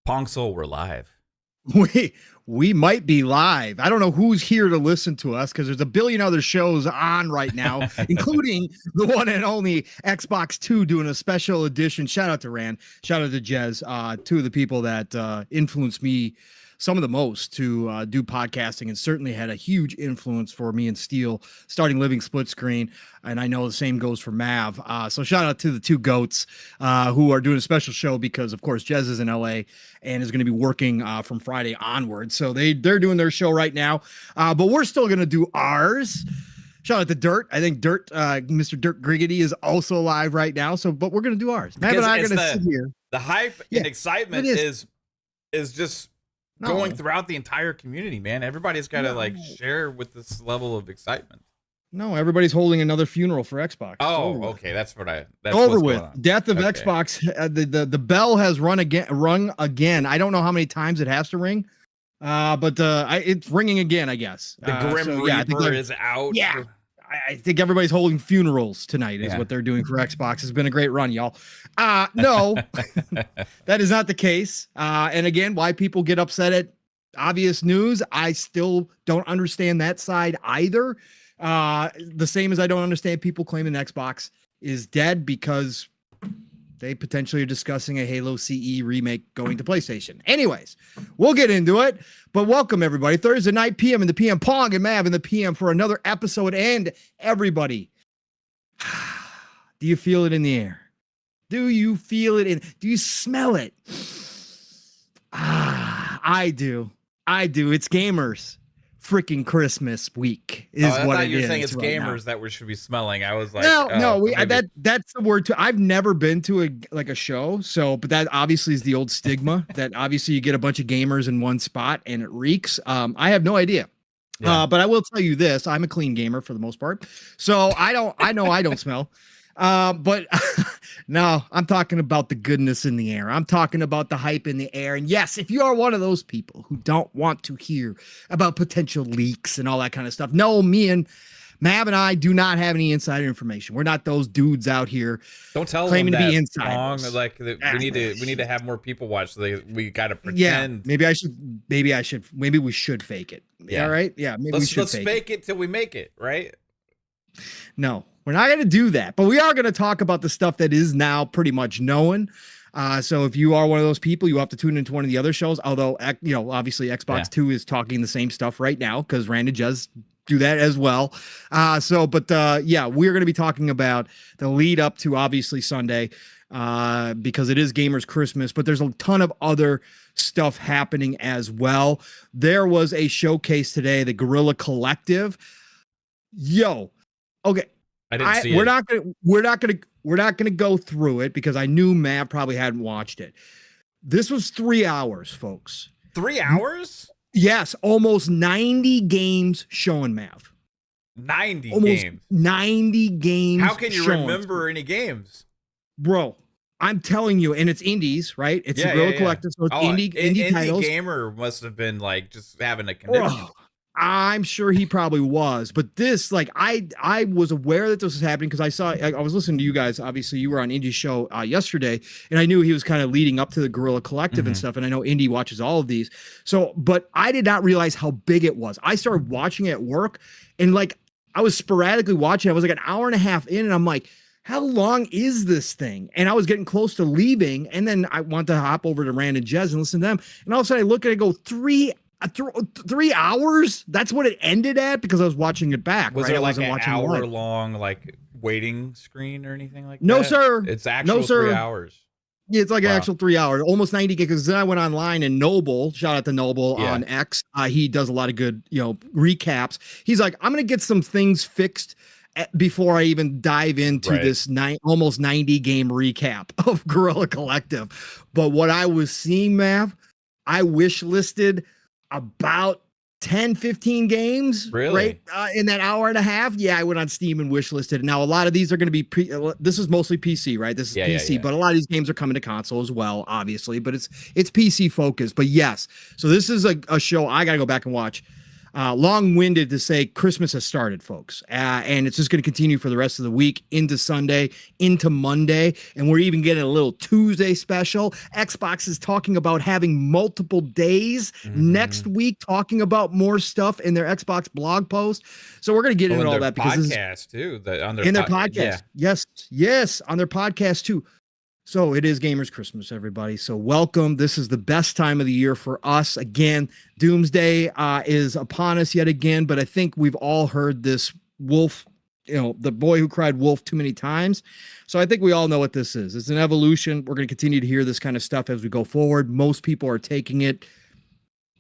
Pong Soul, we're live. We might be live. I don't know who's here to listen to us because there's a billion other shows on right now, including the one and only Xbox 2 doing a special edition. Shout out to Rand. Shout out to Jez, two of the people that influenced me some of the most to do podcasting, and certainly had a huge influence for me and Steel starting Living Split Screen. And I know the same goes for Mav. So shout out to the two goats who are doing a special show because, of course, Jez is in LA and is going to be working from Friday onward. So they're doing their show right now. But we're still going to do ours. Shout out to Dirt. I think Dirt, Mr. Dirt Griggity is also live right now. So, but we're going to do ours. Mav and I are going to sit here. The hype and excitement is just going throughout the entire community, man. Everybody's got to like share with this level of excitement. No, everybody's holding another funeral for Xbox. Oh, okay, that's over with. Death of Xbox. The bell has rung again. I don't know how many times it has to ring, but it's ringing again, I guess. The Grim Reaper is out. Yeah. I think everybody's holding funerals tonight is what they're doing for Xbox. It's been a great run, y'all. No, that is not the case. And again, why people get upset at obvious news, I still don't understand that side either. The same as I don't understand people claiming Xbox is dead because they potentially are discussing a Halo CE remake going to PlayStation. Anyways, we'll get into it. But welcome, everybody. Thursday night, PM in the PM, Pong and Mav in the PM for another episode. And everybody, do you feel it in the air? Do you feel it do you smell it? I do. It's gamers. Freaking Christmas week is what it is. I thought you were saying it's gamers that we should be smelling. I was like, that's the word too. I've never been to a show, so but that obviously is the old stigma that obviously you get a bunch of gamers in one spot and it reeks. I have no idea. Yeah. But I will tell you this: I'm a clean gamer for the most part, so I know I don't smell. But no, I'm talking about the goodness in the air. I'm talking about the hype in the air. And yes, if you are one of those people who don't want to hear about potential leaks and all that kind of stuff, no, me and Mav and I do not have any insider information. We're not those dudes out here. Don't tell claiming them to be insiders. Like we need to have more people watch. So we got to pretend. Yeah, maybe we should fake it. Yeah. All right. Yeah. Maybe let's fake it till we make it. Right. No. We're not going to do that, but we are going to talk about the stuff that is now pretty much known. So if you are one of those people, you have to tune into one of the other shows. Although, obviously Xbox 2 is talking the same stuff right now because Randy does do that as well. We're going to be talking about the lead up to obviously Sunday because it is Gamers Christmas, but there's a ton of other stuff happening as well. There was a showcase today, the Guerrilla Collective. Okay. I didn't see it. We're not gonna go through it because I knew Mav probably hadn't watched it. This was 3 hours, folks. 3 hours? Yes, almost 90 games showing, Mav. 90 games. How can you remember any games? Bro, I'm telling you, and it's indies, right? It's a Guerrilla Collective, so it's indie titles. Gamer must have been like just having a connection. I'm sure he probably was, but this, like, I was aware that this was happening because I was listening to you guys. Obviously, you were on Indy's show yesterday, and I knew he was kind of leading up to the Guerrilla Collective and stuff. And I know Indy watches all of these, but I did not realize how big it was. I started watching it at work, and like I was sporadically watching. I was like an hour and a half in, and I'm like, how long is this thing? And I was getting close to leaving, and then I want to hop over to Rand and Jez and listen to them, and all of a sudden I look at it, and go 3 hours. That's what it ended at because I was watching it back. Was right? it like an hour long like waiting screen or anything like that? No, sir. It's actual 3 hours. Yeah, it's like an actual 3 hours, almost 90 gigs. Because then I went online and Noble, shout out to Noble on X. He does a lot of good, recaps. He's like, I'm gonna get some things fixed before I even dive into this almost 90 game recap of Guerrilla Collective. But what I was seeing, Mav, I wish listed about 10, 15 games, right? In that hour and a half. Yeah, I went on Steam and wish listed. Now, a lot of these are going to be this is mostly PC, right? This is PC, but a lot of these games are coming to console as well, obviously, but it's PC focused. But yes, so this is a show I got to go back and watch. long-winded to say Christmas has started, folks. And it's just going to continue for the rest of the week into Sunday, into Monday. And we're even getting a little Tuesday special. Xbox is talking about having multiple days next week, talking about more stuff in their Xbox blog post. So we're going to get into all that because podcast too. On their podcast. Yeah. Yes, on their podcast too. So it is Gamers Christmas, everybody. So welcome. This is the best time of the year for us. Again, Doomsday is upon us yet again, but I think we've all heard this wolf, the boy who cried wolf too many times. So I think we all know what this is. It's an evolution. We're going to continue to hear this kind of stuff as we go forward. Most people are taking it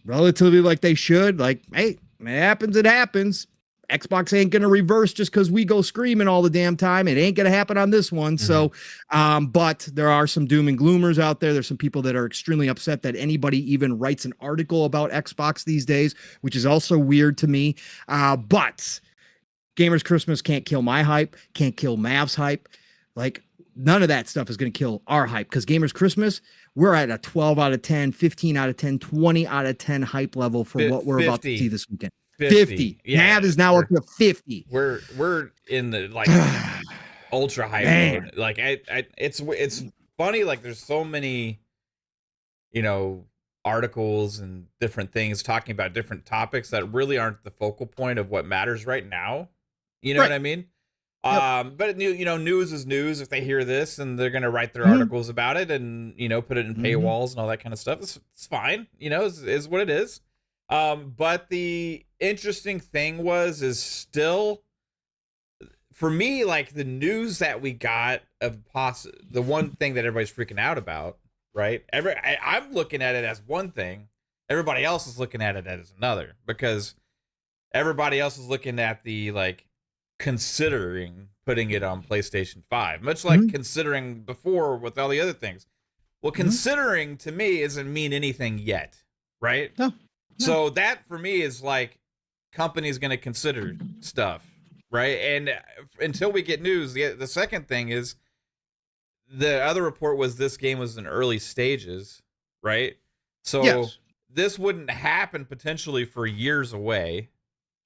relatively like they should. Like, hey, it happens, it happens. Xbox ain't going to reverse just because we go screaming all the damn time. It ain't going to happen on this one. So, but there are some doom and gloomers out there. There's some people that are extremely upset that anybody even writes an article about Xbox these days, which is also weird to me. But Gamers Christmas can't kill my hype, can't kill Mav's hype. Like, none of that stuff is going to kill our hype because Gamers Christmas, we're at a 12 out of 10, 15 out of 10, 20 out of 10 hype level for what we're about to see this weekend. 50. Yeah, Nav is now up to 50. We're in the like ultra hype mode. Like it's funny. Like there's so many, articles and different things talking about different topics that really aren't the focal point of what matters right now. You know what I mean? Yep. But news is news. If they hear this and they're gonna write their articles about it and put it in paywalls and all that kind of stuff, it's fine. Is what it is. But the interesting thing is still for me, like the news that we got of the one thing that everybody's freaking out about, right? I'm looking at it as one thing. Everybody else is looking at it as another because everybody else is looking at the considering putting it on PlayStation 5, much like considering before with all the other things. Well, considering to me doesn't mean anything yet, right? No. So that for me is like companies going to consider stuff, right? And until we get news, the second thing is the other report was this game was in early stages, right? So this wouldn't happen potentially for years away.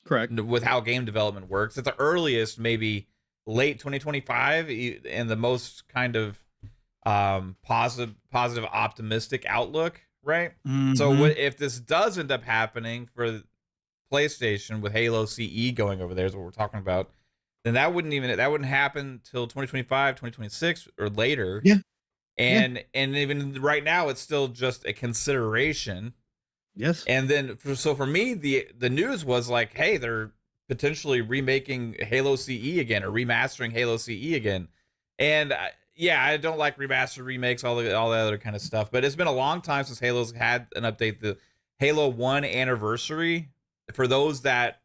Correct. With how game development works. At the earliest, maybe late 2025 in the most kind of positive, optimistic outlook. Right. So if this does end up happening for PlayStation with Halo CE going over there is what we're talking about, then that wouldn't happen till 2025, 2026 or later. Yeah. And even right now, it's still just a consideration. Yes. And then for me, the news was like, hey, they're potentially remaking Halo CE again or remastering Halo CE again. And I don't like remaster remakes, all the other kind of stuff. But it's been a long time since Halo's had an update. The Halo 1 Anniversary, for those that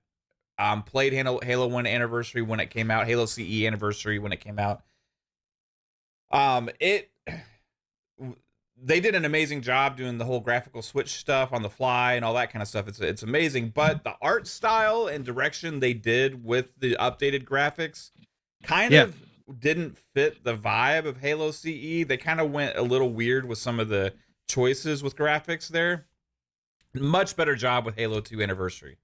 played Halo 1 Anniversary when it came out, Halo CE Anniversary when it came out, they did an amazing job doing the whole graphical switch stuff on the fly and all that kind of stuff. It's amazing. But the art style and direction they did with the updated graphics kind of didn't fit the vibe of Halo CE. They kind of went a little weird with some of the choices with graphics there. Much better job with Halo 2 Anniversary.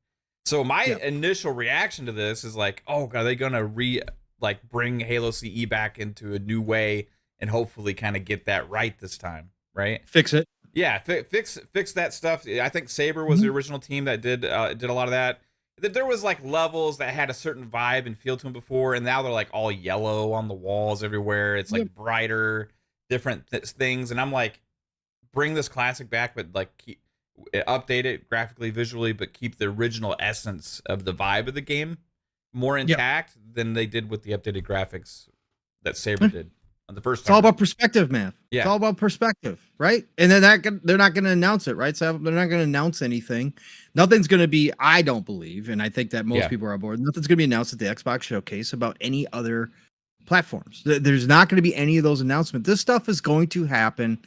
So my initial reaction to this is like, oh, are they gonna bring Halo CE back into a new way and hopefully kind of get that right this time, right? Fix it. Yeah, fix that stuff. I think Saber was the original team that did a lot of that. There was like levels that had a certain vibe and feel to them before, and now they're like all yellow on the walls everywhere. It's like brighter, different things, and I'm like, bring this classic back, but like update it graphically, visually, but keep the original essence of the vibe of the game more intact than they did with the updated graphics that Saber did on the first time. It's all about perspective, man. Yeah. It's all about perspective, right? And then they're not going to announce it, right? So they're not going to announce anything. Nothing's going to be, I don't believe, and I think that most people are on board, nothing's going to be announced at the Xbox Showcase about any other platforms. There's not going to be any of those announcements. This stuff is going to happen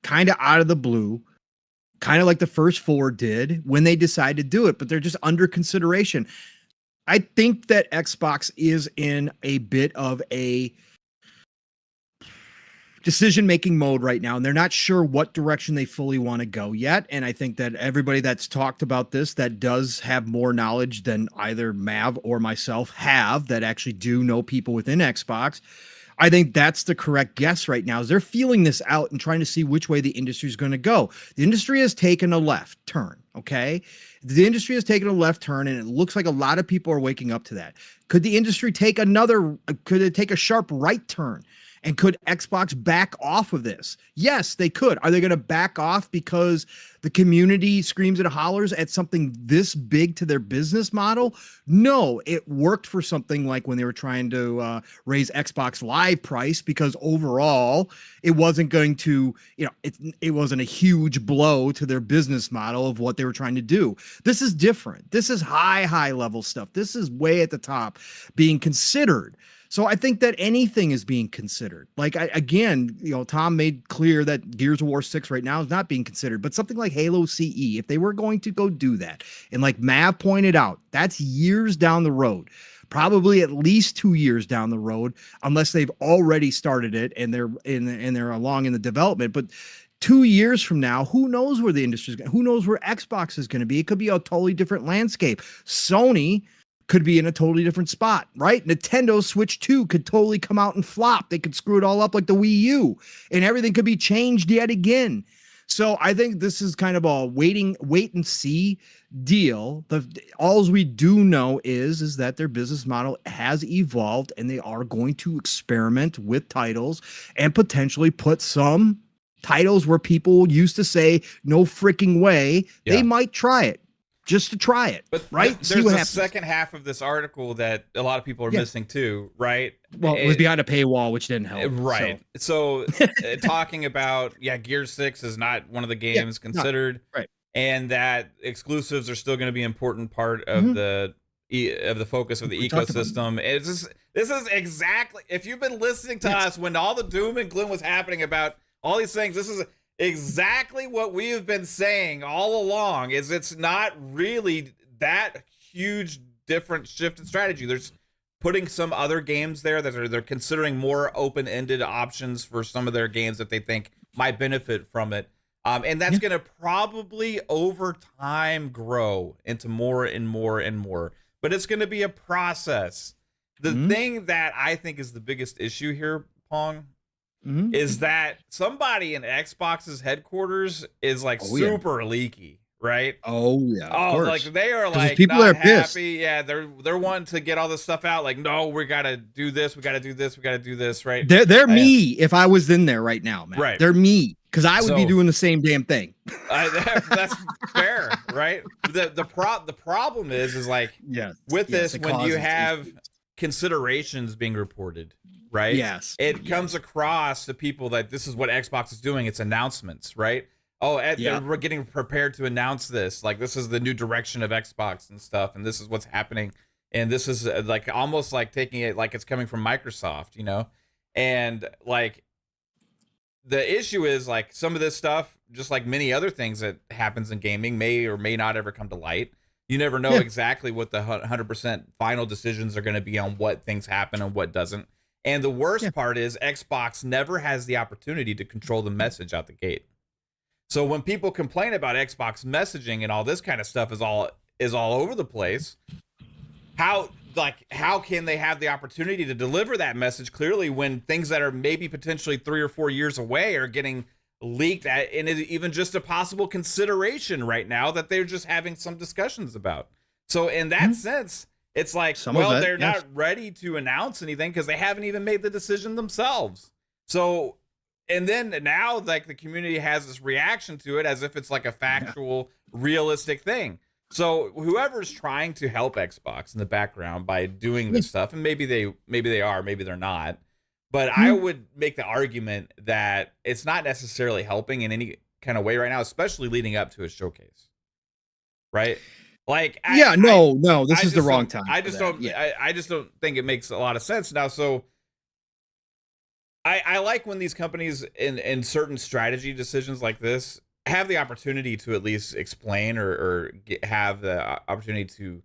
kind of out of the blue, kind of like the first four did when they decided to do it, but they're just under consideration. I think that Xbox is in a bit of a decision-making mode right now, and they're not sure what direction they fully want to go yet. And I think that everybody that's talked about this that does have more knowledge than either Mav or myself have, that actually do know people within Xbox, I think that's the correct guess right now, is they're feeling this out and trying to see which way the industry is going to go. The industry has taken a left turn, okay? The industry has taken a left turn, and it looks like a lot of people are waking up to that. Could the industry take could it take a sharp right turn? And could Xbox back off of this? Yes, they could. Are they going to back off because the community screams and hollers at something this big to their business model? No, it worked for something like when they were trying to raise Xbox Live price, because overall it wasn't going to, it wasn't a huge blow to their business model of what they were trying to do. This is different. This is high level stuff. This is way at the top being considered. So I think that anything is being considered. Like, Tom made clear that Gears of War 6 right now is not being considered, but something like Halo CE, if they were going to go do that, and like Mav pointed out, that's years down the road, probably at least 2 years down the road, unless they've already started it and they're along in the development. But 2 years from now, who knows where the industry is going? Who knows where Xbox is going to be? It could be a totally different landscape. Sony could be in a totally different spot, right? Nintendo Switch 2 could totally come out and flop. They could screw it all up like the Wii U, and everything could be changed yet again. So I think this is kind of a wait and see deal. All we do know is that their business model has evolved, and they are going to experiment with titles and potentially put some titles where people used to say no freaking way. Yeah. They might try it. Just to try it, but right? There's the second half of this article that a lot of people are missing too, right? Well, it was behind a paywall, which didn't help. Right. So talking about, Gears 6 is not one of the games considered, right? And that exclusives are still going to be an important part of the focus of the ecosystem. This is exactly, if you've been listening to us when all the doom and gloom was happening about all these things, this is exactly what we have been saying all along. Is it's not really that huge different shift in strategy. There's putting some other games there that they're considering more open-ended options for some of their games that they think might benefit from it. And that's going to probably over time grow into more and more and more. But it's going to be a process. The thing that I think is the biggest issue here, Pong, is that somebody in Xbox's headquarters is like super leaky, right? Oh yeah. Oh, like they are like people not are happy. pissed. Yeah, they're wanting to get all this stuff out. Like, no, we gotta do this, we gotta do this, we gotta do this, right? They're me if I was in there right now, man. Right. They're me. Because I would be doing the same damn thing. That's fair, right? The problem is like with this, when you have considerations being reported, right? Yes. It comes across to people that this is what Xbox is doing. It's announcements, right? Oh, we're getting prepared to announce this. Like, this is the new direction of Xbox and stuff, and this is what's happening. And this is like almost like taking it like it's coming from Microsoft, And like the issue is like some of this stuff, just like many other things that happens in gaming, may or may not ever come to light. You never know exactly what the 100% final decisions are going to be on what things happen and what doesn't. And the worst part is Xbox never has the opportunity to control the message out the gate. So when people complain about Xbox messaging and all this kind of stuff is all over the place, how can they have the opportunity to deliver that message clearly when things that are maybe potentially 3 or 4 years away are getting leaked at, and is even just a possible consideration right now that they're just having some discussions about? So in that sense, it's like, they're not ready to announce anything because they haven't even made the decision themselves. So, and then now like the community has this reaction to it as if it's like a factual, realistic thing. So whoever's trying to help Xbox in the background by doing this stuff, and maybe they are, maybe they're not, but I would make the argument that it's not necessarily helping in any kind of way right now, especially leading up to a showcase, right? Like, this is the wrong time. I just don't think it makes a lot of sense now. So I like when these companies in certain strategy decisions like this have the opportunity to at least explain or have the opportunity to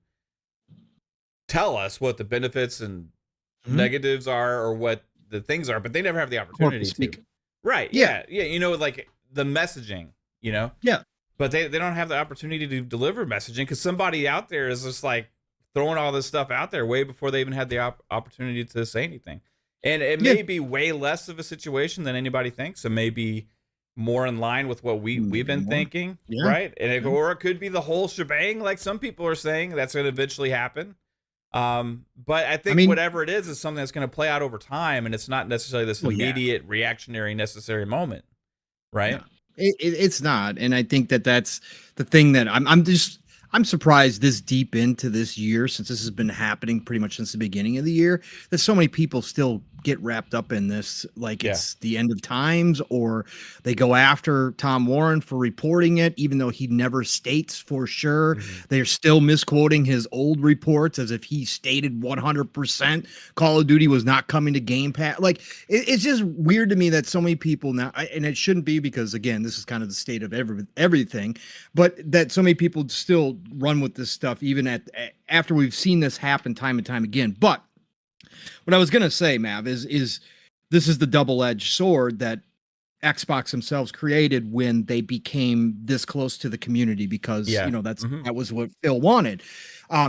tell us what the benefits and negatives are or what the things are, but they never have the opportunity to. Right. Yeah. Yeah. You know, like the messaging, you know? Yeah. But they don't have the opportunity to deliver messaging because somebody out there is just like throwing all this stuff out there way before they even had the opportunity to say anything. And it Yeah. may be way less of a situation than anybody thinks. It may be more in line with what we've Maybe been more. thinking, Yeah. right? And Yeah. or it could be the whole shebang, like some people are saying that's going to eventually happen. But I think mean, whatever it is something that's going to play out over time, and it's not necessarily this well, yeah. immediate reactionary necessary moment, right? No, it's not, and I think that that's the thing that I'm surprised this deep into this year, since this has been happening pretty much since the beginning of the year, that so many people still get wrapped up in this like Yeah. it's the end of times, or they go after Tom Warren for reporting it, even though he never states for sure. They're still misquoting his old reports as if he stated 100% Call of Duty was not coming to Game Pass. Like it's just weird to me that so many people now, and it shouldn't be, because again, this is kind of the state of everything, but that so many people still run with this stuff even after we've seen this happen time and time again. But what I was gonna say, Mav, is this is the double-edged sword that Xbox themselves created when they became this close to the community, because Yeah. you know that was what Phil wanted.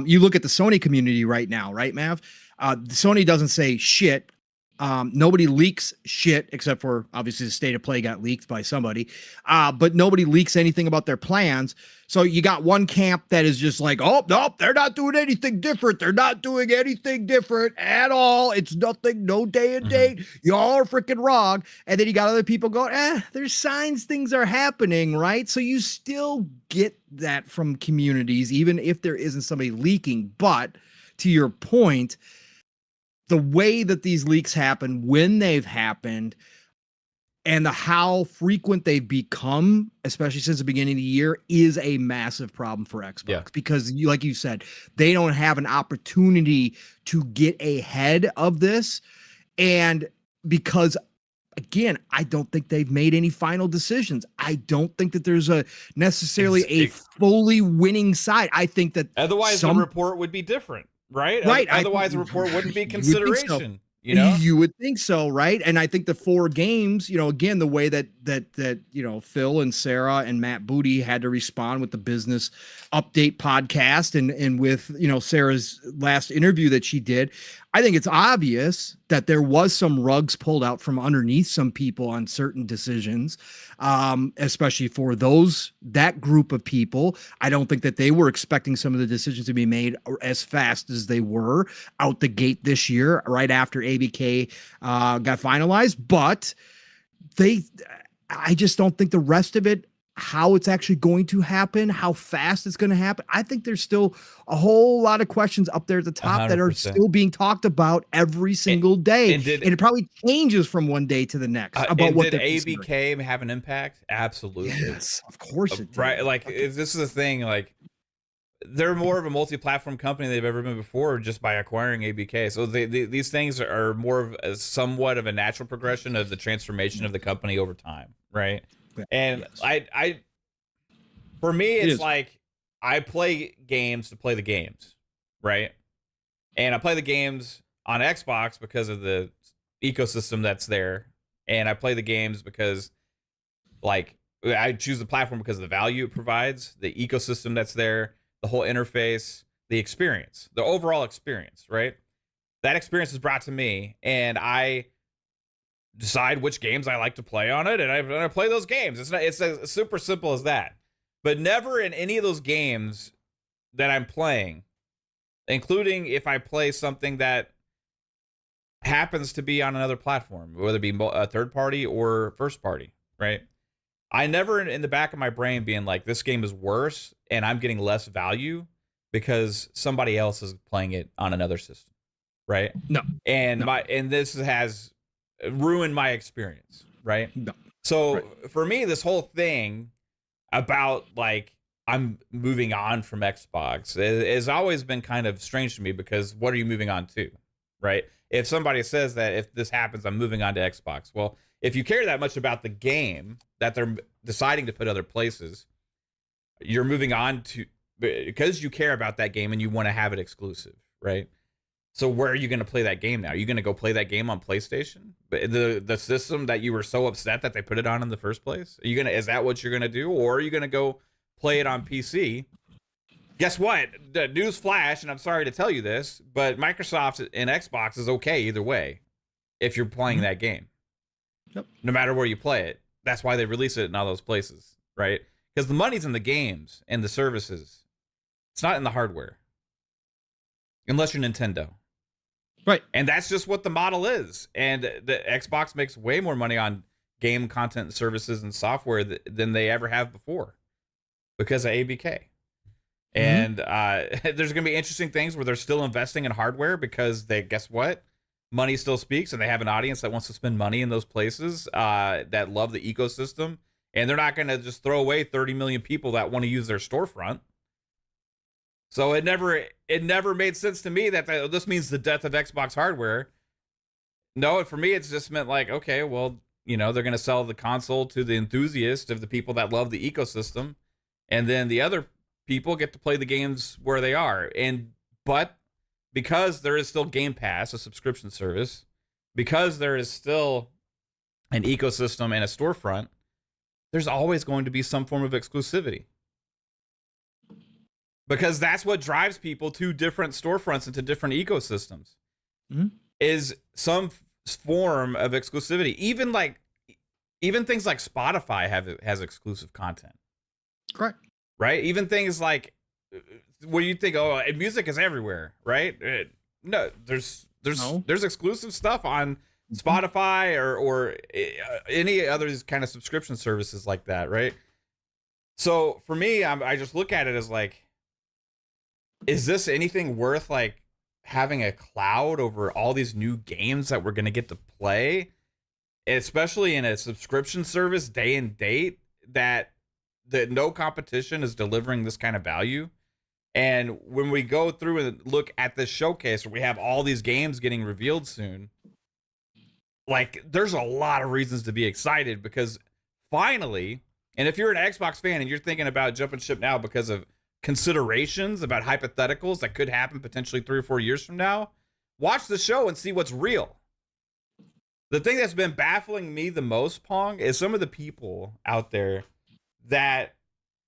You look at the Sony community right now, right, Mav? Sony doesn't say shit. Nobody leaks shit except for obviously the state of play got leaked by somebody. But nobody leaks anything about their plans. So you got one camp that is just like, oh, no, they're not doing anything different. They're not doing anything different at all. It's nothing, no day and date. Y'all are freaking wrong. And then you got other people going, there's signs things are happening, right? So you still get that from communities, even if there isn't somebody leaking. But to your point, the way that these leaks happen, when they've happened, and how frequent they've become, especially since the beginning of the year, is a massive problem for Xbox, because like you said, they don't have an opportunity to get ahead of this. And because, again, I don't think they've made any final decisions. I don't think that there's necessarily a fully winning side. I think that otherwise the report would be different. Right. Right. Otherwise, the report wouldn't be consideration. You know, you would think so, right? And I think the 4 games, again, the way that Phil and Sarah and Matt Booty had to respond with the business update podcast and with Sarah's last interview that she did, I think it's obvious that there was some rugs pulled out from underneath some people on certain decisions, especially for that group of people. I don't think that they were expecting some of the decisions to be made as fast as they were out the gate this year, right after ABK got finalized. But I just don't think the rest of it, how it's actually going to happen, how fast it's going to happen. I think there's still a whole lot of questions up there at the top 100%. That are still being talked about every single day. And it probably changes from one day to the next about what did ABK have an impact? Absolutely. Yes, of course it did. Right. Like this is the thing, like they're more of a multi-platform company than they've ever been before just by acquiring ABK. So these things are more of somewhat of a natural progression of the transformation of the company over time. Right. And yes. For me, it's like I play games to play the games, right? And I play the games on Xbox because of the ecosystem that's there, and I play the games because, like, I choose the platform because of the value it provides, the ecosystem that's there, the whole interface, the experience, the overall experience, right? That experience is brought to me, and I decide which games I like to play on it, and I play those games. It's as super simple as that. But never in any of those games that I'm playing, including if I play something that happens to be on another platform, whether it be a third party or first party, right? I never in the back of my brain being like, this game is worse and I'm getting less value because somebody else is playing it on another system, right? No. And this has ruined my experience, right? No. So for me, this whole thing about like I'm moving on from Xbox has always been kind of strange to me, because what are you moving on to, right? If somebody says that if this happens, I'm moving on to Xbox. Well, if you care that much about the game that they're deciding to put other places, you're moving on to because you care about that game and you want to have it exclusive, right? So where are you going to play that game now? Are you going to go play that game on PlayStation? But the system that you were so upset that they put it on in the first place? Are you gonna? Is that what you're gonna do, or are you gonna go play it on PC? Guess what? The news flash, and I'm sorry to tell you this, but Microsoft and Xbox is okay either way if you're playing that game. Yep. No matter where you play it. That's why they release it in all those places, right? Because the money's in the games and the services. It's not in the hardware. Unless you're Nintendo. Right. And that's just what the model is. And the Xbox makes way more money on game content and services and software than they ever have before because of ABK. And there's going to be interesting things where they're still investing in hardware because they, guess what? Money still speaks, and they have an audience that wants to spend money in those places that love the ecosystem. And they're not going to just throw away 30 million people that want to use their storefront. So it never made sense to me that this means the death of Xbox hardware. No, for me, it's just meant like, okay, well, they're going to sell the console to the enthusiast of the people that love the ecosystem. And then the other people get to play the games where they are. But because there is still Game Pass, a subscription service, because there is still an ecosystem and a storefront, there's always going to be some form of exclusivity. Because that's what drives people to different storefronts and to different ecosystems. Is some form of exclusivity. Even things like Spotify has exclusive content. Correct. Right? Even things like where you think, oh, music is everywhere, right? No, there's exclusive stuff on Spotify or any other kind of subscription services like that, right? So for me, I just look at it as like, is this anything worth like having a cloud over all these new games that we're going to get to play, especially in a subscription service day and date that no competition is delivering this kind of value? And when we go through and look at this showcase where we have all these games getting revealed soon, like there's a lot of reasons to be excited because finally, and if you're an Xbox fan and you're thinking about jumping ship now because of considerations about hypotheticals that could happen potentially 3 or 4 years from now, watch the show and see what's real. The thing that's been baffling me the most, Pong, is some of the people out there that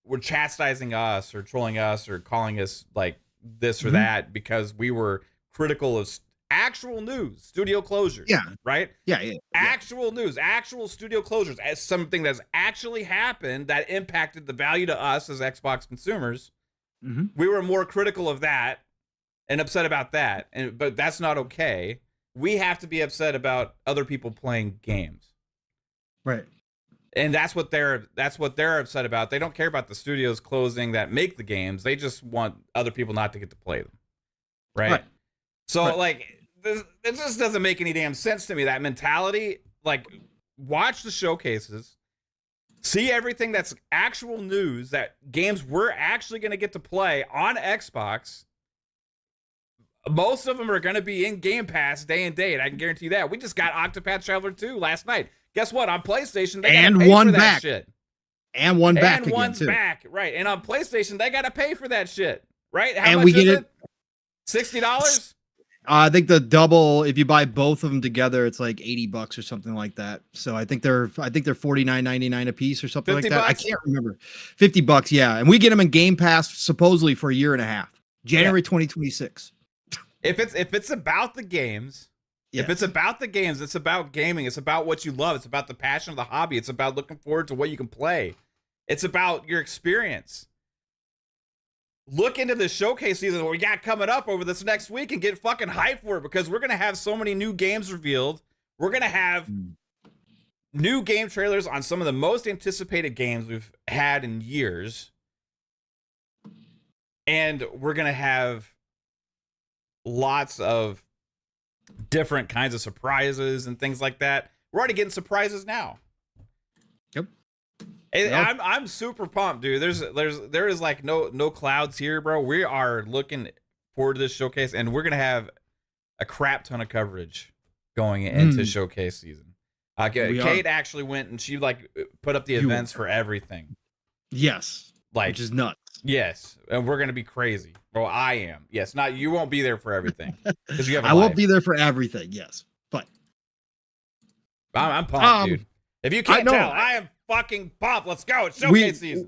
were chastising us or trolling us or calling us like this or that because we were critical of actual news, studio closures. Yeah. Right? Yeah. Actual news, actual studio closures as something that's actually happened that impacted the value to us as Xbox consumers. We were more critical of that and upset about that. But that's not okay. We have to be upset about other people playing games. Right. And that's what they're upset about. They don't care about the studios closing that make the games. They just want other people not to get to play them. Right. So like it just doesn't make any damn sense to me, that mentality. Like, watch the showcases. See everything that's actual news that games we're actually going to get to play on Xbox. Most of them are going to be in Game Pass day and date. I can guarantee you that. We just got Octopath Traveler 2 last night. Guess what? On PlayStation, they got to pay for that shit. And one back. And one's back. Right. And on PlayStation, they got to pay for that shit. Right? How and much we get is it? $60? I think the double, if you buy both of them together, it's like $80 or something like that. So I think they're $49.99 a piece or something like that. Bucks? I can't remember. $50, yeah. And we get them in Game Pass supposedly for a year and a half. January 2026. If it's about the games, if it's about the games, it's about gaming. It's about what you love. It's about the passion of the hobby. It's about looking forward to what you can play. It's about your experience. Look into the showcase season what we got coming up over this next week and get fucking hyped for it because we're going to have so many new games revealed. We're going to have new game trailers on some of the most anticipated games we've had in years. And we're going to have lots of different kinds of surprises and things like that. We're already getting surprises now. Yep. I'm super pumped, dude. There is like no clouds here, bro. We are looking forward to this showcase, and we're gonna have a crap ton of coverage going into showcase season. Kate actually went and she like put up the events for everything. Yes, which is nuts. Yes, and we're gonna be crazy. Oh, I am. Yes, not you won't be there for everything because you have. I won't be there for everything. Yes, but I'm pumped, dude. If you can't tell, I am fucking pumped. Let's go. It's showcase season.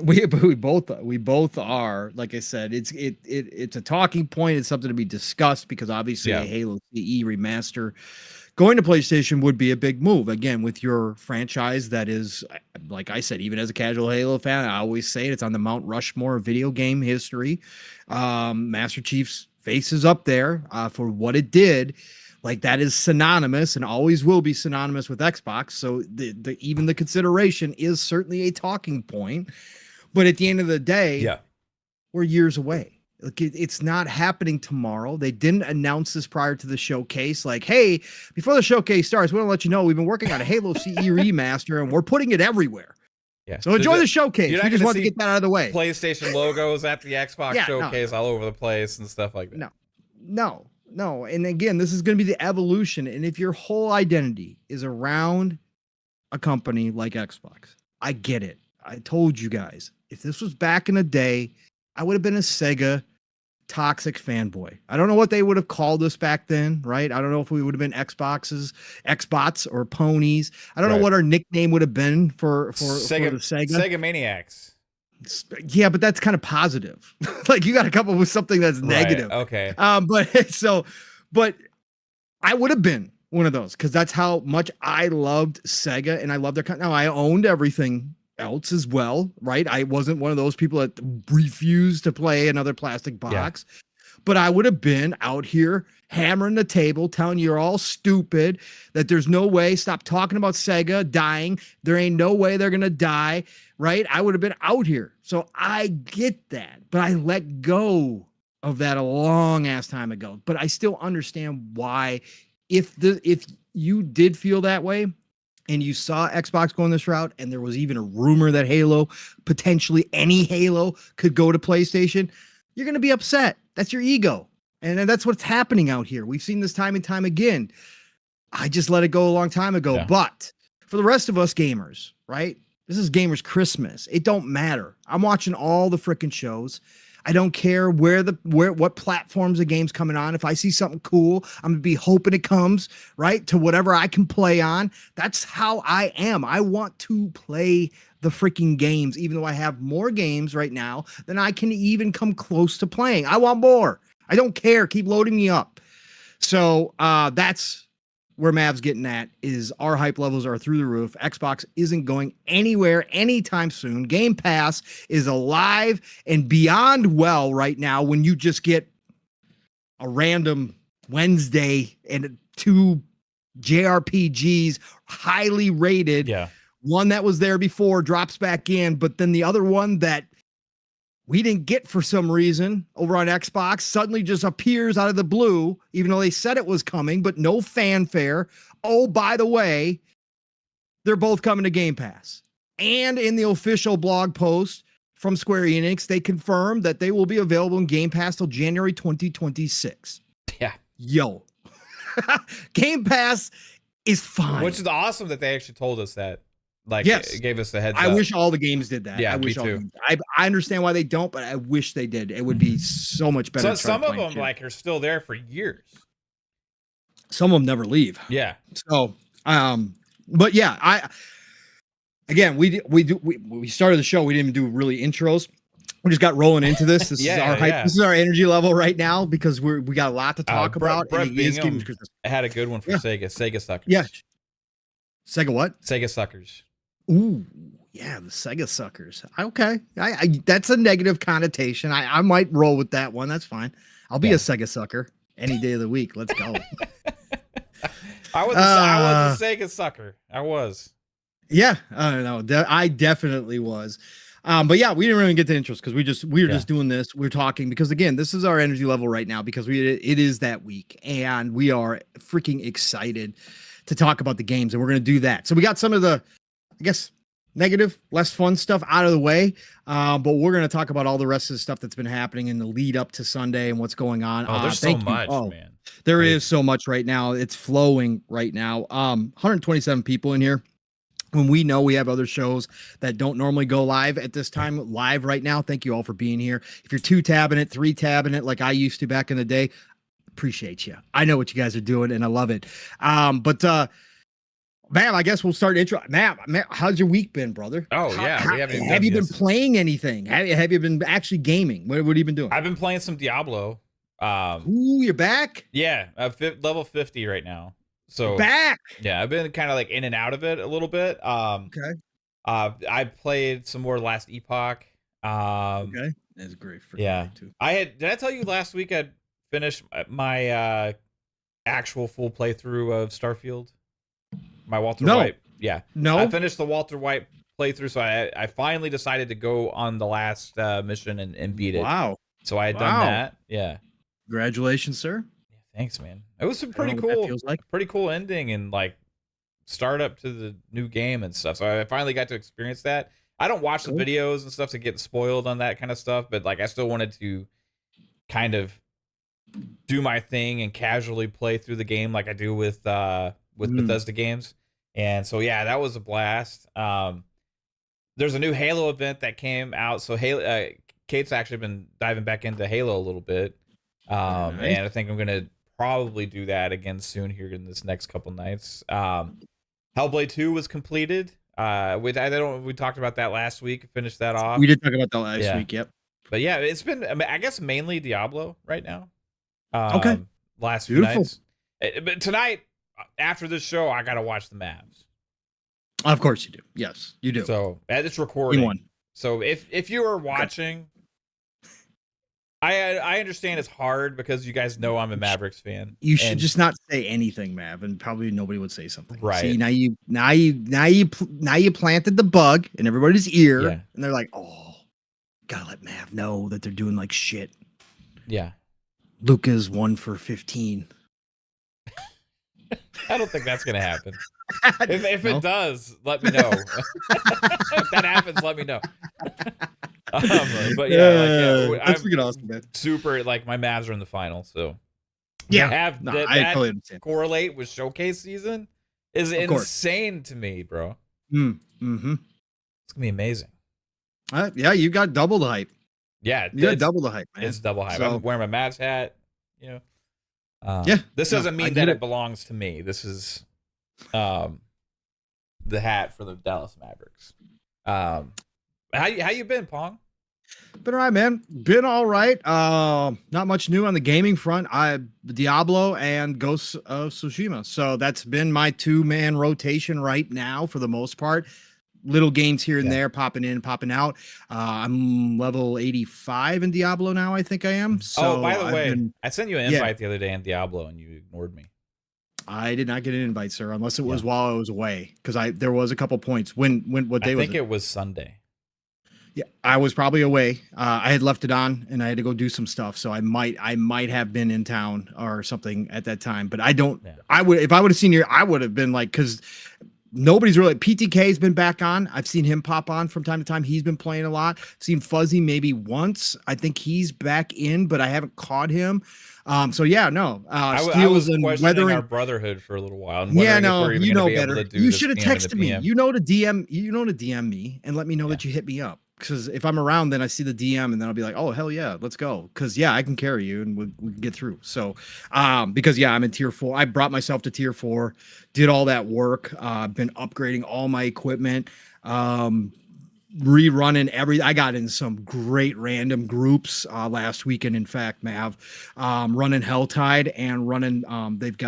we both are. Like I said, it's a talking point. It's something to be discussed because obviously a Halo CE remaster going to PlayStation would be a big move. Again, with your franchise that is, like I said, even as a casual Halo fan, I always say it's on the Mount Rushmore of video game history. Master Chief's face is up there for what it did. Like that is synonymous and always will be synonymous with Xbox. So even the consideration is certainly a talking point. But at the end of the day, we're years away. Like it's not happening tomorrow. They didn't announce this prior to the showcase. Like, hey, before the showcase starts, we want to let you know we've been working on a Halo CE remaster and we're putting it everemore. Yeah. So enjoy the showcase. We just want to get that out of the way. PlayStation logos at the Xbox showcase all over the place and stuff like that. No. And again, this is going to be the evolution. And if your whole identity is around a company like Xbox, I get it. I told you guys, if this was back in the day, I would have been a Sega toxic fanboy. I don't know what they would have called us back then, right? I don't know if we would have been Xbots or ponies. I don't know what our nickname would have been for the Sega. Sega Maniacs. Yeah, but that's kind of positive. Like you got to come up with something that's negative. Okay. But I would have been one of those because that's how much I loved Sega and I loved their. Now I owned everything else as well, right? I wasn't one of those people that refused to play another plastic box, but I would have been out here hammering the table, telling you you're all stupid, that there's no way, stop talking about Sega dying. There ain't no way they're going to die, right? I would have been out here. So I get that, but I let go of that a long ass time ago. But I still understand why if you did feel that way, and you saw Xbox going this route, and there was even a rumor that Halo, potentially any Halo, could go to PlayStation, you're going to be upset. That's your ego. And that's what's happening out here. We've seen this time and time again. I just let it go a long time ago. Yeah. But for the rest of us gamers, right? This is gamers Christmas. It don't matter. I'm watching all the freaking shows. I don't care what platforms the game's coming on. If I see something cool, I'm gonna be hoping it comes right to whatever I can play on. That's how I am. I want to play the freaking games, even though I have more games right now than I can even come close to playing. I want more. I don't care. Keep loading me up. So that's where Mav's getting at, is our hype levels are through the roof. Xbox isn't going anywhere anytime soon. Game Pass is alive and beyond well right now when you just get a random Wednesday and 2 JRPGs highly rated. Yeah. One that was there before drops back in, but then the other one that we didn't get for some reason over on Xbox suddenly just appears out of the blue, even though they said it was coming, but no fanfare. Oh, by the way, they're both coming to Game Pass. And in the official blog post from Square Enix, they confirmed that they will be available in Game Pass till January 2026. Yeah. Yo. Game Pass is fine. Which is awesome that they actually told us that. Like, yes, it gave us the heads up. I wish all the games did that. Yeah, I wish me too. I understand why they don't, but I wish they did. It would be so much better. So some of them are still there for years. Some of them never leave. Yeah. So, but yeah, we started the show. We didn't even do really intros. We just got rolling into this. This is our hype. This is our energy level right now because we got a lot to talk about. I had a good one for Sega. Sega suckers. Yeah. Sega what? Sega suckers. Ooh, yeah, the Sega suckers. Okay, I that's a negative connotation. I might roll with that one. That's fine. I'll be a Sega sucker any day of the week. Let's go. I was a Sega sucker. I was. Yeah, I don't know. I definitely was. But yeah, we didn't really get to intros because we were just doing this. We're talking because again, this is our energy level right now because it is that week and we are freaking excited to talk about the games and we're going to do that. So we got some of the, I guess, negative, less fun stuff out of the way. But we're going to talk about all the rest of the stuff that's been happening in the lead up to Sunday and what's going on. Oh, there's so much, man. There is so much right now. It's flowing right now. 127 people in here. when we know we have other shows that don't normally go live at this time live right now. Thank you all for being here. If you're 2-tabbing it, 3-tabbing it like I used to back in the day, appreciate you. I know what you guys are doing and I love it. But Mav, I guess we'll start intro. Mav, how's your week been, brother? Oh, yeah. Have you been playing anything? Have you been actually gaming? What have you been doing? I've been playing some Diablo. Ooh, you're back? Yeah, level 50 right now. So back. Yeah, I've been kind of like in and out of it a little bit. Okay. I played some more Last Epoch. Okay. That's great. Yeah. Too. Did I tell you last week I'd finished my actual full playthrough of Starfield? My Walter White. Yeah. No. I finished the Walter White playthrough, so I finally decided to go on the last mission and beat it. Wow. So I had done that. Yeah. Congratulations, sir. Yeah, thanks, man. It was some pretty cool, like. pretty cool ending and like start up to the new game and stuff. So I finally got to experience that. I don't watch the videos and stuff to get spoiled on that kind of stuff, but like I still wanted to kind of do my thing and casually play through the game like I do with Bethesda games. And so yeah, that was a blast. There's a new Halo event that came out, so Halo Kate's actually been diving back into Halo a little bit. And I think I'm gonna probably do that again soon here in this next couple nights. Hellblade 2 was completed. We talked about that last week. Finished that off. We did talk about that last week. Yep. But yeah, it's been I guess mainly Diablo right now. Okay. Last few nights. But tonight after this show, I gotta watch the Mavs. Of course you do. Yes, you do. So it's recording. So if you are watching. I understand it's hard because you guys know I'm a Mavericks fan. You should just not say anything, Mav, and probably nobody would say something. Right. See, now you planted the bug in everybody's ear, and they're like, "Oh, gotta let Mav know that they're doing like shit." Yeah. Luka's 1 for 15. I don't think that's gonna happen. If it does, let me know. If that happens, let me know. But yeah, that's freaking awesome, man. Super, like my Mavs are in the final, so yeah, I totally understand. Correlate with showcase season is insane to me, bro. Mm-hmm. It's gonna be amazing. Yeah, you got double the hype. Yeah, you got double the hype, man. It's double hype. So, I'm wearing my Mavs hat. You know, this doesn't mean that it belongs to me. This is the hat for the Dallas Mavericks. How you been, Pong? Been all right, man. Been all right. Not much new on the gaming front. Diablo and Ghosts of Tsushima. So that's been my 2-man rotation right now for the most part. Little games here and there, popping in, popping out. I'm level 85 in Diablo now. I think I am. So, by the way, I sent you an invite the other day in Diablo, and you ignored me. I did not get an invite, sir, unless it was while I was away, because there was a couple points. What day was it? I think it was Sunday. Yeah, I was probably away. I had left it on, and I had to go do some stuff. So I might have been in town or something at that time. But I don't. Yeah. If I would have seen you, I would have been like, because nobody's really. PTK has been back on. I've seen him pop on from time to time. He's been playing a lot. Seen Fuzzy maybe once. I think he's back in, but I haven't caught him. So yeah, no. I was questioning our brotherhood for a little while. And you know better. You should have texted me. You know to DM me and let me know that you hit me up. Because if I'm around, then I see the DM, and then I'll be like, "Oh hell yeah, let's go!" Because I can carry you, and we can get through. So, because I'm in tier 4. I brought myself to tier 4, did all that work. Been upgrading all my equipment, rerunning I got in some great random groups last weekend. In fact, Mav, running Helltide and running. They've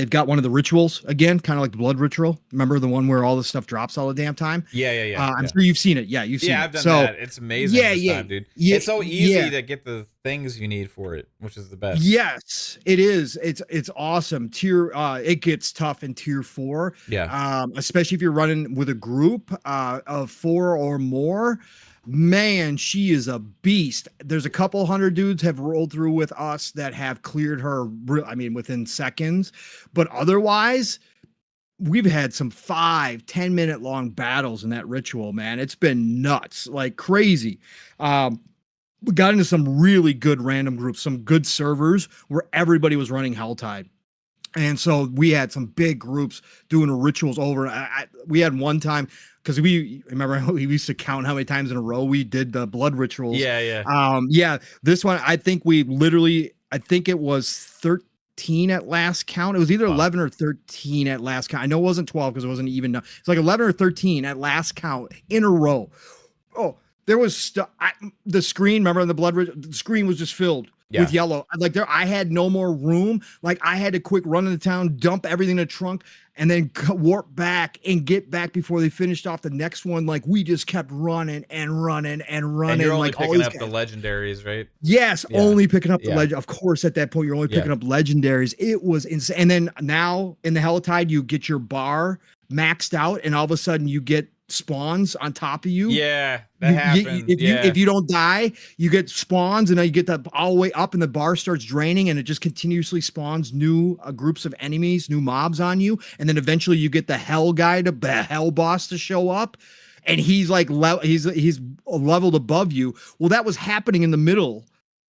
got one of the rituals again, kind of like the blood ritual. Remember the one where all the stuff drops all the damn time? Yeah. I'm sure you've seen it. Yeah, you've seen it. Yeah, I've done that. It's amazing this time, dude. It's so easy to get the things you need for it, which is the best. Yes, it is. It's awesome. It gets tough in tier 4. Yeah. Especially if you're running with a group of 4 or more. Man, she is a beast. There's a couple hundred dudes have rolled through with us that have cleared her, within seconds. But otherwise, we've had some 5-10 minute long battles in that ritual, man. It's been nuts, like crazy. We got into some really good random groups, some good servers where everybody was running Helltide. And so we had some big groups doing rituals over. We had one time because we remember we used to count how many times in a row we did the blood rituals. Yeah. Yeah. This one, I think I think it was 13 at last count. It was either 11 or 13 at last count. I know it wasn't 12 because it wasn't even. It's like 11 or 13 at last count in a row. Oh, there was the screen. Remember the screen was just filled with yellow. Like I had no more room. Like I had to quick run into town, dump everything in the trunk, and then warp back and get back before they finished off the next one. Like we just kept running and running and running. And you're only like picking up the legendaries, right? Yes, only picking up the legend. Of course, at that point, you're only picking up legendaries. It was insane. And then now in the Helitide, you get your bar maxed out, and all of a sudden you get spawns on top of you. Yeah, that happened. If you don't die, you get spawns, and then you get that all the way up, and the bar starts draining, and it just continuously spawns new groups of enemies, new mobs on you, and then eventually you get the hell guy, the hell boss, to show up, and he's like he's leveled above you. Well, that was happening in the middle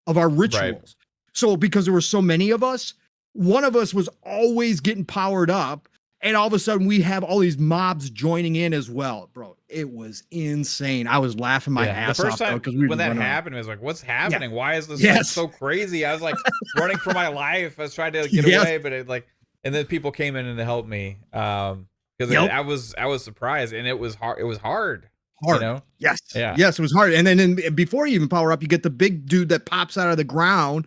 of our rituals. Right. So because there were so many of us, one of us was always getting powered up. And all of a sudden, we have all these mobs joining in as well, bro. It was insane. I was laughing my ass off. The first time when that happened, I was like, "What's happening? Why is this like, so crazy?" I was like running for my life. I was trying to get away, but and then people came in and helped me because I was surprised, and it was hard. It was hard. You know? Yes, it was hard. And then before you even power up, you get the big dude that pops out of the ground.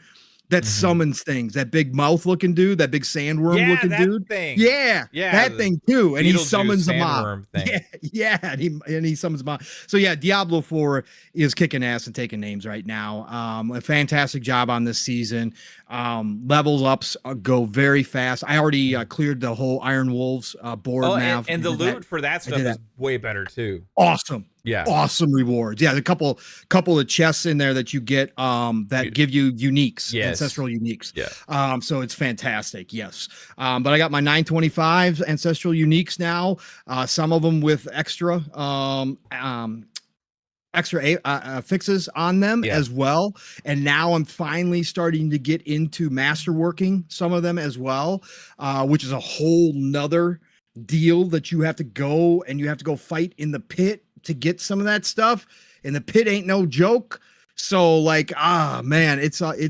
That summons things. That big mouth looking dude, that big sandworm looking dude. Thing. Yeah, that thing too. And he summons a mob. Thing. Yeah, and he summons a mob. So yeah, Diablo 4 is kicking ass and taking names right now. A fantastic job on this season. Levels ups go very fast. I already cleared the whole Iron Wolves board now. And the loot for that stuff is way better too. Awesome. Yeah, awesome rewards. Yeah, a couple of chests in there that you get that give you uniques, ancestral uniques. Yeah. So it's fantastic. Yes. But I got my 925 ancestral uniques now. Some of them with extra fixes on them as well. And now I'm finally starting to get into masterworking some of them as well, which is a whole nother deal that you have to go fight in the pit to get some of that stuff, and the pit ain't no joke. So like, man, it's kind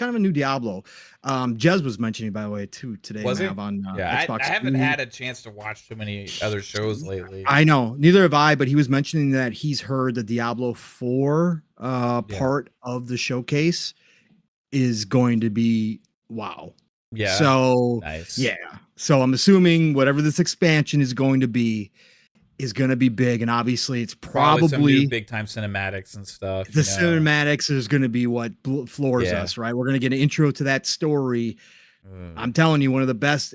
of a new Diablo. Jez was mentioning, by the way, too, today. Was it? On Xbox. I haven't had a chance to watch too many other shows lately. I know, neither have I, but he was mentioning that he's heard the Diablo 4 part of the showcase is going to be wow. Yeah. So nice. Yeah. So I'm assuming whatever this expansion is going to be big, and obviously it's probably some new big time cinematics and stuff. The cinematics is going to be what floors us, right? We're going to get an intro to that story. I'm telling you, one of the best,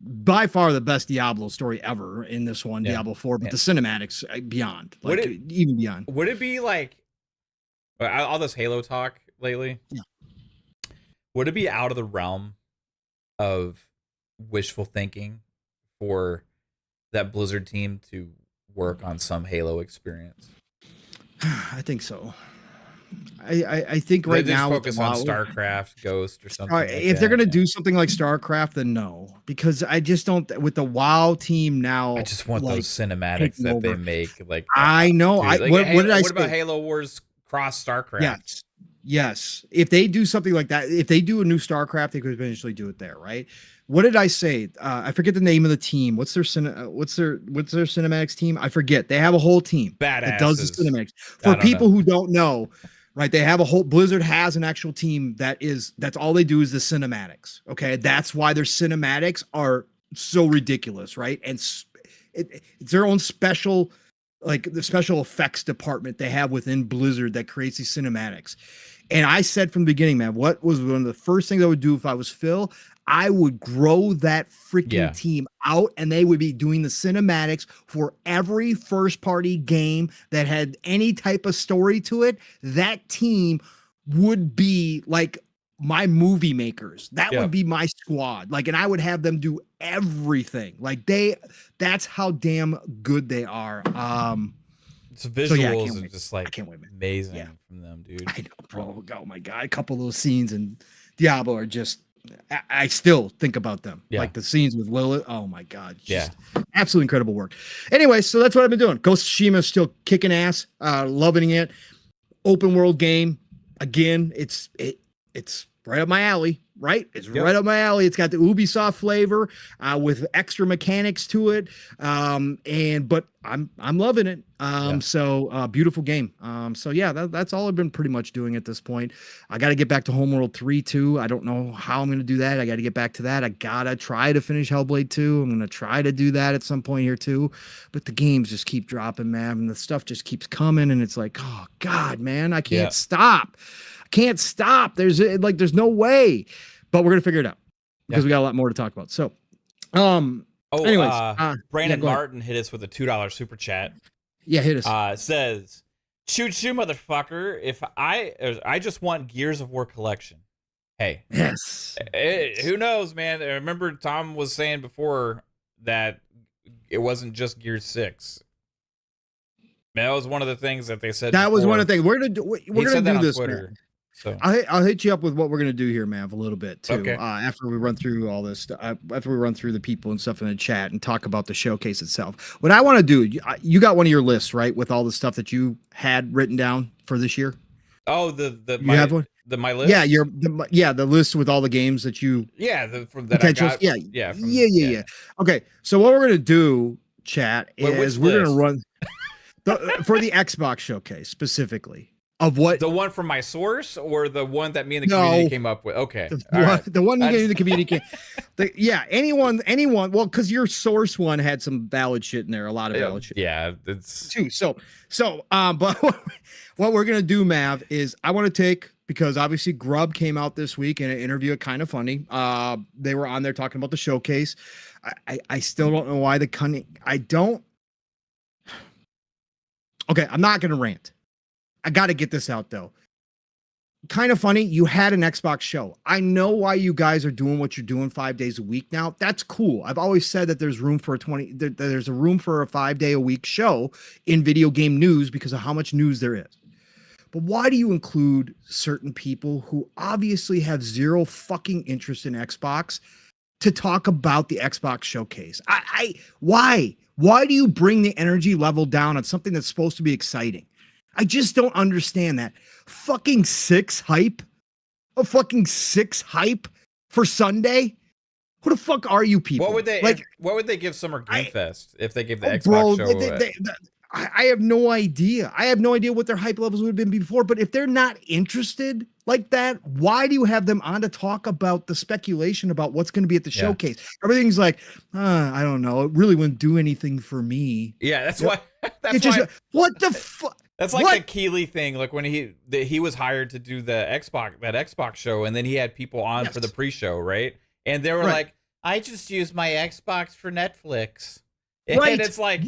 by far the best Diablo story ever in this one, Diablo 4, but the cinematics beyond, even beyond. Would it be like all this Halo talk lately? Yeah. Would it be out of the realm of wishful thinking for that Blizzard team to work on some Halo experience? I think so. I think right now focus on StarCraft, Ghost, or something. If they're gonna do something like StarCraft, then no, because I just don't. With the WoW team now, I just want those cinematics that they make. Like I know. Dude, what did I say? What about Halo Wars cross StarCraft? Yes. If they do something like that, if they do a new StarCraft, they could eventually do it there, right? What did I say? I forget the name of the team. What's their cinematics team? I forget. They have a whole team that does the cinematics. For people who don't know, right? They have a whole Blizzard has an actual team that's all they do is the cinematics. Okay, that's why their cinematics are so ridiculous, right? And it's their own special, like the special effects department they have within Blizzard that creates these cinematics. And I said from the beginning, man, what was one of the first things I would do if I was Phil? I would grow that freaking team out, and they would be doing the cinematics for every first party game that had any type of story to it. That team would be like my movie makers. That would be my squad. Like, and I would have them do everything. Like that's how damn good they are. It's visuals are just like amazing from them, dude. I know, bro. Oh my God. A couple of those scenes in Diablo are just I still think about them. Yeah. Like the scenes with Lilith. Oh my God. Yeah. Absolutely incredible work. Anyway, so that's what I've been doing. Ghost of Tsushima is still kicking ass. Loving it. Open world game. Again, it's right up my alley, right? It's right up my alley. It's got the Ubisoft flavor with extra mechanics to it. But I'm loving it. So beautiful game. So yeah, that's all I've been pretty much doing at this point. I got to get back to Homeworld 3 too. I don't know how I'm going to do that. I got to get back to that. I got to try to finish Hellblade 2. I'm going to try to do that at some point here too. But the games just keep dropping, man. And the stuff just keeps coming. And it's like, oh God, man, I can't stop. Can't stop. There's no way, but we're gonna figure it out because we got a lot more to talk about. So, anyways, Brandon Martin hit us with a $2 super chat. Yeah, hit us. Says, shoot, motherfucker. If I just want Gears of War collection. Hey, yes. Who knows, man? I remember Tom was saying before that it wasn't just Gears 6. That was one of the things that they said. That was one of the things we're gonna do this. Twitter. So I'll hit you up with what we're gonna do here, Mav, a little bit too. Okay. After we run through all this, after we run through the people and stuff in the chat and talk about the showcase itself. What I want to do, you got one of your lists, right, with all the stuff that you had written down for this year. Oh, you have one? My list. Yeah, the list with all the games that you. Yeah, yeah. Okay, so what we're gonna do, chat, is we're gonna run for the Xbox showcase specifically. Of what? The one from my source or the one that me and the community came up with? Okay. The one you in the community anyone. Well, because your source one had some valid shit in there, a lot of valid shit. Yeah, it's too. But what we're gonna do, Mav, is I want to take, because obviously Grub came out this week in an interview at Kind of Funny. They were on there talking about the showcase. I still don't know why Okay, I'm not gonna rant. I got to get this out though. Kind of funny. You had an Xbox show. I know why you guys are doing what you're doing 5 days a week now. That's cool. I've always said that there's room for there's a room for a 5 day a week show in video game news because of how much news there is. But why do you include certain people who obviously have zero fucking interest in Xbox to talk about the Xbox showcase? Why? Why do you bring the energy level down on something that's supposed to be exciting? I just don't understand that. Fucking 6 hype? A fucking 6 hype for Sunday? Who the fuck are you people? What would they give Summer Game Fest if they gave the Xbox show? I have no idea. I have no idea what their hype levels would have been before, but if they're not interested like that, why do you have them on to talk about the speculation about what's going to be at the showcase? Everything's like, I don't know. It really wouldn't do anything for me. Yeah, that's why. What the fuck? That's like the Keeley thing, like when he was hired to do the Xbox show, and then he had people on for the pre-show, right? And they were like, I just use my Xbox for Netflix. And it's like,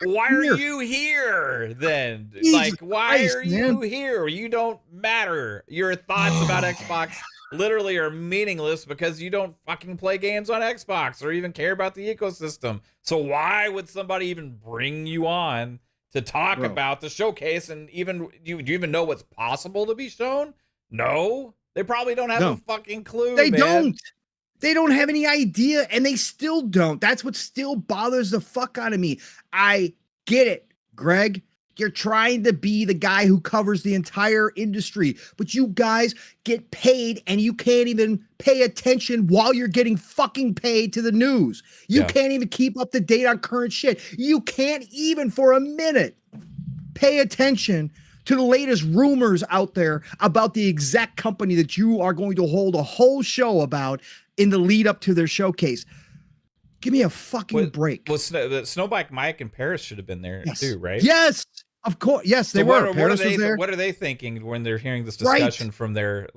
why are you here then? Jesus why are you here? You don't matter. Your thoughts about Xbox literally are meaningless because you don't fucking play games on Xbox or even care about the ecosystem. So why would somebody even bring you on to talk about the showcase? And even do you even know what's possible to be shown? No, they probably don't have a fucking clue. They don't have any idea, and they still don't. That's what still bothers the fuck out of me. I get it, Greg. You're trying to be the guy who covers the entire industry, but you guys get paid and you can't even pay attention while you're getting fucking paid to the news. You can't even keep up to date on current shit. You can't even for a minute pay attention to the latest rumors out there about the exact company that you are going to hold a whole show about in the lead up to their showcase. Give me a fucking break. Well, Snowbike Mike and Paris should have been there too, right? Yes, of course. Yes, they were. Paris was there. What are they thinking when they're hearing this discussion from their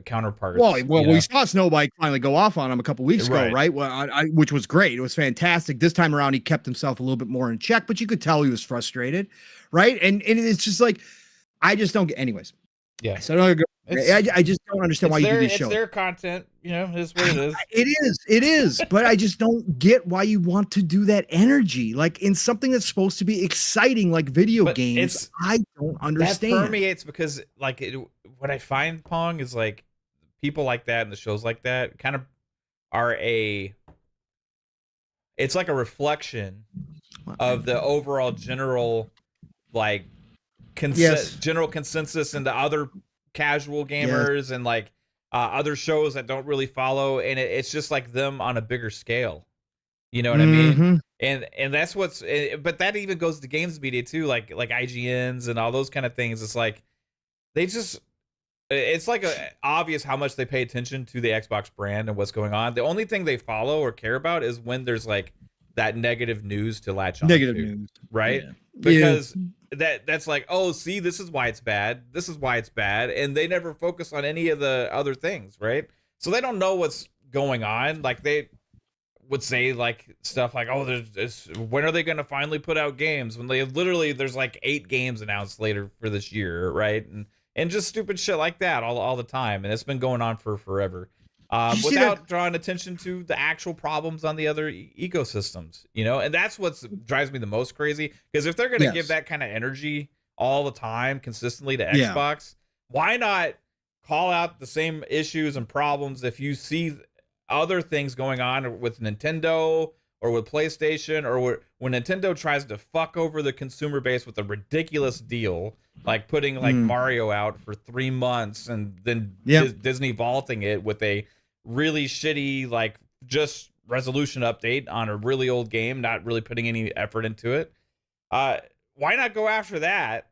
counterparts? Well, we saw Snowbike finally go off on him a couple weeks ago, right? Well, which was great. It was fantastic. This time around, he kept himself a little bit more in check, but you could tell he was frustrated, right? And it's just like, I just don't get. Anyways, yeah. So I just don't understand why you do these shows. It's their content, is what it is. It is, but I just don't get why you want to do that energy, like in something that's supposed to be exciting, like video games. I don't understand. That permeates because, what I find, Pong, is people like that and the shows like that kind of are it's like a reflection of the overall general like general consensus into other casual gamers and like other shows that don't really follow, and it's just like them on a bigger scale. You know what I mean? And that's but that even goes to games media too, like IGNs and all those kind of things. It's like it's like obvious how much they pay attention to the Xbox brand and what's going on. The only thing they follow or care about is when there's like that negative news to latch on to, right? Yeah. Because that's like, oh, see, this is why it's bad. This is why it's bad. And they never focus on any of the other things, right? So they don't know what's going on. Like they would say like stuff like, oh, when are they going to finally put out games? When there's like 8 games announced later for this year, right? And just stupid shit like that all the time. And it's been going on for forever. Without drawing attention to the actual problems on the other ecosystems, you know? And that's what drives me the most crazy. Because if they're going to give that kind of energy all the time, consistently to Xbox, why not call out the same issues and problems if you see other things going on with Nintendo or with PlayStation, or when Nintendo tries to fuck over the consumer base with a ridiculous deal, like putting like Mario out for 3 months and then Disney vaulting it with a really shitty like just resolution update on a really old game, not really putting any effort into it. Why not go after that?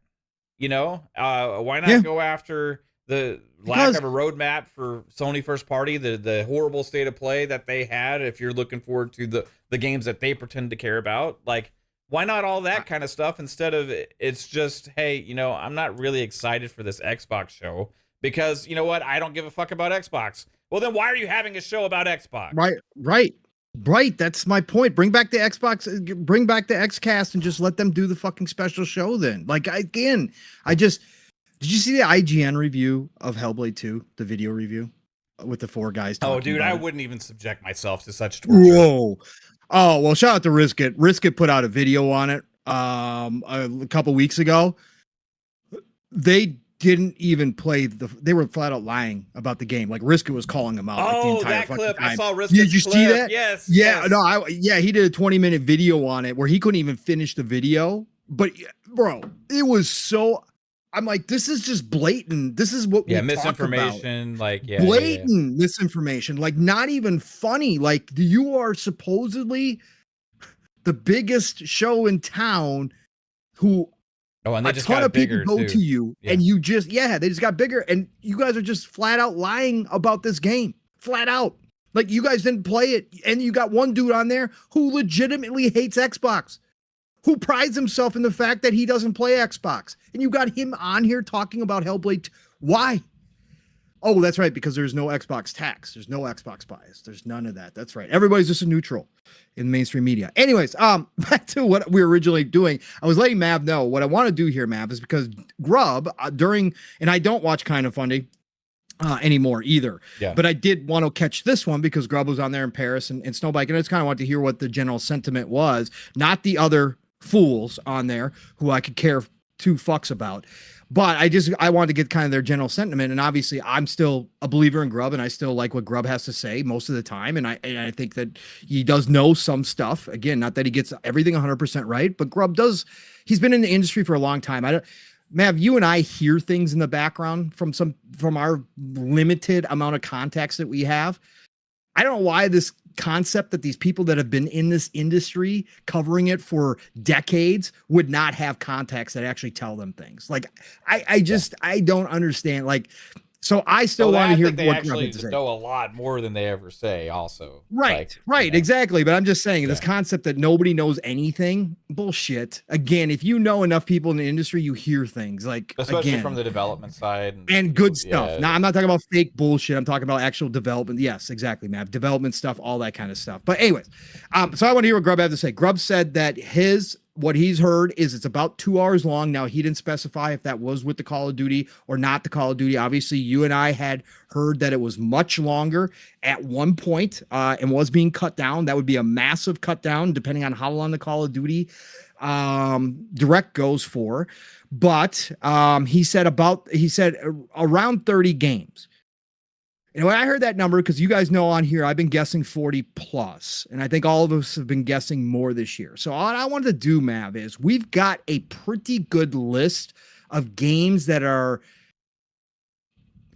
You know, why not go after the lack of a roadmap for Sony first party, the horrible state of play that they had, if you're looking forward to the games that they pretend to care about? Like, why not all that kind of stuff instead of it's just, hey, you know, I'm not really excited for this Xbox show because, you know what, I don't give a fuck about Xbox. Well, then why are you having a show about Xbox? Right. That's my point. Bring back the Xbox, bring back the XCast and just let them do the fucking special show then. Like, did you see the IGN review of Hellblade 2, the video review with the 4 guys talking? Oh, dude, I wouldn't even subject myself to such torture. Whoa. Oh, well, shout out to Risk It. Risk It put out a video on it a couple weeks ago. They didn't even play they were flat out lying about the game. Like Risk It was calling them out. Oh, like, the entire that clip. time. I saw Risk Did you see that? Yes. Yeah. Yes. No, he did a 20-minute video on it where he couldn't even finish the video. But bro, it was so, I'm like, this is just blatant. This is what we misinformation, talk about. Blatant misinformation, like not even funny. Like you are supposedly the biggest show in town and they just got bigger, people go to you and you just, they just got bigger and you guys are just flat out lying about this game. Flat out. Like you guys didn't play it and you got one dude on there who legitimately hates Xbox, who prides himself in the fact that he doesn't play Xbox. And you got him on here talking about Hellblade. Why? Oh, that's right, because there's no Xbox tax. There's no Xbox bias. There's none of that. That's right. Everybody's just a neutral in mainstream media. Anyways, back to what we were originally doing. I was letting Mav know what I want to do here, Mav, is because Grub, and I don't watch Kind of Funny anymore either. Yeah. But I did want to catch this one because Grub was on there in Paris and Snowbike, and I just kind of wanted to hear what the general sentiment was, not the other fools on there who I could care 2 fucks about. But I wanted to get kind of their general sentiment. And obviously I'm still a believer in Grub and I still like what Grub has to say most of the time. And I think that he does know some stuff. Again, not that he gets everything 100% right, but Grub he's been in the industry for a long time. Mav, you and I hear things in the background from our limited amount of context that we have. I don't know why this concept that these people that have been in this industry covering it for decades would not have context that actually tell them things. Like I don't understand. Like, so I still want to hear they actually know a lot more than they ever say also. Right. Exactly. But I'm just saying this concept that nobody knows anything, bullshit. Again, if you know enough people in the industry, you hear things like, especially from the development side and good stuff. Yeah. Now I'm not talking about fake bullshit. I'm talking about actual development. Yes, exactly, Matt. Development stuff, all that kind of stuff. But anyways, so I want to hear what Grub had to say. Grub said that what he's heard is it's about 2 hours long. Now, he didn't specify if that was with the Call of Duty or not the Call of Duty. Obviously, you and I had heard that it was much longer at one point and was being cut down. That would be a massive cut down depending on how long the Call of Duty direct goes for. But he said around 30 games. And when I heard that number, because you guys know on here, I've been guessing 40 plus, and I think all of us have been guessing more this year. So all I wanted to do, Mav, is we've got a pretty good list of games that are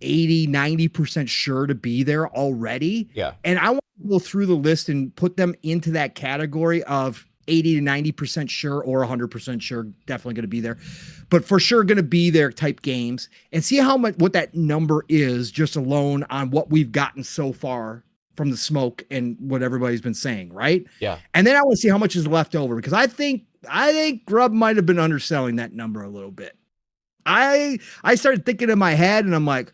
80, 90% sure to be there already. Yeah. And I want to go through the list and put them into that category of 80 to 90% sure or 100% sure, definitely going to be there, but for sure going to be there type games, and see how much, what that number is just alone on what we've gotten so far from the smoke and what everybody's been saying. Right. Yeah. And then I want to see how much is left over, because I think Grub might've been underselling that number a little bit. I started thinking in my head and I'm like,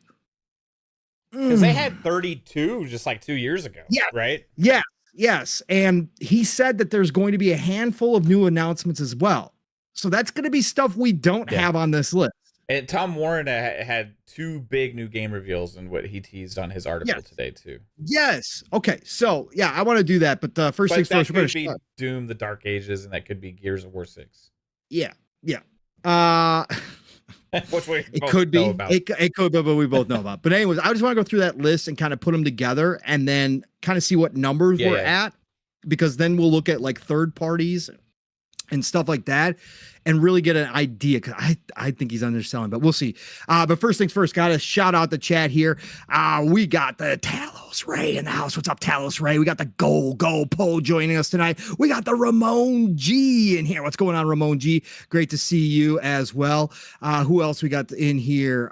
because they had 32 just like 2 years ago. Yeah. Right. Yeah. Yes. And he said that there's going to be a handful of new announcements as well. So that's going to be stuff we don't have on this list. And Tom Warren had 2 big new game reveals in what he teased on his article today too. Yes. Okay. So yeah, I want to do that. But first things first, we're going to be Doom, the Dark Ages, and that could be Gears of War 6. Yeah. Yeah. Which it could be about. It could be, but we both know about. But anyways, I just want to go through that list and kind of put them together and then kind of see what numbers we're at, because then we'll look at like third parties and stuff like that and really get an idea, because I think he's underselling, but we'll see. But first things first, got to shout out the chat here. We got the Talos Ray in the house. What's up, Talos Ray? We got the Go Poe joining us tonight. We got the Ramon G in here. What's going on, Ramon G? Great to see you as well. Who else we got in here?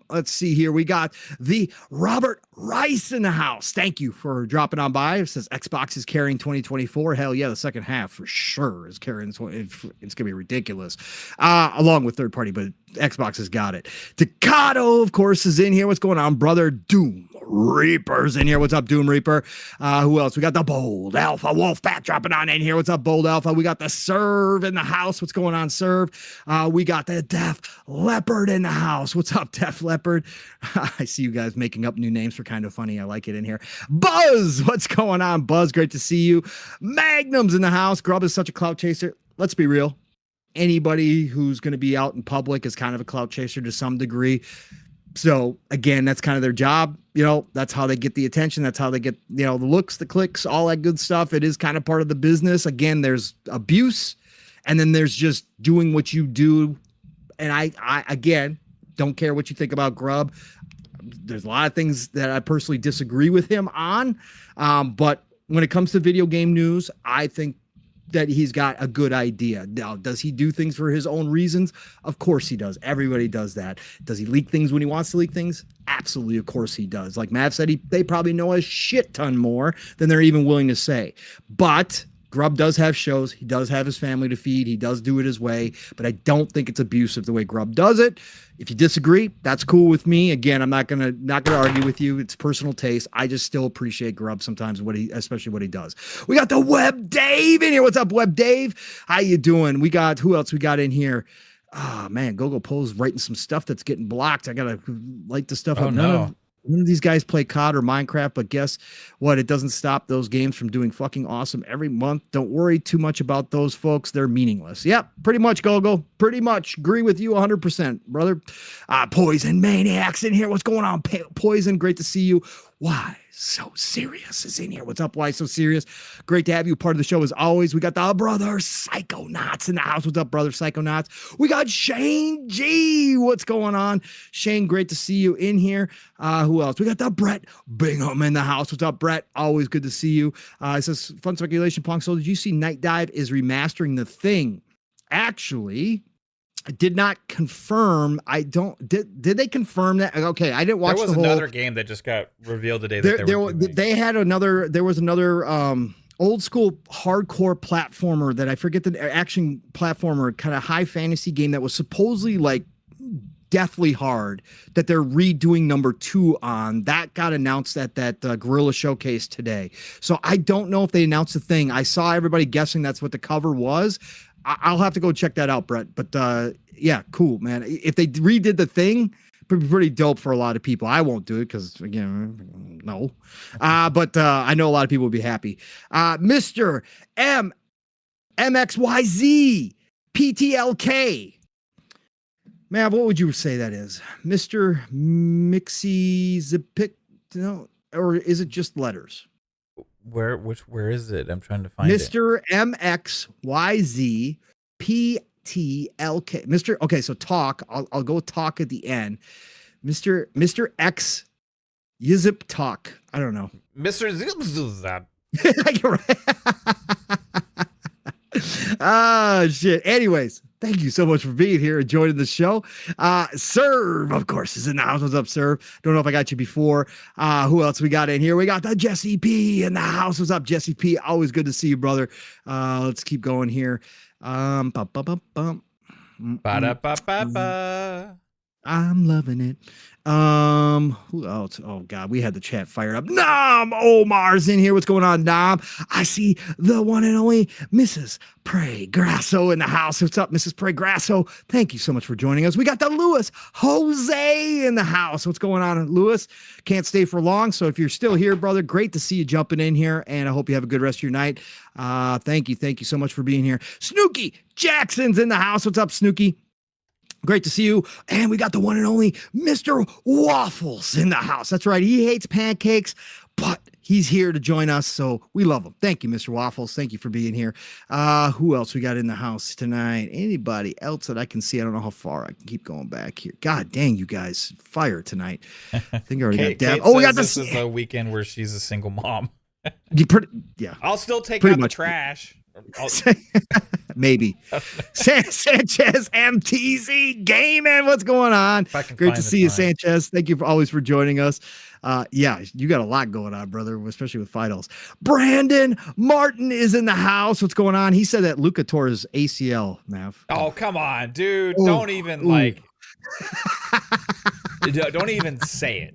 Let's see here. We got the Robert Rice in the house. Thank you for dropping on by. It says Xbox is carrying 2024. Hell yeah, the second half for sure is carrying. It's going to be ridiculous, along with third party, but Xbox has got it. Takato, of course, is in here. What's going on, brother? Doom Reaper's in here. What's up, Doom Reaper? Who else? We got the Bold Alpha Wolfpack dropping on in here. What's up, Bold Alpha? We got the Serve in the house. What's going on, Serve? We got the Def Leopard in the house. What's up, Def Leopard? I see you guys making up new names for kind of funny. I like it in here. Buzz, what's going on, Buzz? Great to see you. Magnum's in the house. Grub is such a clout chaser. Let's be real. Anybody who's going to be out in public is kind of a clout chaser to some degree. So again, that's kind of their job. You know, that's how they get the attention. That's how they get, you know, the looks, the clicks, all that good stuff. It is kind of part of the business. Again, there's abuse, and then there's just doing what you do. And I again, don't care what you think about Grub. There's a lot of things that I personally disagree with him on. But when it comes to video game news, I think that he's got a good idea. Now, does he do things for his own reasons? Of course he does. Everybody does that. Does he leak things when he wants to leak things? Absolutely, of course he does. Like Mav said, they probably know a shit ton more than they're even willing to say. But Grub does have shows. He does have his family to feed. He does do it his way, but I don't think it's abusive the way Grub does it. If you disagree, that's cool with me. Again, I'm not gonna argue with you. It's personal taste. I just still appreciate Grub sometimes, especially what he does. We got the Web Dave in here. What's up, Web Dave? How you doing? We got, who else we got in here? Oh man, Gogo Poe's writing some stuff that's getting blocked. I gotta light the stuff up. None of these guys play COD or Minecraft, but guess what? It doesn't stop those games from doing fucking awesome every month. Don't worry too much about those folks. They're meaningless. Yep, pretty much, Gogo. Pretty much. Agree with you 100%, brother. Poison Maniacs in here. What's going on, Poison? Great to see you. Why So Serious is in here. What's up? Why So Serious? Great to have you part of the show as always. We got the brother Psychonauts in the house. What's up, brother Psychonauts? We got Shane G. What's going on? Shane, great to see you in here. Who else? We got the Brett Bingham in the house. What's up, Brett? Always good to see you. It says, fun speculation, Punk. So did you see Night Dive is remastering The Thing? Actually, I did not confirm. Did they confirm that? Okay, I didn't watch. There was another game that just got revealed today. There was another old school hardcore platformer that I forget the action platformer, kind of high fantasy game that was supposedly like deathly hard, that they're redoing number 2 on. That got announced at that Gorilla Showcase today. So I don't know if they announced The Thing. I saw everybody guessing that's what the cover was. I'll have to go check that out, Brett. But yeah, cool, man. If they redid The Thing, it'd be pretty dope for a lot of people. I won't do it because, again, no. But I know a lot of people would be happy. Mr. MXYZ PTLK. Man, what would you say that is? Mr. Mixie Zipic No, or is it just letters? Where is it? I'm trying to find it. Mr. MXYZ PTLK. Mr. Okay, so talk. I'll go with talk at the end. Mr. X Yizip talk. I don't know. Mr. Zip. You're right. Ah, shit. Anyways, thank you so much for being here and joining the show. Serve, of course, is in the house. What's up, Serve? Don't know if I got you before. Who else we got in here? We got the Jesse P in the house. What's up, Jesse P? Always good to see you, brother. Let's keep going here. Ba-da-ba-ba-ba. I'm loving it. Who else? Oh God, we had the chat fired up. Nom Omar's in here. What's going on, Nom? I see the one and only Mrs. Prey Grasso in the house. What's up, Mrs. Prey Grasso? Thank you so much for joining us. We got the Louis Jose in the house. What's going on, Louis? Can't stay for long, so if you're still here, brother, great to see you jumping in here, and I hope you have a good rest of your night. Thank you so much for being here. Snooky Jackson's in the house. What's up, Snooky? Great to see you. And we got the one and only Mr. Waffles in the house. That's right. He hates pancakes, but he's here to join us. So we love him. Thank you, Mr. Waffles. Thank you for being here. Who else we got in the house tonight? Anybody else that I can see? I don't know how far I can keep going back here. God dang, you guys fire tonight. I think I already got Deb. Oh, we got this. This is a weekend where she's a single mom. Yeah. I'll still take out the trash. Maybe. Sanchez MTZ Gaming. What's going on? Great to see you, Sanchez. Thank you always for joining us. Yeah, you got a lot going on, brother, especially with Fidels. Brandon Martin is in the house. What's going on? He said that Luca tore his ACL, Mav. Oh, come on, dude. Ooh. Don't even don't even say it.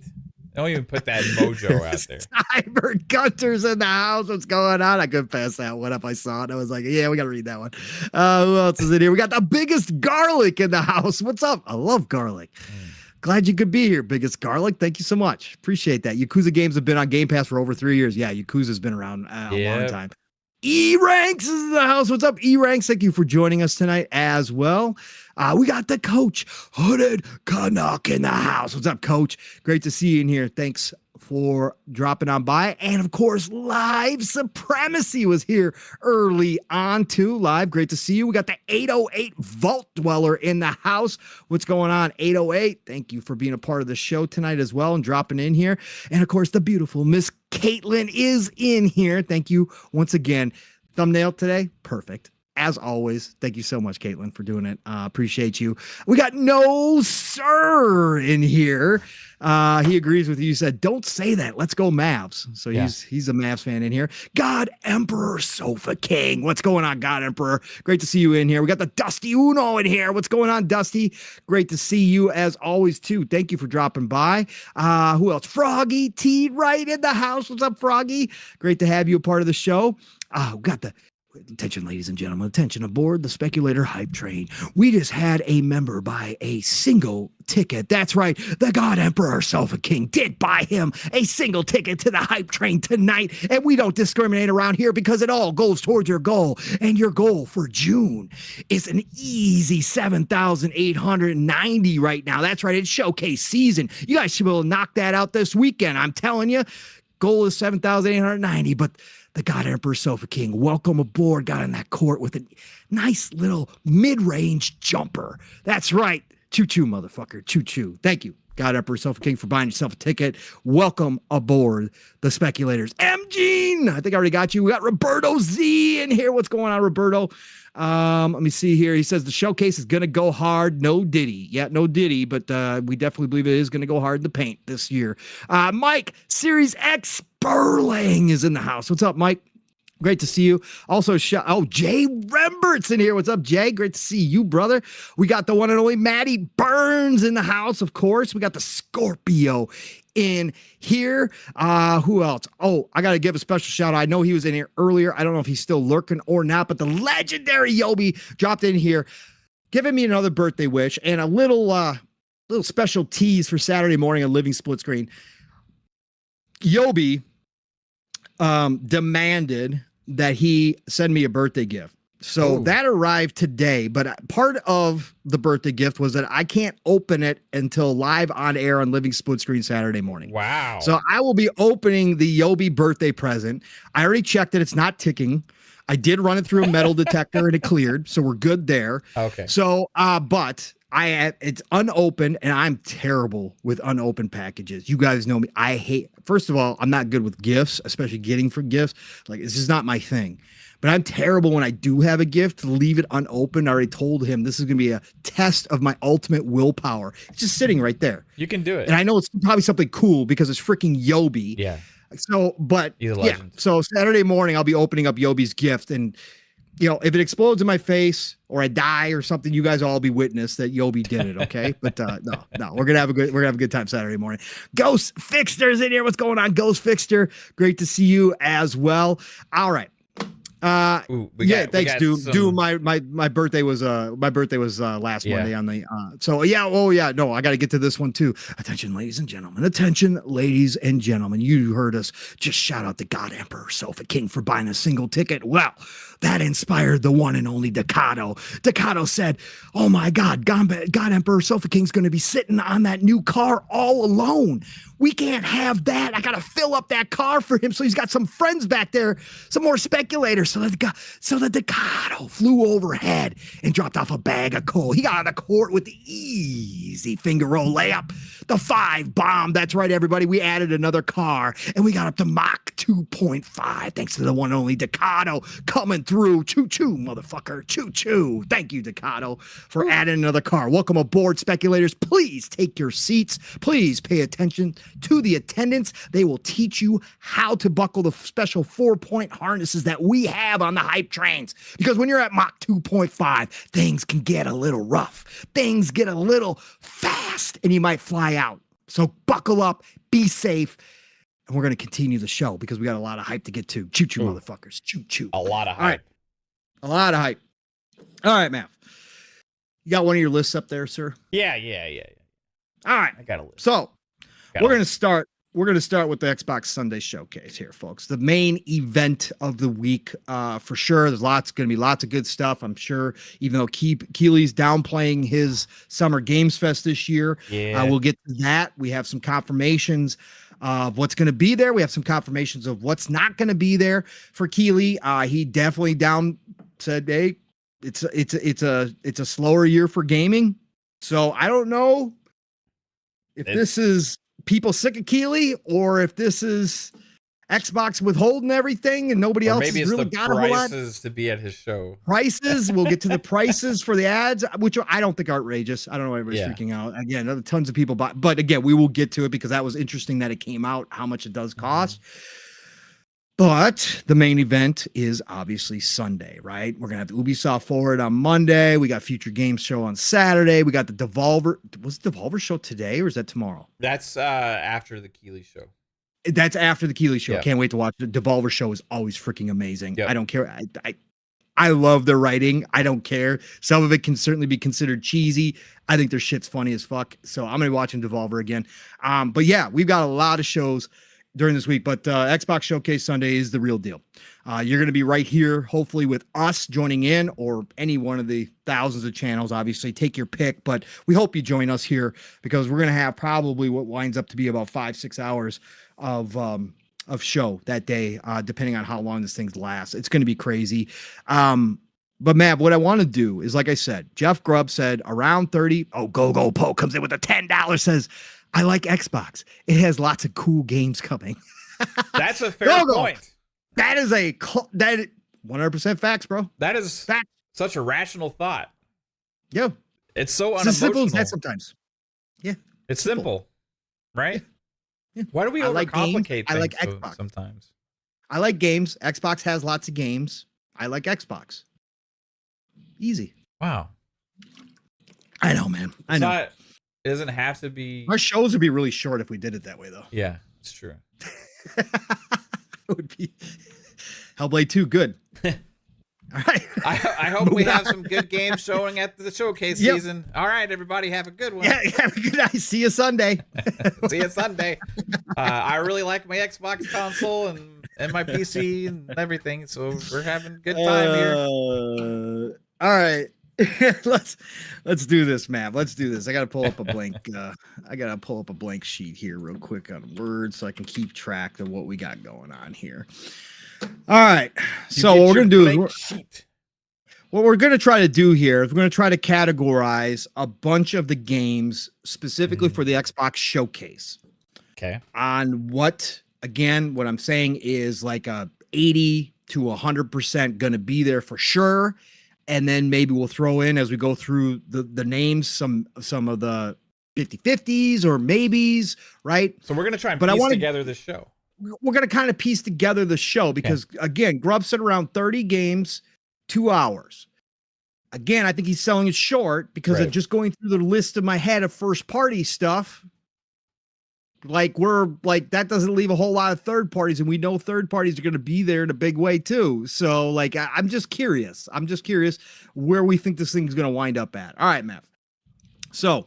Don't even put that mojo out there. Cyber Gunter's in the house. What's going on? I couldn't pass that one up. I saw it. I was like, yeah, we got to read that one. Who else is in here? We got the biggest garlic in the house. What's up? I love garlic. Glad you could be here, biggest garlic. Thank you so much. Appreciate that. Yakuza games have been on Game Pass for over 3 years. Yeah, Yakuza's been around a long time. E-Ranks is in the house. What's up, E-Ranks? Thank you for joining us tonight as well. We got the Coach Hooded Canuck in the house. What's up, Coach? Great to see you in here. Thanks for dropping on by. And of course, Live Supremacy was here early on too. Live, great to see you. We got the 808 Vault Dweller in the house. What's going on, 808? Thank you for being a part of the show tonight as well and dropping in here. And of course, the beautiful Miss Caitlin is in here. Thank you once again. Thumbnail today, perfect. As always, thank you so much, Caitlin, for doing it. Appreciate you. We got No Sir in here. He agrees with you. He said, don't say that. Let's go Mavs. So he's a Mavs fan in here. God Emperor Sofa King. What's going on, God Emperor? Great to see you in here. We got the Dusty Uno in here. What's going on, Dusty? Great to see you as always, too. Thank you for dropping by. Who else? Froggy T right in the house. What's up, Froggy? Great to have you a part of the show. We got the attention, ladies and gentlemen, attention aboard the Speculator Hype Train. We just had a member buy a single ticket. That's right. The God Emperor Sofa King did buy him a single ticket to the Hype Train tonight. And we don't discriminate around here because it all goes towards your goal. And your goal for June is an easy 7,890 right now. That's right. It's showcase season. You guys should be able to knock that out this weekend. I'm telling you, goal is 7,890, but the God Emperor Sofa King, welcome aboard, got in that court with a nice little mid-range jumper. That's right. Choo-choo, motherfucker. Choo-choo. Thank you, God Emperor Sofa King, for buying yourself a ticket. Welcome aboard the Speculators. M-Gene, I think I already got you. We got Roberto Z in here. What's going on, Roberto? Let me see here. He says the showcase is going to go hard. No Diddy. Yeah, no Diddy, but we definitely believe it is going to go hard in the paint this year. Mike, Series X Sperling is in the house. What's up, Mike? Great to see you. Also, Jay Rembert's in here. What's up, Jay? Great to see you, brother. We got the one and only Maddie Burns in the house, of course. We got the Scorpio in here. Who else? Oh, I got to give a special shout out. I know he was in here earlier. I don't know if he's still lurking or not, but the legendary Yobi dropped in here, giving me another birthday wish and a little special tease for Saturday morning on Living Split Screen. Yobi demanded that he send me a birthday gift. So that arrived today, but part of the birthday gift was that I can't open it until live on air on Living Split Screen Saturday morning. Wow. So I will be opening the Yobi birthday present. I already checked it. It's not ticking. I did run it through a metal detector and it cleared. So we're good there. Okay. So, but it's unopened and I'm terrible with unopened packages. You guys know me. First of all, I'm not good with gifts, especially getting for gifts. Like, this is not my thing. But I'm terrible when I do have a gift to leave it unopened. I already told him this is going to be a test of my ultimate willpower. It's just sitting right there. You can do it. And I know it's probably something cool because it's freaking Yobi. Yeah. So, but yeah. So Saturday morning, I'll be opening up Yobi's gift. And, you know, if it explodes in my face or I die or something, you guys all be witness that Yobi did it. Okay. But no, we're going to have a good time Saturday morning. Ghost Fixter's in here. What's going on, Ghost Fixter? Great to see you as well. All right. Thanks, dude. My birthday was last Monday on the no, I got to get to this one too. Attention, ladies and gentlemen. You heard us just shout out the God Emperor Sofa King for buying a single ticket. Well, that inspired the one and only Decado. Decado said, "Oh my God, God Emperor Sofa King's going to be sitting on that new car all alone. We can't have that. I got to fill up that car for him. So he's got some friends back there, some more speculators." So the Decado flew overhead and dropped off a bag of coal. He got on the court with the easy finger roll layup. The 5 bomb. That's right, everybody. We added another car and we got up to Mach 2.5. Thanks to the one and only Decado coming through. Choo-choo, motherfucker. Choo-choo. Thank you, Decado, for adding another car. Welcome aboard, speculators. Please take your seats. Please pay attention to the attendants. They will teach you how to buckle the special 4-point harnesses that we have on the hype trains. Because when you're at Mach 2.5, things can get a little rough. Things get a little fast and you might fly out. So buckle up, be safe. And we're going to continue the show because we got a lot of hype to get to. Choo-choo, motherfuckers. Choo-choo. A lot of hype. All right. A lot of hype. All right, Matt. You got one of your lists up there, sir? Yeah. All right. I got a list. So we're going to start with the Xbox Sunday Showcase here, folks. The main event of the week, for sure. There's going to be lots of good stuff, I'm sure, even though Keely's downplaying his Summer Games Fest this year. Yeah. We'll get to that. We have some confirmations of what's going to be there. We have some confirmations of what's not going to be there for Keely. He definitely said, hey, it's a slower year for gaming. So I don't know if this is people sick of Keely or if this is Xbox withholding everything and nobody else has really got a whole lot. Prices to be at his show. Prices. We'll get to the prices for the ads, which I don't think are outrageous. I don't know why everybody's freaking out. Again, tons of people buy, but again, we will get to it because that was interesting that it came out, how much it does cost. But the main event is obviously Sunday, right? We're going to have the Ubisoft Forward on Monday. We got Future Games Show on Saturday. We got the Devolver. Was the Devolver show today or is that tomorrow? That's after the Keely show. That's after the Keely show. Yep. Can't wait to watch it. The Devolver show is always freaking amazing. Yep. I don't care. I love their writing. I don't care. Some of it can certainly be considered cheesy. I think their shit's funny as fuck. So I'm going to be watching Devolver again. But yeah, we've got a lot of shows during this week, but Xbox Showcase Sunday is the real deal. You're going to be right here, hopefully with us joining in or any one of the thousands of channels, obviously take your pick, but we hope you join us here because we're going to have probably what winds up to be about 5-6 hours of show that day, depending on how long this thing lasts. It's going to be crazy. But Matt, what I want to do is, like I said, Jeff Grubb said around 30. Oh, Go Poe comes in with a $10, says, I like Xbox. It has lots of cool games coming. That's a fair point. That is that 100% facts, bro. That is fact. Such a rational thought. Yeah. It's so unemotional. It's as simple as that sometimes. Yeah. It's simple. Right? Yeah. Why do we overcomplicate things I like Xbox. sometimes? I like games. Xbox has lots of games. I like Xbox. Easy. Wow. I know, man. I know. It doesn't have to be. Our shows would be really short if we did it that way, though. Yeah, it's true. It would be Hellblade 2, good. All right. I hope we have some good games showing at the showcase season. All right, everybody, have a good one. Yeah, have a good night. See you Sunday. See you Sunday. I really like my Xbox console and my PC and everything, so we're having a good time here. All right. let's do this, Matt. Let's do this. I gotta pull up a blank sheet here real quick on Word so I can keep track of what we got going on here. All right. So what we're gonna do is what we're gonna try to do here is we're gonna try to categorize a bunch of the games specifically for the Xbox Showcase. Okay. On what I'm saying is like a 80 to 100% gonna be there for sure. And then maybe we'll throw in as we go through the names, some of the 50-50s or maybes, right? So we're going to try and piece together this show. We're going to kind of piece together the show because, again, Grubb said around 30 games, 2 hours. Again, I think he's selling it short because of just going through the list in my head of first-party stuff. Like that doesn't leave a whole lot of third parties, and we know third parties are going to be there in a big way too. So like, I'm just curious where we think this thing's going to wind up at. All right, Matt. So,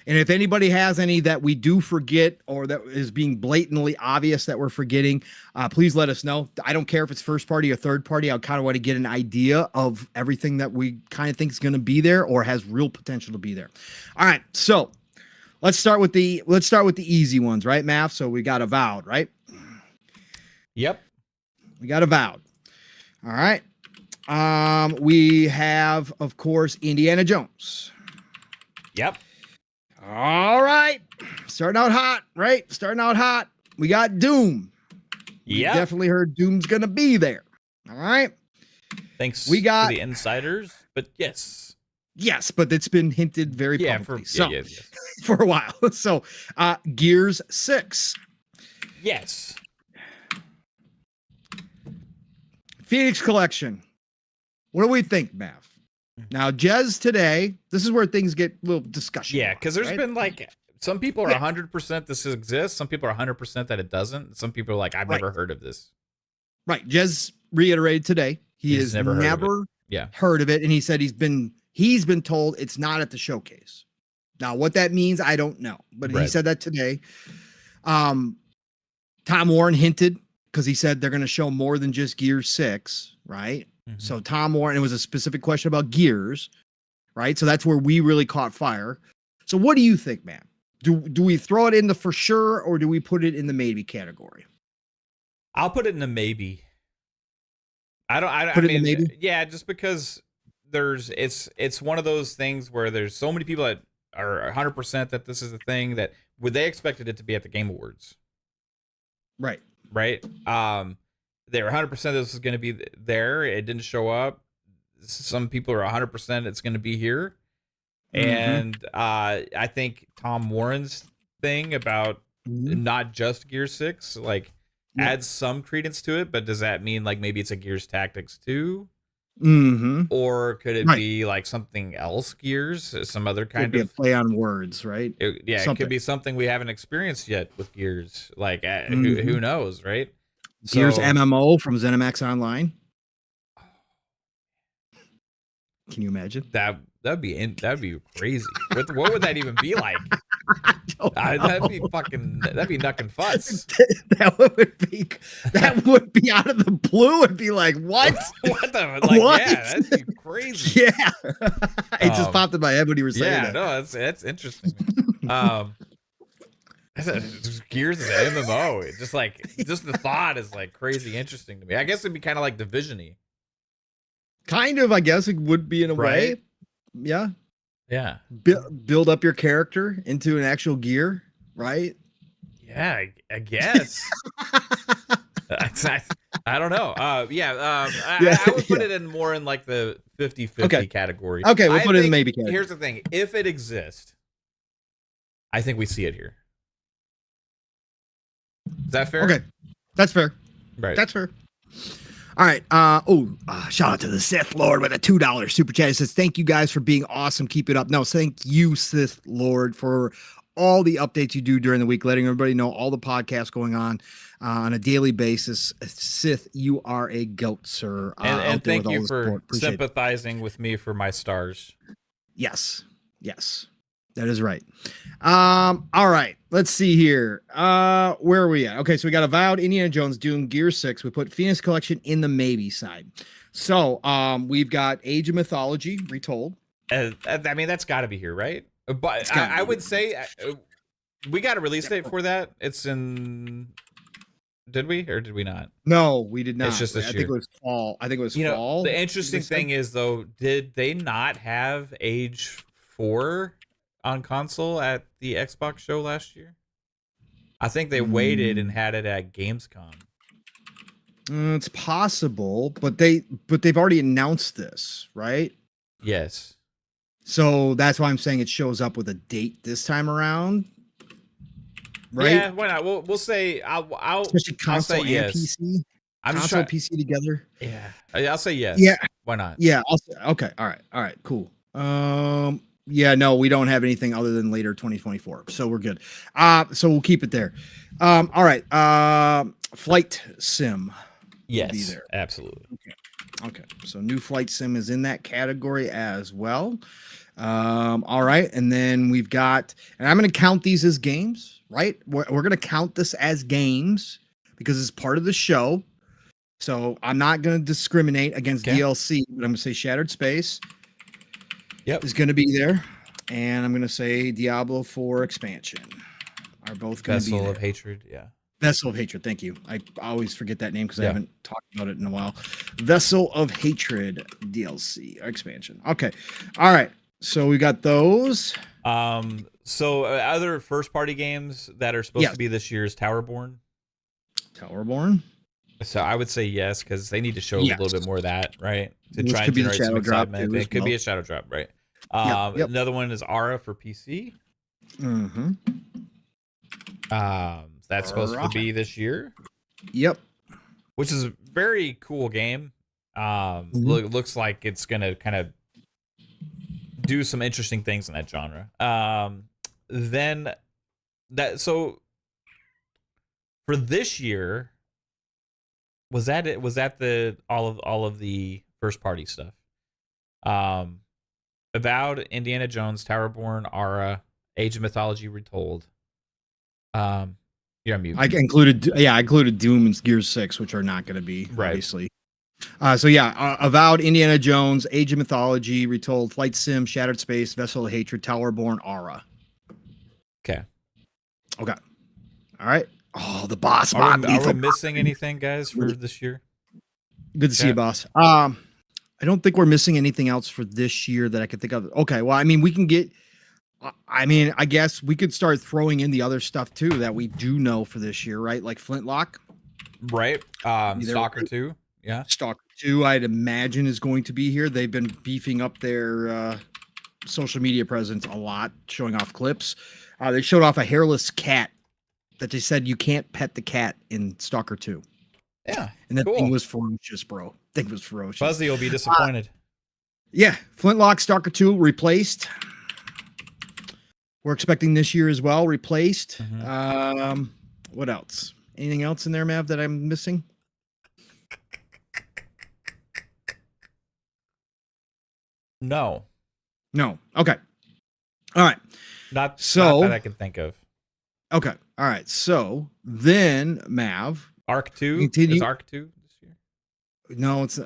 and if anybody has any that we do forget or that is being blatantly obvious that we're forgetting, please let us know. I don't care if it's first party or third party. I kind of want to get an idea of everything that we kind of think is going to be there or has real potential to be there. All right, so. Let's start with the easy ones, right, Math? So we got Avowed, right? Yep. We got Avowed. All right. We have, of course, Indiana Jones. Yep. All right. Starting out hot, right? Starting out hot. We got Doom. Yeah. Definitely heard Doom's gonna be there. All right. Thanks to the insiders, but yes. Yes, but it's been hinted very publicly. For a while. So, Gears 6. Yes. Phoenix Collection. What do we think, Mav? Now, Jez today, this is where things get a little discussion. Yeah, because there's been like, some people are 100% this exists. Some people are 100% that it doesn't. Some people are like, I've never heard of this. Right. Jez reiterated today. He has never heard of it. And he said he's been told it's not at the showcase. Now, what that means, I don't know. But he said that today. Tom Warren hinted, because he said they're going to show more than just Gears 6, right? Mm-hmm. So Tom Warren, it was a specific question about Gears, right? So that's where we really caught fire. So what do you think, man? Do we throw it in the for sure, or do we put it in the maybe category? I'll put it in the maybe. I mean, maybe? Yeah, just because it's one of those things where there's so many people that are 100% that this is a thing that they expected it to be at the Game Awards. Right. They were 100% this is going to be there. It didn't show up. Some people are 100% it's going to be here. Mm-hmm. And I think Tom Warren's thing about not just Gears 6 adds some credence to it, but does that mean like maybe it's a Gears Tactics 2? Mm-hmm. Or could it be like something else, Gears, some other kind of play on words, right? It could be something we haven't experienced yet with Gears. Like who knows, right? Gears MMO from ZeniMax Online. Can you imagine? That'd be crazy. What would that even be like? That'd be knucking fuss. that would be out of the blue and be like, what? What? Yeah, that'd be crazy. Yeah. It just popped in my head when you were saying that. No, that's interesting. Gears is an MMO. Just the thought is like crazy interesting to me. I guess it'd be kind of like Division-y. Kind of, I guess it would be in a way. Yeah. Yeah. Build up your character into an actual gear, right? Yeah, I guess. I don't know. I would put it in more in like the 50-50 category. Okay, we'll put it in the maybe category. Here's the thing. If it exists, I think we see it here. Is that fair? Okay. That's fair. Right. That's fair. All right. Shout out to the Sith Lord with a $2 super chat. It says, thank you guys for being awesome. Keep it up. No, thank you, Sith Lord, for all the updates you do during the week, letting everybody know all the podcasts going on a daily basis. Sith, you are a goat, sir. And thank you for sympathizing with me for my stars. Yes. That is right. All right. Let's see here. Where are we at? Okay, so we got Avowed, Indiana Jones, Doom, Gear 6. We put Phoenix Collection in the maybe side. So we've got Age of Mythology Retold. I mean, that's got to be here, right? But I would say we got a release date for that. It's in. Did we or did we not? No, we did not. It's just this I year. think it was fall. I think it was fall. The interesting thing is, though, did they not have Age 4 on console at the Xbox show last year? I think they waited and had it at Gamescom. It's possible, but they've already announced this, right? Yes. So that's why I'm saying it shows up with a date this time around. Right? Yeah, why not? We'll say I'll especially console and yes. PC. I'm console PC together. Yeah, I'll say yes. Yeah, why not? Yeah, I'll say, okay. All right, cool. Yeah, no, we don't have anything other than later 2024, so we're good. So we'll keep it there. All right. Flight sim. Yes, be there. Absolutely. Okay. So new flight sim is in that category as well. All right, and then we've got, and I'm going to count these as games, right? We're going to count this as games because it's part of the show. So I'm not going to discriminate against DLC, but I'm going to say Shattered Space. Yep, is going to be there, and I'm going to say Diablo 4 expansion are both going to be there. Vessel of Hatred, yeah. Vessel of Hatred, thank you. I always forget that name because I haven't talked about it in a while. Vessel of Hatred DLC expansion. Okay, all right. So we got those. So other first party games that are supposed to be this year's Towerborn. Towerborn. So I would say yes, because they need to show a little bit more of that, right? To Which try and generate some excitement. It could be a shadow drop, right? Another one is Aura for PC. Mm-hmm. That's supposed to be this year. Yep. Which is a very cool game. Looks like it's gonna kind of do some interesting things in that genre. Then that for this year, was that it? Was that all of the first party stuff? Avowed, Indiana Jones, Towerborn, Aura, Age of Mythology Retold. You're on mute. I included Doom and Gears 6, which are not going to be obviously. Avowed, Indiana Jones, Age of Mythology Retold, Flight Sim, Shattered Space, Vessel of Hatred, Towerborn, Aura. Okay. All right. Oh, the boss. Are we missing anything, guys, for this year? Good to see you, boss. I don't think we're missing anything else for this year that I could think of. Okay, well, I mean, we can get. I mean, I guess we could start throwing in the other stuff too that we do know for this year, right? Like Flintlock, right? Stalker 2, yeah. Stalker 2, I'd imagine is going to be here. They've been beefing up their social media presence a lot, showing off clips. They showed off a hairless cat that they said you can't pet the cat in Stalker 2. Yeah, and that thing was ferocious, bro. That thing was ferocious. Fuzzy will be disappointed. Yeah, Flintlock, Stalker 2 replaced. We're expecting this year as well, replaced. Mm-hmm. What else? Anything else in there, Mav, that I'm missing? No. Okay. All right. Not that I can think of. Okay. All right. So then, Mav. Arc 2? Is Arc 2 this year? No, it's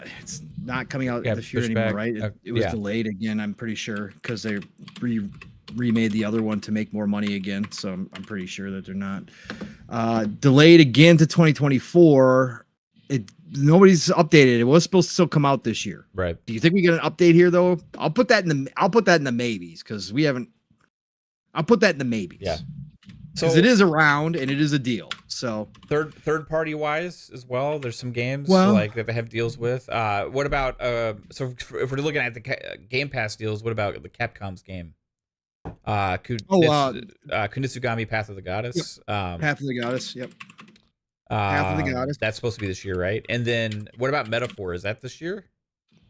not coming out this year anymore, right? It was delayed again, I'm pretty sure, because they remade the other one to make more money again. So I'm pretty sure that they're not delayed again to 2024. Nobody's updated. It was supposed to still come out this year. Right. Do you think we get an update here though? I'll put that in the maybes because we haven't. I'll put that in the maybes. Yeah. So it is around and it is a deal. So third party wise as well, there's some games like that they have deals with. What about so if we're looking at the Game Pass deals, what about the Capcom's game? Kunitsugami Path of the Goddess. Yep. Path of the Goddess. Yep. Path of the Goddess. That's supposed to be this year, right? And then what about Metaphor? Is that this year?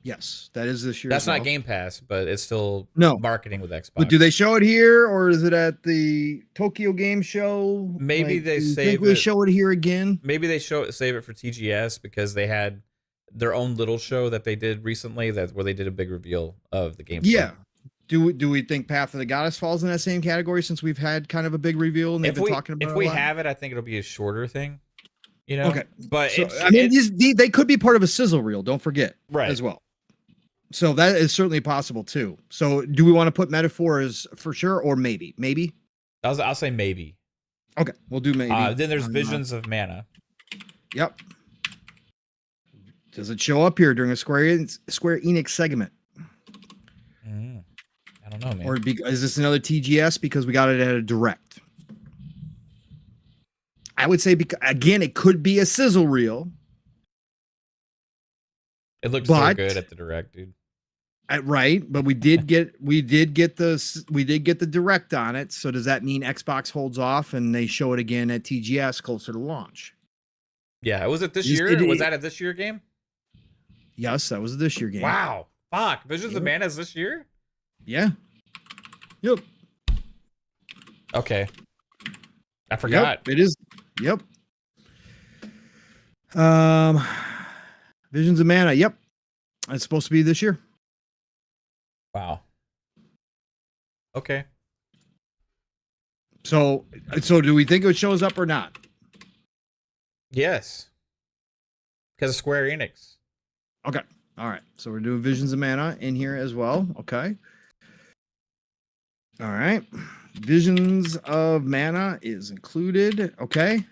Yes, that is this year. That's not Game Pass, but it's still marketing with Xbox. But do they show it here, or is it at the Tokyo Game Show? Maybe they save it. Show it here again. Maybe they save it for TGS because they had their own little show that they did recently where they did a big reveal of the game. Yeah. Do we think Path of the Goddess falls in that same category since we've had kind of a big reveal and they've been talking about it? If we have it, I think it'll be a shorter thing. You know, Okay. but So, I mean, they could be part of a sizzle reel. Don't forget, right as well. So that is certainly possible too. So do we want to put metaphor as for sure or maybe? Maybe. I'll say maybe. Okay, we'll do maybe. Then there's Visions of Mana. Yep. Does it show up here during a Square Enix segment? I don't know, man. Or is this another TGS because we got it at a direct? I would say because again, it could be a sizzle reel. It looked so good at the direct, dude. Right, but we did get the direct on it. So does that mean Xbox holds off and they show it again at TGS closer to launch? Yeah, was it this year? Was that a this year game? Yes, that was a this year game. Wow, fuck! Visions of Mana is this year? Yeah. Yep. Okay. I forgot. Yep, it is. Yep. Visions of Mana. Yep. It's supposed to be this year. Wow. Okay. So do we think it shows up or not? Yes. Because of Square Enix. Okay. All right. So we're doing Visions of Mana in here as well. Okay. All right. Visions of Mana is included. Okay.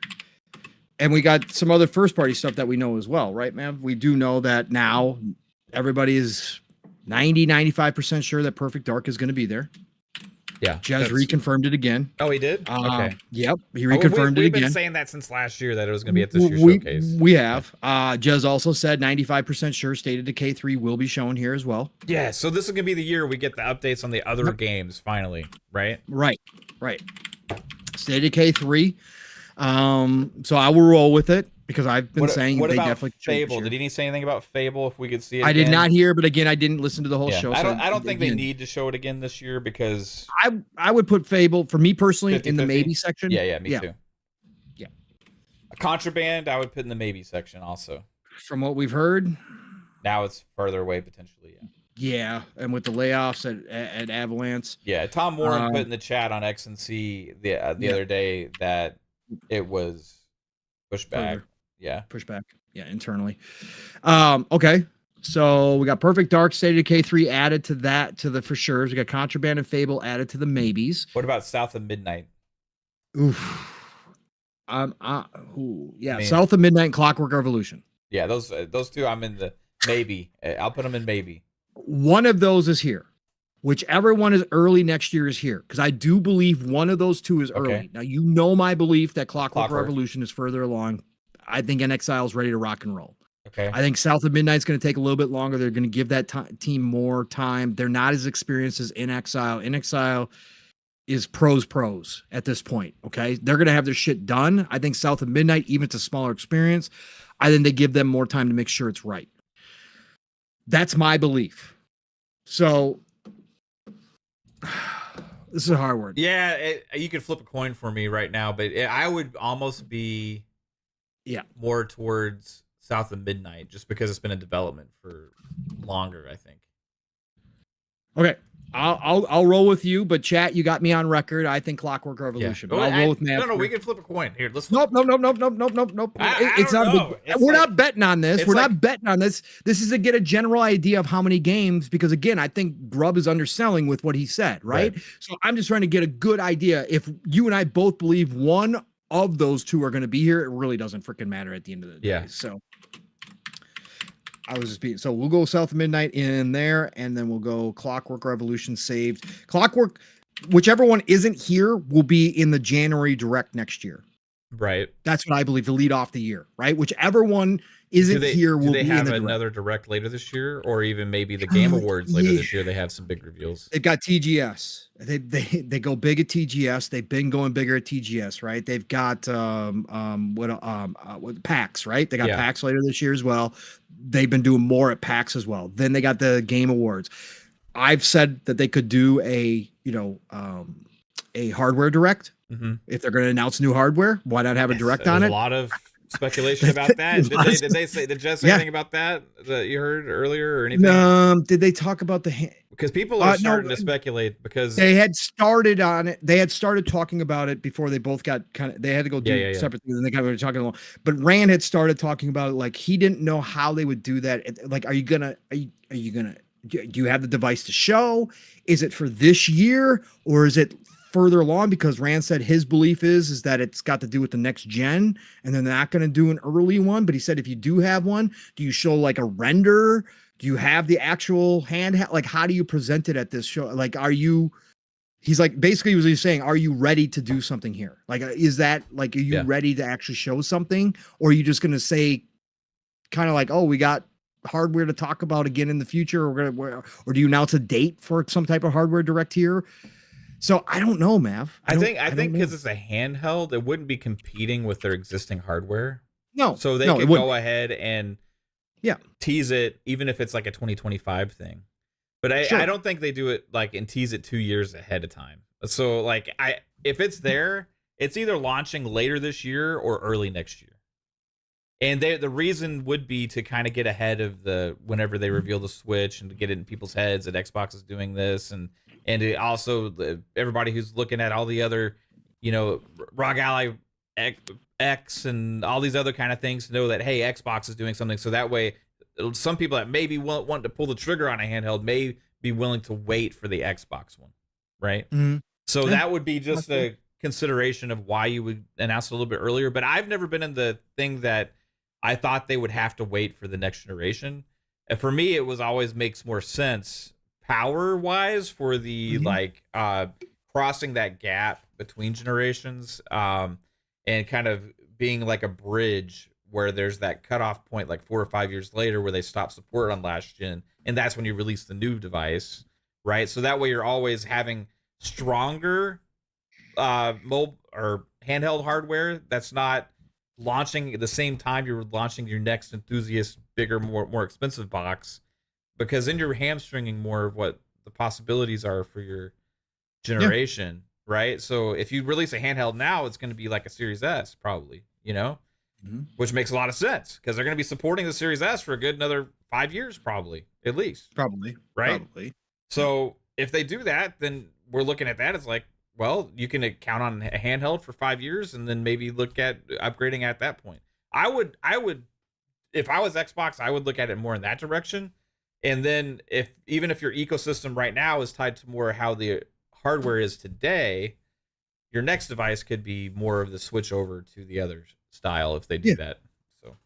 And we got some other first party stuff that we know as well, right, Mav? We do know that now everybody is 95% sure that Perfect Dark is going to be there. Yeah. Jez reconfirmed it again. Oh, he did? Okay. Yep. He reconfirmed it again. We've been saying that since last year that it was going to be at this year's showcase. We have. Jez also said 95% sure State of Decay 3 will be shown here as well. Yeah. So this is going to be the year we get the updates on the other games finally, right? Right. State of Decay 3. So I will roll with it because I've been saying what they about definitely Fable? Did he say anything about Fable? If we could see it, I did not hear, but again, I didn't listen to the whole show. I don't think they need to show it again this year because I would put Fable for me personally 50, in the maybe section. Yeah, me too. Yeah, a Contraband I would put in the maybe section also. From what we've heard, now it's further away potentially. Yeah, and with the layoffs at Avalanche. Yeah, Tom Warren put in the chat on X&C the other day that it was pushed back. Further. Yeah. Push back. Yeah, internally. Okay. So we got Perfect Dark, State of Decay 3 added to the for sure. We got Contraband and Fable added to the maybes. What about South of Midnight? Oof. South of Midnight and Clockwork Revolution. Yeah, those two I'm in the maybe. I'll put them in maybe. One of those is here. Whichever one is early next year is here. Because I do believe one of those two is early. Now, you know my belief that Clockwork Revolution is further along. I think NXIL is ready to rock and roll. Okay. I think South of Midnight's going to take a little bit longer. They're going to give that team more time. They're not as experienced as NXIL. NXIL is pros at this point. Okay. They're going to have their shit done. I think South of Midnight, even it's a smaller experience, I think they give them more time to make sure it's right. That's my belief. So this is a hard word. Yeah. You could flip a coin for me right now, but I would almost be more towards South of Midnight just because it's been in development for longer, I think. Okay. I'll roll with you, but chat, you got me on record. I think Clockwork Revolution. Yeah. I'll roll with Matt. No, we can flip a coin. Here, let's Nope. It's not. We're not betting on this. We're not betting on this. This is to get a general idea of how many games, because again, I think Grub is underselling with what he said, right? So I'm just trying to get a good idea. If you and I both believe one of those two are going to be here, it really doesn't freaking matter at the end of the day. So so we'll go South of Midnight in there, and then we'll go Clockwork Revolution saved. Clockwork, whichever one isn't here, will be in the January Direct next year. Right. That's what I believe to lead off the year, right? Whichever one isn't here will be in the Direct. Do they have another Direct later this year, or even maybe the Game Awards later this year? They have some big reveals. They've got TGS. They go big at TGS. They've been going bigger at TGS, right? They've got PAX, right? They got PAX later this year as well. They've been doing more at PAX as well. Then they got the Game Awards. I've said that they could do a hardware Direct. If they're going to announce new hardware, why not have a Direct on it? A lot of speculation about that? Did Jess say anything about that you heard earlier or anything? Did they talk about because people are no, starting to speculate because they had started on it. They had started talking about it before they both got they had to go do separate things and they kind of were talking along. But Rand had started talking about it like he didn't know how they would do that. Like, are you gonna do you have the device to show? Is it for this year or is it further along? Because Rand said his belief is that it's got to do with the next gen and they're not going to do an early one. But he said, if you do have one, do you show like a render? Do you have the actual handheld? Like, how do you present it at this show? Like, he's like, basically was he saying, are you ready to do something here? Like, is that like, are you ready to actually show something? Or are you just going to say kind of like, oh, we got hardware to talk about again in the future? Or do you announce a date for some type of hardware direct here? So I don't know, Mav. I think because it's a handheld, it wouldn't be competing with their existing hardware. No. So they could go ahead and tease it, even if it's like a 2025 thing. But I don't think they do it like and tease it 2 years ahead of time. So like if it's there, it's either launching later this year or early next year. And the reason would be to kind of get ahead of whenever they reveal the Switch and to get it in people's heads that Xbox is doing this and it also everybody who's looking at all the other, ROG Ally X and all these other kind of things to know that, hey, Xbox is doing something. So that way, some people that maybe want to pull the trigger on a handheld may be willing to wait for the Xbox one, right? Mm-hmm. So that would be just a consideration of why you would announce it a little bit earlier. But I've never been in the thing that I thought they would have to wait for the next generation. And for me, it was always makes more sense power-wise for the crossing that gap between generations and kind of being like a bridge where there's that cutoff point like 4 or 5 years later where they stop support on last gen, and that's when you release the new device, right? So that way you're always having stronger mobile or handheld hardware that's not launching at the same time you're launching your next enthusiast, bigger, more expensive box, because then you're hamstringing more of what the possibilities are for your generation, right? So if you release a handheld now, it's going to be like a Series S, probably, which makes a lot of sense because they're going to be supporting the Series S for a good another 5 years, probably, at least. Probably. Right? Probably. So if they do that, then we're looking at that as like, well, you can count on a handheld for 5 years and then maybe look at upgrading at that point. I would, if I was Xbox, I would look at it more in that direction. And then even if your ecosystem right now is tied to more how the hardware is today, your next device could be more of the switch over to the other style if they do that. So,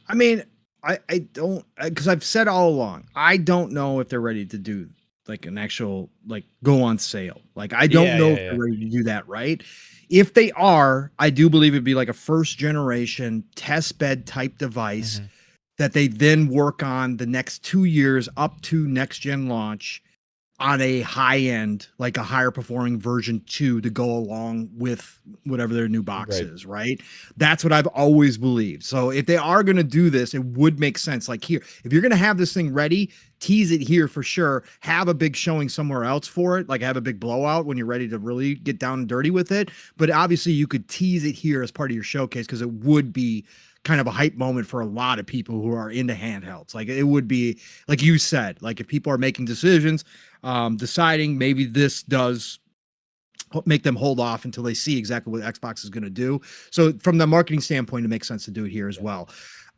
I mean, I don't, because I've said all along, I don't know if they're ready to do like an actual like go on sale. Like I don't know if they're ready to do that, right? If they are, I do believe it'd be like a first generation test bed type device that they then work on the next 2 years up to next gen launch on a high end, like a higher performing version 2 to go along with whatever their new box is, right? That's what I've always believed. So if they are going to do this, it would make sense. Like here, if you're going to have this thing ready, tease it here for sure. Have a big showing somewhere else for it. Like have a big blowout when you're ready to really get down and dirty with it. But obviously you could tease it here as part of your showcase because it would be kind of a hype moment for a lot of people who are into handhelds. Like it would be, like you said, like if people are making decisions, deciding maybe this does make them hold off until they see exactly what Xbox is going to do. So from the marketing standpoint, it makes sense to do it here as well.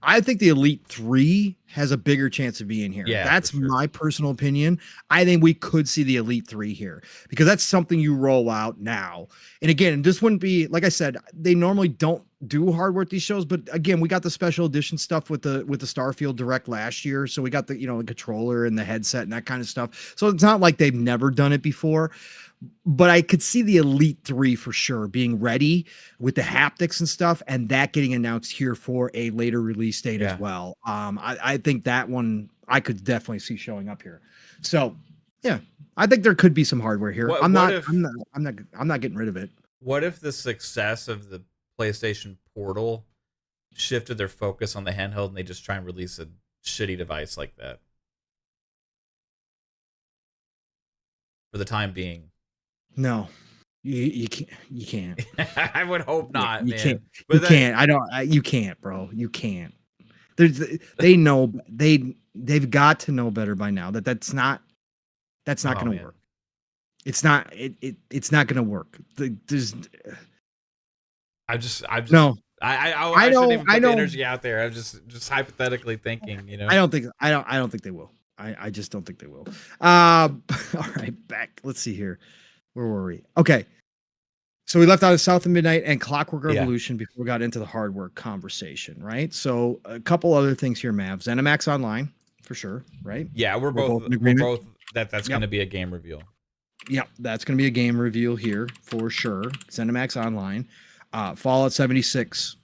I think the Elite 3 has a bigger chance of being here. Yeah, that's my personal opinion. I think we could see the Elite 3 here because that's something you roll out now. And again, this wouldn't be, like I said, they normally don't do hardware at these shows, but again, we got the special edition stuff with the Starfield Direct last year. So we got the, the controller and the headset and that kind of stuff. So it's not like they've never done it before. But I could see the Elite 3 for sure being ready with the haptics and stuff, and that getting announced here for a later release date as well. I think that one I could definitely see showing up here. So yeah, I think there could be some hardware here. I'm not getting rid of it. What if the success of the PlayStation Portal shifted their focus on the handheld and they just try and release a shitty device like that for the time being? No, You can't. You can't. I would hope not, You man. can't. But You can't. I don't. You can't, bro. You can't. They know. They've got to know better by now that that's not going to work. It's not. It's not going to work. There's. I'm just no. I shouldn't even put the energy out there. I'm just hypothetically thinking, you know. I don't think they will. I just don't think they will. All right, back. Let's see here. Where were we? Okay. So we left out of South of Midnight and Clockwork Revolution before we got into the hard work conversation, right? So a couple other things here, Mav. ZeniMax Online, for sure, right? Yeah, we're both that's going to be a game reveal. Yep, that's going to be a game reveal here for sure. ZeniMax Online. Fallout 76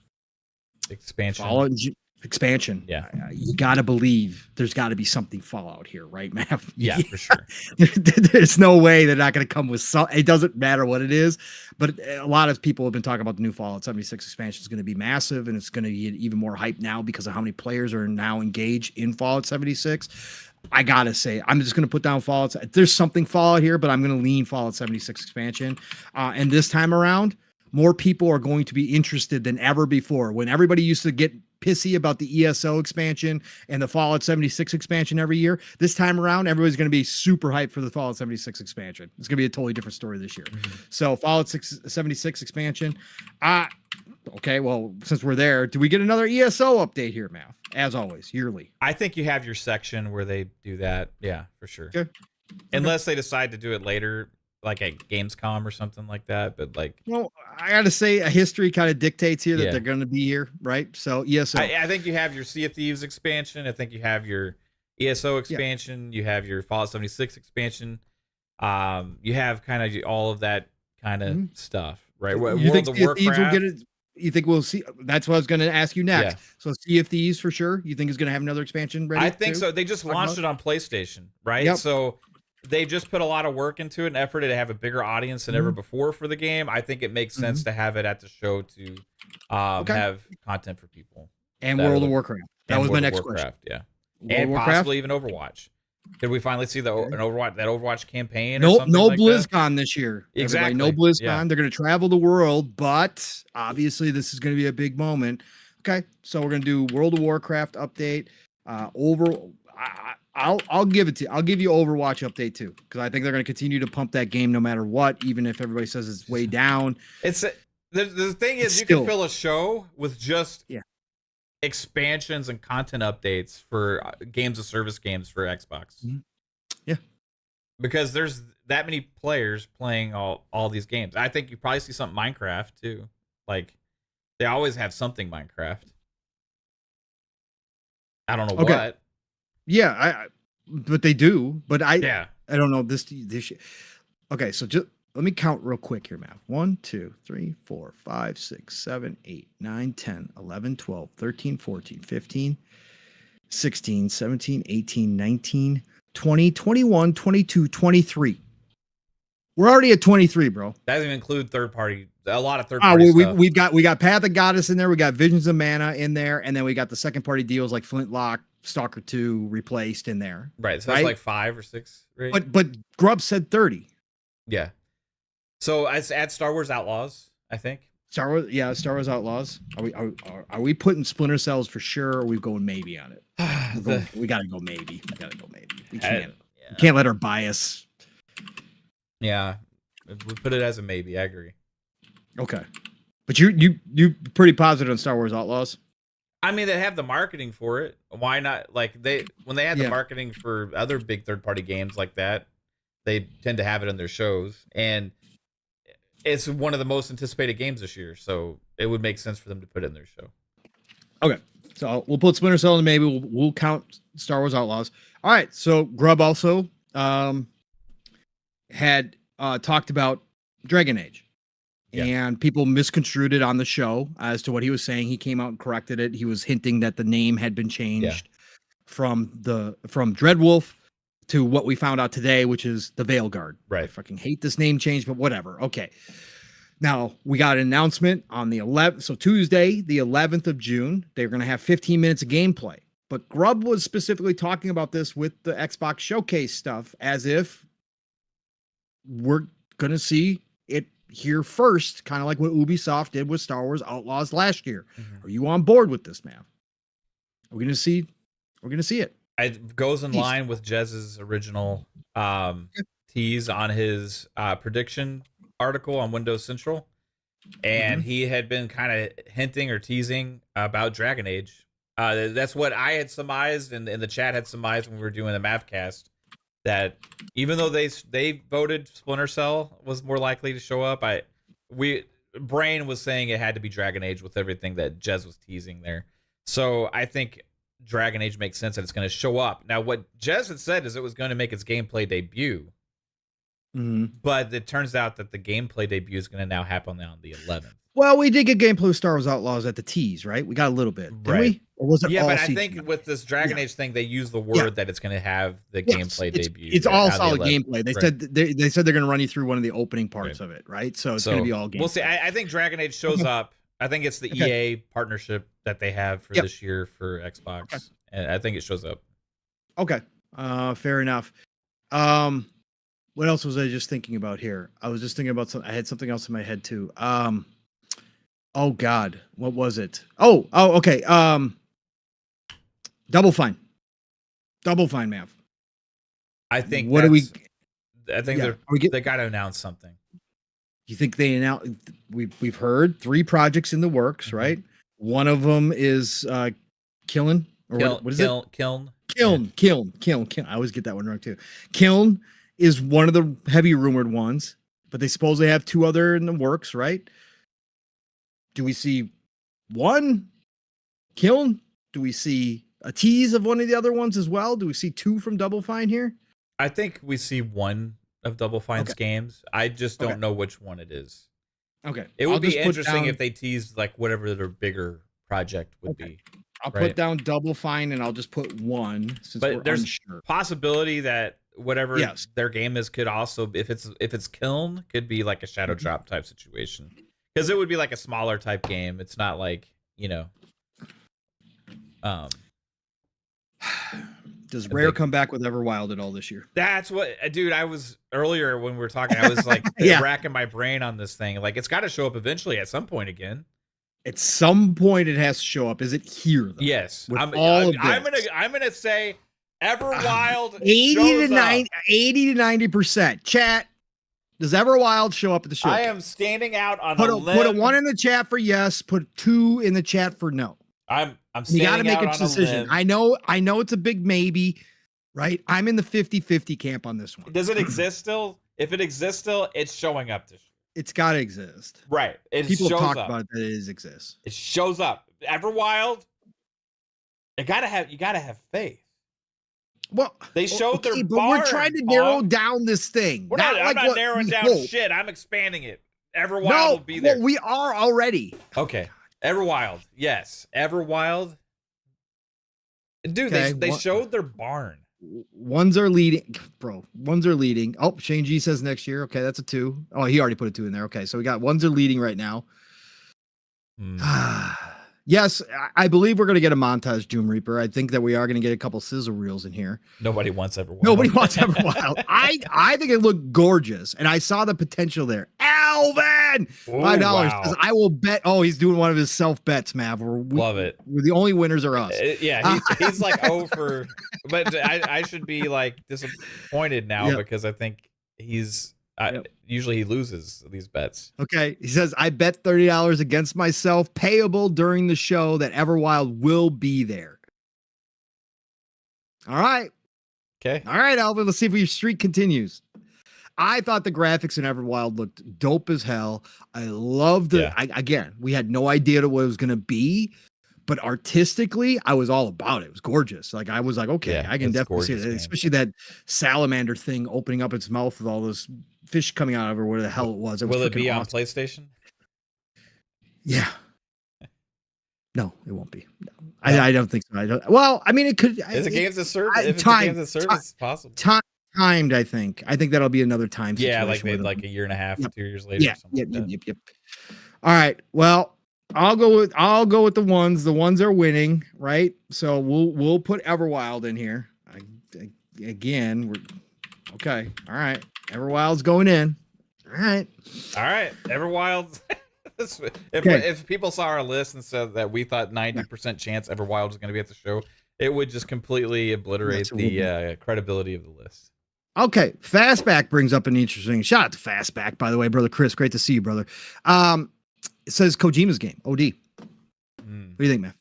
expansion. Expansion. Yeah. You got to believe there's got to be something Fallout here, right, Mav? Yeah, for sure. There's no way they're not going to come with some. It doesn't matter what it is, but a lot of people have been talking about the new Fallout 76 expansion is going to be massive, and it's going to get even more hype now because of how many players are now engaged in Fallout 76. I got to say, I'm just going to put down Fallout. There's something Fallout here, but I'm going to lean Fallout 76 expansion. And this time around, more people are going to be interested than ever before. When everybody used to get pissy about the ESO expansion and the Fallout 76 expansion every year, this time around, everybody's going to be super hyped for the Fallout 76 expansion. It's going to be a totally different story this year. Mm-hmm. So Fallout 76 expansion. Okay, well, since we're there, do we get another ESO update here, Mav? As always, yearly. I think you have your section where they do that. Yeah, for sure. Okay. Unless they decide to do it later, like at Gamescom or something like that. But like, well, I got to say, a history kind of dictates here that they're going to be here, right? So ESO. I think you have your Sea of Thieves expansion. I think you have your ESO expansion. You have your Fallout 76 expansion. You have kind of all of that kind of stuff, right? You think Sea of Thieves will get it? You think we'll see? That's what I was going to ask you next. Yeah. So Sea of Thieves for sure. You think is going to have another expansion ready? I think so. They just launched it on PlayStation, right? Yep. So they just put a lot of work into it and effort to have a bigger audience than ever before for the game. I think it makes sense to have it at the show to have content for people. And World of Warcraft. That was my next question. Yeah. And possibly even Overwatch. Did we finally see that Overwatch campaign? Or something no BlizzCon this year. Exactly. No BlizzCon. Yeah. They're going to travel the world, but obviously this is going to be a big moment. Okay, so we're going to do World of Warcraft update. I'll give it to you. I'll give you Overwatch update too, because I think they're going to continue to pump that game no matter what, even if everybody says it's way down. The thing is, you can fill a show with just expansions and content updates for games of service games for Xbox. Mm-hmm. Yeah, because there's that many players playing all these games. I think you probably see something Minecraft too. Like they always have something Minecraft. I don't know what. Yeah, but they do. But I don't know this. Okay, so just let me count real quick here, Matt. 1, 2, 3, 4, 5, 6, 7, 8, 9, 10, 11, 12, 13, 14, 15, 16, 17, 18, 19, 20, 21, 22, 23. We're already at 23, bro. That doesn't include a lot of third party stuff. We got Path of Goddess in there. We got Visions of Mana in there, and then we got the second party deals like Flintlock, Stalker 2 replaced in there. Right. So that's like 5 or 6, right? But Grubb said 30. Yeah. So add Star Wars Outlaws, I think. Star Wars Outlaws. Are we putting Splinter Cells for sure, or are we going maybe on it? We gotta go maybe. We can't let our bias. Yeah. We put it as a maybe. I agree. Okay. But you pretty positive on Star Wars Outlaws? I mean, they have the marketing for it. Why not? Like when they had the marketing for other big third-party games like that, they tend to have it in their shows, and it's one of the most anticipated games this year. So it would make sense for them to put it in their show. Okay, so we'll put Splinter Cell in maybe. We'll count Star Wars Outlaws. All right. So Grubb also had talked about Dragon Age. Yeah. And people misconstrued it on the show as to what he was saying. He came out and corrected it. He was hinting that the name had been changed from Dreadwolf to what we found out today, which is the Veilguard. Right. I fucking hate this name change, but whatever. Okay. Now we got an announcement on the 11th. So Tuesday, the 11th of June, they're going to have 15 minutes of gameplay. But Grubb was specifically talking about this with the Xbox Showcase stuff as if we're going to see it hear first, kind of like what Ubisoft did with Star Wars Outlaws last year. Mhm. Are you on board with this, man? We're gonna see. We're gonna see it. It goes in line with Jez's original tease on his prediction article on Windows Central, and he had been kind of hinting or teasing about Dragon Age. That's what I had surmised, and the chat had surmised when we were doing the Mavcast, that even though they voted Splinter Cell was more likely to show up, Brain was saying it had to be Dragon Age with everything that Jez was teasing there. So I think Dragon Age makes sense that it's going to show up. Now, what Jez had said is it was going to make its gameplay debut, but it turns out that the gameplay debut is going to now happen on the 11th. Well, we did get gameplay with Star Wars Outlaws at the tease, right? We got a little bit, didn't we? Or was it all but CGI? I think with this Dragon Age thing, they use the word that it's going to have the gameplay debut. It's all solid gameplay. They said they're going to run you through one of the opening parts of it, right? So it's going to be all gameplay. We'll see. I think Dragon Age shows up. I think it's the EA partnership that they have for this year for Xbox, and I think it shows up. Okay. Fair enough. What else was I just thinking about here? I was just thinking about I had something else in my head too. Oh God, what was it? Oh, okay. Double Fine, Mav. I think. What do we? I think they got to announce something. You think they announced? We've heard 3 projects in the works, right? One of them is Kiln. What is it? Kiln. I always get that one wrong too. Kiln is one of the heavy rumored ones, but they supposedly have 2 other in the works, right? Do we see one Kiln? Do we see a tease of one of the other ones as well? Do we see 2 from Double Fine here? I think we see one of Double Fine's games. I just don't know which one it is. Okay. It would be interesting if they teased like whatever their bigger project would be. I'll put down Double Fine and I'll just put 1 since we're there's unsure. Possibility that whatever their game is could also, if it's Kiln, could be like a Shadow Drop type situation. Because it would be like a smaller type game. It's not like, Does Rare come back with Everwild at all this year? That's what, dude, I was earlier when we were talking, I was like racking my brain on this thing. Like, it's got to show up eventually at some point again. At some point it has to show up. Is it here though? Yes. I'm gonna say Everwild 80 to 90%. Chat. Does Everwild show up at the show? I am standing out on a limb. Put a 1 in the chat for yes. Put 2 in the chat for no. I'm you got to standing make out a decision. I know it's a big maybe, right? I'm in the 50-50 camp on this one. Does it exist still? If it exists still, it's showing up this year. It's got to exist. Right. People have talked about it, that it exists. It shows up. Everwild, you gotta have faith. Well, they showed their but barn, we're trying to narrow down this thing. I'm not narrowing down shit. I'm expanding it. Everwild will be there. Well, we are already. Okay. Everwild. Yes. Everwild. Dude, they showed their barn. Ones are leading, bro. Ones are leading. Oh, Shane G says next year. Okay, that's a 2. Oh, he already put a 2 in there. Okay, so we got ones are leading right now. Yes, I believe we're going to get a montage Doom Reaper. I think that we are going to get a couple sizzle reels in here. Nobody wants Everwild. Nobody wants Everwild. I think it looked gorgeous, and I saw the potential there. Alvin, $5. Wow. I will bet. Oh, he's doing one of his self bets, Mav. Love it. The only winners are us. He's like over, but I should be like disappointed now because I think he's. Usually he loses these bets. Okay. He says, I bet $30 against myself, payable during the show, that Everwild will be there. All right. Okay. All right, Alvin. Let's see if your streak continues. I thought the graphics in Everwild looked dope as hell. I loved it. Again, we had no idea what it was going to be, but artistically, I was all about it. It was gorgeous. Like, I was like, okay, I can definitely see it. Game. Especially that salamander thing opening up its mouth with all those fish coming out of her, whatever the hell it was. Will it be awesome. On PlayStation? Yeah. No, it won't be. No. I don't think so. Well, I mean, it could. Is it games of service? If it's games of service, it's possible. Timed, I think. I think that'll be another time. Yeah, like maybe like a year and a half, 2 years later. Yeah. Yep. All right. Well, I'll go with the ones. The ones are winning, right? So we'll put Everwild in here. Again, we're okay. All right. Everwild's going in. All right. Everwild. Okay. If people saw our list and said that we thought Yeah. 90% chance Everwild was going to be at the show, it would just completely obliterate Yes, it would be. the credibility of the list. Okay, Fastback brings up an interesting shout out to Fastback, by the way, brother Chris. Great to see you, brother. It says Kojima's game, OD. What do you think, man?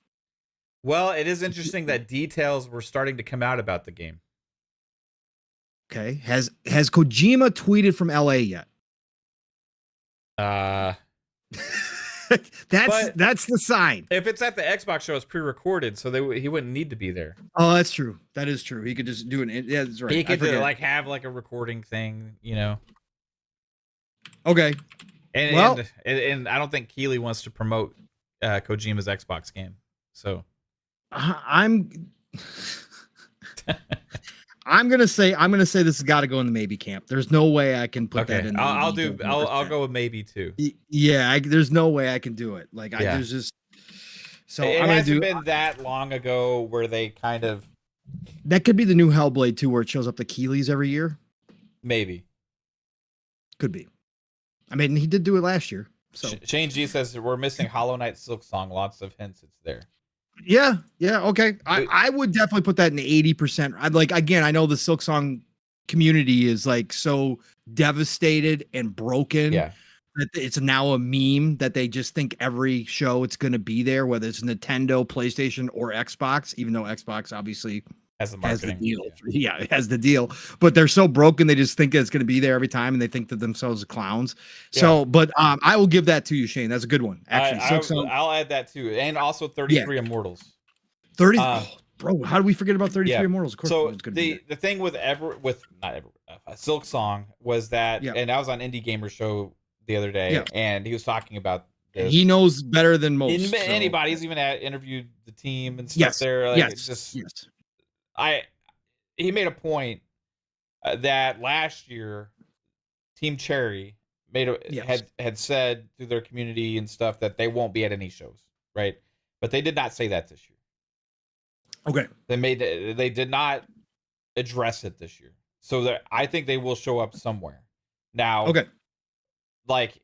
Well, it is interesting that details were starting to come out about the game. Okay, has Kojima tweeted from LA yet? That's the sign. If it's at the Xbox show, it's pre-recorded, so he wouldn't need to be there. Oh, that's true. That is true. He could just do it. Yeah, that's right. He could have like a recording thing, Okay. And I don't think Keighley wants to promote Kojima's Xbox game. So I'm gonna say this has got to go in the maybe camp. There's no way I can put that in. I'll go with maybe too. Yeah, there's no way I can do it. Like there's just so it hasn't been that long ago where they kind of that could be the new Hellblade 2 where it shows up the Keeleys every year. Maybe could be. I mean, he did do it last year. So Shane G says we're missing Hollow Knight Silk Song. Lots of hints. It's there. Yeah. Okay. I would definitely put that in the 80%. I'd like, again, I know the Silk Song community is like so devastated and broken that it's now a meme that they just think every show it's going to be there, whether it's Nintendo, PlayStation, or Xbox, even though Xbox obviously has the deal. Yeah, it has the deal. But they're so broken, they just think it's going to be there every time, and they think that themselves are clowns. Yeah. So, but I will give that to you, Shane. That's a good one. Actually, I'll add that too, and also 33 Immortals. 30, bro. How do we forget about 33 Immortals? Of course, so the thing with Silk Song was that, and I was on Indie Gamer Show the other day, and he was talking about this. He knows better than most. Anybody. He's even interviewed the team and stuff there. Like, he made a point that last year Team Cherry had said through their community and stuff that they won't be at any shows, right? But they did not say that this year. Okay. They did not address it this year. So I think they will show up somewhere. Now, okay. Like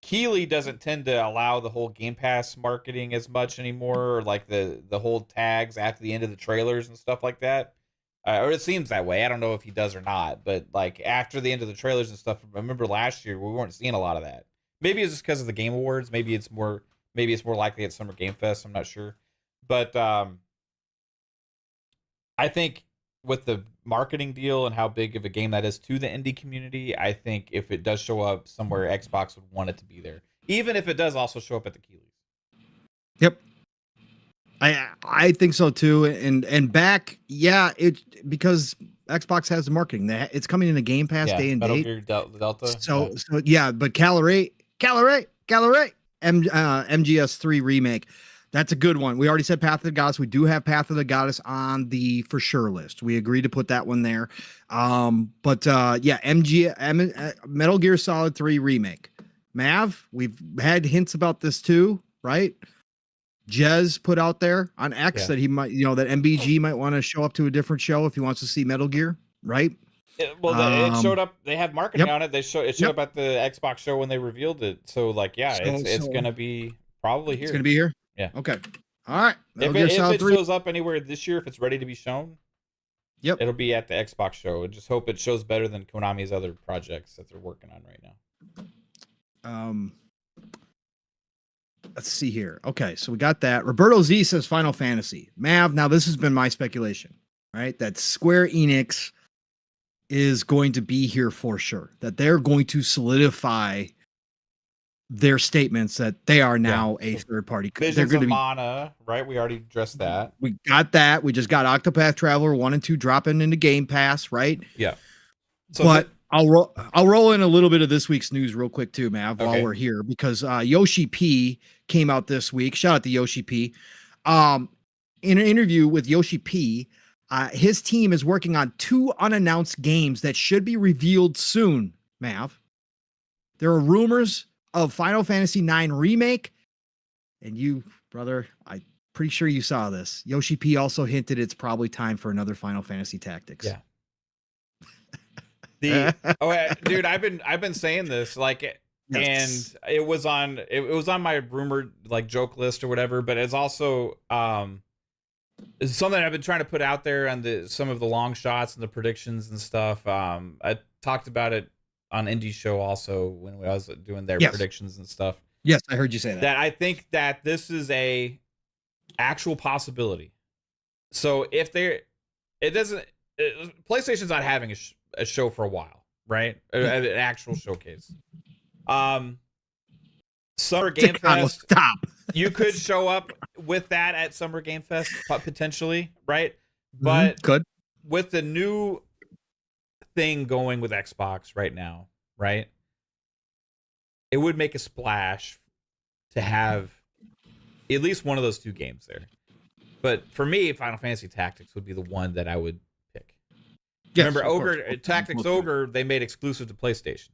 Keighley doesn't tend to allow the whole Game Pass marketing as much anymore, or like the whole tags after the end of the trailers and stuff like that. Or it seems that way. I don't know if he does or not, but like after the end of the trailers and stuff, I remember last year we weren't seeing a lot of that. Maybe it's just because of the Game Awards. Maybe it's more likely at Summer Game Fest. I'm not sure, but I think with the marketing deal and how big of a game that is to the indie community, I think if it does show up somewhere, Xbox would want it to be there, even if it does also show up at the Keeleys. Yep. I think so too. And back, because Xbox has the marketing. It's coming in a Game Pass day and date. Gear Delta. So but Calorie, MGS3 remake. That's a good one. We already said Path of the Goddess. We do have Path of the Goddess on the for sure list. We agreed to put that one there. Metal Gear Solid 3 remake. Mav, we've had hints about this too, right? Jez put out there on X that he might, that MBG might want to show up to a different show if he wants to see Metal Gear, right? It showed up. They had marketing on it. It showed up at the Xbox show when they revealed it. So it's gonna be probably here. It's gonna be here. Yeah. Okay. All right. If it shows up anywhere this year, if it's ready to be shown, it'll be at the Xbox show. I just hope it shows better than Konami's other projects that they're working on right now. Let's see here. Okay, so we got that. Roberto Z says Final Fantasy. Mav, now this has been my speculation, right? That Square Enix is going to be here for sure. That they're going to solidify their statements that they are now a third party. They're going to be Mana, right? We already addressed that. We got that. We just got Octopath Traveler 1 and 2 dropping into Game Pass, right? Yeah. So I'll roll in a little bit of this week's news real quick too, Mav, while we're here, because Yoshi P came out this week. Shout out to Yoshi P. In an interview with Yoshi P, his team is working on 2 unannounced games that should be revealed soon, Mav. There are rumors of Final Fantasy IX remake, and you, brother, I'm pretty sure you saw this. Yoshi P also hinted it's probably time for another Final Fantasy Tactics. Yeah. The dude, I've been saying this like, Yes. and it was on my rumored like joke list or whatever, but it's also it's something I've been trying to put out there on some of the long shots and the predictions and stuff. I talked about it on Indie Show also when I was doing their Yes. predictions and stuff. Yes, I heard you say that. That I think that this is a actual possibility. So if PlayStation's not having a show for a while, right? An actual showcase. Summer Game Fest. Stop. You could show up with that at Summer Game Fest potentially, right? But Could. with the new thing going with Xbox right now, right? It would make a splash to have at least one of those two games there. But for me, Final Fantasy Tactics would be the one that I would pick. Yes, Remember, Tactics Ogre, they made exclusive to PlayStation,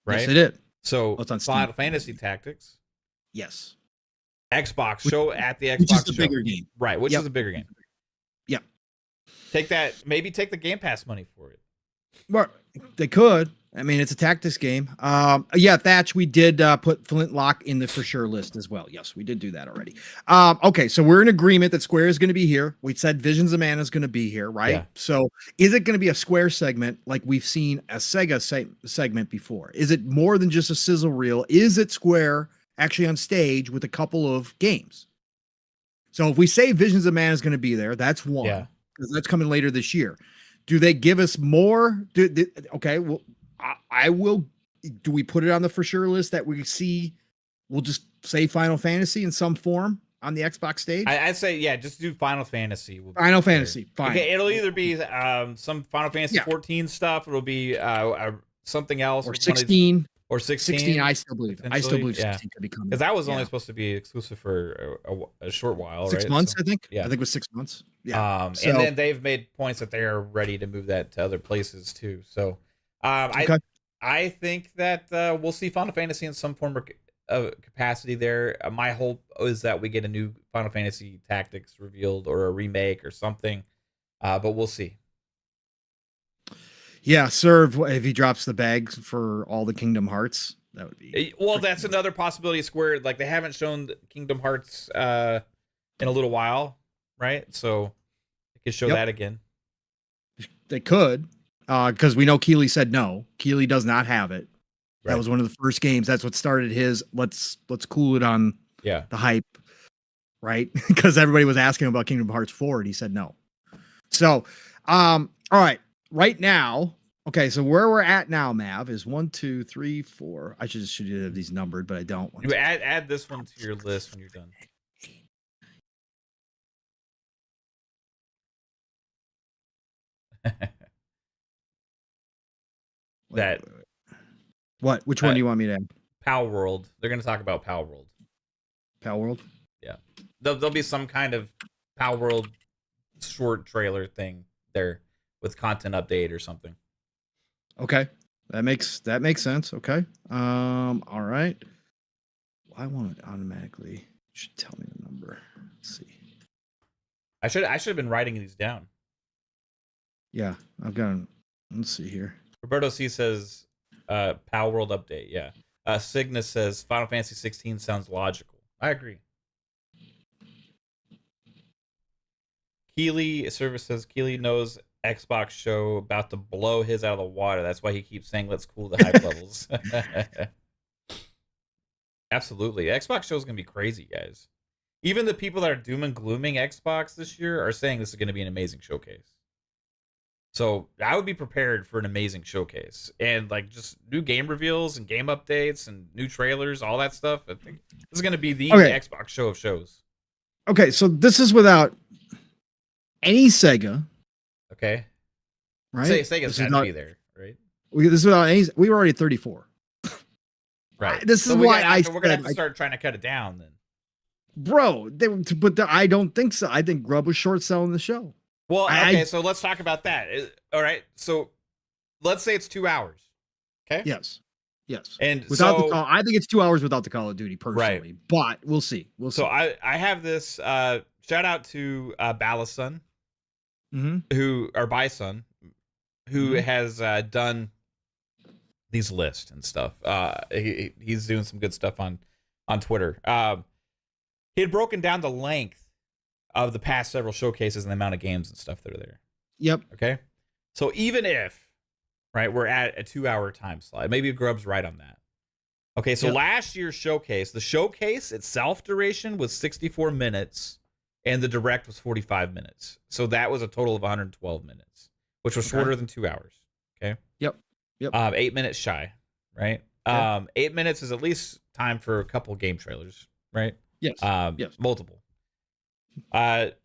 right? Yes, they did. So It's on Steam. Final Fantasy Tactics, Yes. Xbox show at the Xbox Which is the show. bigger game. Right, which is a bigger game. Yep. Maybe take the Game Pass money for it. Well, they could. I mean, it's a tactics game. Yeah, Thatch, we did put Flintlock in the for sure list as well. Yes, we did do that already. Okay, so we're in agreement that Square is going to be here. We said Visions of Mana is going to be here, right? Yeah. So is it going to be a Square segment like we've seen a Sega segment before? Is it more than just a sizzle reel? Is it Square actually on stage with a couple of games? So if we say Visions of Mana is going to be there, that's one. Yeah. Because that's coming later this year. Do they give us more? Okay, well, I will. Do we put it on the for sure list that we see? We'll just say Final Fantasy in some form on the Xbox stage. I'd say, yeah, just do Final Fantasy. Final Fantasy, fine. Okay, it'll either be some Final Fantasy 14 stuff. It'll be something else, or 16. Or 16. 16, I still believe 16 could be coming. Because that was only supposed to be exclusive for a short while, 6 right? months, So, I think. yeah. I think it was 6 months. Yeah. And then they've made points that they are ready to move that to other places too. So I think that we'll see Final Fantasy in some form of capacity there. My hope is that we get a new Final Fantasy Tactics revealed or a remake or something, but we'll see. Yeah, Serve, if he drops the bags for all the Kingdom Hearts, that would be. Well, that's another possibility. Square, like they haven't shown Kingdom Hearts in a little while, right? So they could show that again. They could, because we know Keeley said no. Keeley does not have it. Right. That was one of the first games. That's what started his let's cool it on the hype, right? Because everybody was asking about Kingdom Hearts 4, and he said no. So, all right. Right now, okay, so where we're at now, Mav, is 1, 2, 3, 4. I should have these numbered, but I don't. You add this one to your list when you're done. That what? Which one do you want me to add? Pal World. They're going to talk about Pal World. Pal World? Yeah. There'll be some kind of Pal World short trailer thing there with content update or something. Okay. That makes sense. Okay. All right. I want it automatically. You should tell me the number. Let's see. I should have been writing these down. Yeah, I've got them. Let's see here. Roberto C says Pal World update. Yeah. Cygnus says Final Fantasy 16 sounds logical. I agree. Keeley Service says Keeley knows Xbox show about to blow his out of the water. That's why he keeps saying let's cool the hype levels. Absolutely. Xbox show is going to be crazy, guys. Even the people that are doom and glooming Xbox this year are saying this is going to be an amazing showcase. So I would be prepared for an amazing showcase and like just new game reveals and game updates and new trailers, all that stuff. I think this is going to be the Xbox show of shows. Okay, so this is without any Sega. Okay. Right? Sega's got to be there, right? This is without any. We were already at 34. Right. This is why we're going to have to start trying to cut it down then. Bro, I don't think so. I think Grub was short selling the show. Well, okay, so let's talk about that. All right, so let's say it's 2 hours. Okay. Yes. And without I think it's 2 hours without the Call of Duty personally, right. But we'll see. So I have this shout out to Balasun, who or Bison, who has done these lists and stuff. He's doing some good stuff on Twitter. He had broken down the length of the past several showcases and the amount of games and stuff that are there. Yep. Okay. So even if, right, we're at a 2-hour time slot, maybe Grubb's right on that. Okay, so last year's showcase, the showcase itself duration was 64 minutes, and the direct was 45 minutes. So that was a total of 112 minutes, which was shorter than 2 hours. Okay. Yep. 8 minutes shy, right? 8 minutes is at least time for a couple game trailers, right? Yes. Yes. Multiple.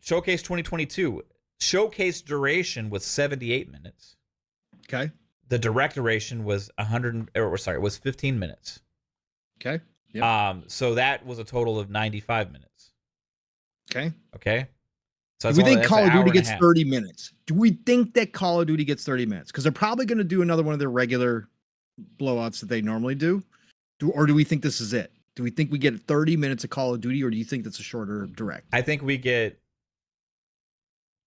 Showcase 2022. Showcase duration was 78 minutes. Okay. The direct duration was 15 minutes. Okay. Yep. So that was a total of 95 minutes. Okay. Okay. So do we think Call of Duty gets 30 minutes? Do we think that Call of Duty gets 30 minutes? Because they're probably going to do another one of their regular blowouts that they normally do. Or do we think this is it? Do we think we get 30 minutes of Call of Duty, or do you think that's a shorter direct? I think we get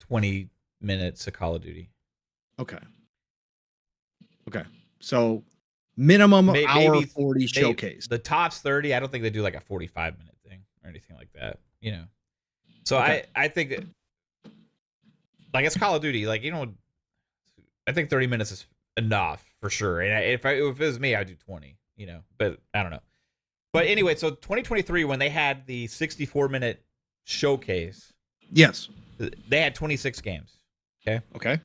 20 minutes of Call of Duty. Okay. So minimum maybe, hour 40 showcase. The top's 30. I don't think they do like a 45-minute thing or anything like that, you know. So I think that, like, it's Call of Duty, like, you know, I think 30 minutes is enough for sure. And if it was me, I'd do 20, you know, but I don't know. But anyway, so 2023, when they had the 64-minute showcase, yes, they had 26 games. Okay.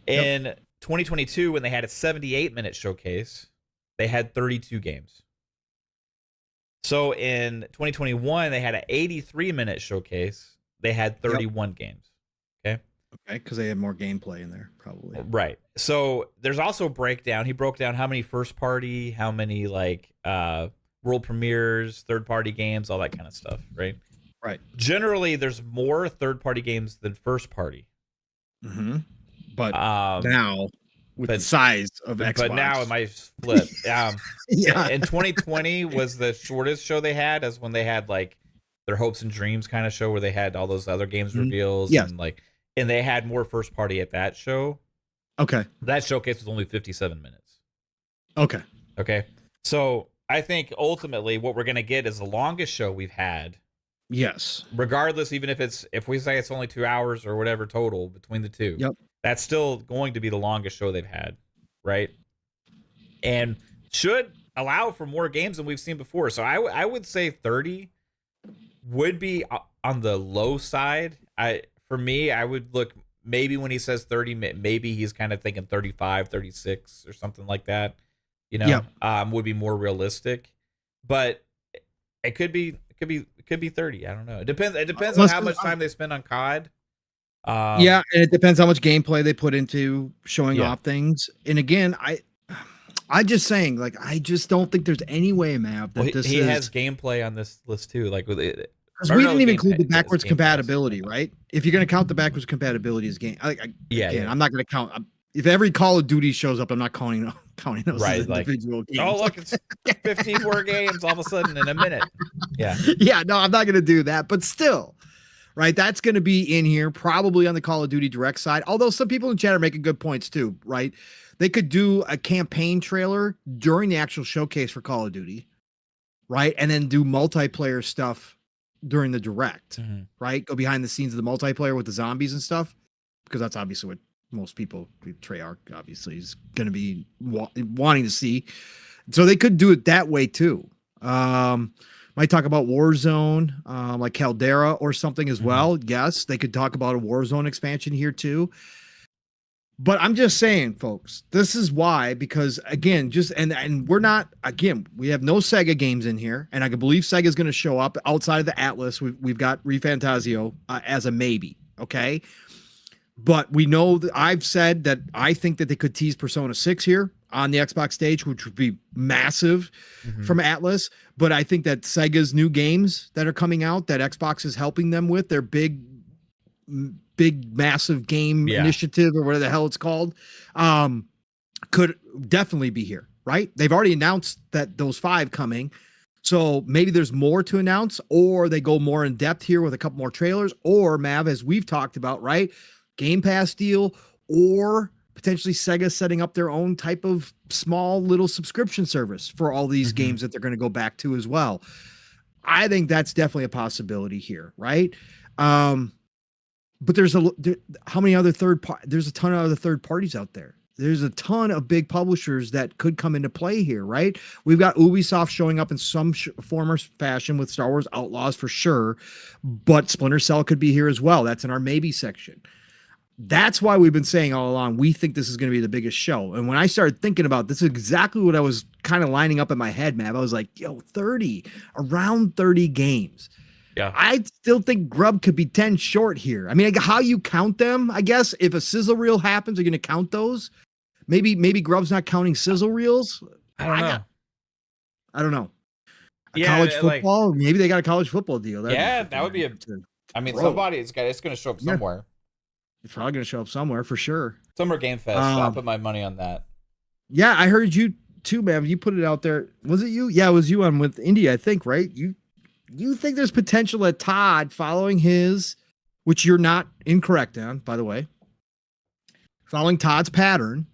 In 2022, when they had a 78-minute showcase, they had 32 games. So in 2021, they had an 83-minute showcase. They had 31 games. Okay, because they had more gameplay in there, probably. Right. So there's also breakdown. He broke down how many first party, how many like world premieres, third party games, all that kind of stuff. Right. Right. Generally, there's more third party games than first party. Mm-hmm. But now, with the size of Xbox. But now it might flip. Yeah. In 2020 was the shortest show they had, as when they had like their hopes and dreams kind of show where they had all those other games reveals and they had more first party at that show. Okay. That showcase was only 57 minutes. Okay. So I think ultimately what we're going to get is the longest show we've had. Yes. Regardless, even if we say it's only 2 hours or whatever total between the two. Yep. That's still going to be the longest show they've had, right? And should allow for more games than we've seen before. So I would say 30 would be on the low side. For me, I would look, maybe when he says 30, maybe he's kind of thinking 35, 36 or something like that. You know, would be more realistic. But it could be 30. I don't know. It depends on how much time they spend on COD. And it depends how much gameplay they put into showing off things. And again, I just saying, like, I just don't think there's any way, Mav, that he has gameplay on this list too. Like, with it, because we didn't even include the backwards compatibility, right? If you're going to count the backwards compatibility as game, I'm not going to count. If every Call of Duty shows up, I'm not counting those as individual games. Oh, look, it's 15 more games all of a sudden in a minute. No, I'm not going to do that. But still, right? That's going to be in here, probably on the Call of Duty direct side. Although some people in chat are making good points too, right? They could do a campaign trailer during the actual showcase for Call of Duty, right? And then do multiplayer stuff during the direct, right? Go behind the scenes of the multiplayer with the zombies and stuff, because that's obviously what most people, Treyarch obviously is going to be wanting to see. So they could do it that way too. Might talk about Warzone, like Caldera or something as well. Yes, they could talk about a Warzone expansion here too. But I'm just saying, folks, this is why, because again, and we're not, again, we have no Sega games in here, and I can believe Sega's going to show up outside of the Atlas. We've got ReFantazio as a maybe, okay? But we know that I've said that I think that they could tease Persona 6 here on the Xbox stage, which would be massive from Atlas. But I think that Sega's new games that are coming out, that Xbox is helping them with, their big massive game initiative or whatever the hell it's called, could definitely be here, right? They've already announced that those 5 coming. So maybe there's more to announce, or they go more in depth here with a couple more trailers, or Mav, as we've talked about, right? Game Pass deal, or potentially Sega setting up their own type of small little subscription service for all these games that they're going to go back to as well. I think that's definitely a possibility here, right? But how many other there's a ton of other third parties out there. There's a ton of big publishers that could come into play here, right? We've got Ubisoft showing up in some form or fashion with Star Wars Outlaws for sure, but Splinter Cell could be here as well. That's in our maybe section. That's why we've been saying all along, we think this is going to be the biggest show. And when I started thinking about this, is exactly what I was kind of lining up in my head, man. I was like, yo, around 30 games. Yeah. I still think Grub could be 10 short here. I mean, how you count them, I guess, if a sizzle reel happens, you're going to count those. Maybe Grub's not counting sizzle reels. I don't know. College football. Maybe they got a college football deal. That would be somebody, it's going to show up somewhere. It's probably going to show up somewhere for sure. Summer Game Fest. I'll put my money on that. Yeah, I heard you too, man. You put it out there. Was it you? Yeah, it was you on with India, I think, right? You think there's potential at Todd following his, which you're not incorrect on, by the way, following Todd's pattern,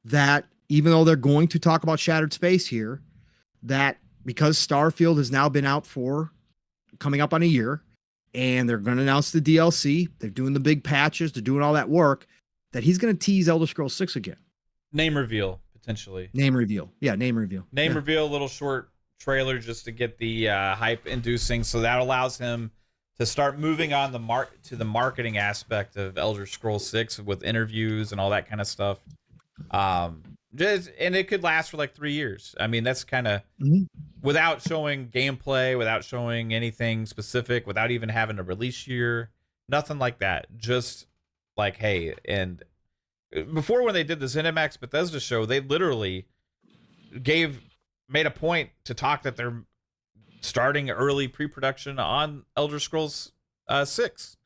that even though they're going to talk about Shattered Space here, that because Starfield has now been out for coming up on a year, and they're going to announce the DLC, they're doing the big patches, they're doing all that work, that he's going to tease Elder Scrolls 6 again. Name reveal, potentially. Name reveal. Yeah, name reveal. Name reveal, a little short trailer just to get the hype inducing, so that allows him to start moving on to the marketing aspect of Elder Scrolls 6 with interviews and all that kind of stuff. And it could last for like 3 years. I mean, that's kind of without showing gameplay, without showing anything specific, without even having a release year, nothing like that. Just like, hey, and before when they did the ZeniMax Bethesda show, they literally made a point to talk that they're starting early pre-production on Elder Scrolls 6.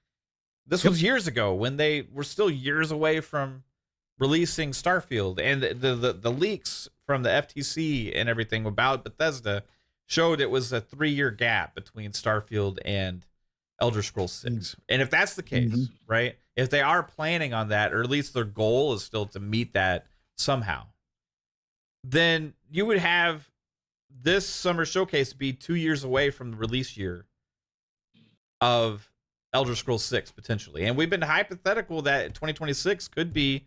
This was years ago when they were still years away from releasing Starfield, and the leaks from the FTC and everything about Bethesda showed it was a 3-year gap between Starfield and Elder Scrolls 6. And if that's the case, right? If they are planning on that, or at least their goal is still to meet that somehow, then you would have this summer showcase be 2 years away from the release year of Elder Scrolls 6 potentially. And we've been hypothetical that 2026 could be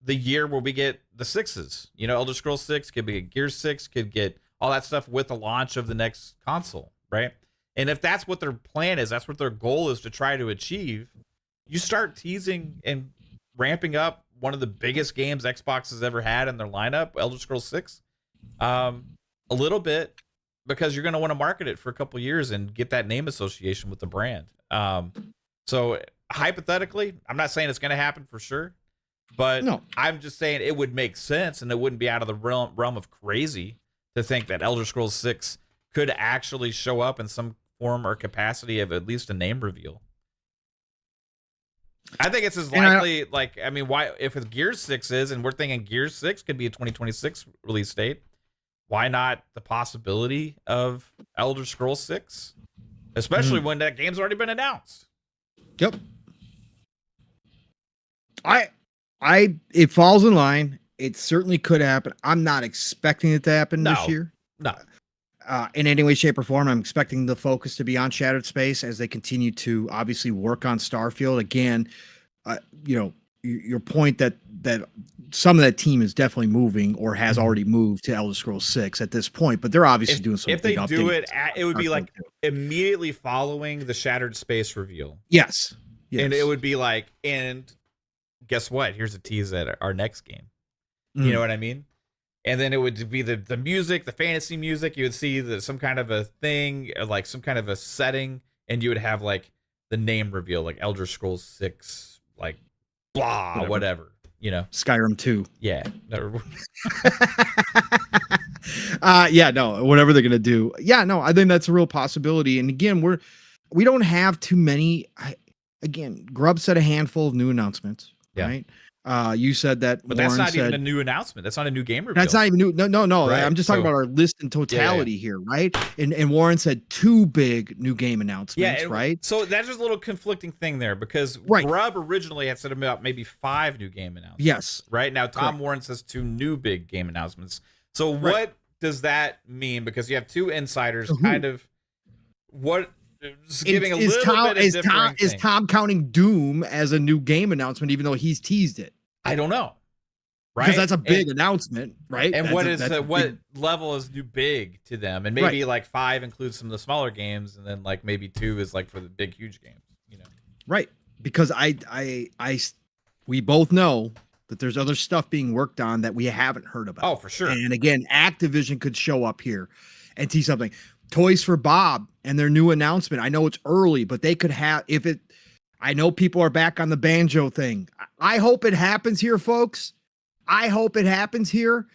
the year where we get the 6s. You know, Elder Scrolls 6 could be Gears 6, could get all that stuff with the launch of the next console, right? And if that's what their plan is, that's what their goal is to try to achieve, you start teasing and ramping up one of the biggest games Xbox has ever had in their lineup, Elder Scrolls 6, a little bit, because you're going to want to market it for a couple years and get that name association with the brand. So hypothetically, I'm not saying it's going to happen for sure, but no. I'm just saying it would make sense, and it wouldn't be out of the realm of crazy to think that Elder Scrolls 6 could actually show up in some form or capacity of at least a name reveal. I think it's as likely, why, if it's Gears 6 is, and we're thinking Gears 6 could be a 2026 release date, why not the possibility of Elder Scrolls 6? Especially when that game's already been announced. Yep. It falls in line. It certainly could happen. I'm not expecting it to happen this year. No. In any way, shape, or form. I'm expecting the focus to be on Shattered Space as they continue to obviously work on Starfield. Again, your point that some of that team is definitely moving or has already moved to Elder Scrolls 6 at this point, but they're obviously doing some. If they do it, it would be like immediately following the Shattered Space reveal. Yes. And it would be like, and guess what? Here's a tease at our next game. You know what I mean? And then it would be the music, the fantasy music. You would see some kind of a thing, like some kind of a setting, and you would have like the name reveal, like Elder Scrolls 6, like blah, whatever. You know, Skyrim 2. Yeah. Whatever they're gonna do. Yeah, no, I think that's a real possibility. And again, we don't have too many. Again, Grubb said a handful of new announcements, right? You said that, but that's Warren not even a said new announcement. That's not a new game reveal. that's not even new. No. Right. I'm just talking about our list in totality here, right? And Warren said 2 big new game announcements, right? So that's just a little conflicting thing there because Right. Grubb originally had said about maybe 5 new game announcements. Yes. Right now, Tom Correct. Warren says 2 new big game announcements. So what does that mean? Because you have 2 insiders, kind of what just giving a little bit of differing Is Tom counting Doom as a new game announcement, even though he's teased it? I don't know. Right, because that's a big announcement, right? And that's what level is new big to them? And maybe like 5 includes some of the smaller games, and then like maybe 2 is like for the big huge games, you know? Right, because we both know that there's other stuff being worked on that we haven't heard about. Oh, for sure. And again, Activision could show up here and tease something. Toys for Bob and their new announcement. I know it's early, but they could have I know people are back on the banjo thing. I hope it happens here, folks. I hope it happens here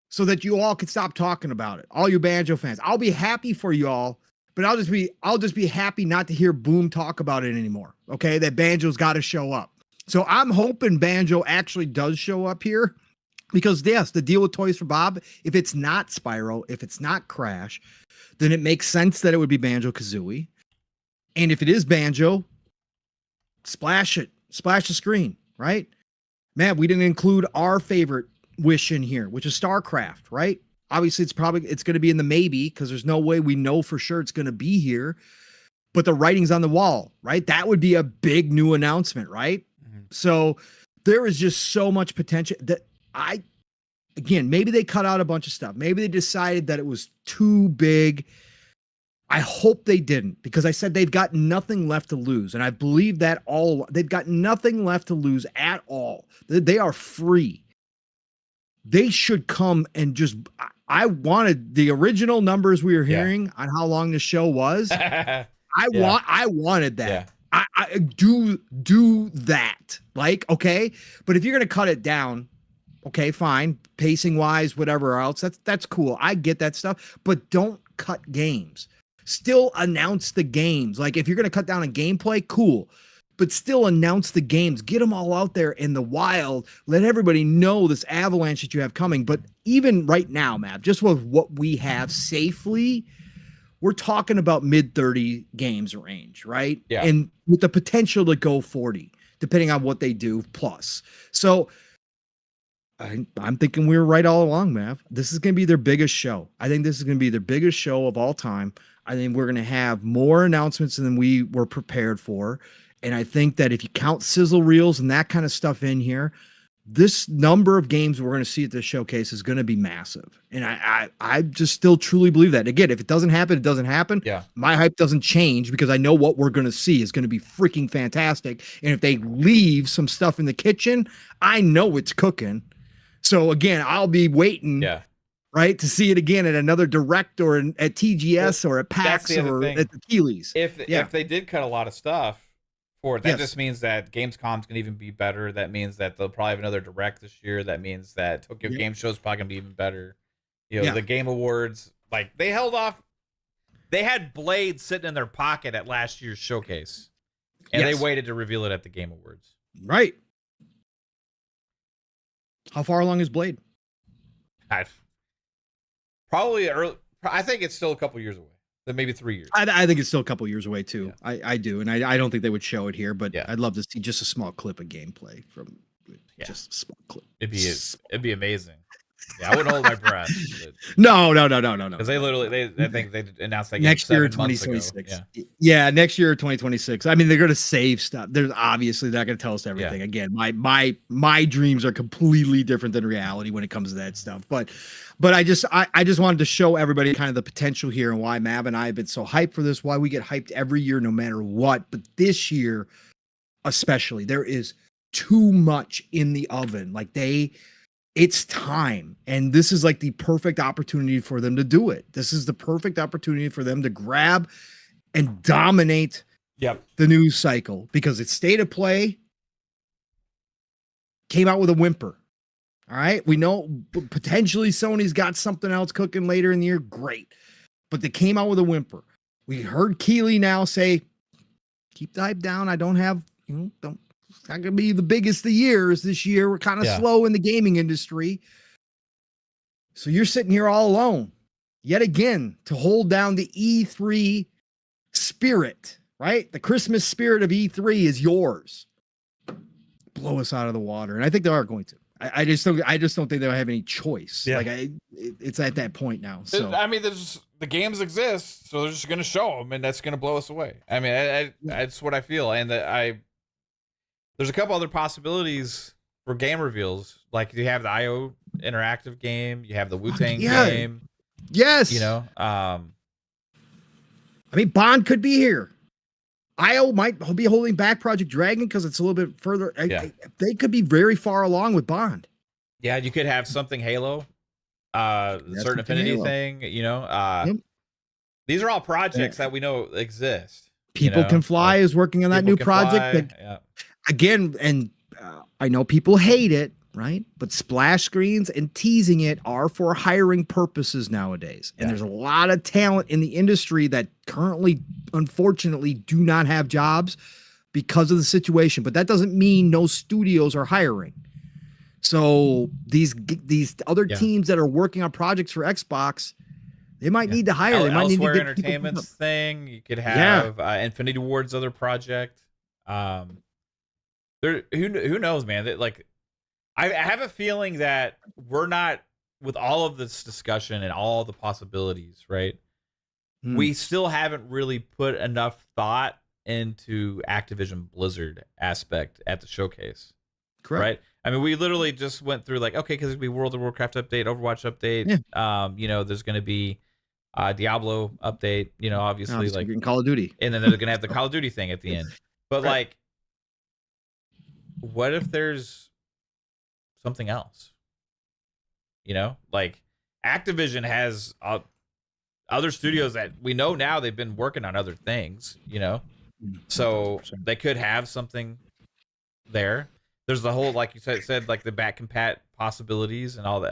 so that you all can stop talking about it. All you banjo fans. I'll be happy for you all, but I'll just be happy not to hear Boom talk about it anymore. Okay? That banjo's got to show up. So I'm hoping banjo actually does show up here because yes, the deal with Toys for Bob, if it's not Spyro, if it's not Crash, then it makes sense that it would be Banjo-Kazooie. And if it is Banjo, splash it. Splash the screen, right? Man, we didn't include our favorite wish in here, which is StarCraft, right? Obviously, it's going to be in the maybe because there's no way we know for sure it's going to be here. But the writing's on the wall, right? That would be a big new announcement, right? Mm-hmm. So there is just so much potential that again, maybe they cut out a bunch of stuff. Maybe they decided that it was too big. I hope they didn't, because I said they've got nothing left to lose. And I believe that they've got nothing left to lose at all. They are free. They should come and just, I wanted the original numbers we were hearing on how long the show was. I wanted that. Yeah. I do that. Like, okay. But if you're going to cut it down, okay, fine. Pacing wise, whatever else, that's cool. I get that stuff, but don't cut games. Still announce the games. Like if you're going to cut down on gameplay, cool, but still announce the games. Get them all out there in the wild. Let everybody know this avalanche that you have coming. But even right now, Matt, just with what we have safely, we're talking about mid-30 games range, right? Yeah. And with the potential to go 40, depending on what they do plus. So I'm thinking we were right all along, Mav. This is going to be their biggest show. I think this is going to be their biggest show of all time. I think we're going to have more announcements than we were prepared for. And I think that if you count sizzle reels and that kind of stuff in here, this number of games we're going to see at this showcase is going to be massive. And I just still truly believe that. Again, if it doesn't happen, it doesn't happen. Yeah. My hype doesn't change because I know what we're going to see is going to be freaking fantastic. And if they leave some stuff in the kitchen, I know it's cooking. So again, I'll be waiting, right, to see it again at another direct or at TGS or at PAX or at the Keeleys. If they did cut a lot of stuff for it, that just means that Gamescom's gonna even be better. That means that they'll probably have another direct this year. That means that Tokyo Game Show is probably gonna be even better. You know, the Game Awards, like they held off. They had Blade sitting in their pocket at last year's showcase, and they waited to reveal it at the Game Awards. Right. How far along is Blade? Probably early. I think it's still a couple years away. Then maybe 3 years. I think it's still a couple years away too. Yeah. I do, and I don't think they would show it here, but I'd love to see just a small clip of gameplay from just a small clip. It'd be amazing. Yeah, I wouldn't hold my breath. No. Because I think they announced that next year, 2026. Yeah, next year, 2026. I mean, they're going to save stuff. They're obviously not going to tell us everything. Again, my dreams are completely different than reality when it comes to that stuff. But I just wanted to show everybody kind of the potential here and why Mav and I have been so hyped for this. Why we get hyped every year, no matter what. But this year, especially, there is too much in the oven. Like it's time. And this is like the perfect opportunity for them to do it. This is the perfect opportunity for them to grab and dominate the news cycle because it's State of Play came out with a whimper. All right. We know potentially Sony's got something else cooking later in the year. Great. But they came out with a whimper. We heard Keeley now say, keep the hype down. I don't have, don't It's not going to be the biggest of years this year. We're kind of slow in the gaming industry. So you're sitting here all alone yet again to hold down the E3 spirit, right? The Christmas spirit of E3 is yours. Blow us out of the water. And I think they are going to. I just don't think they'll have any choice. Yeah. Like it's at that point now. So I mean, the games exist, so they're just going to show them, and that's going to blow us away. I mean, that's what I feel. And there's a couple other possibilities for game reveals. Like you have the IO interactive game, you have the Wu-Tang game. Yes. You know, I mean, Bond could be here. IO might be holding back Project Dragon because it's a little bit further. They could be very far along with Bond. Yeah, you could have something Halo, certain affinity Halo thing. You know, these are all projects that we know exist. People Can Fly is working on that new project. Again, and I know people hate it, right? But splash screens and teasing it are for hiring purposes nowadays. And there's a lot of talent in the industry that currently, unfortunately, do not have jobs because of the situation. But that doesn't mean no studios are hiring. So these other teams that are working on projects for Xbox, they might need to hire. They might need to get Entertainment's thing. You could have Infinity Ward's other project. Who knows, man? I have a feeling that we're not, with all of this discussion and all the possibilities, right? We still haven't really put enough thought into Activision Blizzard aspect at the showcase. Correct. Right? I mean, we literally just went through like, okay, because there's going to be World of Warcraft update, Overwatch update. You know, there's going to be Diablo update, you know, obviously like Call of Duty. And then they're going to have the Call of Duty thing at the end. But like, what if there's something else? You know, like Activision has other studios that we know now they've been working on other things, you know, so 100%. They could have something there. There's the whole, like you said, like the back compat possibilities and all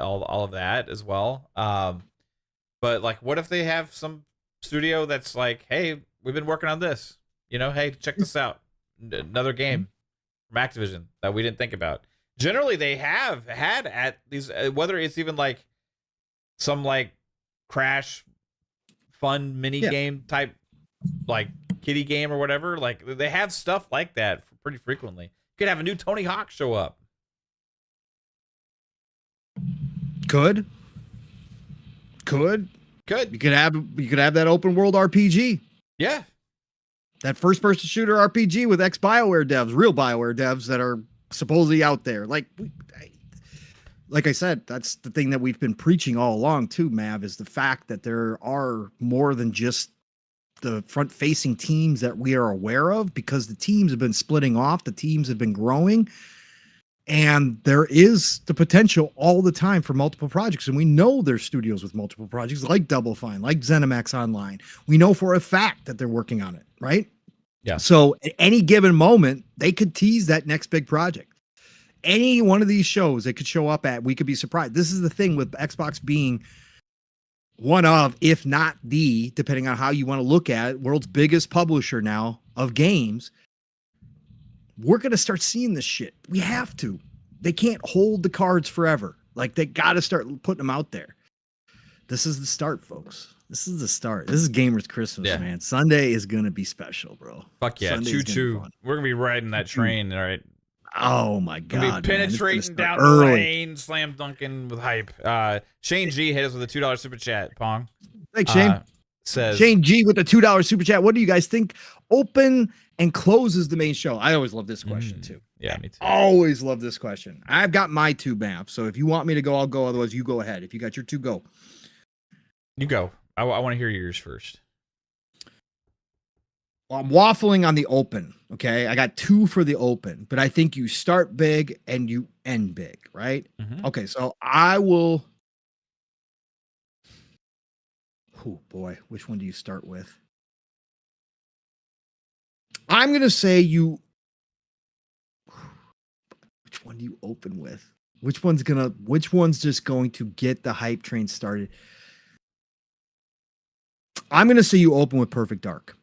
of that as well. But like, what if they have some studio that's like, hey, we've been working on this, you know, hey, check this out, another game from Activision that we didn't think about. Generally, they have had at these, whether it's even like some like Crash fun mini game type, like kiddie game or whatever. Like they have stuff like that pretty frequently. You could have a new Tony Hawk show up. Could. You could have that open world RPG. Yeah. That first person shooter RPG with ex-BioWare devs, real BioWare devs that are supposedly out there. Like I said, that's the thing that we've been preaching all along too, Mav, is the fact that there are more than just the front-facing teams that we are aware of, because the teams have been splitting off, the teams have been growing, and there is the potential all the time for multiple projects. And we know there's studios with multiple projects like Double Fine, like ZeniMax Online. We know for a fact that they're working on it, right? Yeah. So at any given moment, they could tease that next big project. Any one of these shows they could show up at, we could be surprised. This is the thing with Xbox being one of, if not the, depending on how you want to look at it, world's biggest publisher now of games. We're going to start seeing this shit. We have to. They can't hold the cards forever. Like, they got to start putting them out there. This is the start, folks. This is the start. This is Gamers Christmas, man. Sunday is going to be special, bro. Fuck yeah. Choo choo. We're going to be riding that train, all right? Oh my God. Be penetrating down the lane, slam dunking with hype. Shane G hit us with a $2 super chat, Pong. Thanks, Shane. Says Shane G with the $2 super chat. What do you guys think? Open and closes the main show. I always love this question too. Yeah, me too. Always love this question. I've got my two, Bamf. So if you want me to go, I'll go. Otherwise, you go ahead. If you got your two, go. You go. I want to hear yours first. Well, I'm waffling on the open. Okay. I got two for the open, but I think you start big and you end big, right? Mm-hmm. Okay. So I will. Oh boy. Which one do you start with? I'm going to say you. Which one do you open with? Which one's just going to get the hype train started? I'm going to say you open with Perfect Dark.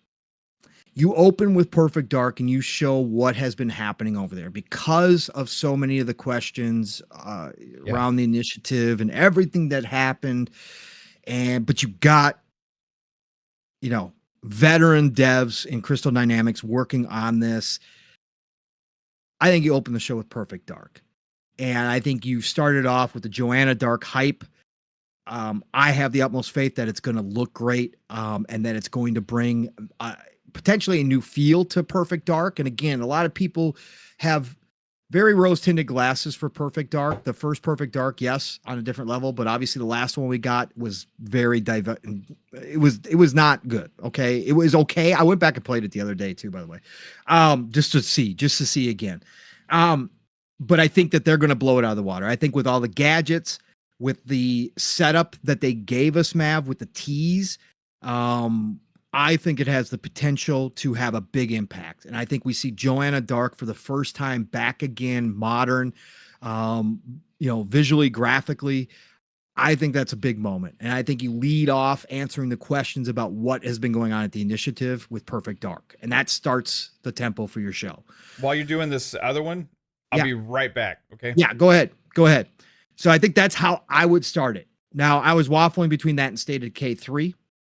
You open with Perfect Dark and you show what has been happening over there because of so many of the questions Yeah. around the initiative and everything that happened. But you got, veteran devs in Crystal Dynamics working on this. I think you open the show with Perfect Dark. And I think you started off with the Joanna Dark hype. I have the utmost faith that it's going to look great, and that it's going to bring potentially a new feel to Perfect Dark. And again, a lot of people have very rose-tinted glasses for Perfect Dark. The first Perfect Dark, yes, on a different level, but obviously the last one we got was very it was not good. Okay, it was okay. I went back and played it the other day too, by the way, just to see again. But I think that they're going to blow it out of the water. I think with all the gadgets, with the setup that they gave us, Mav, with the tease, I think it has the potential to have a big impact. And I think we see Joanna Dark for the first time back again, modern, visually, graphically. I think that's a big moment. And I think you lead off answering the questions about what has been going on at the initiative with Perfect Dark. And that starts the tempo for your show. While you're doing this other one, I'll be right back. Okay. Yeah, go ahead. So I think that's how I would start it. Now, I was waffling between that and State of Decay 3.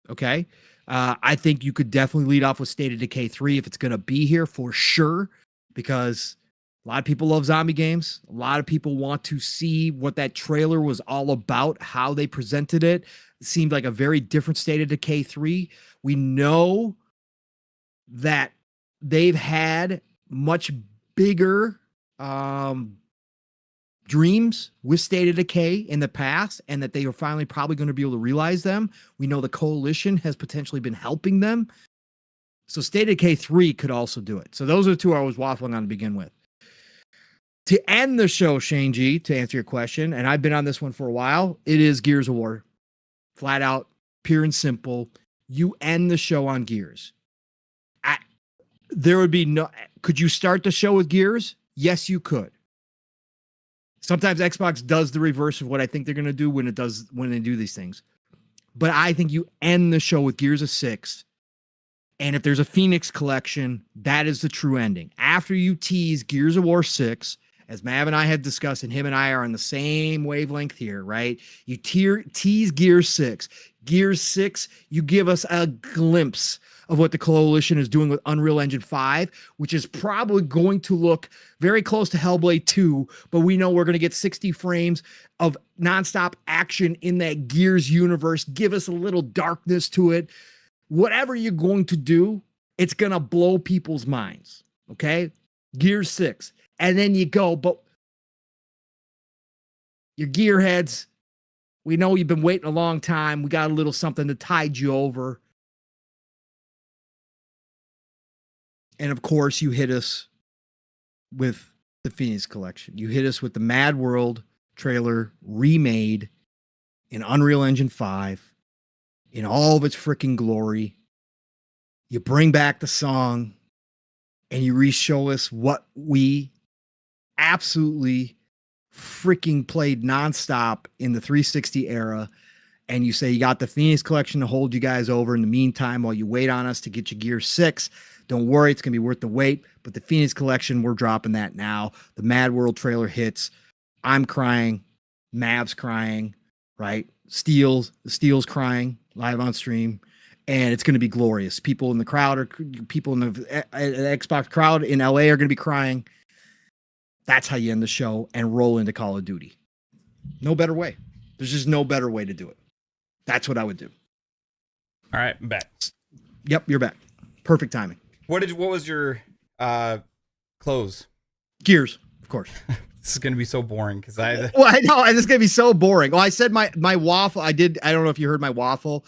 Okay. I think you could definitely lead off with State of Decay 3 if it's going to be here for sure, because a lot of people love zombie games. A lot of people want to see what that trailer was all about, how they presented it. It seemed like a very different State of Decay 3. We know that they've had much bigger dreams with State of Decay in the past, and that they are finally probably going to be able to realize them. We know the Coalition has potentially been helping them. So State of Decay 3 could also do it. So those are the two I was waffling on to begin with. To end the show, Shane G, to answer your question, and I've been on this one for a while, it is Gears of War. Flat out, pure and simple. You end the show on Gears. There would be no... Could you start the show with Gears? Yes, you could. Sometimes Xbox does the reverse of what I think they're going to do when they do these things. But I think you end the show with Gears of 6. And if there's a Phoenix collection, that is the true ending. After you tease Gears of War 6, as Mav and I had discussed, and him and I are on the same wavelength here, right? You tease Gears 6. Gears 6, you give us a glimpse of what the Coalition is doing with Unreal Engine 5, which is probably going to look very close to Hellblade 2, but we know we're going to get 60 frames of nonstop action in that Gears universe. Give us a little darkness to it. Whatever you're going to do, it's going to blow people's minds, okay? Gears 6. And then you go, but your gearheads, we know you've been waiting a long time. We got a little something to tide you over. And of course, you hit us with the Phoenix Collection. You hit us with the Mad World trailer remade in Unreal Engine 5 in all of its freaking glory. You bring back the song and you re-show us what we absolutely freaking played nonstop in the 360 era. And you say you got the Phoenix Collection to hold you guys over in the meantime while you wait on us to get your Gear 6. Don't worry, it's going to be worth the wait. But the Phoenix Collection, we're dropping that now. The Mad World trailer hits. I'm crying. Mav's crying, right? Steel's crying live on stream. And it's going to be glorious. People in the crowd, or people in the Xbox crowd in LA are going to be crying. That's how you end the show and roll into Call of Duty. No better way. There's just no better way to do it. That's what I would do. All right, I'm back. Yep, you're back. Perfect timing. What was your close? Gears, of course. This is gonna be so boring because I know, and this is gonna be so boring. Well, I said my waffle. I don't know if you heard my waffle.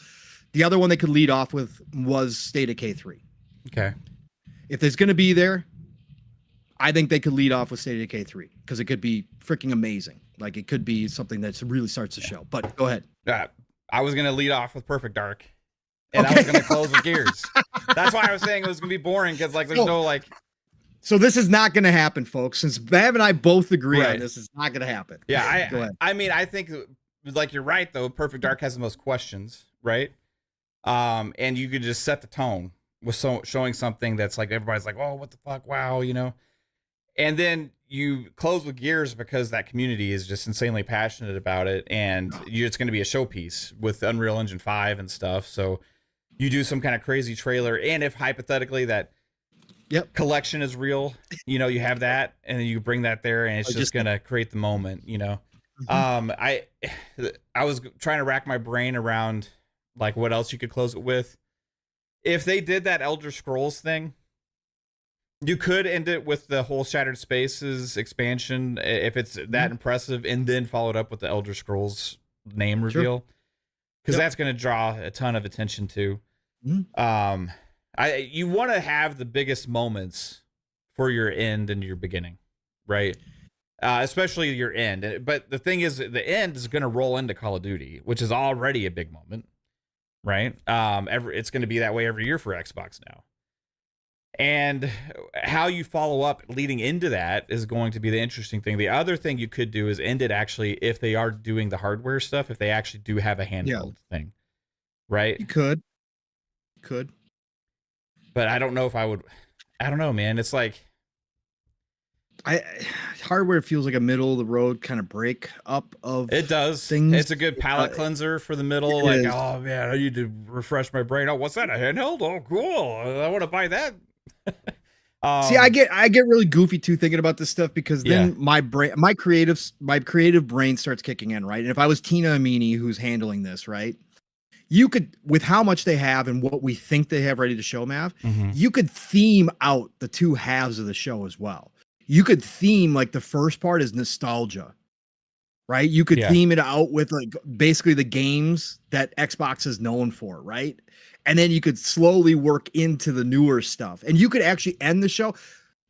The other one they could lead off with was State of Decay 3. Okay. If there's gonna be there, I think they could lead off with State of Decay 3 because it could be freaking amazing. Like it could be something that really starts the show. But go ahead. I was gonna lead off with Perfect Dark. And I was going to close with Gears. That's why I was saying it was going to be boring, because there's no like... So this is not going to happen, folks. Since Bav and I both agree on this, it's not going to happen. Yeah, I mean, I think, like, you're right, though. Perfect Dark has the most questions, right? And you could just set the tone. with showing something that's like everybody's like, oh, what the fuck, wow, and then you close with Gears because that community is just insanely passionate about it, and it's going to be a showpiece with Unreal Engine 5 and stuff. So you do some kind of crazy trailer, and if hypothetically that collection is real, you have that, and then you bring that there, and it's just going to create the moment, I was trying to rack my brain around like what else you could close it with. If they did that Elder Scrolls thing, you could end it with the whole Shattered Spaces expansion if it's that impressive, and then follow it up with the Elder Scrolls name reveal, because that's going to draw a ton of attention too. You want to have the biggest moments for your end and your beginning, right? Especially your end. But the thing is, the end is going to roll into Call of Duty, which is already a big moment, right? It's going to be that way every year for Xbox now. And how you follow up leading into that is going to be the interesting thing. The other thing you could do is end it actually, if they are doing the hardware stuff, if they actually do have a handheld thing, right? You could. But I don't know if I would. I don't know, man. It's like hardware feels like a middle of the road kind of break up of it does things. It's a good palate cleanser for the middle. Like, oh man, I need to refresh my brain. Oh, what's that? A handheld? Oh, cool. I want to buy that. See, I get really goofy too thinking about this stuff, because then my creative brain starts kicking in, right? And if I was Tina Amini, who's handling this, right? You could, with how much they have and what we think they have ready to show, Mav, you could theme out the two halves of the show as well. You could theme like the first part is nostalgia, right? You could theme it out with like basically the games that Xbox is known for, right? And then you could slowly work into the newer stuff. And you could actually end the show.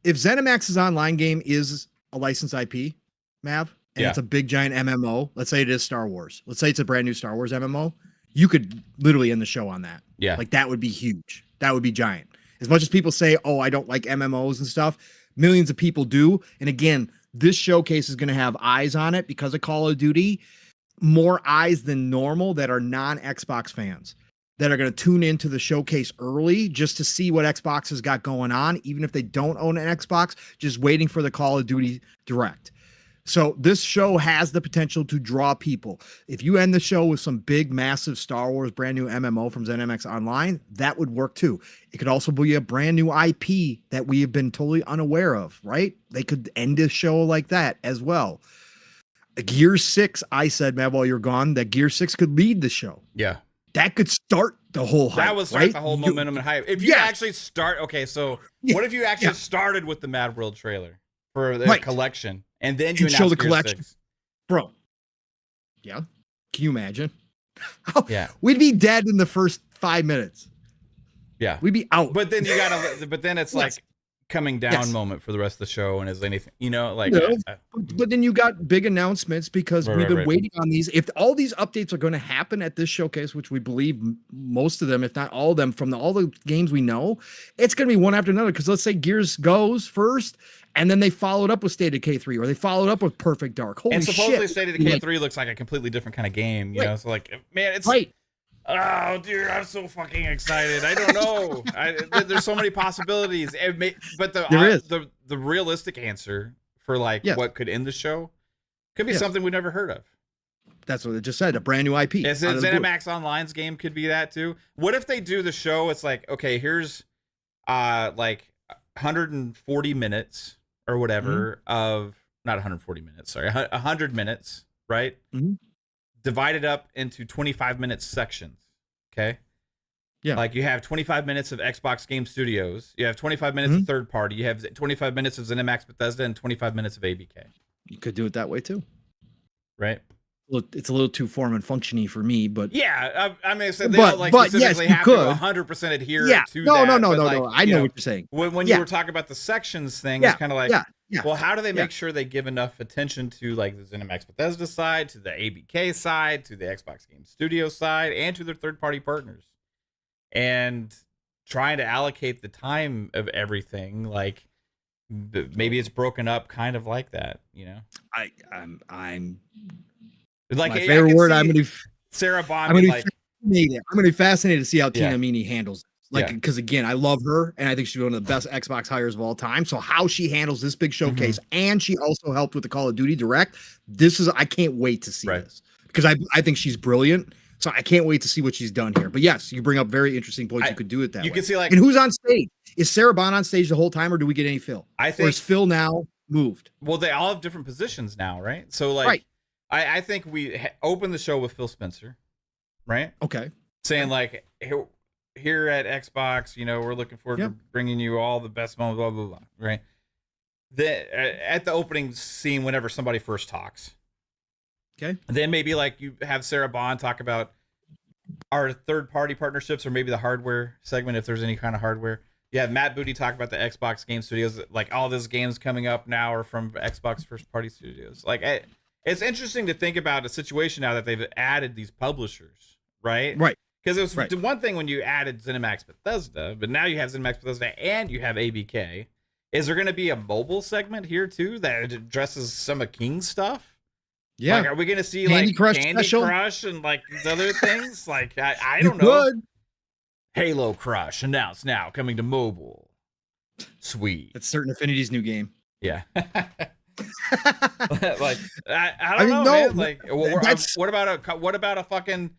If ZeniMax's online game is a licensed IP, Mav, and it's a big giant MMO, let's say it is Star Wars. Let's say it's a brand new Star Wars MMO. You could literally end the show on that. Yeah. Like that would be huge. That would be giant. As much as people say, oh, I don't like MMOs and stuff, millions of people do. And again, this showcase is going to have eyes on it because of Call of Duty, more eyes than normal that are non-Xbox fans that are going to tune into the showcase early just to see what Xbox has got going on, even if they don't own an Xbox, just waiting for the Call of Duty Direct. So this show has the potential to draw people. If you end the show with some big, massive Star Wars brand new MMO from ZeniMax Online, that would work too. It could also be a brand new IP that we have been totally unaware of, right? They could end this show like that as well. Gear 6, I said, Matt, while you're gone, that Gear 6 could lead the show. Yeah. That could start the whole hype. That would start the whole momentum and hype. If you actually start, okay, so what if you actually started with the Mad World trailer for the collection, and then you show the collection, 6? Bro? Yeah, can you imagine? We'd be dead in the first 5 minutes. Yeah, we'd be out. But then you gotta. But then it's like coming down moment for the rest of the show, and is anything but then you got big announcements because we've been waiting on these. If all these updates are going to happen at this showcase, which we believe most of them, if not all of them, from all the games we know, it's going to be one after another. Because let's say Gears goes first, and then they followed up with State of Decay 3, or they followed up with Perfect Dark. Holy and supposedly shit. State of Decay 3 looks like a completely different kind of game. You know, so like, man, it's oh, dude, I'm so fucking excited. I don't know. There's so many possibilities. But the realistic answer for like what could end the show could be something we never heard of. That's what it just said. A brand new IP. ZeniMax Online's game could be that too. What if they do the show? It's like, okay, here's like 140 minutes or whatever of, not 140 minutes, sorry, 100 minutes, right? Divided up into 25-minute sections. Okay. Yeah. Like you have 25 minutes of Xbox Game Studios. You have 25 minutes of third party. You have 25 minutes of ZeniMax Bethesda and 25 minutes of ABK. You could do it that way too. Right. Well, it's a little too form and functiony for me, but yeah, I mean, so they don't like specifically have to 100% adhere to that. No. I know what you're saying. When you were talking about the sections thing, it's kind of like, well, how do they make sure they give enough attention to like the ZeniMax Bethesda side, to the ABK side, to the Xbox Game Studio side, and to their third-party partners, and trying to allocate the time of everything? Like maybe it's broken up, kind of like that, you know? I'm like my favorite word. I'm gonna Sarah Bond. I'm gonna be fascinated to see how Tina Amini handles this. Like, because again, I love her, and I think she's one of the best Xbox hires of all time. So how she handles this big showcase, and she also helped with the Call of Duty Direct. I can't wait to see this, because I think she's brilliant. So I can't wait to see what she's done here. But yes, you bring up very interesting points. You could do it that way. You can see, like, and who's on stage? Is Sarah Bond on stage the whole time, or do we get any Phil? I think, or is Phil now moved? Well, they all have different positions now, right? So like, I think we open the show with Phil Spencer, right? Okay. Saying like, here at Xbox, you know, we're looking forward to bringing you all the best moments, blah, blah, blah, right? At the opening scene, whenever somebody first talks. Okay. Then maybe like you have Sarah Bond talk about our third-party partnerships, or maybe the hardware segment, if there's any kind of hardware. You have Matt Booty talk about the Xbox Game Studios, like all these games coming up now are from Xbox first-party studios. Like, it's interesting to think about a situation now that they've added these publishers, right? Right. Because it was one thing when you added ZeniMax Bethesda, but now you have ZeniMax Bethesda and you have ABK. Is there going to be a mobile segment here too that addresses some of King's stuff? Yeah. Like, are we going to see Candy like Crush Candy special? Crush and like these other things? Like, I don't know. Could. Halo Crush announced now, coming to mobile. Sweet. That's Certain Affinity's new game. Yeah. Like, I don't know, man. Like, what about a fucking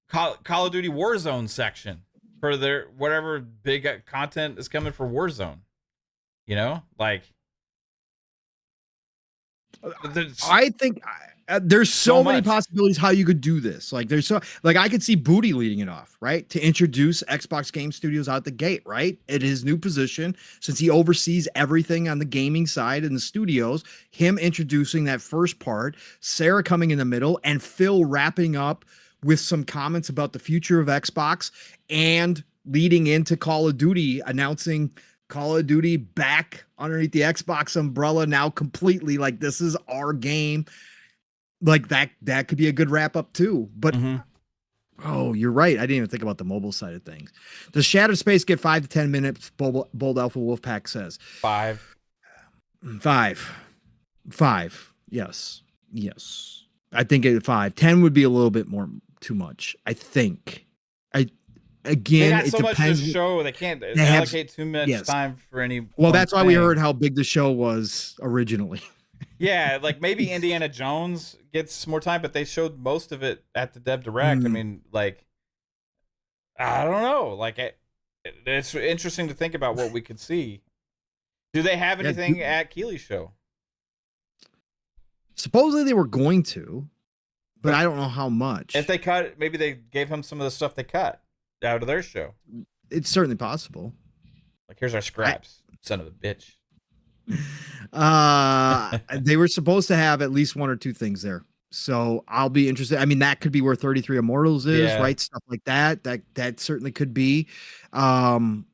Call of Duty Warzone section for their whatever big content is coming for Warzone? You know, like, I think there's so many possibilities how you could do this. Like, I could see Booty leading it off, right? To introduce Xbox Game Studios out the gate, right? At his new position, since he oversees everything on the gaming side in the studios, him introducing that first part, Sarah coming in the middle, and Phil wrapping up with some comments about the future of Xbox and leading into Call of Duty, announcing Call of Duty back underneath the Xbox umbrella now completely. Like, this is our game. Like, that could be a good wrap up too. But oh, you're right. I didn't even think about the mobile side of things. Does Shattered Space get 5 to 10 minutes? Bold Alpha Wolfpack says 5. 5. Yes. I think at 5. 10 would be a little bit more too much. I think. Again, they got so much to show. They can't allocate too much time for any. Well, that's why we heard how big the show was originally. Yeah, like maybe Indiana Jones gets more time, but they showed most of it at the Dev Direct. I mean, like, I don't know. Like, it's interesting to think about what we could see. Do they have anything at Keighley's show? Supposedly they were going to, but I don't know how much. If they cut, maybe they gave him some of the stuff they cut out of their show. It's certainly possible. Like, here's our scraps, son of a bitch. They were supposed to have at least 1 or 2 things there. So I'll be interested. I mean, that could be where 33 Immortals is, right? Stuff like that. That certainly could be. Oh man.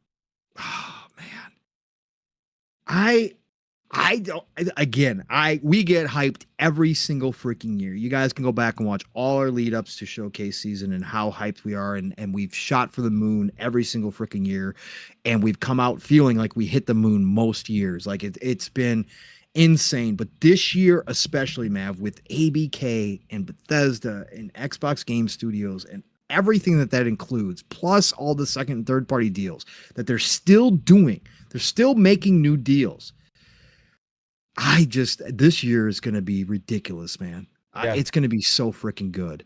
We get hyped every single freaking year. You guys can go back and watch all our lead ups to showcase season and how hyped we are. And we've shot for the moon every single freaking year. And we've come out feeling like we hit the moon most years. Like it's been insane. But this year, especially, Mav, with ABK and Bethesda and Xbox Game Studios and everything that includes, plus all the second and third party deals that they're still doing, they're still making new deals. This year is going to be ridiculous, man. It's going to be so freaking good.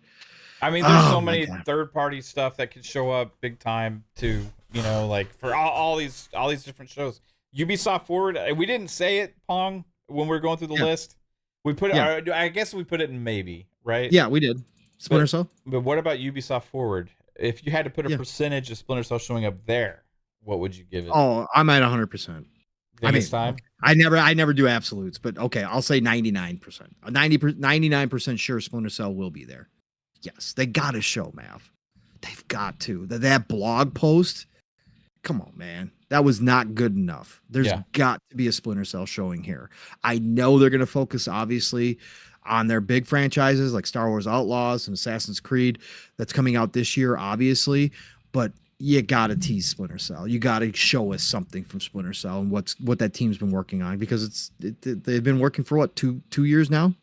I mean, there's so many third-party stuff that could show up big time too. You know, like for all these different shows. Ubisoft Forward. We didn't say it, Pong, when we were going through the list. We put it. I guess we put it in maybe, right? Yeah, we did. Splinter Cell. But what about Ubisoft Forward? If you had to put a percentage of Splinter Cell showing up there, what would you give it? Oh, I'm at 100%. Time? I never do absolutes, but okay, I'll say 99%. 99% sure Splinter Cell will be there. Yes, they got to show, Mav. They've got to. That blog post, come on, man. That was not good enough. There's got to be a Splinter Cell showing here. I know they're going to focus, obviously, on their big franchises like Star Wars Outlaws and Assassin's Creed that's coming out this year, obviously, but you got to tease Splinter Cell. You got to show us something from Splinter Cell and what that team's been working on, because they've been working for what, two years now?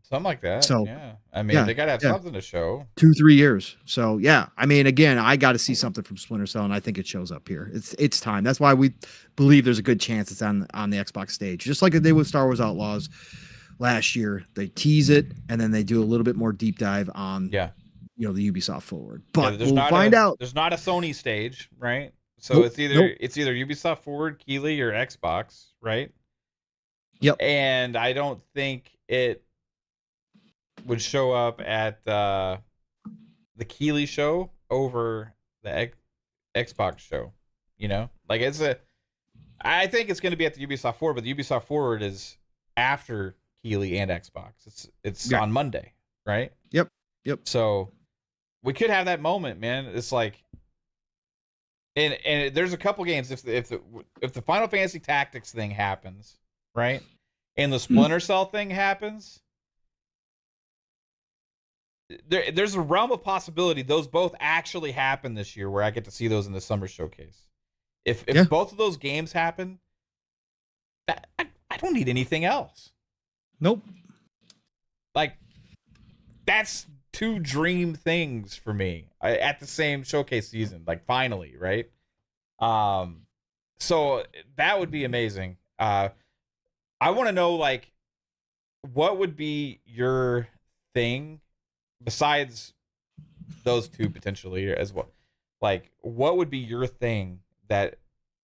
Something like that. So Yeah. I mean, yeah, they gotta have yeah, something to show. 2-3 years. So yeah, I mean, again, I got to see something from Splinter Cell, and I think it shows up here. It's time. That's why we believe there's a good chance it's on the Xbox stage, just like they did with Star Wars Outlaws last year. They tease it, and then they do a little bit more deep dive on Yeah. the Ubisoft Forward. Yeah. But we'll find out. There's not a Sony stage, right? So Nope, nope. it's either Ubisoft Forward, Keighley, or Xbox, right? Yep. And I don't think it would show up at the Keighley show over the Xbox show. Like I think it's going to be at the Ubisoft Forward, but the Ubisoft Forward is after Keighley and Xbox. It's Yeah. on Monday, right? Yep. So we could have that moment, man. It's like, and there's a couple games if the Final Fantasy Tactics thing happens, right, and the Splinter Cell thing happens, there's a realm of possibility those both actually happen this year, where I get to see those in the summer showcase. If both of those games happen, I don't need anything else. Nope. Like, that's two dream things for me at the same showcase season. Like, finally, right? So that would be amazing. I want to know, like, what would be your thing besides those two potentially as well? Like, what would be your thing that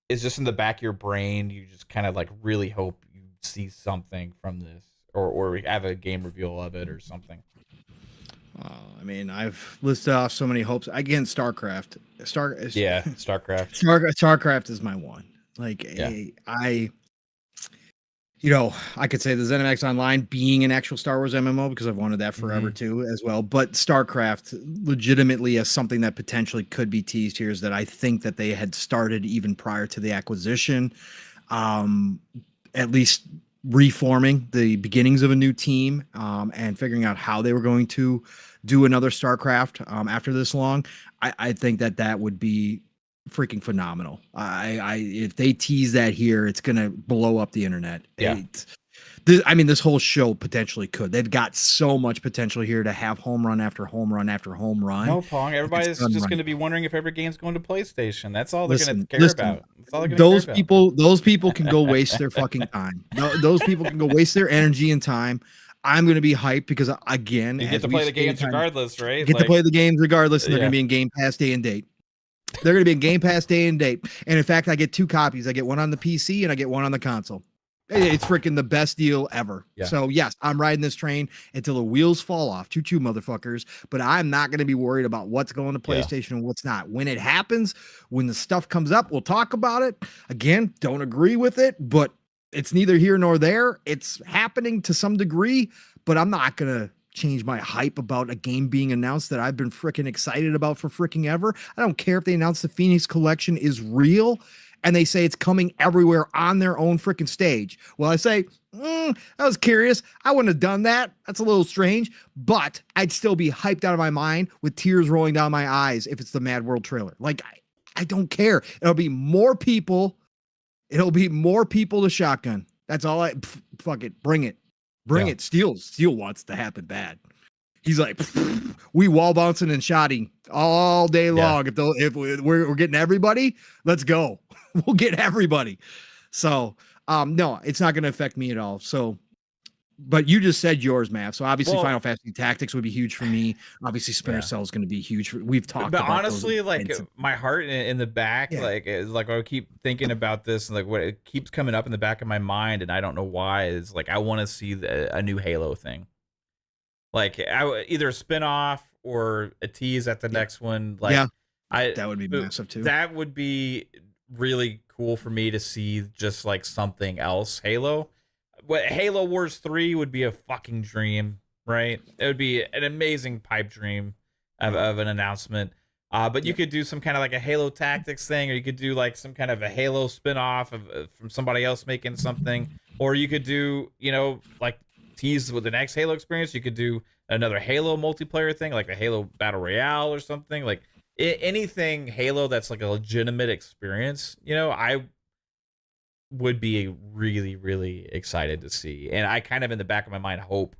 is just in the back of your brain? You just kind of like really hope you see something from this, or have a game reveal of it or something. I mean, I've listed off so many hopes. Again, StarCraft. StarCraft. StarCraft is my one. Like, Yeah. I could say the ZeniMax Online being an actual Star Wars MMO, because I've wanted that forever too as well. But StarCraft legitimately as something that potentially could be teased here is that I think that they had started even prior to the acquisition, at least reforming the beginnings of a new team, and figuring out how they were going to do another StarCraft after this long. I think that would be freaking phenomenal. If they tease that here, it's gonna blow up the internet. Yeah. This whole show potentially could. They've got so much potential here to have home run after home run after home run. No, Pong. Everybody's just going to be wondering if every game's going to PlayStation. That's all they're going to care about. That's all they're going to care about. Those people can go waste their fucking time. Those people can go waste their energy and time. I'm going to be hyped because, again, you get to play the games regardless, right? Get to play the games regardless, and they're going to be in Game Pass day and date. They're going to be in Game Pass day and date. And in fact, I get 2 copies. I get one on the PC and I get one on the console. It's freaking the best deal ever. Yeah. So yes, I'm riding this train until the wheels fall off. Choo-choo, motherfuckers. But I'm not going to be worried about what's going to PlayStation and what's not. When it happens, when the stuff comes up, we'll talk about it. Again, don't agree with it, but it's neither here nor there. It's happening to some degree, but I'm not going to change my hype about a game being announced that I've been freaking excited about for freaking ever. I don't care if they announce the Phoenix Collection is real and they say it's coming everywhere on their own freaking stage. Well, I say, I was curious. I wouldn't have done that. That's a little strange, but I'd still be hyped out of my mind with tears rolling down my eyes if it's the Mad World trailer. Like, I don't care. It'll be more people. It'll be more people to shotgun. That's all fuck it. Bring it. Bring it. Steel wants to happen bad. He's like, we wall bouncing and shotting all day long. If we're getting everybody, let's go. We'll get everybody. So, no, it's not going to affect me at all. So, but you just said yours, Mav. So obviously, Final Fantasy Tactics would be huge for me. Obviously, Splinter Cell is going to be huge. We've talked about. But honestly, like my heart in the back, like is like I keep thinking about this, and like what it keeps coming up in the back of my mind, and I don't know why. Is like I want to see a new Halo thing. Like either a spinoff or a tease at the next one. Like that would be massive too. That would be really cool for me to see, just like something else. Halo Wars 3 would be a fucking dream, right? It would be an amazing pipe dream of an announcement. But you could do some kind of like a Halo Tactics thing, or you could do like some kind of a Halo spinoff from somebody else making something, or you could do, like tease with the next Halo experience. You could do another Halo multiplayer thing, like a Halo Battle Royale or something. Like anything Halo that's like a legitimate experience, I would be really, really excited to see. And I kind of in the back of my mind hope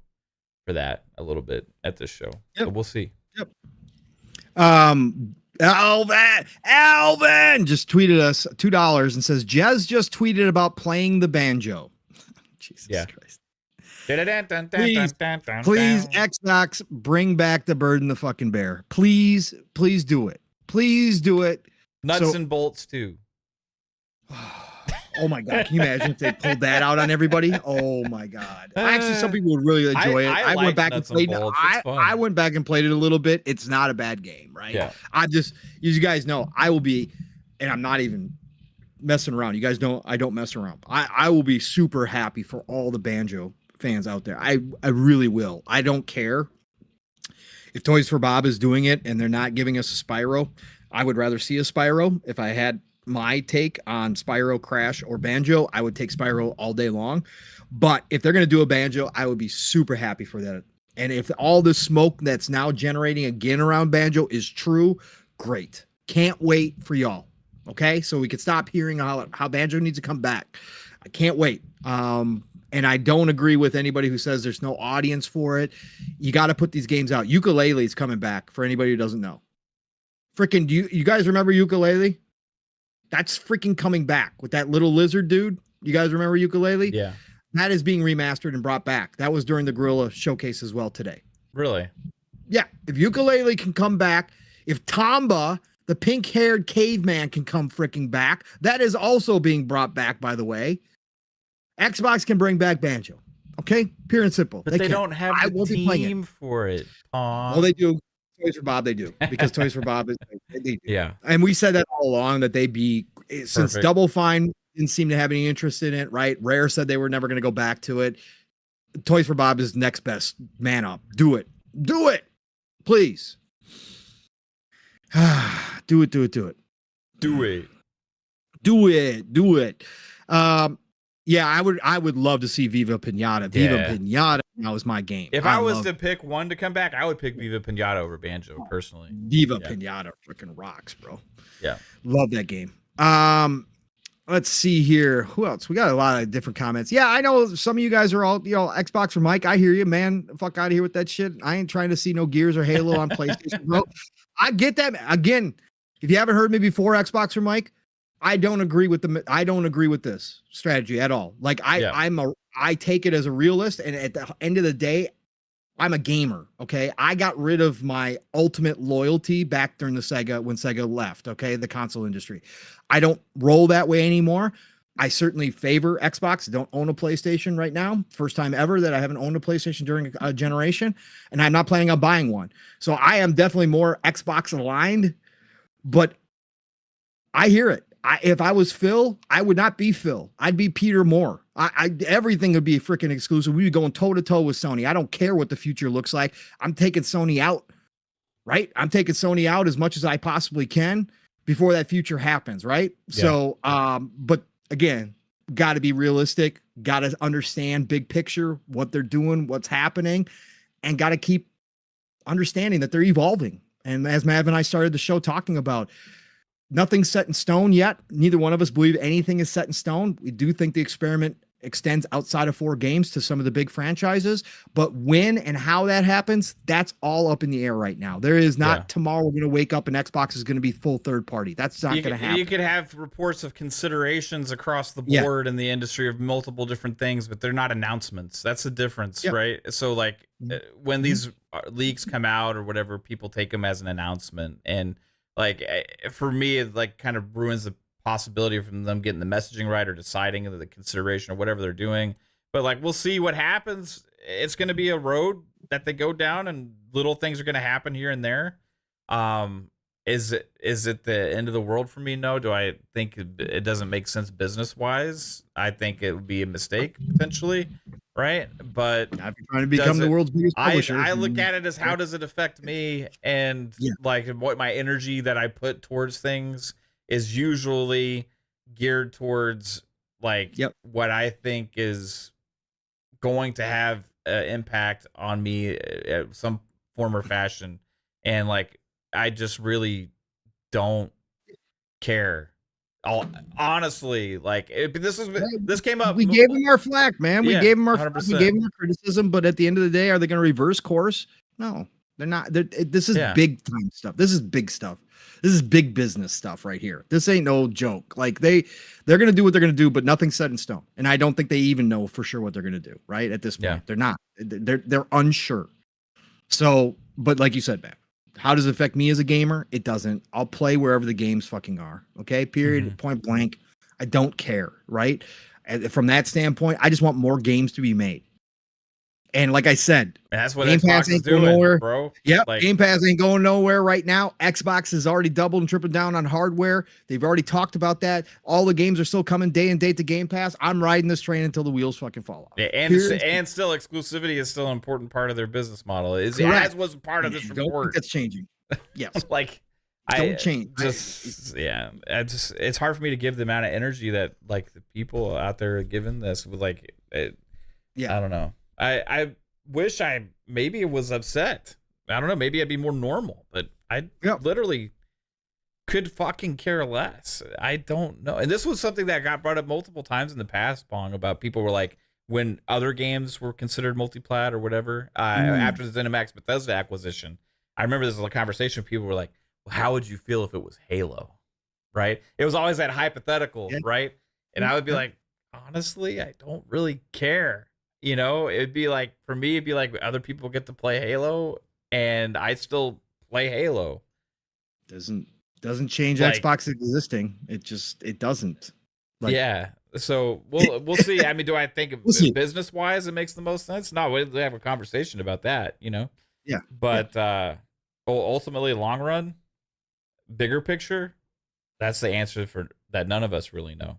for that a little bit at this show. Yep. So we'll see. Yep. Alvin just tweeted us $2 and says Jez just tweeted about playing the banjo. Jesus Christ. Please, Xbox, bring back the bird and the fucking bear. Please do it. Please do it. Nuts and bolts too. Oh my God. Can you imagine if they pulled that out on everybody? Oh my God. Actually, some people would really enjoy it. I went back and played it. I went back and played it a little bit. It's not a bad game, right? Yeah. You guys know, I will be, and I'm not even messing around. You guys know I don't mess around. I will be super happy for all the banjo fans out there. I really will. I don't care if Toys for Bob is doing it and they're not giving us a Spyro. I would rather see a Spyro. If I had my take on Spyro, Crash, or Banjo, I would take Spyro all day long. But if they're going to do a Banjo, I would be super happy for that. And if all the smoke that's now generating again around Banjo is true, great. Can't wait for y'all. Okay, so we can stop hearing how Banjo needs to come back. I can't wait. And I don't agree with anybody who says there's no audience for it. You got to put these games out. Yooka-Laylee is coming back for anybody who doesn't know. Freaking, do you guys remember Yooka-Laylee? That's freaking coming back with that little lizard dude. You guys remember Yooka-Laylee? Yeah. That is being remastered and brought back. That was during the Gorilla Showcase as well today. Really? Yeah. If Yooka-Laylee can come back, if Tamba, the pink-haired caveman, can come freaking back, that is also being brought back, by the way. Xbox can bring back Banjo. Okay? Pure and simple. But they don't have the team for it. Well, they do. Toys for Bob, they do. Because Toys for Bob is they do. Yeah. And we said that all along that they'd be, since Double Fine didn't seem to have any interest in it, right? Rare said they were never going to go back to it. Toys for Bob is next best man up. Do it. Do it. Please. Do it. Do it. Yeah, I would love to see Viva Pinata. Viva Pinata now is my game. If I was to pick one to come back, I would pick Viva Pinata over Banjo personally. Viva Pinata freaking rocks, bro. Yeah. Love that game. Let's see here. Who else? We got a lot of different comments. Yeah, I know some of you guys are all, Xbox for Mike. I hear you, man. Fuck out of here with that shit. I ain't trying to see no Gears or Halo on PlayStation, bro. I get that. Again, if you haven't heard me before, Xbox for Mike, I don't agree with this strategy at all. Like I take it as a realist, and at the end of the day, I'm a gamer. Okay. I got rid of my ultimate loyalty back during when Sega left. Okay. The console industry. I don't roll that way anymore. I certainly favor Xbox. I don't own a PlayStation right now. First time ever that I haven't owned a PlayStation during a generation, and I'm not planning on buying one. So I am definitely more Xbox aligned, but I hear it. If I was Phil, I would not be Phil. I'd be Peter Moore. Everything would be freaking exclusive. We'd be going toe to toe with Sony. I don't care what the future looks like. I'm taking Sony out, right? I'm taking Sony out as much as I possibly can before that future happens, right? Yeah. So, but again, got to be realistic. Got to understand big picture, what they're doing, what's happening, and got to keep understanding that they're evolving. And as Mav and I started the show talking about, nothing's set in stone yet. Neither one of us believe anything is set in stone. We do think the experiment extends outside of 4 games to some of the big franchises, but when and how that happens, that's all up in the air right now. There is not tomorrow we're going to wake up and Xbox is going to be full third party. That's not going to happen. You could have reports of considerations across the board in the industry of multiple different things, but they're not announcements. That's the difference, right? So like when these leaks come out or whatever, people take them as an announcement, and like for me, it like kind of ruins the possibility from them getting the messaging right or deciding the consideration or whatever they're doing. But like, we'll see what happens. It's going to be a road that they go down, and little things are going to happen here and there. Is it the end of the world for me? No. Do I think it doesn't make sense business wise? I think it would be a mistake potentially, right? But if you're trying to become the world's biggest publisher, I look at it as how does it affect me, and like what my energy that I put towards things is usually geared towards like what I think is going to have an impact on me at some form or fashion, and like I just really don't care honestly, like this came up. We gave them our flack, man. We Yeah, gave them our 100%. we gave them our criticism, but at the end of the day, are they going to reverse course? No, they're not. This is big time stuff. This is big stuff. This is big business stuff right here. This ain't no joke. Like they're going to do what they're going to do, but nothing's set in stone. And I don't think they even know for sure what they're going to do. Right at this point, they're not. They're unsure. So, but like you said, man, how does it affect me as a gamer? It doesn't. I'll play wherever the games fucking are. Okay, period. Point blank. I don't care. Right. And from that standpoint, I just want more games to be made. And like I said, that's what Game Xbox Pass is ain't doing, going nowhere, bro. Yep, like, Game Pass ain't going nowhere right now. Xbox has already doubled and tripled down on hardware. They've already talked about that. All the games are still coming day and date to Game Pass. I'm riding this train until the wheels fucking fall off. Yeah, and still exclusivity is still an important part of their business model. As was part of this report. Don't think that's changing. Yes, like don't change. It's hard for me to give the amount of energy that like the people out there are giving this with I don't know. I wish maybe it was upset. I don't know. Maybe I'd be more normal, but I literally could fucking care less. I don't know. And this was something that got brought up multiple times in the past, Pong, about people were like, when other games were considered multi-plat or whatever, after the ZeniMax Bethesda acquisition, I remember this was a conversation. People were like, well, how would you feel if it was Halo? Right? It was always that hypothetical, right? And I would be like, honestly, I don't really care. You know, it'd be like, for me, it'd be like other people get to play Halo and I still play Halo. Doesn't change Xbox existing. It doesn't. Yeah. So we'll see. I mean, do I think business wise it makes the most sense? No, we have a conversation about that, you know? Yeah. But ultimately, long run, bigger picture, that's the answer for that none of us really know.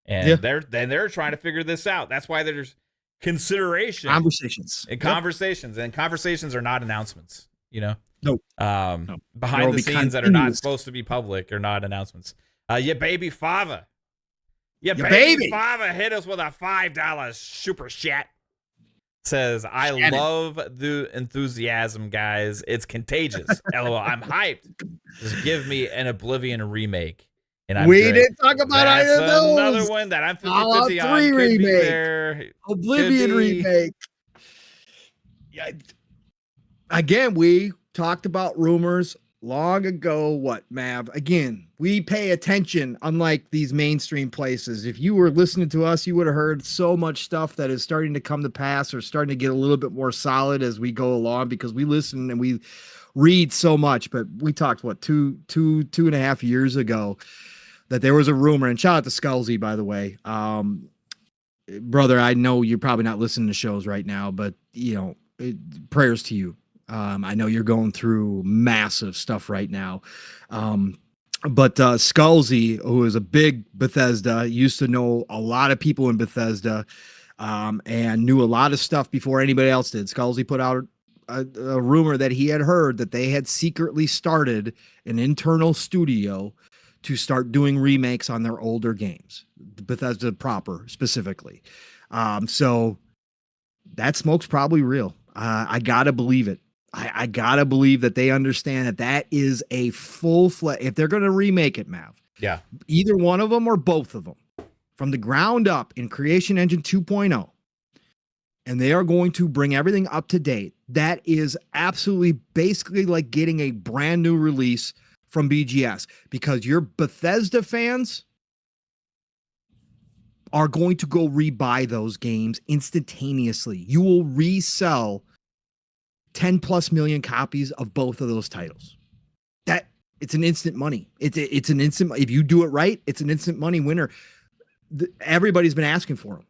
And they're trying to figure this out. That's why there's consideration, conversations and conversations are not announcements, you know. Nope. Behind the scenes that are not supposed to be public are not announcements. Baby Fava hit us with a $5 super chat. Says, I love the enthusiasm, guys. It's contagious. LOL. I'm hyped. Just give me an Oblivion remake. And we didn't talk about either of those. Another one that I'm 50-50 on. Could remake. Be there. Oblivion remake. Yeah. Again, we talked about rumors long ago. What, Mav? Again, we pay attention, unlike these mainstream places. If you were listening to us, you would have heard so much stuff that is starting to come to pass or starting to get a little bit more solid as we go along, because we listen and we read so much. But we talked, what, two and a half years ago, that there was a rumor, and shout out to Skullsy, by the way. Brother, I know you're probably not listening to shows right now, but you know, prayers to you. I know you're going through massive stuff right now. But Skullsy, who is a big Bethesda, used to know a lot of people in Bethesda, and knew a lot of stuff before anybody else did. Skullsy put out a rumor that he had heard that they had secretly started an internal studio to start doing remakes on their older games, Bethesda proper specifically. So that smoke's probably real. I gotta believe it. I gotta believe that they understand that is a full-fledged, if they're going to remake it, Mav. Yeah. Either one of them or both of them from the ground up in Creation Engine 2.0. And they are going to bring everything up to date. That is absolutely basically like getting a brand new release from BGS, because your Bethesda fans are going to go rebuy those games instantaneously. You will resell 10 plus million copies of both of those titles. That it's an instant money. It's an instant. If you do it right, it's an instant money winner. Everybody's been asking for them.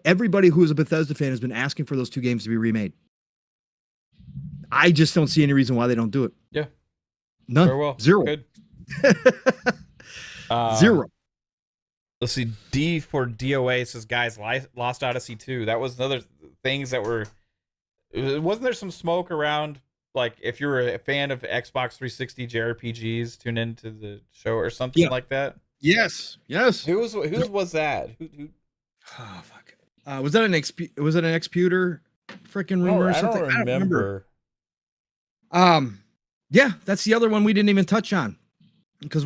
Everybody who is a Bethesda fan has been asking for those two games to be remade. I just don't see any reason why they don't do it. Yeah. None. Very well. Zero. Good. Zero. Let's see. D for DOA says, guys, Lost Odyssey 2. That was another things that were. Wasn't there some smoke around? Like, if you're a fan of Xbox 360 JRPGs, tune into the show or something like that. Yes. Whose was that? Who? Oh fuck. Was that an Exputer freaking rumor or something? I don't remember. Yeah, that's the other one we didn't even touch on, because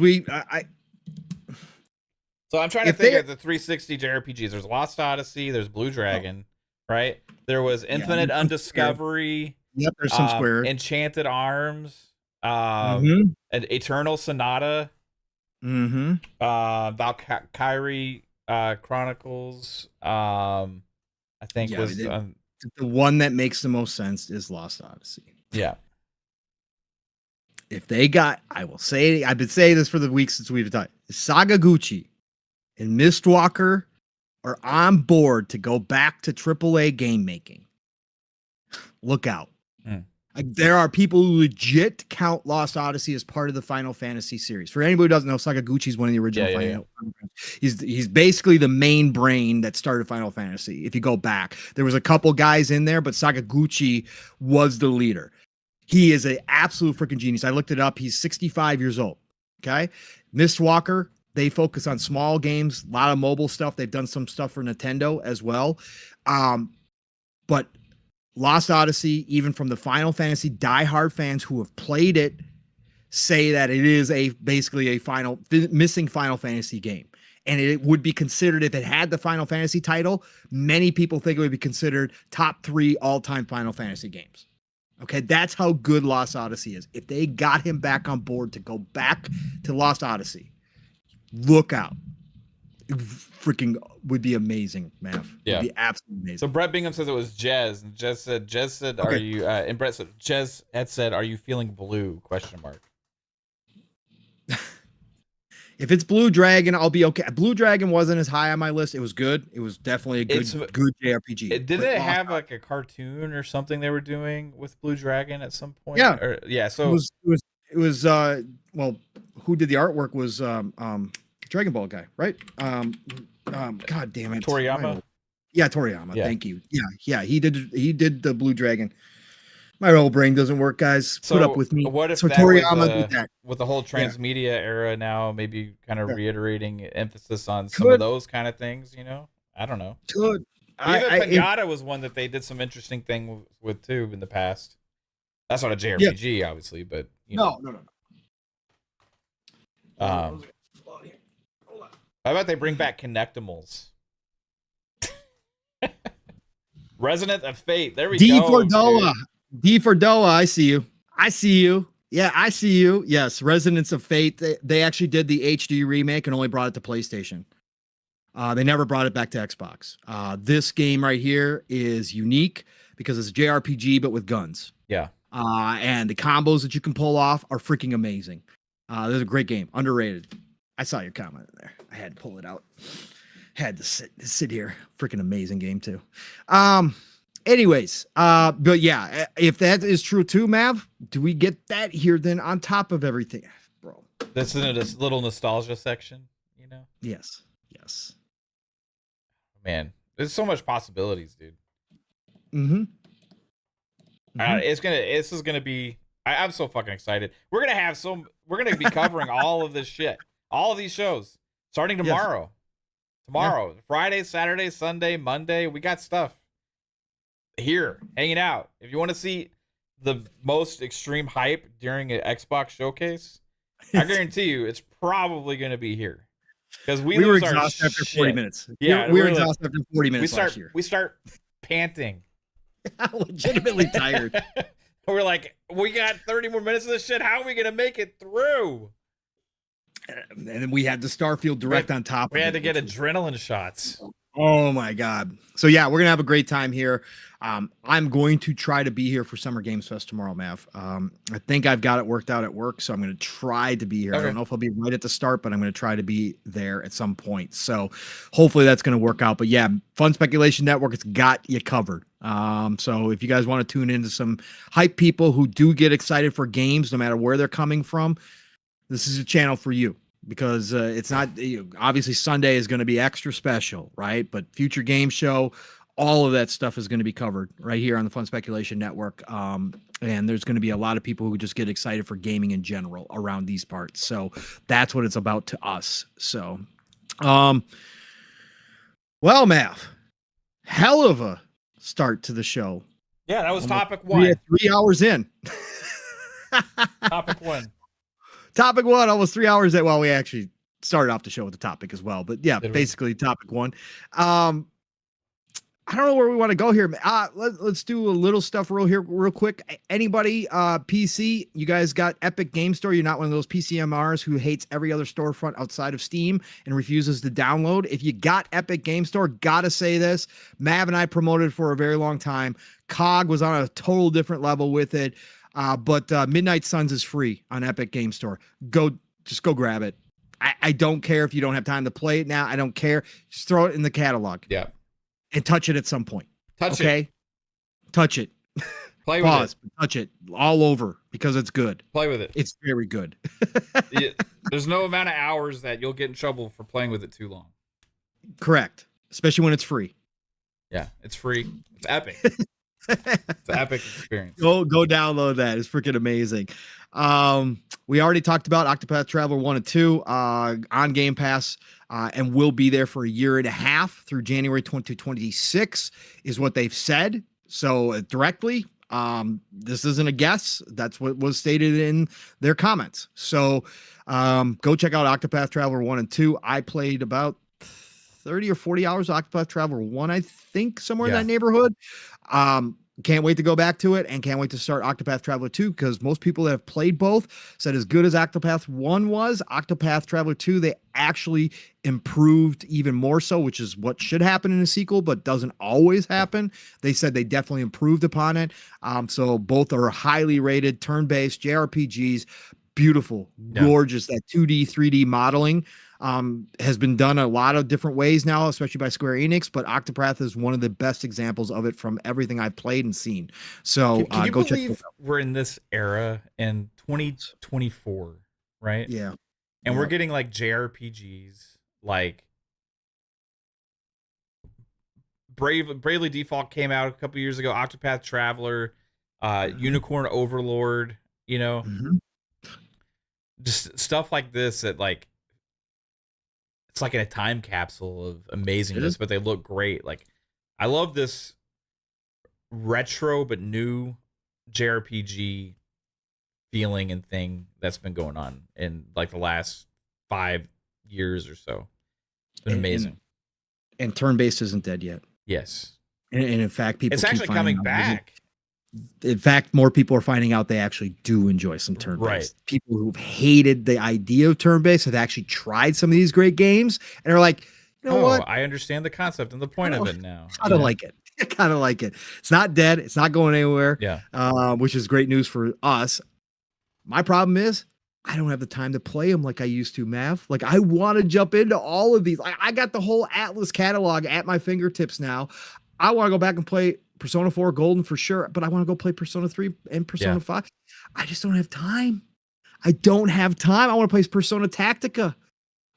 So I'm trying to think of the 360 JRPGs. There's Lost Odyssey. There's Blue Dragon, right? There was Infinite Undiscovery. Yep, there's some Square. Enchanted Arms. Mm-hmm. And Eternal Sonata. Mm-hmm. Valkyrie Chronicles. I think was the one that makes the most sense is Lost Odyssey. Yeah. If they got, I will say, I've been saying this for the weeks since we've talked. Sagaguchi and Mistwalker are on board to go back to AAA game making. Look out. There are people who legit count Lost Odyssey as part of the Final Fantasy series. For anybody who doesn't know, Sagaguchi is one of the original Final Fantasy. He's basically the main brain that started Final Fantasy. If you go back, there was a couple guys in there, but Sagaguchi was the leader. He is an absolute freaking genius. I looked it up. He's 65 years old. Okay. Mistwalker, they focus on small games, a lot of mobile stuff. They've done some stuff for Nintendo as well. But Lost Odyssey, even from the Final Fantasy diehard fans who have played it, say that it is basically a missing Final Fantasy game. And it would be considered, if it had the Final Fantasy title, many people think it would be considered top 3 all-time Final Fantasy games. Okay, that's how good Lost Odyssey is. If they got him back on board to go back to Lost Odyssey, look out. It freaking would be amazing, man. Yeah. Would be absolutely amazing. So Brett Bingham says it was Jez. And Jez said, okay. Are you, and Brett said, Jez had said, are you feeling blue? ? If it's Blue Dragon, I'll be okay. Blue Dragon wasn't as high on my list. It was good. It was definitely a good JRPG. Didn't it have like a cartoon or something they were doing with Blue Dragon at some point? Yeah. So it was well, who did the artwork was Dragon Ball guy, right? God damn it. Toriyama? Yeah, Toriyama. Yeah. Thank you. Yeah. He did the Blue Dragon. My old brain doesn't work, guys. So put up with me. What if so that Toriyama was, did that with the whole transmedia era now, maybe kind of reiterating emphasis on some of those kind of things, you know? I don't know. Good. Even Pinata was one that they did some interesting thing with too in the past. That's not a JRPG, obviously, but you know. No. How about they bring back Connectimals? Resonant of Fate. There we go. D for Doa. I see you. Yeah, I see you. Yes, Resonance of Fate. They actually did the HD remake and only brought it to PlayStation. They never brought it back to Xbox. This game right here is unique because it's a JRPG, but with guns. Yeah. And the combos that you can pull off are freaking amazing. This is a great game. Underrated. I saw your comment in there. I had to pull it out. Had to sit here. Freaking amazing game too. Anyways, but yeah, if that is true too, Mav, do we get that here then on top of everything, bro? This isn't this little nostalgia section, you know? Yes. Man, there's so much possibilities, dude. Mm-hmm. This is gonna be. I'm so fucking excited. We're gonna be covering all of this shit, all of these shows starting tomorrow. Tomorrow, Friday, Saturday, Sunday, Monday, we got stuff here hanging out. If you want to see the most extreme hype during an Xbox showcase, I guarantee you it's probably going to be here because we were lose exhausted after 40 minutes. Yeah, we were exhausted after 40 minutes last year. We start panting. I'm legitimately tired. We're like, we got 30 more minutes of this shit. How are we going to make it through? And then we had the Starfield Direct on top. We had to get adrenaline shots. Oh my God. So yeah, we're going to have a great time here. I'm going to try to be here for Summer Games Fest tomorrow, Mav. I think I've got it worked out at work, so I'm going to try to be here. Okay. I don't know if I'll be right at the start, but I'm going to try to be there at some point. So hopefully that's going to work out. But yeah, Fun Speculation Network, it's got you covered. So if you guys want to tune into some hype people who do get excited for games, no matter where they're coming from, this is a channel for you. Because it's not, obviously Sunday is going to be extra special, right? But future game show, all of that stuff is going to be covered right here on the Fun Speculation Network. And there's going to be a lot of people who just get excited for gaming in general around these parts. So that's what it's about to us. So, well, Mav, hell of a start to the show. Yeah, that was topic one. 3 hours in. Topic one. Topic one, almost 3 hours. We actually started off the show with the topic as well, but yeah, Did we? basically topic one. I don't know where we want to go here. Let's do a little stuff real quick. Anybody, PC, you guys got Epic Game Store. You're not one of those PCMRs who hates every other storefront outside of Steam and refuses to download. If you got Epic Game Store, gotta say this. Mav and I promoted for a very long time. COG was on a total different level with it. But Midnight Suns is free on Epic Game Store. Just go grab it. I don't care if you don't have time to play it now. I don't care. Just throw it in the catalog. Yeah. And touch it at some point. Touch it. Touch it. Play with it. Touch it all over because it's good. Play with it. It's very good. There's no amount of hours that you'll get in trouble for playing with it too long. Correct. Especially when it's free. Yeah, it's free. It's epic. It's an epic experience. Go download that. It's freaking amazing. We already talked about Octopath Traveler 1 and 2 on Game Pass, and will be there for a year and a half through January 2026 is what they've said. So directly, this isn't a guess. That's what was stated in their comments. So go check out Octopath Traveler 1 and 2. I played about 30 or 40 hours of Octopath Traveler 1, I think, somewhere in that neighborhood. Can't wait to go back to it, and can't wait to start Octopath Traveler 2, because most people that have played both said as good as Octopath 1 was, Octopath Traveler 2, they actually improved even more so, which is what should happen in a sequel, but doesn't always happen. They said they definitely improved upon it. So both are highly rated, turn-based JRPGs, beautiful, gorgeous, that 2D, 3D modeling. Has been done a lot of different ways now, especially by Square Enix, but Octopath is one of the best examples of it from everything I've played and seen. So can you go believe check we're in this era in 2024, right? Yeah. And we're getting like JRPGs, like Bravely Default came out a couple years ago, Octopath Traveler, Unicorn Overlord, just stuff like this that like, it's like in a time capsule of amazingness, but they look great. Like, I love this retro but new JRPG feeling and thing that's been going on in like the last 5 years or so. It's been amazing. And turn-based isn't dead yet. Yes. And in fact, people it's actually coming back. In fact, more people are finding out they actually do enjoy some turn-based. Right. People who've hated the idea of turn-based have actually tried some of these great games and are like, you know what? I understand the concept and the point of it now. I don't like it. I kind of like it. It's not dead. It's not going anywhere. Yeah. Which is great news for us. My problem is I don't have the time to play them like I used to, Mav. Like, I want to jump into all of these. I got the whole Atlas catalog at my fingertips now. I want to go back and play Persona 4 Golden for sure, but I want to go play Persona 3 and Persona 5. I just don't have time. I don't have time. I want to play Persona Tactica.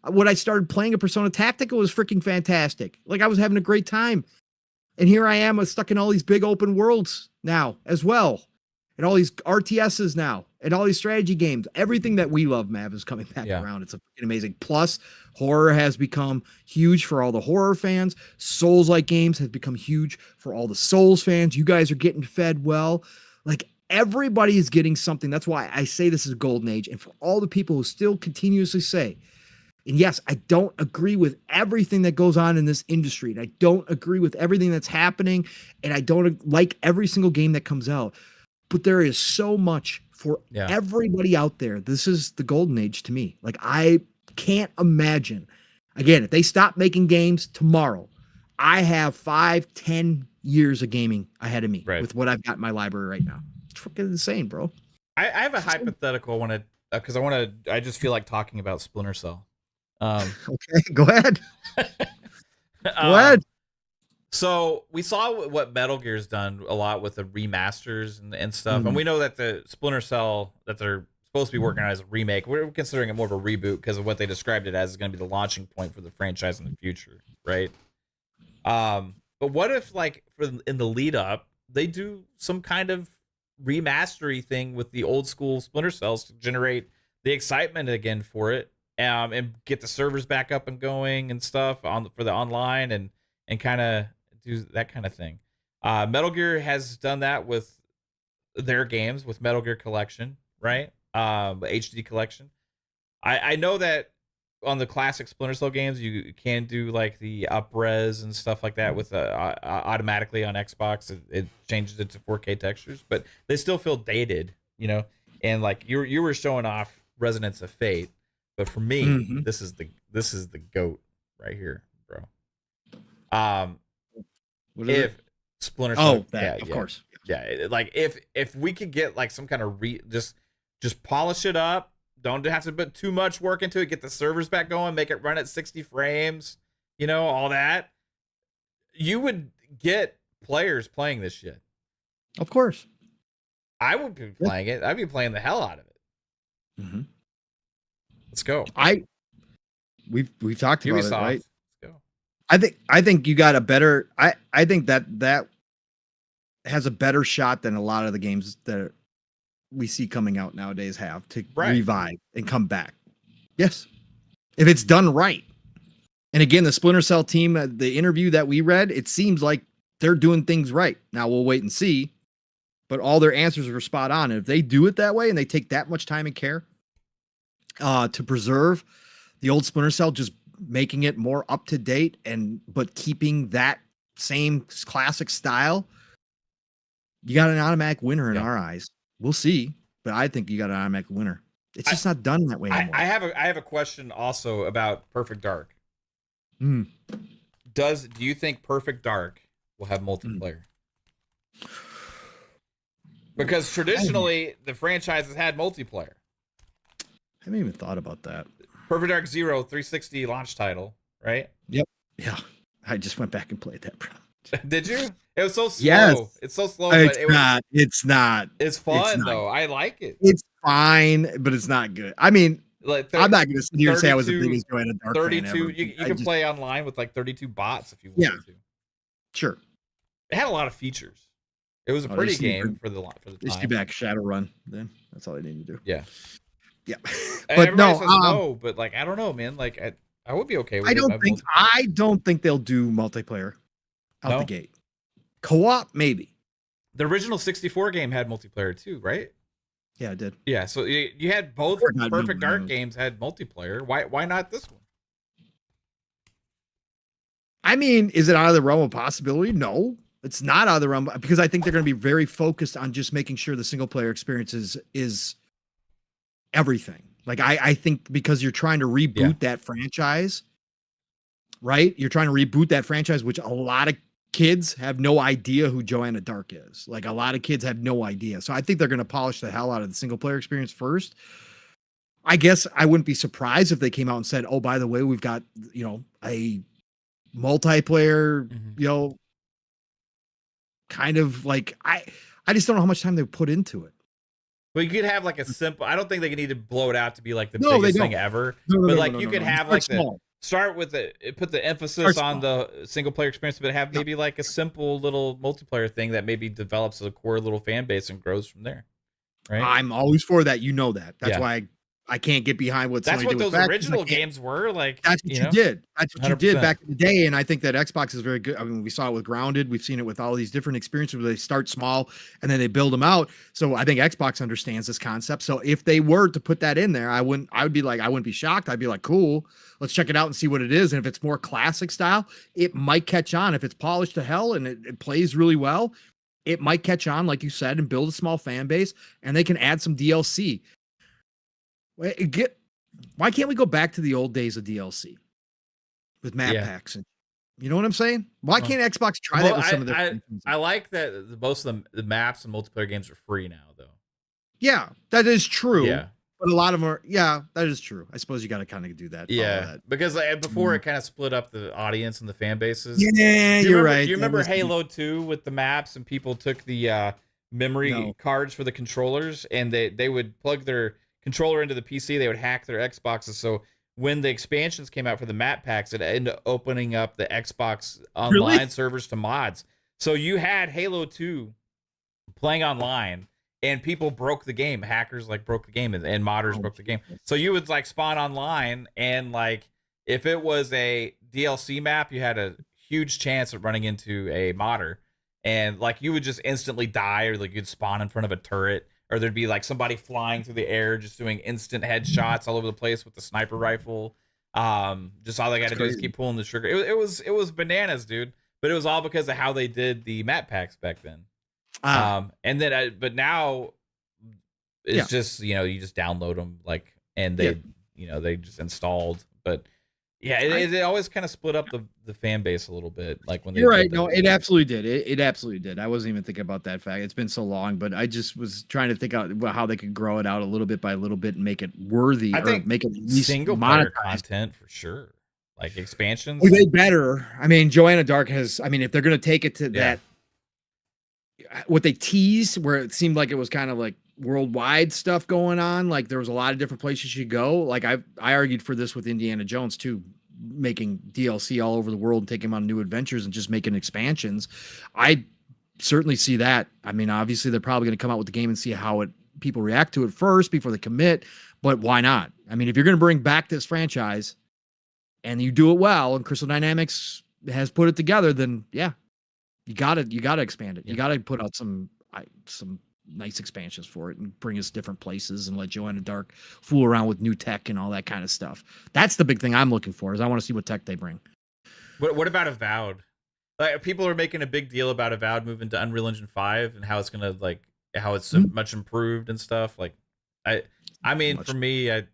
When I started playing a Persona Tactica was freaking fantastic. Like, I was having a great time. And here I am stuck in all these big open worlds now as well. And all these RTSs now. And all these strategy games. Everything that we love, Mav, is coming back around. It's amazing. Plus, horror has become huge for all the horror fans. Souls-like games have become huge for all the Souls fans. You guys are getting fed well. Like, everybody is getting something. That's why I say this is a golden age. And for all the people who still continuously say, and yes, I don't agree with everything that goes on in this industry, and I don't agree with everything that's happening, and I don't like every single game that comes out, but there is so much for everybody out there. This is the golden age to me. Like, I can't imagine, again, if they stop making games tomorrow, I have 5-10 years of gaming ahead of me with what I've got in my library right now. It's freaking insane, bro. I have a hypothetical because I just feel like talking about Splinter Cell. Okay, go ahead. Go ahead. So we saw what Metal Gear's done a lot with the remasters and stuff, and we know that the Splinter Cell that they're supposed to be working on as a remake, we're considering it more of a reboot because of what they described it as is going to be the launching point for the franchise in the future, right? But what if, like, in the lead up, they do some kind of remastery thing with the old school Splinter Cells to generate the excitement again for it, and get the servers back up and going and stuff for the online and kind of do that kind of thing. Metal Gear has done that with their games, with Metal Gear Collection, right? HD Collection. I know that on the classic Splinter Cell games, you can do like the up-res and stuff like that with automatically on Xbox. It changes it to 4K textures, but they still feel dated, you know. And like you were showing off Resonance of Fate, but for me, this is the GOAT right here, bro. What is If Splinter Cell, of course, yeah, like if we could get like some kind of just polish it up. Don't have to put too much work into it. Get the servers back going. Make it run at 60 frames. You know, all that. You would get players playing this shit. Of course. I would be playing it. I'd be playing the hell out of it. Mm-hmm. Let's go. We've talked about Ubisoft. it, right? Let's go. I think you got a better. I think that has a better shot than a lot of the games that we see coming out nowadays have to revive and come back. Yes. If it's done right. And again, the Splinter Cell team, the interview that we read, it seems like they're doing things right. Now we'll wait and see, but all their answers were spot on. And if they do it that way and they take that much time and care to preserve the old Splinter Cell, just making it more up to date but keeping that same classic style, you got an automatic winner in our eyes. We'll see, but I think you got an automatic winner. It's just not done that way anymore. I have a question also about Perfect Dark. Mm. Do you think Perfect Dark will have multiplayer? Because traditionally the franchise has had multiplayer. I haven't even thought about that. Perfect Dark Zero 360 launch title, right? Yep. Yeah. I just went back and played that, bro. Did you? It was so slow. Yes. It's so slow. It's but not. It's not. It's fun though. I like it. It's fine, but it's not good. I mean, like I'm not going to sit here and say I was the biggest Joanna Dark 32. fan ever. You can play online with like 32 bots if you want to. Sure. It had a lot of features. It was a pretty game for the time. They should be back Shadowrun. Then that's all they need to do. Yeah. Yeah. But no, but like I don't know, man. Like I would be okay with it. I don't think they'll do multiplayer out the gate. Co-op, maybe. The original 64 game had multiplayer too, right? Yeah, it did. Yeah, so you had both Perfect Dark games had multiplayer. Why not this one? I mean, is it out of the realm of possibility? No, it's not out of the realm, because I think they're going to be very focused on just making sure the single player experience is everything. Like I think because you're trying to reboot that franchise, right? You're trying to reboot that franchise, which a lot of kids have no idea who Joanna Dark is. Like a lot of kids have no idea. So I think they're going to polish the hell out of the single player experience first. I guess I wouldn't be surprised if they came out and said, oh, by the way, we've got, a multiplayer, kind of like, I just don't know how much time they put into it. Well, you could have like a simple, I don't think they need to blow it out to be like the biggest thing ever. You could have like start with put the emphasis on the single player experience, but have maybe like a simple little multiplayer thing that maybe develops a core little fan base and grows from there. Right. I'm always for that. You know that. That's why I can't get behind what that's what those original games were like. That's what you did. That's what 100%. You did back in the day. And I think that Xbox is very good. I mean, we saw it with Grounded. We've seen it with all these different experiences where they start small and then they build them out. So I think Xbox understands this concept. So if they were to put that in there, I wouldn't be shocked. I'd be like, cool, let's check it out and see what it is. And if it's more classic style, it might catch on. If it's polished to hell and it plays really well, it might catch on, like you said, and build a small fan base, and they can add some DLC. Why can't we go back to the old days of DLC with map packs? And you know what I'm saying? Why can't Xbox try that with some of their? I like that most of the maps and multiplayer games are free now, though. Yeah, that is true. Yeah, but a lot of them are. Yeah, that is true. I suppose you got to kind of do that. Yeah, because before it kind of split up the audience and the fan bases. Yeah, you're right. You remember Halo 2 with the maps and people took the memory cards for the controllers and they would plug their controller into the PC, they would hack their Xboxes. So when the expansions came out for the map packs, it ended up opening up the Xbox online servers to mods. So you had Halo 2 playing online and people broke the game. Hackers broke the game and modders broke the game. So you would spawn online and if it was a DLC map, you had a huge chance of running into a modder and you would just instantly die or you'd spawn in front of a turret. Or there'd be somebody flying through the air, just doing instant headshots all over the place with the sniper rifle. Just all they got to do is keep pulling the trigger. It was bananas, dude. But it was all because of how they did the map packs back then. And then, but now it's just, you know, you just download them, like, and they, you know, they just installed. But yeah, it always kind of split up the fan base a little bit. Like when they, you're right. No, it absolutely did. It absolutely did. I wasn't even thinking about that fact. It's been so long, but I just was trying to think out how they could grow it out a little bit by little bit and make it worthy. I think make it single player content for sure. Like expansions. Well, they better. I mean, Joanna Dark has, I mean, if they're going to take it to that, what they teased, where it seemed like it was kind of like worldwide stuff going on, like there was a lot of different places you go. Like I argued for this with Indiana Jones too, making DLC all over the world and taking them on new adventures and just making expansions. I certainly see that. I mean, obviously they're probably going to come out with the game and see how people react to it first before they commit, but why not? I mean, if you're going to bring back this franchise and you do it well, and Crystal Dynamics has put it together, then yeah, you gotta expand it. You gotta put out some nice expansions for it and bring us different places and let Joanna Dark fool around with new tech and all that kind of stuff. That's the big thing I'm looking for, is I want to see what tech they bring. What about Avowed? Like, people are making a big deal about Avowed moving to Unreal Engine 5 and how it's gonna, like, how it's so much improved and stuff. Like, I mean, for me, I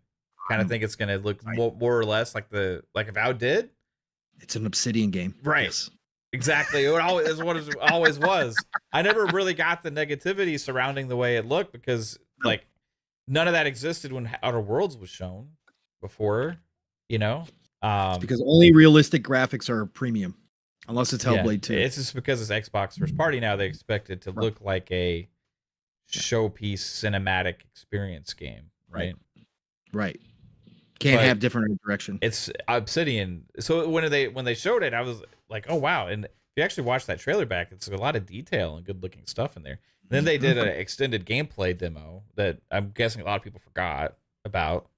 kind of think it's gonna look more or less like Avowed did. It's an Obsidian game, right? Yes. Exactly. It always was. I never really got the negativity surrounding the way it looked, because like none of that existed when Outer Worlds was shown before, you know. Because only realistic graphics are premium, unless it's Hellblade 2. It's just because it's Xbox first party now. They expect it to look like a showpiece cinematic experience game, right? Right. Can't have different direction. It's Obsidian. So when they showed it, I was like, oh wow. And if you actually watch that trailer back, it's a lot of detail and good looking stuff in there. And then they did an extended gameplay demo that I'm guessing a lot of people forgot about.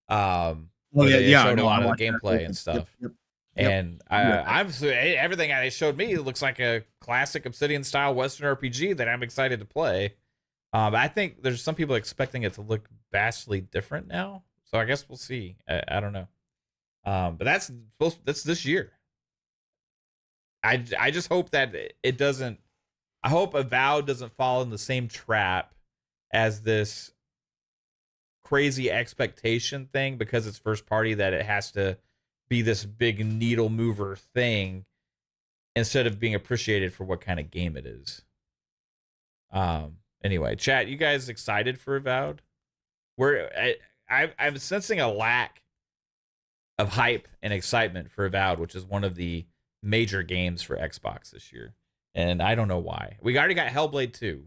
They showed a lot of the gameplay and stuff. Yep. And everything they showed me looks like a classic Obsidian style Western RPG that I'm excited to play. I think there's some people expecting it to look vastly different now. So I guess we'll see. I don't know. But that's this year. I just hope that it doesn't. I hope Avowed doesn't fall in the same trap as this crazy expectation thing, because it's first party, that it has to be this big needle mover thing instead of being appreciated for what kind of game it is. Anyway, chat, you guys excited for Avowed? I'm sensing a lack of hype and excitement for Avowed, which is one of the major games for Xbox this year. And I don't know why. We already got Hellblade 2.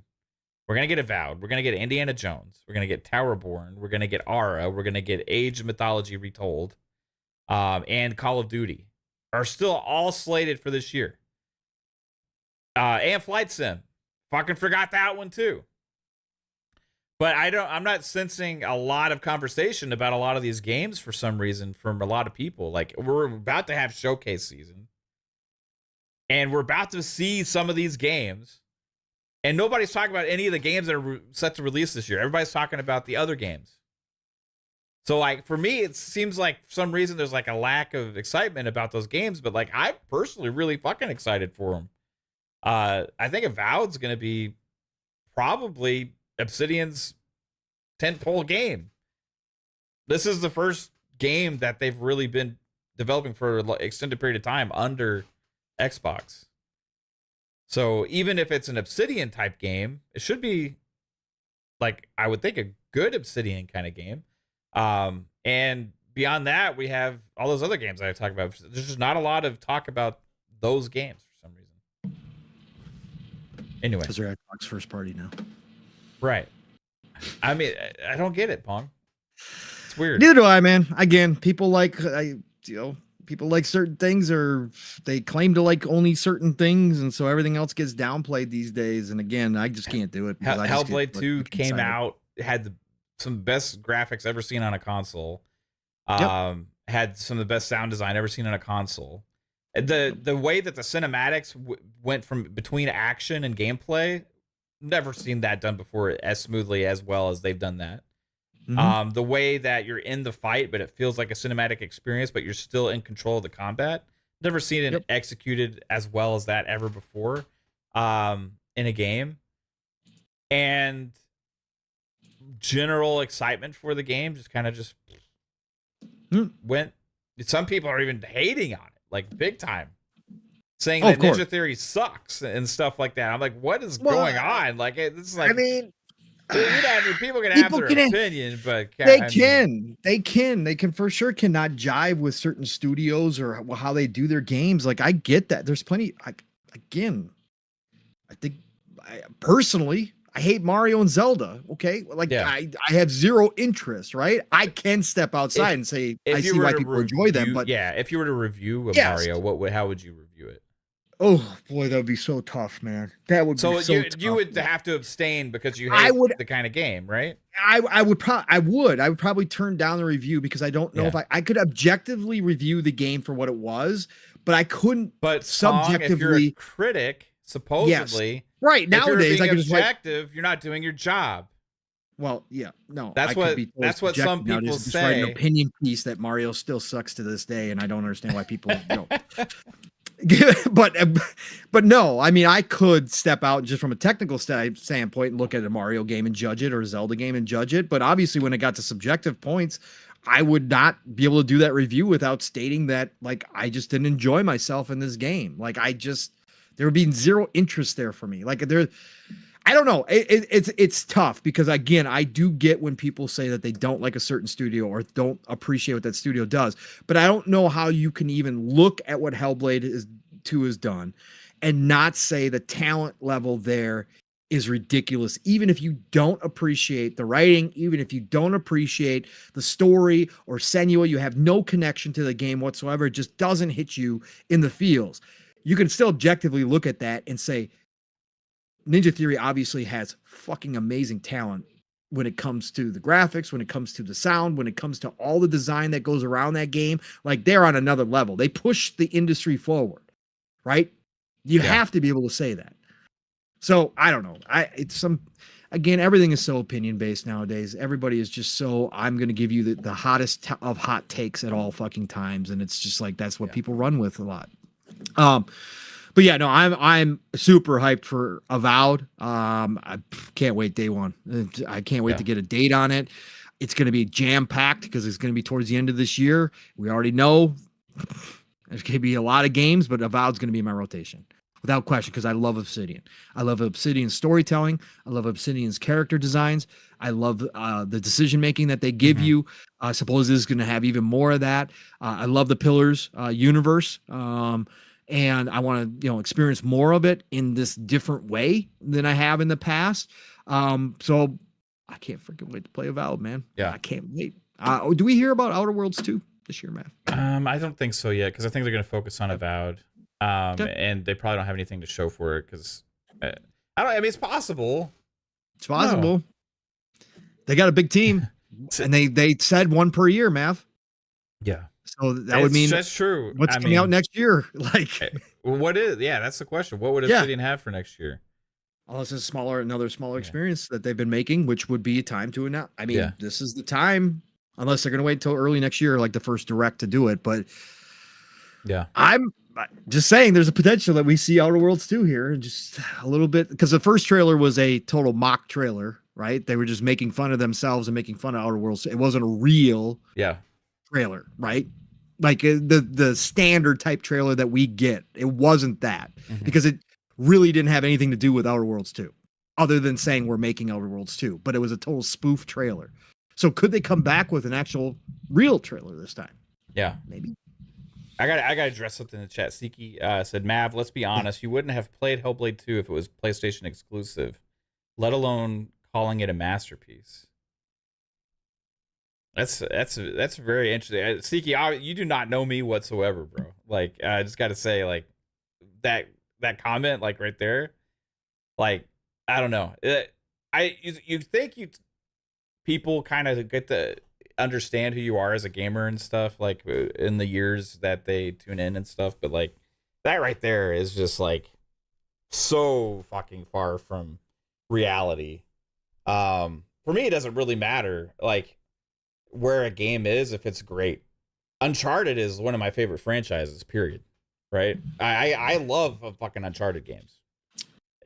We're going to get Avowed. We're going to get Indiana Jones. We're going to get Towerborn. We're going to get Ara. We're going to get Age of Mythology Retold. And Call of Duty are still all slated for this year. And Flight Sim. Fucking forgot that one too. But I'm not sensing a lot of conversation about a lot of these games for some reason from a lot of people. Like, we're about to have showcase season, and we're about to see some of these games, and nobody's talking about any of the games that are set to release this year. Everybody's talking about the other games. So, like, for me, it seems like for some reason there's like a lack of excitement about those games, but like, I'm personally really fucking excited for them. I think Avowed's going to be probably Obsidian's tentpole game. This is the first game that they've really been developing for an extended period of time under Xbox. So even if it's an Obsidian type game, it should be, like, I would think, a good Obsidian kind of game. And beyond that, we have all those other games that I talk about. There's just not a lot of talk about those games for some reason. Anyway, because they're Xbox first party now. Right. I mean, I don't get it, Pong. It's weird. Neither do I, man. Again, people like people like certain things, or they claim to like only certain things, and so everything else gets downplayed these days. And again, I just can't do it. Hellblade 2 came out, had some best graphics ever seen on a console. Had some of the best sound design ever seen on a console. The way that the cinematics went from between action and gameplay, never seen that done before as smoothly as well as they've done that. Mhm. The way that you're in the fight, but it feels like a cinematic experience, but you're still in control of the combat. Never seen it Yep. executed as well as that ever before, in a game. And general excitement for the game just kind of just went. Some people are even hating on it, like big time, saying Oh, that of course. Ninja Theory sucks and stuff like that. I'm like, what is Well, going on? Like, this is I like, mean, people can have people their can opinion, but they I mean, can for sure cannot jive with certain studios or how they do their games. Like I get that. There's plenty. Again, I think personally, I hate Mario and Zelda. Okay, like yeah. I have zero interest. Right? I can step outside If and say I if you see were why to people enjoy them, review, but yeah, if you were to review a yes. Mario, how would you review it? Oh boy, that would be so tough, man. That would be So so you tough. would have to abstain because you I hate would the kind of game, right? I would probably turn down the review because I don't know if Yeah. I could objectively review the game for what it was, but I couldn't But Pong, if you're a subjectively. critic, Yes. supposedly, Right. if you're Nowadays I being could just write, objective, you're not doing your job. well, yeah, no, I That's could what be totally that's what some subjective people nowadays and just write an say. opinion piece that Mario still sucks to this day, and I don't understand why people but but no, I mean I could step out just from a technical standpoint and look at a Mario game and judge it or a Zelda game and judge it. But obviously, when it got to subjective points, I would not be able to do that review without stating that like I just didn't enjoy myself in this game. Like I just there would be zero interest there for me. Like there, I don't know. It's tough because again, I do get when people say that they don't like a certain studio or don't appreciate what that studio does, but I don't know how you can even look at what Hellblade is 2 has done and not say the talent level there is ridiculous. Even if you don't appreciate the writing, even if you don't appreciate the story or Senua, you have no connection to the game whatsoever. It just doesn't hit you in the feels. You can still objectively look at that and say, Ninja Theory obviously has fucking amazing talent when it comes to the graphics, when it comes to the sound, when it comes to all the design that goes around that game. Like they're on another level. They push the industry forward, right? You have to be able to say that. So I don't know. Again, everything is so opinion based nowadays. Everybody is just so I'm going to give you the hottest of hot takes at all fucking times, and it's just like that's what people run with a lot. But yeah, no, I'm super hyped for Avowed. I can't wait day one. I can't wait to get a date on it. It's going to be jam packed because it's going to be towards the end of this year. We already know there's going to be a lot of games, but Avowed's going to be in my rotation without question because I love Obsidian. I love Obsidian's storytelling. I love Obsidian's character designs. I love the decision making that they give you. I suppose this is going to have even more of that. I love the Pillars universe. And I want to, experience more of it in this different way than I have in the past. So I can't freaking wait to play Avowed, man. Yeah. I can't wait. Do we hear about Outer Worlds 2 this year, Matt? I don't think so yet because I think they're going to focus on Avowed. And they probably don't have anything to show for it because I mean, it's possible. It's possible. No. They got a big team, and they said one per year, Mav. Yeah. So that would mean that's true. What's coming out next year? Like, what is? Yeah, that's the question. What would Obsidian have for next year? Oh, this is another smaller experience that they've been making, which would be a time to announce. I mean, this is the time, unless they're going to wait until early next year, like the first direct to do it. But yeah, I'm just saying there's a potential that we see Outer Worlds 2 here, just a little bit, because the first trailer was a total mock trailer, right? They were just making fun of themselves and making fun of Outer Worlds. It wasn't a real trailer, right? Like the standard type trailer that we get. It wasn't that because it really didn't have anything to do with Outer Worlds 2 other than saying we're making Outer Worlds 2, but it was a total spoof trailer. So could they come back with an actual real trailer this time? Yeah, maybe. I got to address something in the chat. Siki said, Mav, let's be honest, you wouldn't have played Hellblade 2 if it was PlayStation exclusive, let alone calling it a masterpiece. That's very interesting. Siki, you do not know me whatsoever, bro. Like, I just got to say, like, that comment, like, right there, like, I don't know. You think people kind of get to understand who you are as a gamer and stuff, like, in the years that they tune in and stuff, but, like, that right there is just, like, so fucking far from reality. for me, it doesn't really matter like where a game is if it's great. Uncharted is one of my favorite franchises, period. Right? I love fucking Uncharted games.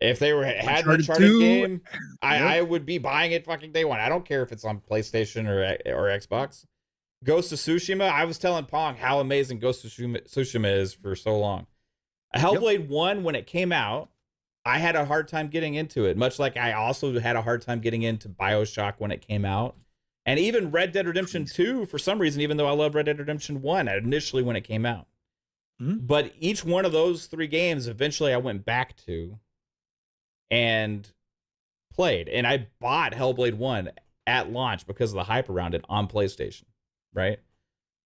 If they had an Uncharted 2, game, yep. I would be buying it fucking day one. I don't care if it's on PlayStation or Xbox. Ghost of Tsushima, I was telling Pong how amazing Ghost of Tsushima is for so long. Hellblade 1, when it came out, I had a hard time getting into it, much like I also had a hard time getting into BioShock when it came out. And even Red Dead Redemption 2, for some reason, even though I loved Red Dead Redemption 1 initially when it came out. Mm-hmm. But each one of those 3 games, eventually I went back to and played. And I bought Hellblade 1 at launch because of the hype around it on PlayStation, right?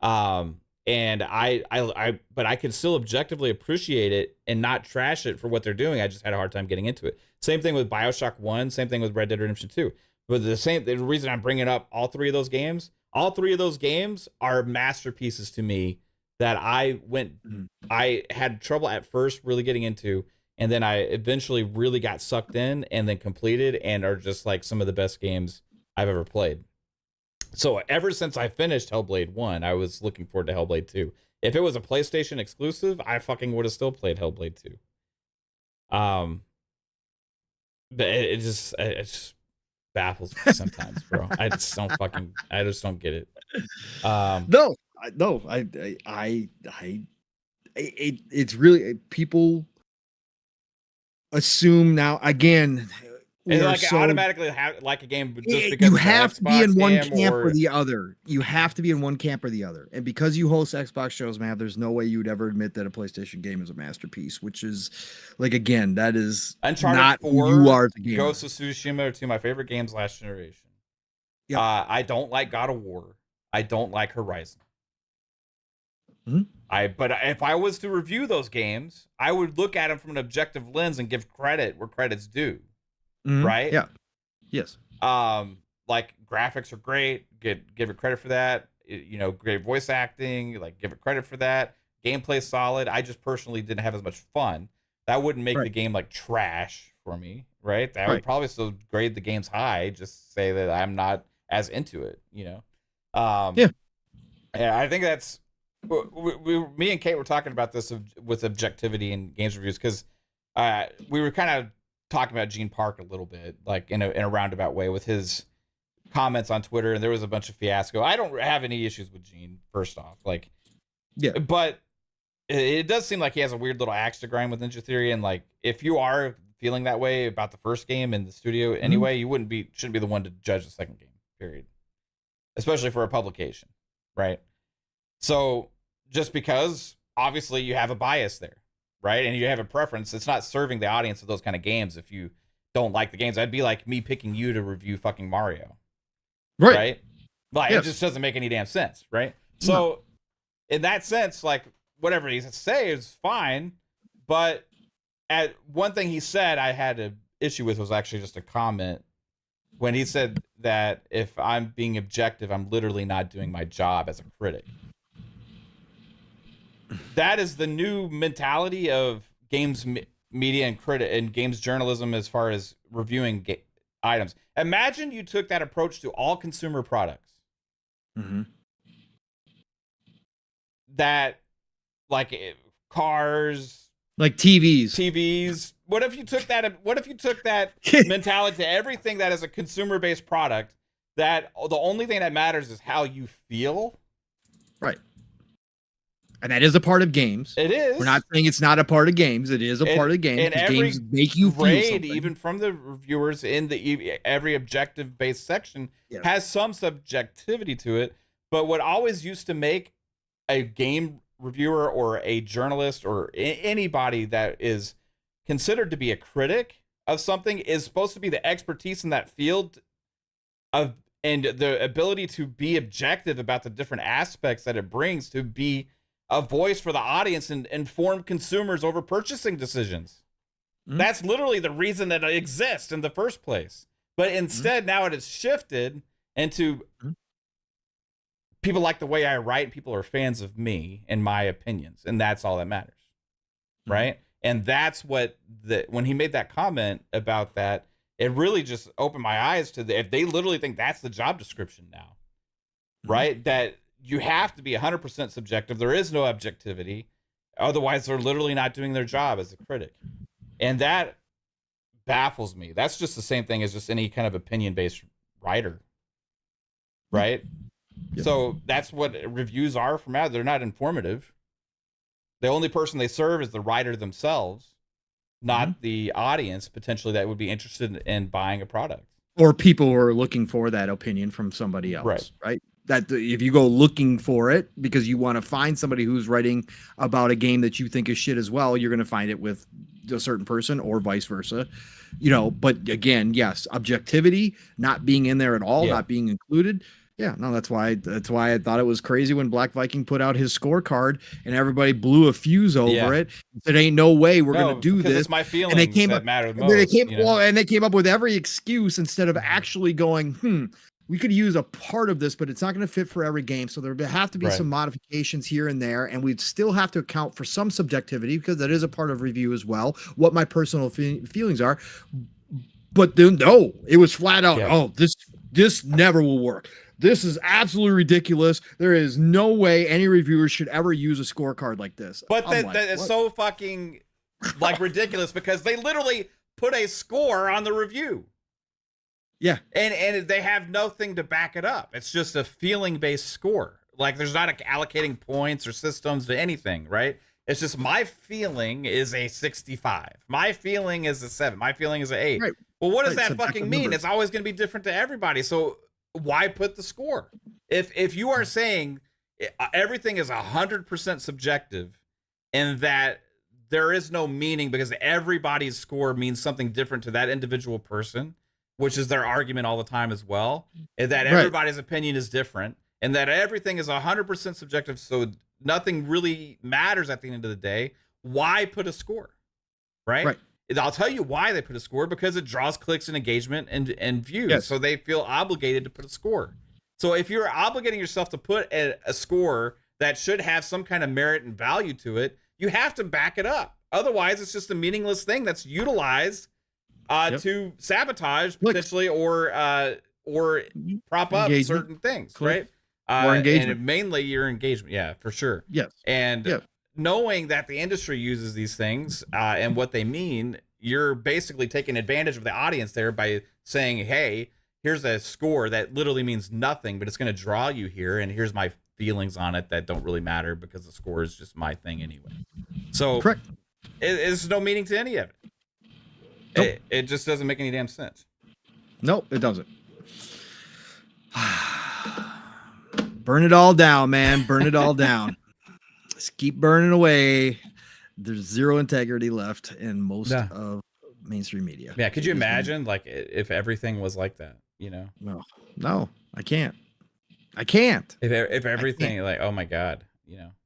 And but I can still objectively appreciate it and not trash it for what they're doing. I just had a hard time getting into it. Same thing with BioShock 1, same thing with Red Dead Redemption 2. But the reason I'm bringing up all 3 of those games are masterpieces to me that I had trouble at first really getting into, and then I eventually really got sucked in and then completed, and are just like some of the best games I've ever played. So ever since I finished Hellblade 1, I was looking forward to Hellblade 2. If it was a PlayStation exclusive, I fucking would have still played Hellblade 2. But it just baffles me sometimes, bro. I just don't get it. It's really, people assume now, again, and like automatically like a game just because you have to be in one camp or the other. You have to be in one camp or the other. And because you host Xbox shows, man, there's no way you would ever admit that a PlayStation game is a masterpiece, which is like, again, that is Uncharted not 4, who you are as a gamer. Ghost of Tsushima are 2 of my favorite games last generation. Yep. I don't like God of War. I don't like Horizon. Mm-hmm. But if I was to review those games, I would look at them from an objective lens and give credit where credit's due. Mm-hmm. Right? Yeah. Yes. Like graphics are great. Give it credit for that. Great voice acting. Like give it credit for that. Gameplay solid. I just personally didn't have as much fun. That wouldn't make the game like trash for me, right? That would probably still grade the games high. Just say that I'm not as into it. Yeah. I think that's. Me and Kate were talking about this with objectivity in games reviews because we were kind of talking about Gene Park a little bit, like in a roundabout way with his comments on Twitter, and there was a bunch of fiasco. I don't have any issues with Gene, first off, but it does seem like he has a weird little axe to grind with Ninja Theory, and like if you are feeling that way about the first game in the studio anyway, you shouldn't be the one to judge the second game, period, especially for a publication, right? So just because obviously you have a bias there, right? And you have a preference, it's not serving the audience of those kind of games if you don't like the games. That'd be like me picking you to review fucking Mario. Right? Like, it just doesn't make any damn sense, right? So in that sense, like whatever he say is fine, but at one thing he said I had an issue with was actually just a comment when he said that if I'm being objective, I'm literally not doing my job as a critic. That is the new mentality of games media and games journalism as far as reviewing items. Imagine you took that approach to all consumer products. Mm-hmm. That, like cars, like TVs. What if you took that mentality to everything that is a consumer-based product? That the only thing that matters is how you feel. Right. And that is a part of games. It is. We're not saying it's not a part of games. It is a part of games. And games make you feel something. Even from the reviewers in every objective-based section has some subjectivity to it. But what always used to make a game reviewer or a journalist or anybody that is considered to be a critic of something is supposed to be the expertise in that field and the ability to be objective about the different aspects that it brings to be a voice for the audience and inform consumers over purchasing decisions. Mm-hmm. That's literally the reason that it exists in the first place. But instead, now it has shifted into people like the way I write. People are fans of me and my opinions, and that's all that matters, right? And that's what when he made that comment about that, it really just opened my eyes to if they literally think that's the job description now, right? That you have to be 100% subjective. There is no objectivity. Otherwise, they're literally not doing their job as a critic. And that baffles me. That's just the same thing as just any kind of opinion-based writer, right? Yep. So that's what reviews are from out. They're not informative. The only person they serve is the writer themselves, not the audience potentially that would be interested in buying a product. Or people who are looking for that opinion from somebody else, right? That if you go looking for it because you want to find somebody who's writing about a game that you think is shit as well, you're going to find it with a certain person or vice versa, but again, yes, objectivity, not being in there at all, not being included. Yeah, no, that's why I thought it was crazy when Black Viking put out his scorecard and everybody blew a fuse over it. There ain't no way we're going to do this. It's my feelings that matter the most. They came up with every excuse instead of actually going, we could use a part of this, but it's not going to fit for every game. So there have to be some modifications here and there. And we'd still have to account for some subjectivity because that is a part of review as well, what my personal feelings are. But then, no, it was flat out, this never will work. This is absolutely ridiculous. There is no way any reviewers should ever use a scorecard like this. But that is so fucking ridiculous because they literally put a score on the review. Yeah. And they have nothing to back it up. It's just a feeling-based score. Like there's not allocating points or systems to anything, right? It's just my feeling is a 65. My feeling is a 7. My feeling is an 8. Right. Well, what does that fucking mean? It's always going to be different to everybody. So why put the score? If you are saying everything is 100% subjective and that there is no meaning because everybody's score means something different to that individual person, which is their argument all the time as well, and that everybody's opinion is different and that everything is 100% subjective, so nothing really matters at the end of the day, why put a score? Right. I'll tell you why they put a score, because it draws clicks and engagement and views. So they feel obligated to put a score. So if you're obligating yourself to put a score that should have some kind of merit and value to it, you have to back it up. Otherwise, it's just a meaningless thing that's utilized to sabotage potentially or prop up certain things, right? Or engagement. And mainly your engagement. Yeah, for sure. Yes. And knowing that the industry uses these things and what they mean, you're basically taking advantage of the audience there by saying, hey, here's a score that literally means nothing, but it's going to draw you here. And here's my feelings on it that don't really matter because the score is just my thing anyway. So there's no meaning to any of it. Nope. It just doesn't make any damn sense. Nope, it doesn't. Burn it all down, man. Burn it all down. Just keep burning away. There's zero integrity left in most of mainstream media. Yeah, could you imagine like if everything was like that, No, I can't. If everything like, oh my God,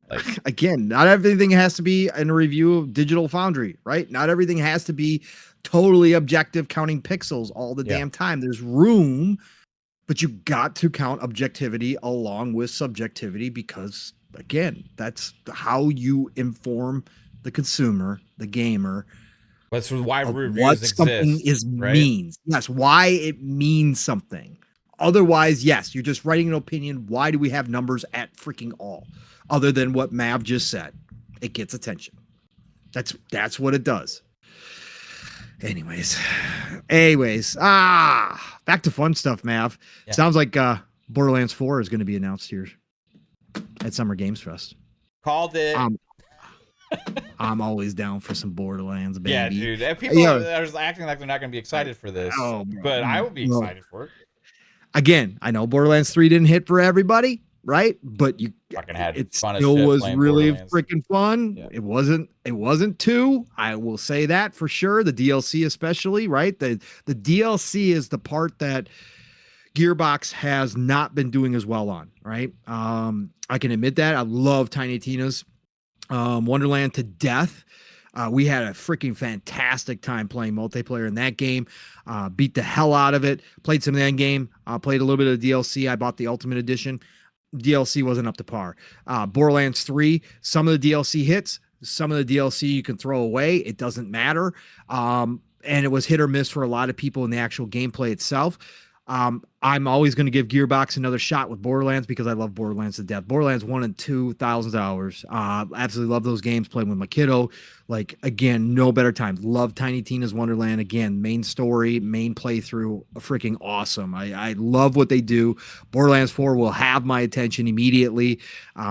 like again, not everything has to be in a review of Digital Foundry, right? Not everything has to be totally objective, counting pixels all the damn time. There's room, but you got to count objectivity along with subjectivity because, again, that's how you inform the consumer, the gamer. That's why reviews exist. Something means. Yes, why it means something. Otherwise, yes, you're just writing an opinion. Why do we have numbers at freaking all? Other than what Mav just said, it gets attention. That's what it does. Anyways, back to fun stuff, Mav. Yeah. Sounds like Borderlands 4 is going to be announced here at Summer Games Fest. Called it. I'm always down for some Borderlands, baby. Yeah, dude. People are acting like they're not going to be excited for this, but I will be excited for it. Again, I know Borderlands 3 didn't hit for everybody, right? But it still was really freaking fun. Yeah. It wasn't 2. I will say that for sure. The DLC especially, right? The DLC is the part that Gearbox has not been doing as well on, right? I can admit that. I love Tiny Tina's Wonderland to death. We had a freaking fantastic time playing multiplayer in that game. Beat the hell out of it. Played some of the end game. Played a little bit of the DLC. I bought the Ultimate Edition. DLC wasn't up to par. Borderlands 3, some of the DLC hits, some of the DLC you can throw away. It doesn't matter. and it was hit or miss for a lot of people in the actual gameplay itself. I'm always going to give Gearbox another shot with Borderlands because I love Borderlands to death. Borderlands 1 and 2, thousands of hours. Absolutely love those games, playing with my kiddo. Like, again, no better times. Love Tiny Tina's Wonderland. Again, main story, main playthrough, freaking awesome. I love what they do. Borderlands 4 will have my attention immediately.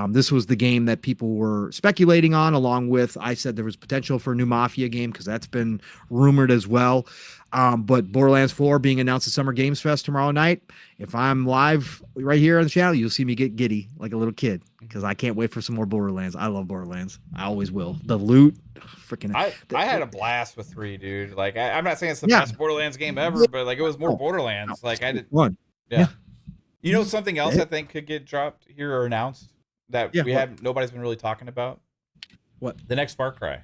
This was the game that people were speculating on, along with, I said there was potential for a new Mafia game because that's been rumored as well. But Borderlands 4 being announced at Summer Games Fest tomorrow night. If I'm live right here on the channel, you'll see me get giddy like a little kid because I can't wait for some more Borderlands. I love Borderlands. I always will. The loot, freaking. I had a blast with 3, dude. Like, I'm not saying it's the best Borderlands game ever, but like it was more Borderlands. Like I did. One. Yeah. You know something else I think could get dropped here or announced that nobody's been really talking about? What? The next Far Cry.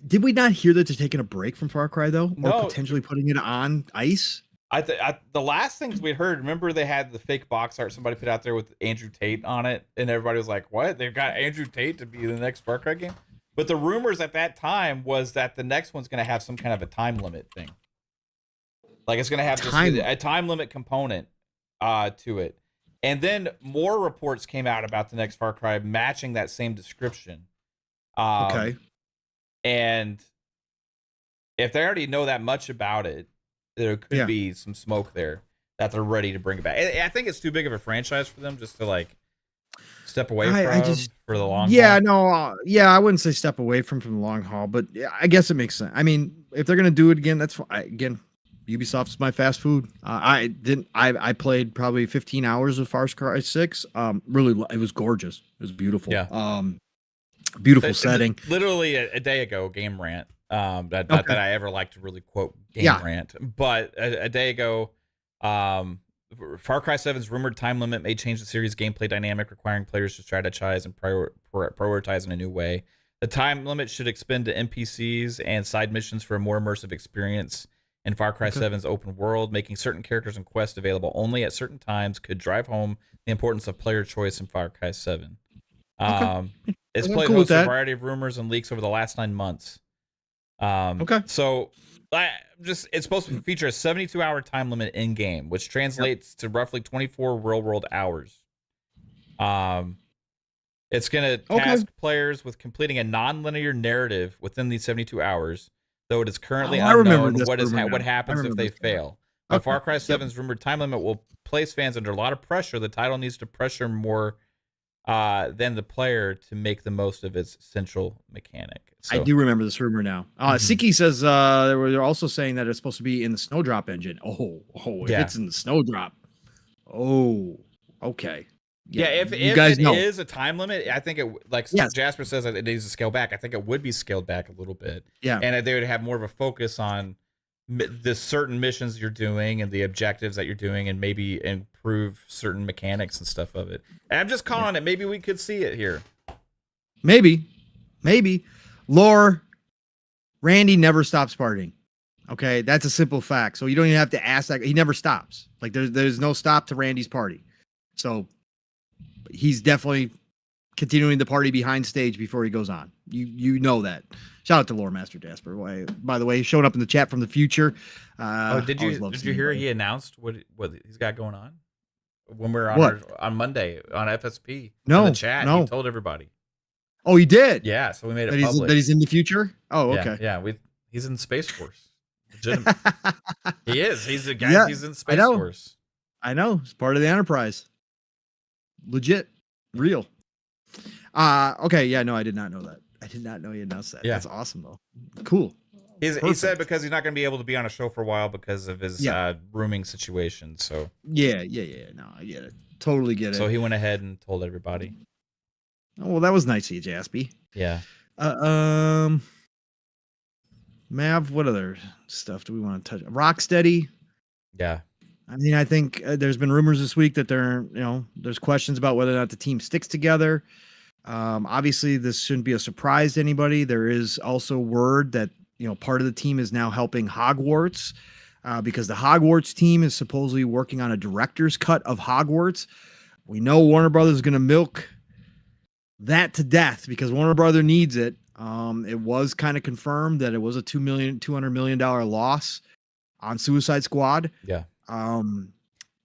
Did we not hear that they're taking a break from Far Cry though, No. or potentially putting it on ice? The last things we heard, remember they had the fake box art somebody put out there with Andrew Tate on it, and everybody was like, "What? They've got Andrew Tate to be the next Far Cry game?" But the rumors at that time was that the next one's going to have some kind of a time limit thing, like it's going to have a time limit component to it. And then more reports came out about the next Far Cry matching that same description. Okay. And if they already know that much about it, there could be some smoke there that they're ready to bring it back. I think it's too big of a franchise for them just to like step away from for the long haul. I wouldn't say step away from the long haul, but I guess it makes sense. I mean, if they're gonna do it again, that's fine. Again, Ubisoft's my fast food. I played probably 15 hours of Far Cry 6. Really, it was gorgeous. It was beautiful. Yeah. Beautiful setting. Literally a day ago, Game Rant. Not that I ever like to really quote Game Rant, but a day ago, Far Cry 7's rumored time limit may change the series' gameplay dynamic, requiring players to strategize and prioritize in a new way. The time limit should expand to NPCs and side missions for a more immersive experience in Far Cry 7's open world. Making certain characters and quests available only at certain times could drive home the importance of player choice in Far Cry 7. It's played with a variety of rumors and leaks over the last 9 months. So it's supposed to feature a 72-hour time limit in game, which translates to roughly 24 real-world hours. It's going to task players with completing a non-linear narrative within these 72 hours, though it is currently unknown what happens if they fail. Far Cry 7's rumored time limit will place fans under a lot of pressure. The title needs to pressure more than the player to make the most of its central mechanic. So, I do remember this rumor now. Siki says they're also saying that it's supposed to be in the Snowdrop engine. If it's in the Snowdrop. Okay. If it is a time limit, I think Jasper says that it needs to scale back. I think it would be scaled back a little bit. Yeah. And they would have more of a focus on the certain missions you're doing and the objectives that you're doing, and maybe improve certain mechanics and stuff of it. And I'm just calling it. Maybe we could see it here. Maybe. Lore, Randy never stops partying. Okay, that's a simple fact. So you don't even have to ask that. He never stops. Like there's no stop to Randy's party. So he's definitely continuing the party behind stage before he goes on. You know that. Shout out to Lore Master Jasper. By the way, showing up in the chat from the future. Did you hear he announced what he's got going on when we were on Monday on FSP? No, in the chat. He told everybody. Oh, he did. Yeah, so we made it public. That he's in the future. Oh, okay. Yeah, he's in Space Force. Legitimate. He is. He's a guy. He's in Space Force. I know. It's part of the Enterprise. Legit. Real. Okay. Yeah. No, I did not know that. I did not know he announced that. Yeah. That's awesome though. Cool. He said because he's not going to be able to be on a show for a while because of his rooming situation. So yeah. No, I get it. Totally get it. So he went ahead and told everybody. Oh, well, that was nice of you, Jaspy. Yeah. Mav, what other stuff do we want to touch? Rocksteady. Yeah. I mean, I think there's been rumors this week that there's questions about whether or not the team sticks together. Obviously, this shouldn't be a surprise to anybody. There is also word that part of the team is now helping Hogwarts because the Hogwarts team is supposedly working on a director's cut of Hogwarts. We know Warner Brothers is going to milk that to death because Warner Brother needs it. It was kind of confirmed that it was a $200 million loss on Suicide Squad. Yeah.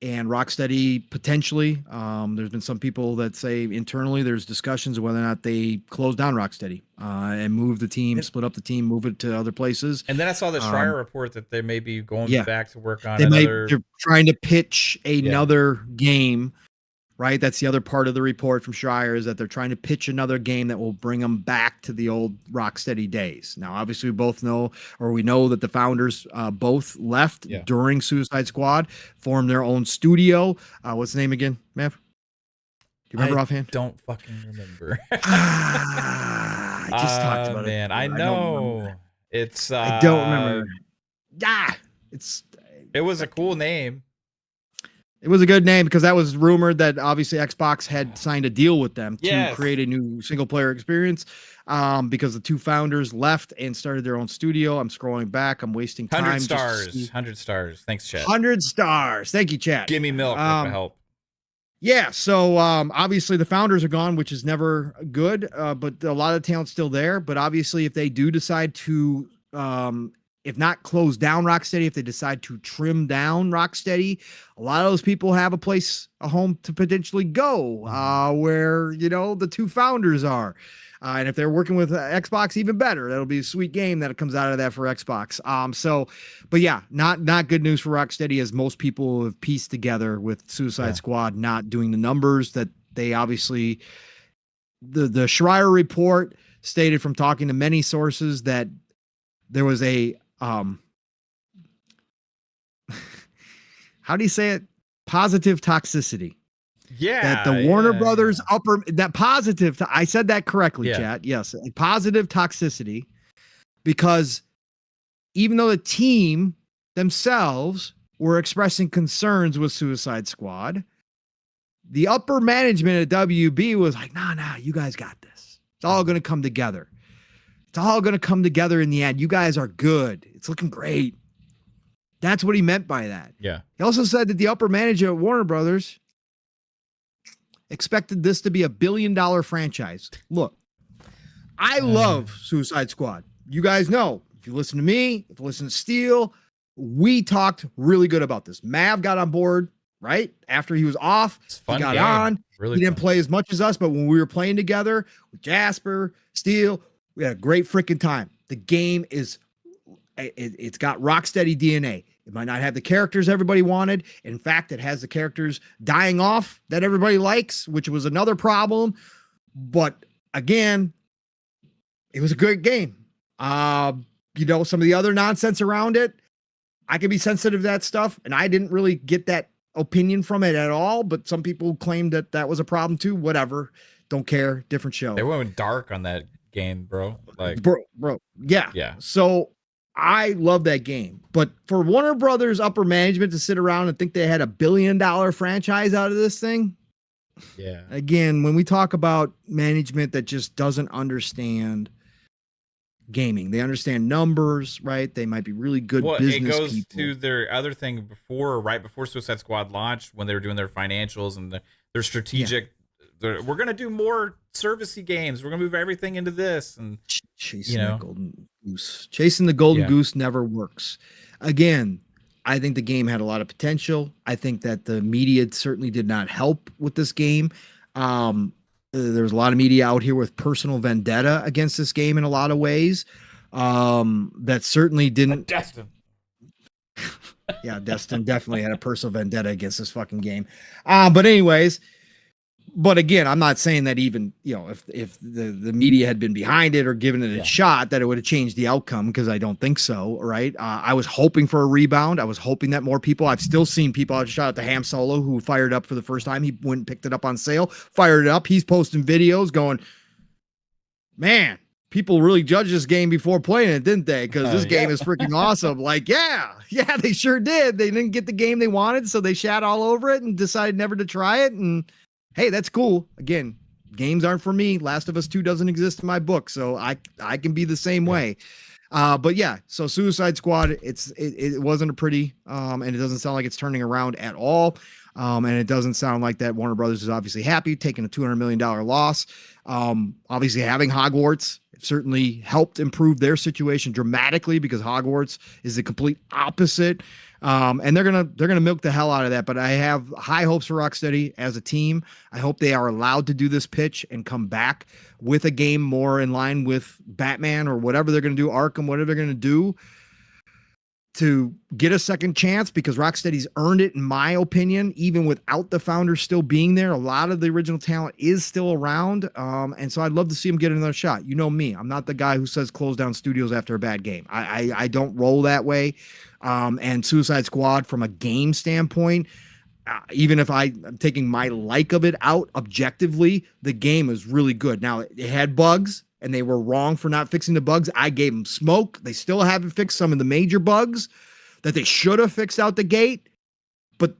And Rocksteady potentially. There's been some people that say internally there's discussions of whether or not they close down Rocksteady and move the team, split up the team, move it to other places. And then I saw the Schreier report that they may be going back to work on they're trying to pitch another game. Right, that's the other part of the report from Schreier, is that they're trying to pitch another game that will bring them back to the old Rocksteady days. Now, obviously, we know that the founders both left during Suicide Squad, formed their own studio. What's the name again, Mav? Do you remember offhand? Don't fucking remember. I just talked about it. Man, I know. I don't remember. It was a cool name. It was a good name because that was rumored that obviously Xbox had signed a deal with them to create a new single player experience, because the two founders left and started their own studio. I'm scrolling back. I'm wasting time. 100 stars. 100 stars. Thanks, chat. 100 stars. Thank you, chat. Give me milk for help. Yeah. So obviously the founders are gone, which is never good, but a lot of talent's still there. But obviously if they do decide to if not close down Rocksteady, if they decide to trim down Rocksteady, a lot of those people have a home to potentially go, where, the two founders are. And if they're working with Xbox, even better. That'll be a sweet game that comes out of that for Xbox. But yeah, not good news for Rocksteady, as most people have pieced together with Suicide Squad not doing the numbers that they obviously, the Schreier report stated from talking to many sources that there was a, how do you say it? Positive toxicity. Yeah. That the Warner Brothers I said that correctly, chat. Yes. A positive toxicity, because even though the team themselves were expressing concerns with Suicide Squad, the upper management at WB was like, nah, you guys got this. It's all going to come together. It's all going to come together in the end. You guys are good. It's looking great. That's what he meant by that. Yeah. He also said that the upper management at Warner Brothers expected this to be $1 billion franchise. Look, I love Suicide Squad. You guys know, if you listen to me, if you listen to Steel, we talked really good about this. Mav got on board, right? After he was off, he got on. Really he didn't play as much as us, but when we were playing together with Jasper, Steel, we had a great freaking time. The game it's got Rocksteady DNA. It might not have the characters everybody wanted. In fact, it has the characters dying off that everybody likes, which was another problem. But again, it was a great game. Some of the other nonsense around it, I can be sensitive to that stuff, and I didn't really get that opinion from it at all. But some people claimed that was a problem too. Whatever, don't care. Different show. They went dark on that game, bro. Bro. Yeah. So I love that game, but for Warner Brothers upper management to sit around and think they had $1 billion franchise out of this thing. Yeah. Again, when we talk about management that just doesn't understand gaming, they understand numbers, right? They might be really good business people. It goes to their other thing right before Suicide Squad launched, when they were doing their financials and their strategic. We're going to do more servicey games. We're going to move everything into this. And chasing the golden goose. Chasing the golden goose never works. Again, I think the game had a lot of potential. I think that the media certainly did not help with this game. There's a lot of media out here with personal vendetta against this game in a lot of ways. That certainly didn't. Destin. Yeah, Destin definitely had a personal vendetta against this fucking game. But anyways. But again, I'm not saying that even, if the media had been behind it or given it a shot, that it would have changed the outcome, because I don't think so, right? I was hoping for a rebound. I was hoping that more people, I've still seen people, I shout out to Ham Solo, who fired up for the first time. He went and picked it up on sale, fired it up. He's posting videos going, man, people really judged this game before playing it, didn't they? Because this game is freaking awesome. Like, yeah, they sure did. They didn't get the game they wanted, so they shat all over it and decided never to try it. And hey, that's cool. Again, games aren't for me. Last of Us 2 doesn't exist in my book, so I can be the same way. But yeah, so Suicide Squad, it wasn't a pretty, and it doesn't sound like it's turning around at all. And it doesn't sound like that Warner Brothers is obviously happy taking a $200 million loss. Obviously having Hogwarts It certainly helped improve their situation dramatically because Hogwarts is the complete opposite. And they're gonna milk the hell out of that. But I have high hopes for Rocksteady as a team. I hope they are allowed to do this pitch and come back with a game more in line with Batman or whatever they're gonna do, Arkham, whatever they're gonna do, to get a second chance, because Rocksteady's earned it, in my opinion, even without the founders still being there. A lot of the original talent is still around. And so I'd love to see them get another shot. You know me, I'm not the guy who says close down studios after a bad game. I don't roll that way. And Suicide Squad, from a game standpoint, even if I'm taking my like of it out objectively, the game is really good. Now, it had bugs, and they were wrong for not fixing the bugs. I gave them smoke. They still haven't fixed some of the major bugs that they should have fixed out the gate. But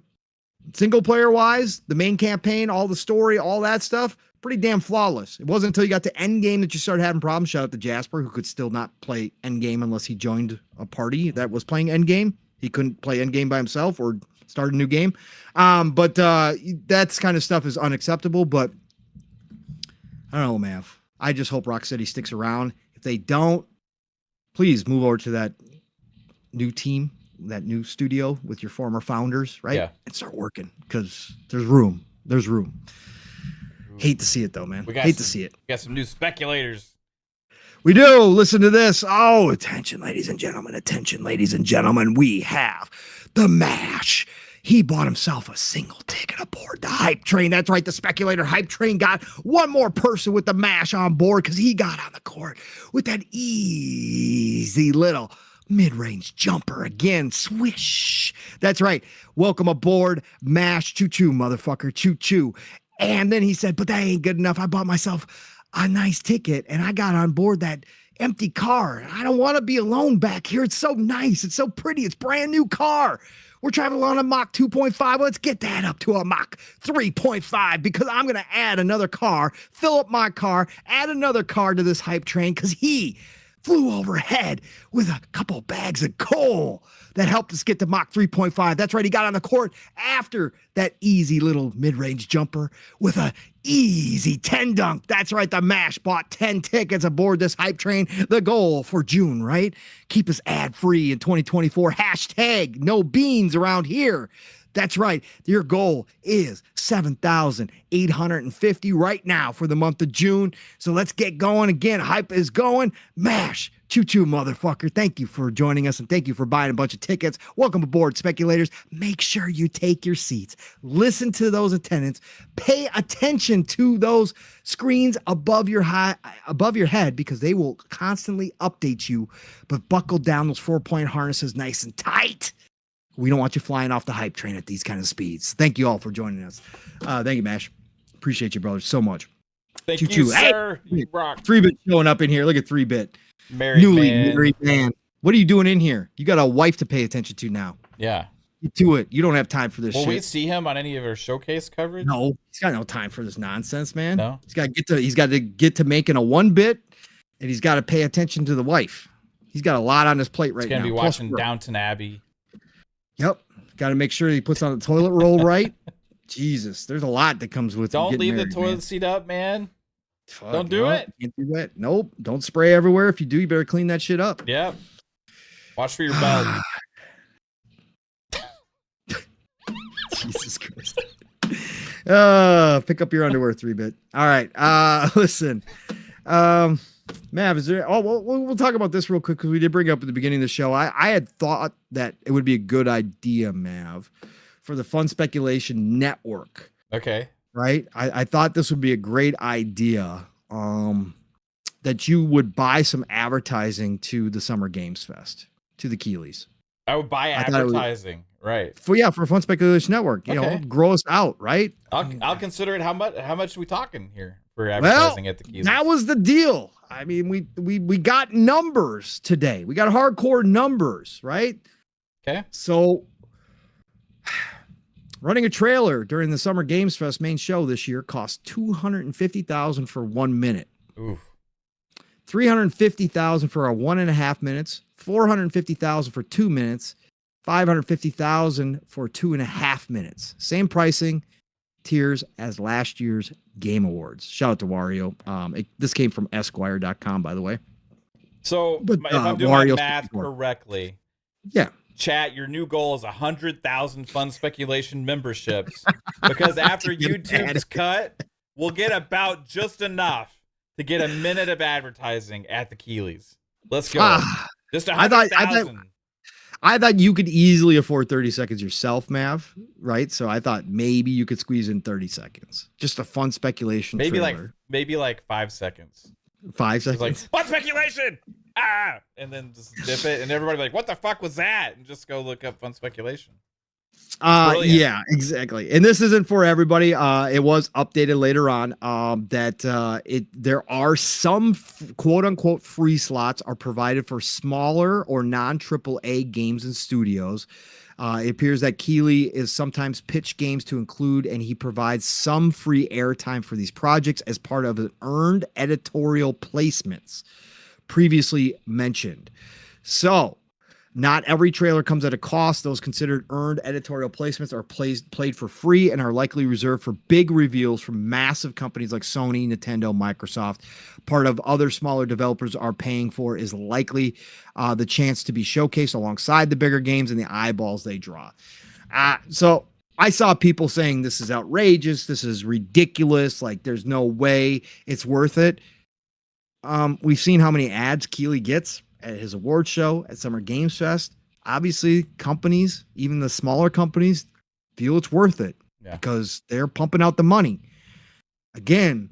single player wise, the main campaign, all the story, all that stuff, pretty damn flawless. It wasn't until you got to Endgame that you started having problems. Shout out to Jasper, who could still not play Endgame unless he joined a party that was playing Endgame. He couldn't play Endgame by himself or start a new game. But that's kind of stuff is unacceptable. But I don't know, Mav. I just hope Rocksteady sticks around. If they don't, please move over to that new team, that new studio with your former founders, right? Yeah. And start working, because there's room. There's room. Hate to see it, though, man. Hate to see it. We got some new speculators. We do. Listen to this. Oh, attention, ladies and gentlemen. Attention, ladies and gentlemen. We have the MASH. He bought himself a single ticket aboard the hype train. That's right. The speculator hype train got one more person with the MASH on board, because he got on the court with that easy little mid-range jumper again. Swish. That's right. Welcome aboard, MASH. Choo-choo, motherfucker. Choo-choo. And then he said, but that ain't good enough. I bought myself a nice ticket, and I got on board that empty car. I don't want to be alone back here. It's so nice. It's so pretty. It's brand new car. We're traveling on a Mach 2.5. Let's get that up to a Mach 3.5, because I'm going to add another car, fill up my car, add another car to this hype train, because he flew overhead with a couple bags of coal that helped us get to Mach 3.5. That's right. He got on the court after that easy little mid-range jumper with a easy 10 dunk. That's right. The MASH bought 10 tickets aboard this hype train. The goal for June, right? Keep us ad-free in 2024. Hashtag no beans around here. That's right. Your goal is 7,850 right now for the month of June. So let's get going again. Hype is going. MASH. Choo-choo, motherfucker. Thank you for joining us, and thank you for buying a bunch of tickets. Welcome aboard, speculators. Make sure you take your seats. Listen to those attendants. Pay attention to those screens above your head, because they will constantly update you. But buckle down those 4-point harnesses nice and tight. We don't want you flying off the hype train at these kind of speeds. Thank you all for joining us. Thank you, MASH. Appreciate you, brothers, so much. Thank you, sir. Hey, You rock. 3-bit showing up in here. Look at 3-bit. Newly married man. What are you doing in here? You got a wife to pay attention to now. Yeah. Get to it. You don't have time for this shit. Will we see him on any of our showcase coverage? No, he's got no time for this nonsense, man. No. He's got to get to making a 1-bit, and he's got to pay attention to the wife. He's got a lot on his plate right now. He's gonna be watching Downton Abbey. Yep. Got to make sure he puts on the toilet roll right. Jesus, there's a lot that comes with. Don't leave married, the toilet man. seat up, man. Fuck, Don't do it. Can't do that. Nope. Don't spray everywhere. If you do, you better clean that shit up. Yep. Watch for your belly. Jesus Christ. Pick up your underwear, 3-bit. All right. Listen. Mav, is there? Oh, we'll talk about this real quick, because we did bring it up at the beginning of the show. I had thought that it would be a good idea, Mav, for the Fun Speculation Network. Okay. Right? I thought this would be a great idea. That you would buy some advertising to the Summer Games Fest, to the Keeleys. I would buy advertising, right? For Fun Speculation Network. You know, grow us out, right? I'll consider it. How much are we talking here for advertising at the Keeleys? That was the deal. I mean, we got numbers today. We got hardcore numbers, right? Okay. So running a trailer during the Summer Games Fest main show this year cost $250,000 for 1 minute. Oof. $350,000 for a 1.5 minutes, $450,000 for 2 minutes, $550,000 for 2.5 minutes. Same pricing, tiers as last year's Game Awards. Shout out to Wario. This came from Esquire.com, by the way. So But, if I'm doing Wario my math 64. correctly, Yeah. chat, your new goal is 100,000 Fun Speculation memberships, because after YouTube's cut, we'll get about just enough to get a minute of advertising at the Keeleys. Let's go. Just 100,000. I thought you could easily afford 30 seconds yourself, Mav, right? So I thought maybe you could squeeze in 30 seconds. Just a fun speculation trailer. Maybe like 5 seconds. 5 seconds? It's like, fun speculation! And then just dip it, and everybody be like, what the fuck was that? And just go look up fun speculation. Yeah, exactly. And this isn't for everybody. It was updated later on that there are some quote unquote free slots are provided for smaller or non AAA games and studios. It appears that Keeley is sometimes pitched games to include, and he provides some free airtime for these projects as part of an earned editorial placements previously mentioned. So not every trailer comes at a cost. Those considered earned editorial placements are played for free and are likely reserved for big reveals from massive companies like Sony, Nintendo, Microsoft. Part of other smaller developers are paying for is likely the chance to be showcased alongside the bigger games and the eyeballs they draw. So I saw people saying this is outrageous. This is ridiculous. Like, there's no way it's worth it. We've seen how many ads Keeley gets at his award show, at Summer Games Fest. Obviously, companies, even the smaller companies, feel it's worth it because they're pumping out the money. Again,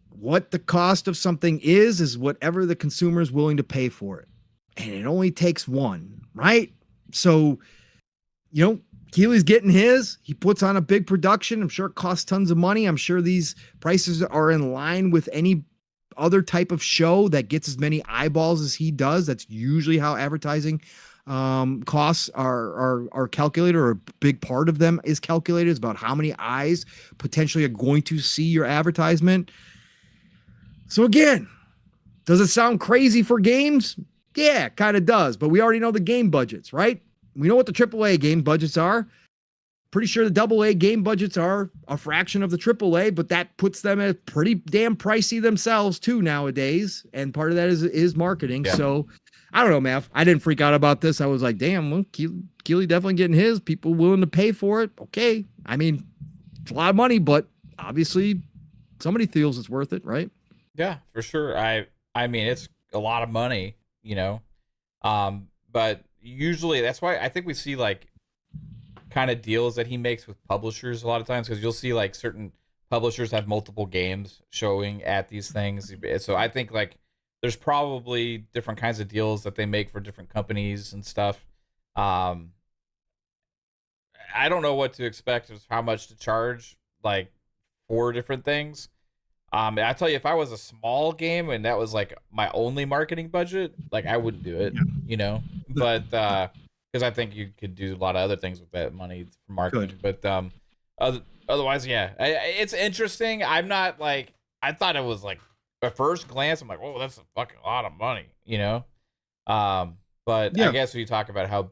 what the cost of something is whatever the consumer is willing to pay for it. And it only takes one, right? So, Keeley's getting his. He puts on a big production. I'm sure it costs tons of money. I'm sure these prices are in line with any other type of show that gets as many eyeballs as he does. That's usually how advertising costs are calculated, or a big part of them is calculated. It's about how many eyes potentially are going to see your advertisement. So again, does it sound crazy for games? Yeah, it kind of does, but we already know the game budgets, right? We know what the AAA game budgets are. Pretty sure the AA game budgets are a fraction of the AAA, but that puts them at pretty damn pricey themselves too nowadays. And part of that is marketing. Yeah. So I don't know, Mav. I didn't freak out about this. I was like, damn, well, Keeley definitely getting his. People willing to pay for it. Okay. I mean, it's a lot of money, but obviously somebody feels it's worth it, right? Yeah, for sure. I mean, it's a lot of money, but usually that's why I think we see like kind of deals that he makes with publishers a lot of times, because you'll see like certain publishers have multiple games showing at these things. So I think like there's probably different kinds of deals that they make for different companies and stuff. I don't know what to expect as how much to charge like for different things. I tell you, if I was a small game and that was like my only marketing budget, like I wouldn't do it, but because I think you could do a lot of other things with that money for marketing. Good. But otherwise, yeah, it's interesting. I'm not like, I thought it was like, at first glance, I'm like, whoa, that's a fucking lot of money, But yeah. I guess when you talk about how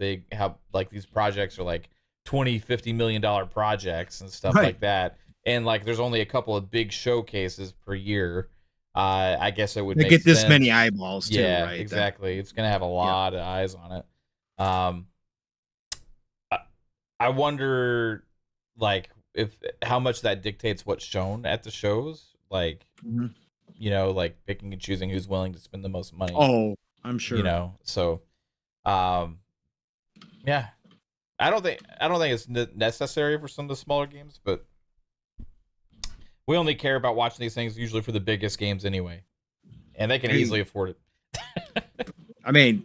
like these projects are like $20-50 million projects and stuff like that, and like there's only a couple of big showcases per year, I guess it would make get sense. This many eyeballs too, yeah, right? Exactly. It's gonna have a lot of eyes on it. I wonder, like, if how much that dictates what's shown at the shows, like, like picking and choosing who's willing to spend the most money. Oh, I'm sure. So, yeah, I don't think it's necessary for some of the smaller games, but we only care about watching these things usually for the biggest games anyway, and they can easily afford it. I mean,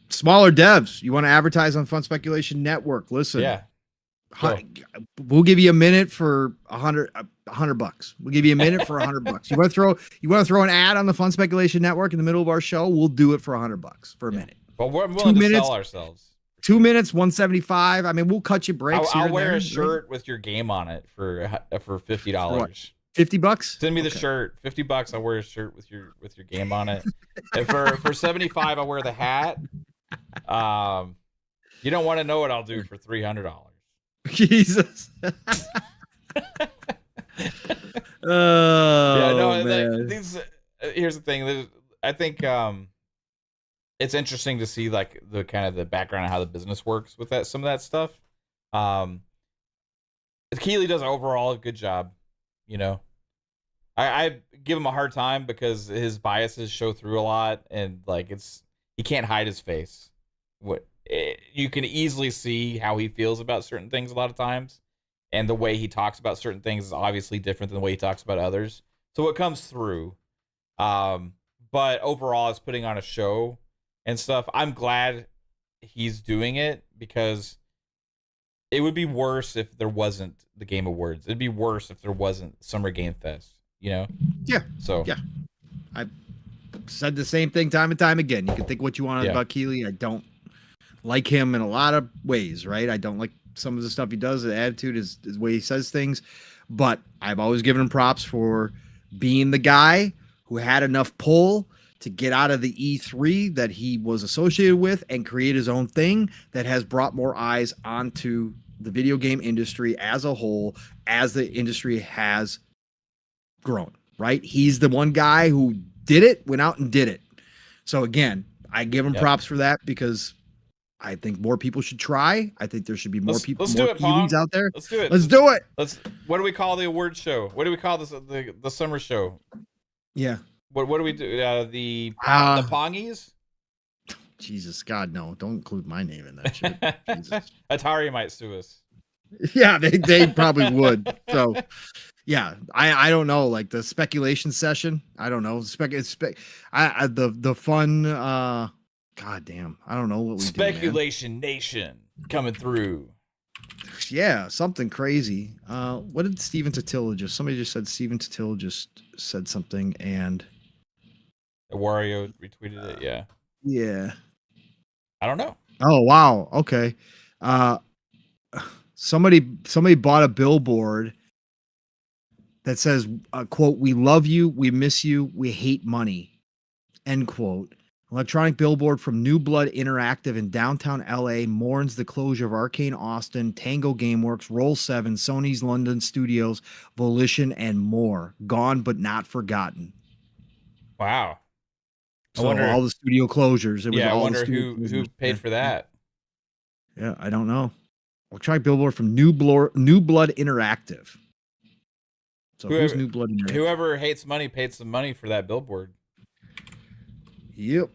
smaller devs, you want to advertise on Fun Speculation Network? Listen, we'll give you a minute for $100. We'll give you a minute for $100. You want to throw an ad on the Fun Speculation Network in the middle of our show? We'll do it for $100 for a minute. But we're willing to sell ourselves. 2 minutes, $175. I mean, we'll cut you breaks. I'll wear a shirt with your game on it for $50. $50? Send me the shirt. $50. I'll wear a shirt with your game on it. And for $75, I'll wear the hat. You don't want to know what I'll do for $300. Jesus. Yeah, no, Oh like man. these. Here's the thing. I think it's interesting to see like the kind of the background of how the business works with that some of that stuff. Um, Keeley does overall a good job. You know, I give him a hard time because his biases show through a lot, and like he can't hide his face. You can easily see how he feels about certain things a lot of times, and the way he talks about certain things is obviously different than the way he talks about others. So it comes through. Um, but overall, it's putting on a show and stuff. I'm glad he's doing it because it would be worse if there wasn't the Game Awards. It'd be worse if there wasn't Summer Game Fest. You know? Yeah. So Yeah. I said the same thing time and time again. You can think what you want about Keeley. I don't like him in a lot of ways, right? I don't like some of the stuff he does. The attitude is the way he says things. But I've always given him props for being the guy who had enough pull to get out of the E3 that he was associated with and create his own thing that has brought more eyes onto the video game industry as a whole, as the industry has grown, right? He's the one guy who did it, went out and did it. So again, I give him props for that because I think more people should try. I think there should be more people, let's more do it, Kiwis out there. Let's do it. Let's do it. What do we call the award show? What do we call this? The summer show? Yeah. What do we do? The Pongies? Jesus, God, no! Don't include my name in that shit. Jesus. Atari might sue us. Yeah, they probably would. So, yeah, I don't know. Like the speculation session, I don't know. The fun. God damn, I don't know what we Speculation Nation coming through. Yeah, something crazy. What did Steven Totila just? Somebody just said Steven Totila just said something, and Wario retweeted it. Yeah. Yeah. I don't know. Oh wow. Okay. Somebody bought a billboard that says, "quote We love you, we miss you, we hate money." End quote. Electronic billboard from New Blood Interactive in downtown LA mourns the closure of Arcane Austin, Tango Gameworks, Roll7, Sony's London Studios, Volition, and more. Gone but not forgotten. Wow. So I wonder all the studio closures. I wonder who paid for that. Yeah, I don't know. Electronic billboard from New Blood Interactive. So who's New Blood Interactive? Whoever hates money paid some money for that billboard. Yep.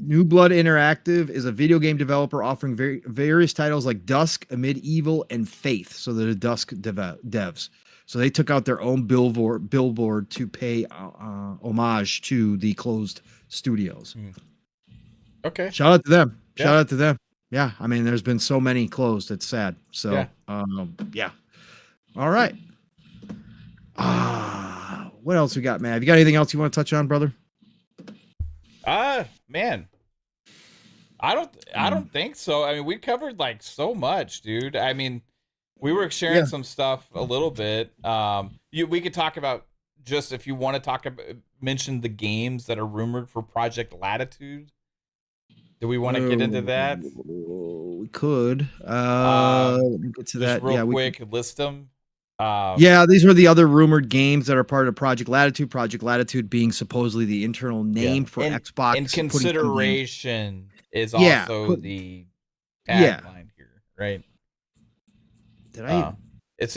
New Blood Interactive is a video game developer offering various titles like Dusk, Amid Evil, and Faith. So they're the Dusk devs. So they took out their own billboard to pay homage to the closed studios. Okay. Shout out to them. Yeah. Shout out to them. Yeah. I mean, there's been so many closed. It's sad. So, yeah. All right. What else we got, man? Have you got anything else you want to touch on, brother? Man, I don't think so. I mean, we covered like so much, dude. I mean, we were sharing some stuff a little bit. We could talk about just if you want to talk about mention the games that are rumored for Project Latitude. Do we want to get into that? We could. Let me get to that. Real quick, list them. These were the other rumored games that are part of Project Latitude. Project Latitude being supposedly the internal name for Xbox. And consideration is also the tagline here, right? Did I? There's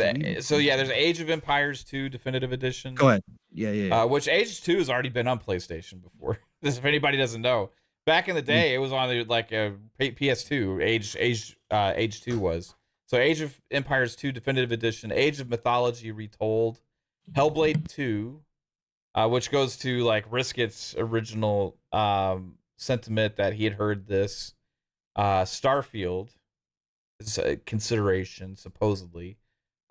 Age of Empires 2 Definitive Edition. Go ahead. Yeah. Which Age 2 has already been on PlayStation before. This, if anybody doesn't know, back in the day, it was on like a PS2. Age 2 was. So Age of Empires 2 Definitive Edition, Age of Mythology Retold, Hellblade 2, which goes to like Risket's original sentiment that he had heard this. Starfield is a consideration, supposedly.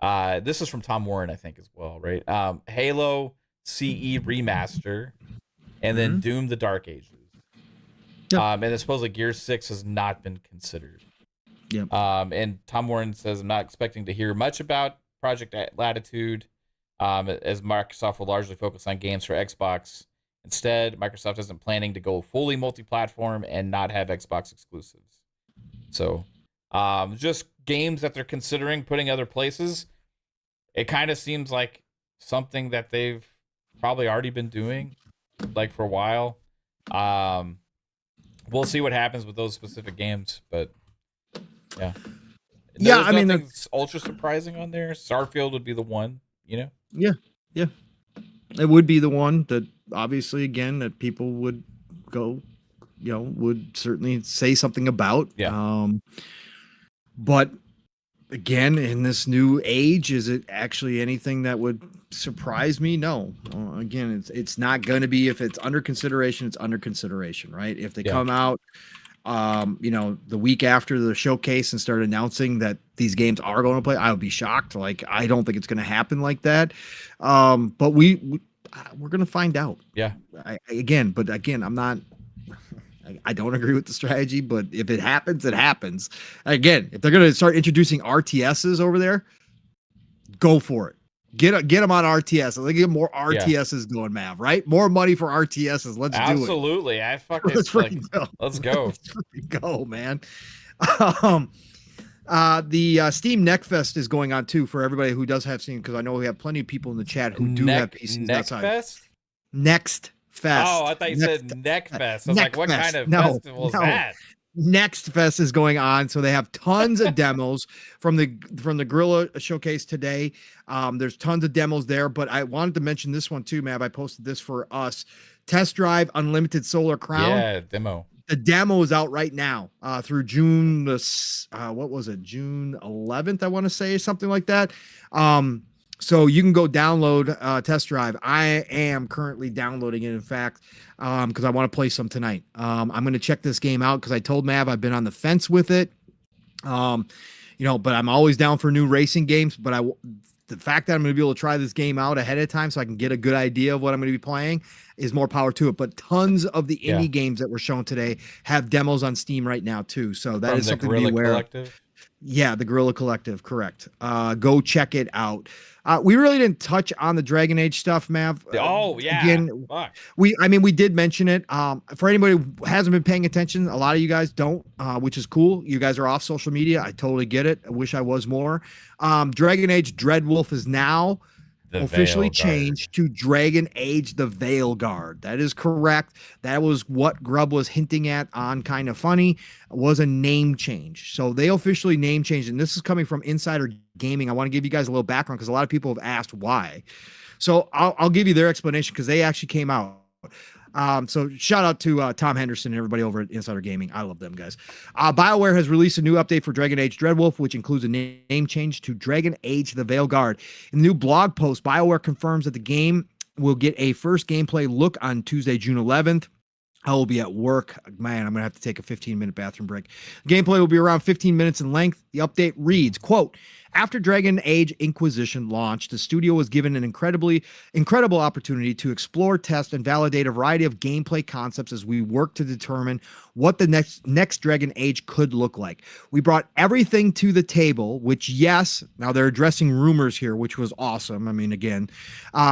This is from Tom Warren, I think, as well, right? Halo CE Remaster, and then Doom the Dark Ages. Yep. And then supposedly Gears 6 has not been considered. Yep. And Tom Warren says, I'm not expecting to hear much about Project Latitude, as Microsoft will largely focus on games for Xbox. Instead, Microsoft isn't planning to go fully multi-platform and not have Xbox exclusives. So, just games that they're considering putting other places. it kind of seems like something that they've probably already been doing like for a while. We'll see what happens with those specific games, but yeah. Yeah, There's I mean, nothing ultra surprising on there. Starfield would be the one, you know? yeah, yeah, it would be the one that obviously again that people would go, would certainly say something about. Yeah. But again, in this new age, is it actually anything that would surprise me? No. Again, it's not going to be. If it's under consideration, it's under consideration, right? If they Yeah. come out, the week after the showcase and start announcing that these games are going to play, I would be shocked. Like, I don't think it's going to happen like that. But we're going to find out. Yeah. But again, I'm not. I don't agree with the strategy, but if it happens, it happens. Again, if they're going to start introducing RTSs over there, go for it. Get them on RTS. Let's get more RTSs going, Mav, right? More money for RTSs. Let's do it. Absolutely. I fucking Let's freaking go. Let's go. Let's freaking go, man. The Steam Neckfest is going on too for everybody who does have Steam, because I know we have plenty of people in the chat who do have PCs outside. Neckfest? Next Fest. Oh, I thought you said Neckfest. I was like, what kind of festival is that? Next Fest is going on, so they have tons of demos from the Gorilla Showcase today. There's tons of demos there, but I wanted to mention this one too, Mav. I posted this for us. Test Drive Unlimited Solar Crown. Yeah, demo. The demo is out right now through June June 11th, I want to say, something like that. So you can go download Test Drive. I am currently downloading it, in fact, because I want to play some tonight. I'm going to check this game out because I told Mav I've been on the fence with it. But I'm always down for new racing games. But the fact that I'm going to be able to try this game out ahead of time so I can get a good idea of what I'm going to be playing is more power to it. But tons of the indie games that were shown today have demos on Steam right now too. So that is something to be aware of. Yeah, the Guerrilla Collective, correct. Go check it out. We really didn't touch on the Dragon Age stuff, Mav. Again, we did mention it. For anybody who hasn't been paying attention, a lot of you guys don't, which is cool. You guys are off social media. I totally get it. I wish I was more. Dragon Age Dreadwolf is now officially changed to Dragon Age the Veilguard. That is correct. That was what Grubb was hinting at on Kind of Funny, was a name change. So they officially name changed, and this is coming from Insider Gaming. I want to give you guys a little background because a lot of people have asked why. So I'll give you their explanation because they actually came out. So shout out to Tom Henderson and everybody over at Insider Gaming. I love them guys. BioWare has released a new update for Dragon Age Dreadwolf, which includes a name change to Dragon Age the Veilguard. In the new blog post, BioWare confirms that the game will get a first gameplay look on Tuesday, June 11th. I will be at work. Man, I'm going to have to take a 15-minute bathroom break. Gameplay will be around 15 minutes in length. The update reads, quote, after Dragon Age Inquisition launched, the studio was given an incredible opportunity to explore, test, and validate a variety of gameplay concepts as we work to determine what the next Dragon Age could look like. We brought everything to the table, which, yes, now they're addressing rumors here, which was awesome. I mean, again,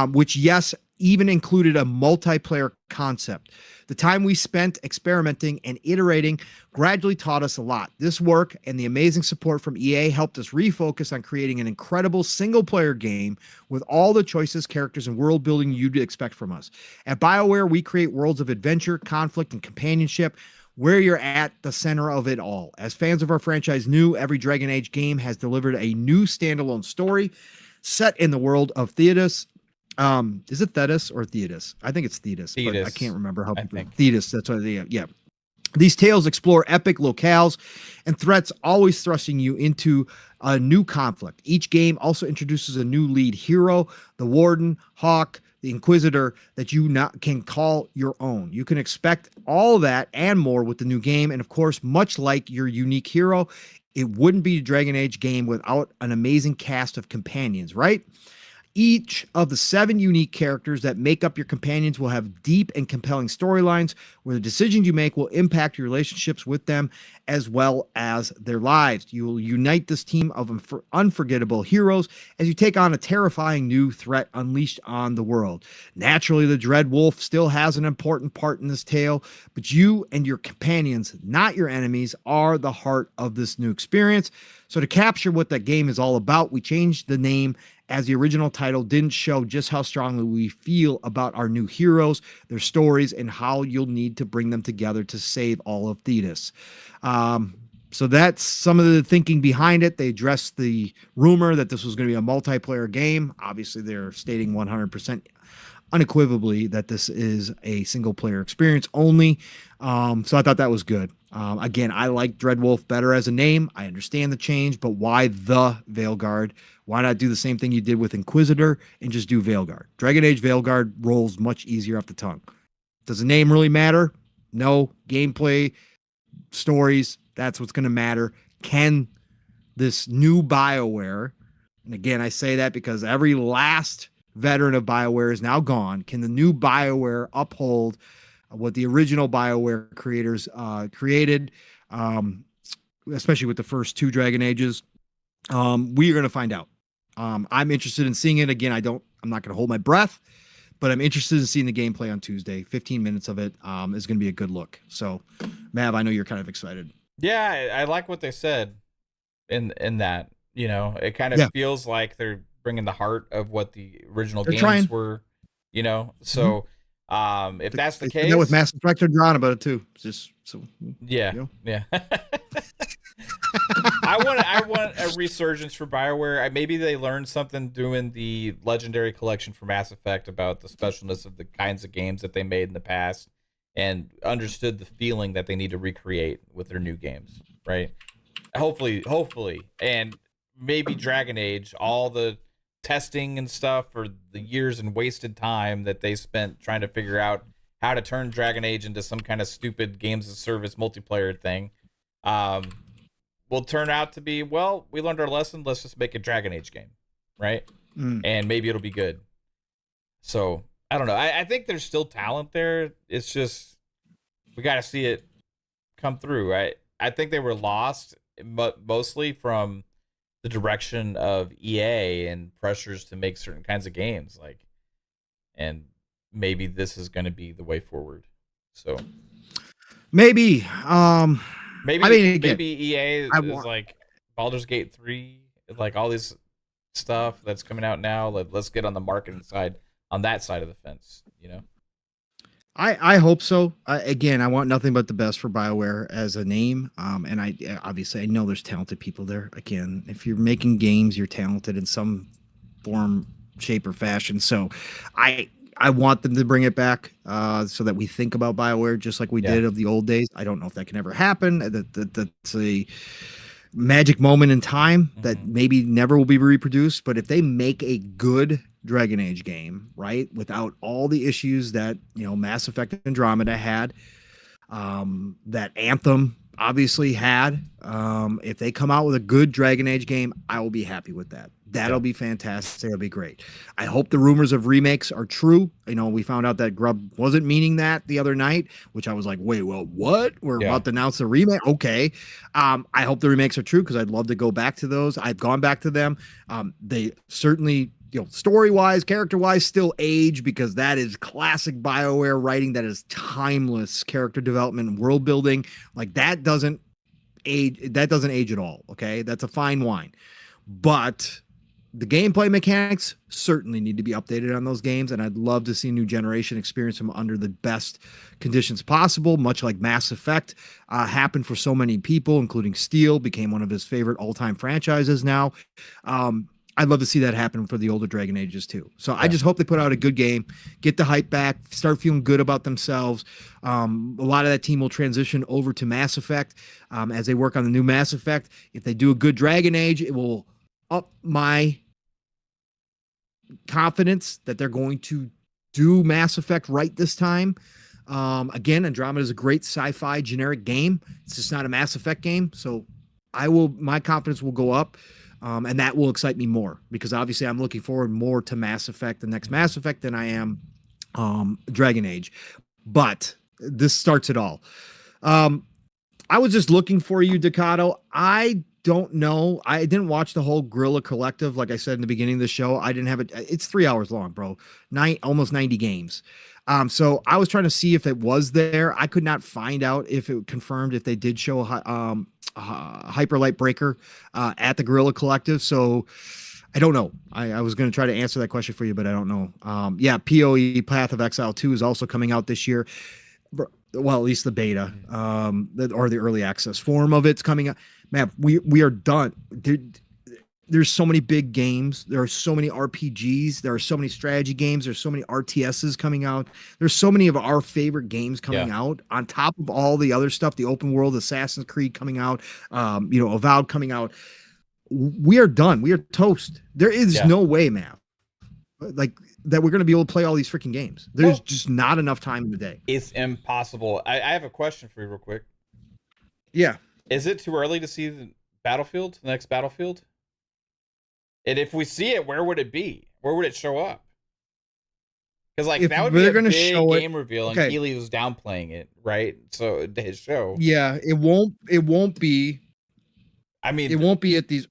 which, yes, even included a multiplayer concept. The time we spent experimenting and iterating gradually taught us a lot. This work and the amazing support from EA helped us refocus on creating an incredible single-player game with all the choices, characters, and world building you'd expect from us. At BioWare, we create worlds of adventure, conflict, and companionship where you're at the center of it all. As fans of our franchise knew, every Dragon Age game has delivered a new standalone story set in the world of Thetis. Is it Thetis or Thetis? I think it's Thetis, but I can't remember how people. Thetis, that's what they. Yeah. These tales explore epic locales and threats, always thrusting you into a new conflict. Each game also introduces a new lead hero, the Warden, Hawk, the Inquisitor, that you can call your own. You can expect all that and more with the new game, and of course, much like your unique hero, it wouldn't be a Dragon Age game without an amazing cast of companions, right? Each of the 7 unique characters that make up your companions will have deep and compelling storylines where the decisions you make will impact your relationships with them as well as their lives. You will unite this team of unforgettable heroes as you take on a terrifying new threat unleashed on the world. Naturally, the Dread Wolf still has an important part in this tale, but you and your companions, not your enemies, are the heart of this new experience. So to capture what that game is all about, we changed the name as the original title didn't show just how strongly we feel about our new heroes, their stories, and how you'll need to bring them together to save all of Thetis. So that's some of the thinking behind it. They addressed the rumor that this was going to be a multiplayer game. Obviously, they're stating 100% unequivocally that this is a single player experience only. So I thought that was good. Again, I like Dreadwolf better as a name. I understand the change, but why the Veilguard? Why not do the same thing you did with Inquisitor and just do Veilguard? Dragon Age Veilguard rolls much easier off the tongue. Does the name really matter? No. Gameplay, stories, that's what's going to matter. Can this new BioWare, and again, I say that because every last veteran of BioWare is now gone. Can the new BioWare uphold what the original BioWare creators created, especially with the first 2 Dragon Ages? We are going to find out. I'm interested in seeing it. Again, I'm not going to hold my breath, but I'm interested in seeing the gameplay on Tuesday. 15 minutes of it is going to be a good look. So, Mav, I know you're kind of excited. Yeah, I like what they said in that. You know, it kind of feels like they're bringing the heart of what the original games were. You know, so if that's the case, with Mass Effect are drawn about it too. Just so yeah, you know. Yeah. I want a resurgence for BioWare. Maybe they learned something doing the Legendary Collection for Mass Effect about the specialness of the kinds of games that they made in the past, and understood the feeling that they need to recreate with their new games, right? Hopefully, and maybe Dragon Age, all the testing and stuff for the years and wasted time that they spent trying to figure out how to turn Dragon Age into some kind of stupid games as service multiplayer thing, will turn out to be, well, we learned our lesson, let's just make a Dragon Age game, right? And maybe it'll be good. So I don't know. I think there's still talent there. It's just we got to see it come through. I think they were lost mostly from the direction of EA and pressures to make certain kinds of games, and maybe this is going to be the way forward. So maybe maybe EA is like Baldur's Gate 3, like all this stuff that's coming out now. Let's get on the marketing side, on that side of the fence, you know. I hope so. Again, I want nothing but the best for BioWare as a name. And I obviously I know there's talented people there. Again, if you're making games, you're talented in some form, shape, or fashion. So I want them to bring it back so that we think about BioWare just like we did of the old days. I don't know if that can ever happen. That's a magic moment in time that maybe never will be reproduced. But if they make a good Dragon Age game, right, without all the issues that, you know, Mass Effect Andromeda had, that Anthem obviously had, if they come out with a good Dragon Age game, I will be happy with that. That'll be fantastic. It'll be great. I hope the rumors of remakes are true. You know, we found out that Grubb wasn't meaning that the other night, which I was like, wait, well, what? We're about to announce a remake? Okay. I hope the remakes are true because I'd love to go back to those. I've gone back to them. They certainly, you know, story-wise, character-wise, still age because that is classic BioWare writing. That is timeless character development and world building. Like that doesn't age. That doesn't age at all. Okay, that's a fine wine. But the gameplay mechanics certainly need to be updated on those games, and I'd love to see new generation experience them under the best conditions possible, much like Mass Effect happened for so many people, including Steel, became one of his favorite all-time franchises now. I'd love to see that happen for the older Dragon Ages too. So I just hope they put out a good game, get the hype back, start feeling good about themselves. A lot of that team will transition over to Mass Effect as they work on the new Mass Effect. If they do a good Dragon Age, it will up my confidence that they're going to do Mass Effect right this time. Again, Andromeda is a great sci-fi generic game. It's just not a Mass Effect game. So my confidence will go up. And that will excite me more because obviously I'm looking forward more to Mass Effect, the next Mass Effect, than I am Dragon Age. But this starts it all. I was just looking for you, Ducato. I don't know. I didn't watch the whole Guerrilla Collective. Like I said in the beginning of the show, I didn't have it. It's 3 hours long, bro. Almost 90 games. So I was trying to see if it was there. I could not find out if it confirmed if they did show Hyper Light Breaker at the Guerrilla Collective. So I don't know. I was going to try to answer that question for you, but I don't know. Yeah, PoE Path of Exile 2 is also coming out this year. Well, at least the beta, or the early access form of it's coming out. Man, we are done. There's so many big games. There are so many RPGs. There are so many strategy games. There's so many RTSs coming out. There's so many of our favorite games coming out on top of all the other stuff, the open world, Assassin's Creed coming out, Avowed coming out. We are done. We are toast. There is no way, man, like that we're going to be able to play all these freaking games. There's just not enough time in the day. It's impossible. I have a question for you real quick. Yeah. Is it too early to see the Battlefield, the next Battlefield? And if we see it, where would it be? Where would it show up? Because like that would be a big game reveal, and Keeley was downplaying it, right? So his show. Yeah, it won't be. I mean, it won't be at these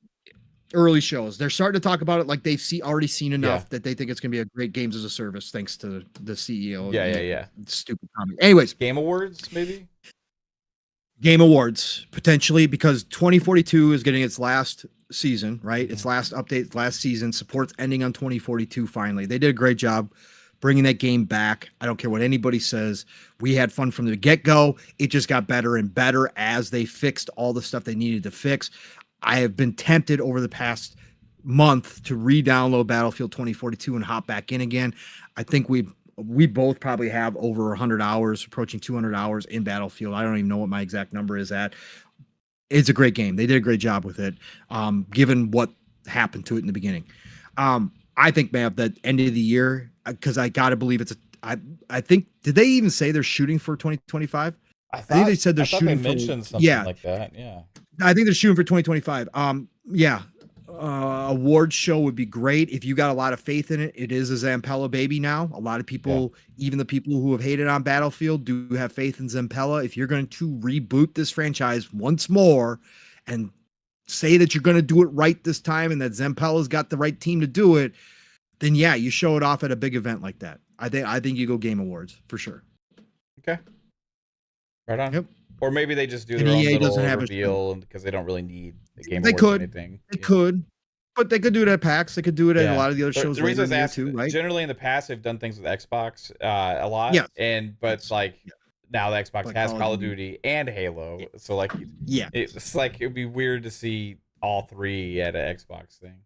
early shows. They're starting to talk about it like they've already seen enough that they think it's going to be a great games as a service, thanks to the CEO. Yeah. Stupid comment. Anyways, Game Awards maybe. Game Awards potentially, because 2042 is getting its last season, right? Its last update, last season. Support's ending on 2042. Finally, they did a great job bringing that game back. I don't care what anybody says. We had fun from the get-go. It just got better and better as they fixed all the stuff they needed to fix. I have been tempted over the past month to re-download Battlefield 2042 and hop back in again. I think we both probably have over 100 hours, approaching 200 hours in Battlefield. I don't even know what my exact number is at. It's a great game. They did a great job with it, given what happened to it in the beginning. I think, man, that end of the year, because I got to believe I think, did they even say they're shooting for 2025? I think they said they're shooting for something like that. Yeah. I think they're shooting for 2025. Award show would be great if you got a lot of faith in it. It is a Zampella baby now. A lot of people, even the people who have hated on Battlefield, do have faith in Zampella. If you're going to reboot this franchise once more and say that you're going to do it right this time and that Zampella's got the right team to do it, then yeah, you show it off at a big event like that. I think you go Game Awards for sure. Okay. Right on. Yep. Or maybe they just do their own little reveal because they don't really need the Game Awards or anything. They could. But they could do it at PAX. They could do it at a lot of the other shows. The reason I was asking, right? Generally in the past, they've done things with Xbox a lot. Yeah. Now the Xbox has Call of Duty and Halo. So it's like it'd be weird to see all three at an Xbox thing.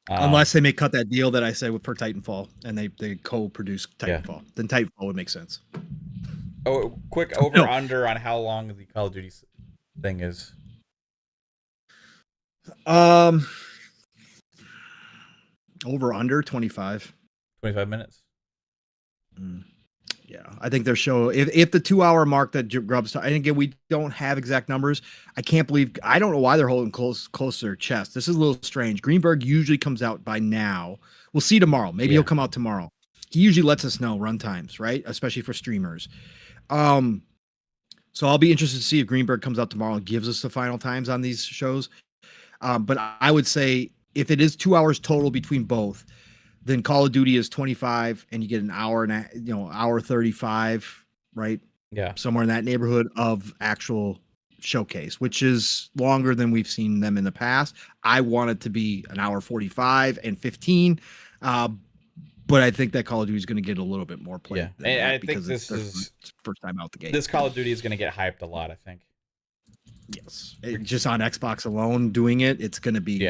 Unless they may cut that deal that I said for Titanfall and they co-produce Titanfall. Then Titanfall would make sense. Oh, quick over-under on how long the Call of Duty thing is. Over-under 25. 25 minutes. Yeah, I think their show, if the 2-hour mark that Grubbs, and again, we don't have exact numbers. I can't believe, I don't know why they're holding close to their chest. This is a little strange. Greenberg usually comes out by now. We'll see tomorrow. Maybe he'll come out tomorrow. He usually lets us know run times, right? Especially for streamers. So I'll be interested to see if Greenberg comes out tomorrow and gives us the final times on these shows. But I would say if it is 2 hours total between both, then Call of Duty is 25 and you get an hour and hour 35, right? Yeah. Somewhere in that neighborhood of actual showcase, which is longer than we've seen them in the past. I want it to be an hour 45 and 15. But I think that Call of Duty is going to get a little bit more play. Yeah. And I think this is first time out the gate. This Call of Duty is going to get hyped a lot, I think. Yes. Just on Xbox alone doing it, it's going to be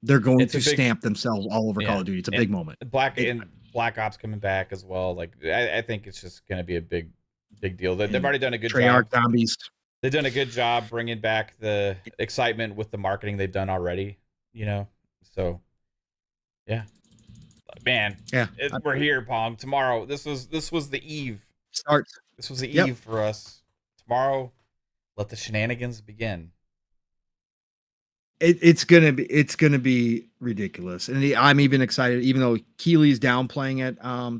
they're going to stamp themselves all over Call of Duty. It's a big moment. Black Ops coming back as well. Like I think it's just going to be a big deal. They've already done a good job. Zombies. They've done a good job bringing back the excitement with the marketing they've done already. So yeah, man. Yeah, we're here, Pong. Tomorrow. This was the eve. This was the eve for us. Tomorrow, let the shenanigans begin. It's gonna be ridiculous, and I'm even excited. Even though Keeley's downplaying it,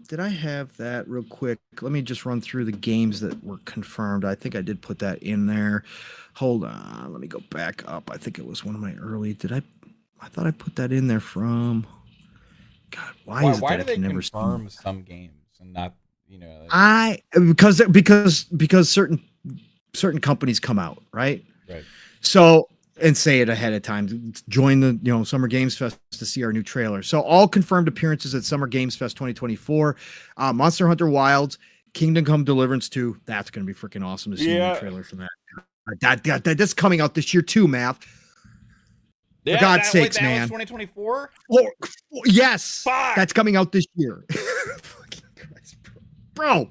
did I have that real quick? Let me just run through the games that were confirmed. I think I did put that in there. Hold on, let me go back up. I think it was one of my early. I thought I put that in there from. God, why is it that I can never confirm some games and not because certain companies come out, right? Right. So and say it ahead of time. Join the Summer Games Fest to see our new trailer. So all confirmed appearances at Summer Games Fest 2024. Monster Hunter Wilds, Kingdom Come Deliverance 2. That's going to be freaking awesome to see a new trailer from that. That's coming out this year too, Math. For God's sakes, man. 2024? Yes. Fuck. That's coming out this year. Fucking Christ, bro.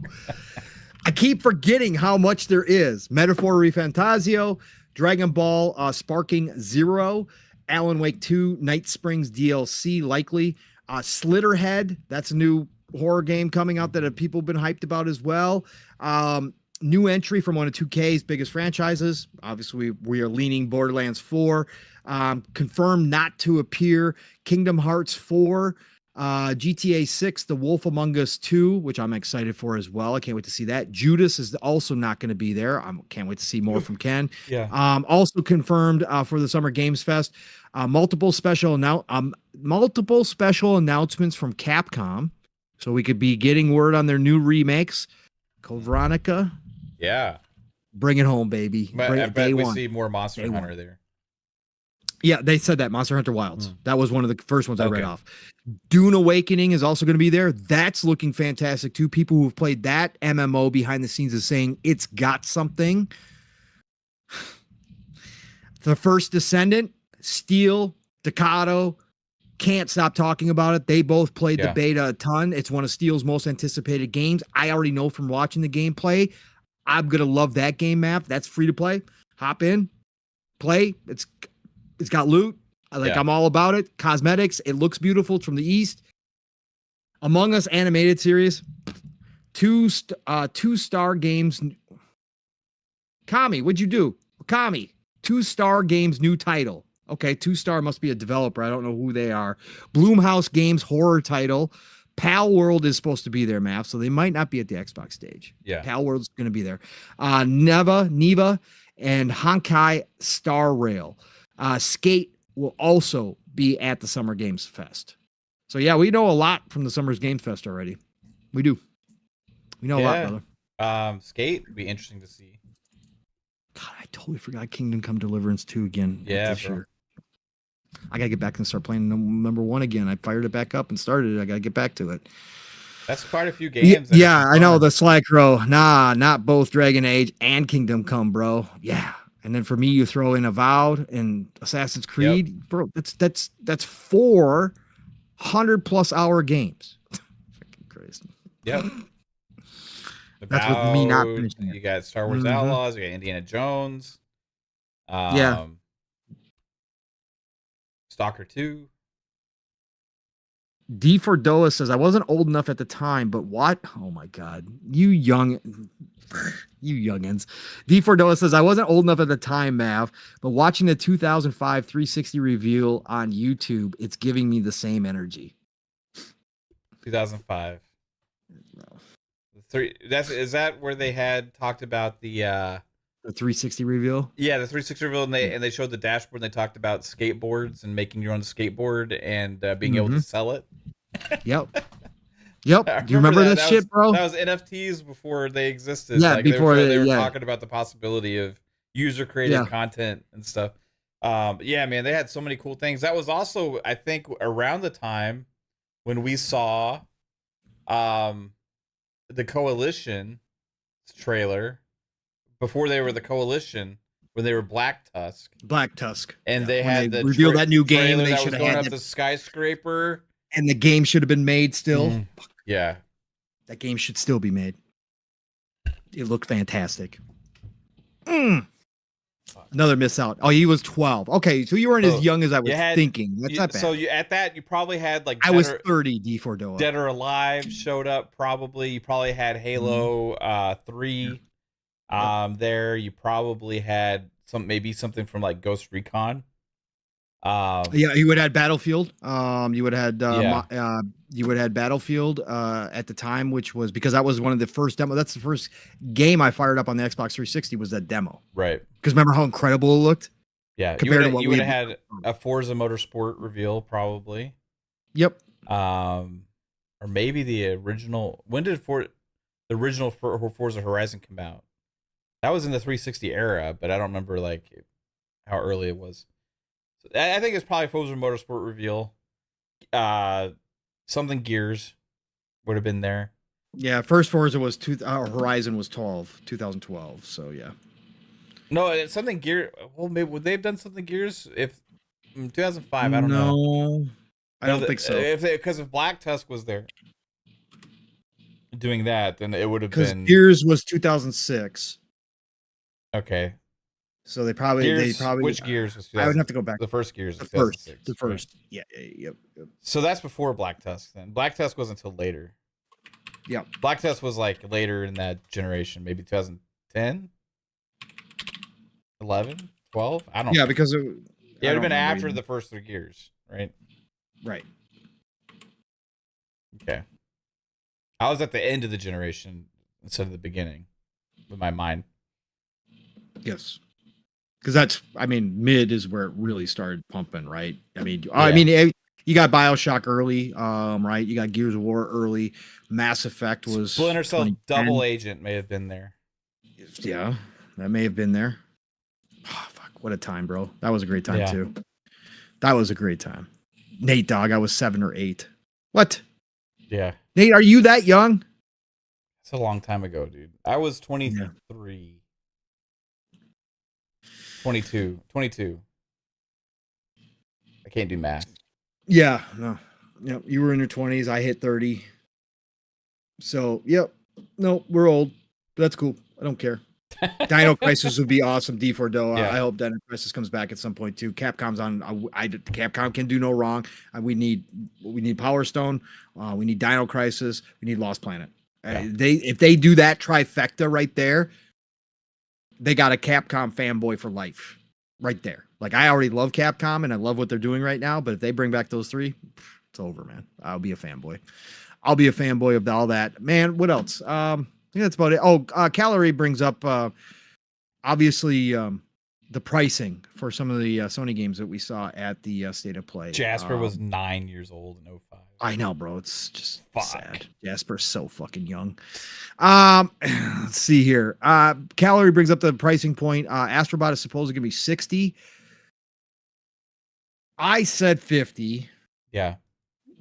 I keep forgetting how much there is. Metaphor Refantasio, Dragon Ball Sparking Zero, Alan Wake 2, Night Springs DLC likely, Slitterhead, that's a new horror game coming out that people have been hyped about as well. New entry from one of 2K's biggest franchises. Obviously, we are leaning Borderlands 4. Confirmed not to appear. Kingdom Hearts 4. GTA 6, The Wolf Among Us 2, which I'm excited for as well. I can't wait to see that. Judas is also not going to be there. I can't wait to see more from Ken. Yeah. Also confirmed for the Summer Games Fest. Multiple special announcements from Capcom. So we could be getting word on their new remakes. Code Veronica. Yeah. Bring it home, baby. I bet we see more Monster Hunter there. Yeah, they said that. Monster Hunter Wilds. That was one of the first ones I read off. Dune Awakening is also going to be there. That's looking fantastic too. People who've played that MMO behind the scenes is saying it's got something. The First Descendant, Steel, Staccato, can't stop talking about it. They both played the beta a ton. It's one of Steel's most anticipated games. I already know from watching the gameplay. I'm going to love that game map. That's free to play. Hop in, play. It's got loot. I'm all about it. Cosmetics. It looks beautiful. It's from the East. Among Us animated series. Two-star games. Kami, what'd you do? Kami. 2-star games new title. Okay, 2-star must be a developer. I don't know who they are. Bloomhouse Games horror title. Pal World is supposed to be there, Math, so they might not be at the Xbox stage. Yeah. Pal World's going to be there. Neva, and Honkai Star Rail. Skate will also be at the Summer Games Fest. So, yeah, we know a lot from the Summer Games Fest already. We do. We know a lot, brother. Skate would be interesting to see. God, I totally forgot Kingdom Come Deliverance 2 again this year. I got to get back and start playing number 1 again. I fired it back up and started it. I got to get back to it. That's quite a few games. Yeah, I know. The Sly Crow. Nah, not both Dragon Age and Kingdom Come, bro. Yeah. And then for me, you throw in Avowed and Assassin's Creed. Bro, that's 400+ hour games. Fucking crazy. Yep. That's with me not finishing it. You got Star Wars Outlaws. You got Indiana Jones. Stalker 2. D for Doa says, I wasn't old enough at the time, but what? Oh my God. You youngins. D for Doa says, I wasn't old enough at the time, Mav, but watching the 2005 360 reveal on YouTube, it's giving me the same energy. 2005. No. Is that where they had talked about the 360 reveal? Yeah, the 360 reveal, and they showed the dashboard, and they talked about skateboards and making your own skateboard and being able to sell it. Yep. Do you remember this shit, bro? That was NFTs before they existed. Yeah, before they were talking about the possibility of user created content and stuff. Yeah, man, they had so many cool things. That was also, I think, around the time when we saw the Coalition trailer. Before they were the Coalition, when they were Black Tusk, and they had the reveal that new game. They should have going had up the skyscraper, and the game should have been made still. Yeah, that game should still be made. It looked fantastic. Another miss out. Oh, he was 12. Okay, so you weren't as young as I was thinking. That's not bad. So at that, you probably had like I was 30. D4 Doa. Dead or Alive showed up. Probably you probably had Halo 3. There you probably had something from like Ghost Recon. You would have Battlefield. You would have Battlefield at the time, which was because that was one of the first demo. That's the first game I fired up on the Xbox 360 was that demo. Right. Because remember how incredible it looked? Yeah. You would have had a Forza Motorsport reveal probably. Yep. Or maybe the original. When did the original Forza Horizon come out? That was in the 360 era, but I don't remember like how early it was. So I think it's probably Forza Motorsport reveal. Something Gears would have been there. Yeah, first Forza was Horizon was 2012. So yeah. No, it's something Gear. Well, maybe would they have done something Gears if 2005? I don't know. No, I don't think so. Because if Black Tusk was there doing that, then it would have been. Gears was 2006. Okay. So they probably which Gears was? I would have to go back. The first Gears. The first. Right? Yeah. Yep. So that's before Black Tusk. Then Black Tusk wasn't until later. Yep. Black Tusk was like later in that generation, maybe 2010, 11, 12. I don't. Yeah, know. because it would have been after the first 3 Gears, right? Right. Okay. I was at the end of the generation instead of the beginning with my mind. Yes. Because mid is where it really started pumping, right? You got BioShock early, right? You got Gears of War early. Mass Effect was Splinter Cell Double Agent may have been there. Yeah, that may have been there. Oh, fuck, what a time, bro. That was a great time too. That was a great time. Nate, dog, I was 7 or 8. What? Yeah. Nate, are you that young? It's a long time ago, dude. I was 23. 22. I can't do math. Yeah, no. Yep, you were in your 20s. I hit 30. So, yep. No, we're old. That's cool. I don't care. Dino Crisis would be awesome. D4Do. Yeah. I hope Dino Crisis comes back at some point too. Capcom's on. Capcom can do no wrong. We need Power Stone. We need Dino Crisis. We need Lost Planet. If they do that trifecta right there, they got a Capcom fanboy for life, right there. Like, I already love Capcom and I love what they're doing right now. But if they bring back those 3, it's over, man. I'll be a fanboy. I'll be a fanboy of all that, man. What else? I think that's about it. Oh, Calorie brings up obviously the pricing for some of the Sony games that we saw at the State of Play. Jasper was 9 years old in 05. I know, bro. It's just sad. Jasper's so fucking young. Let's see here. Calorie brings up the pricing point. Astrobot is supposed to be 60. I said 50. Yeah.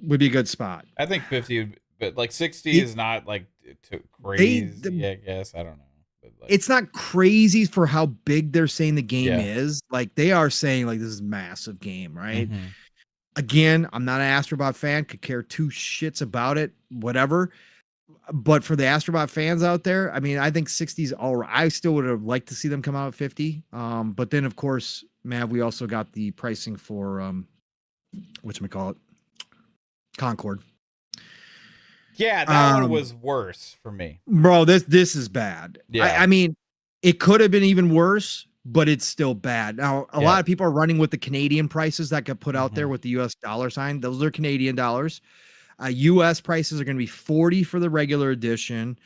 Would be a good spot. I think 50, but like 60 is not like too crazy. I guess. I don't know. But like, it's not crazy for how big they're saying the game is. Like, they are saying like this is a massive game, right? Mm-hmm. Again, I'm not an Astrobot fan, could care 2 shits about it, whatever. But for the Astrobot fans out there, I think 60 is all right. I still would have liked to see them come out at 50. But then, of course, Mav, we also got the pricing for whatchamacallit, Concord. Yeah, that one was worse for me. Bro, this is bad. Yeah. It could have been even worse, but it's still bad. Now, a lot of people are running with the Canadian prices that got put out there with the US dollar sign. Those are Canadian dollars. US prices are going to be 40 for the regular edition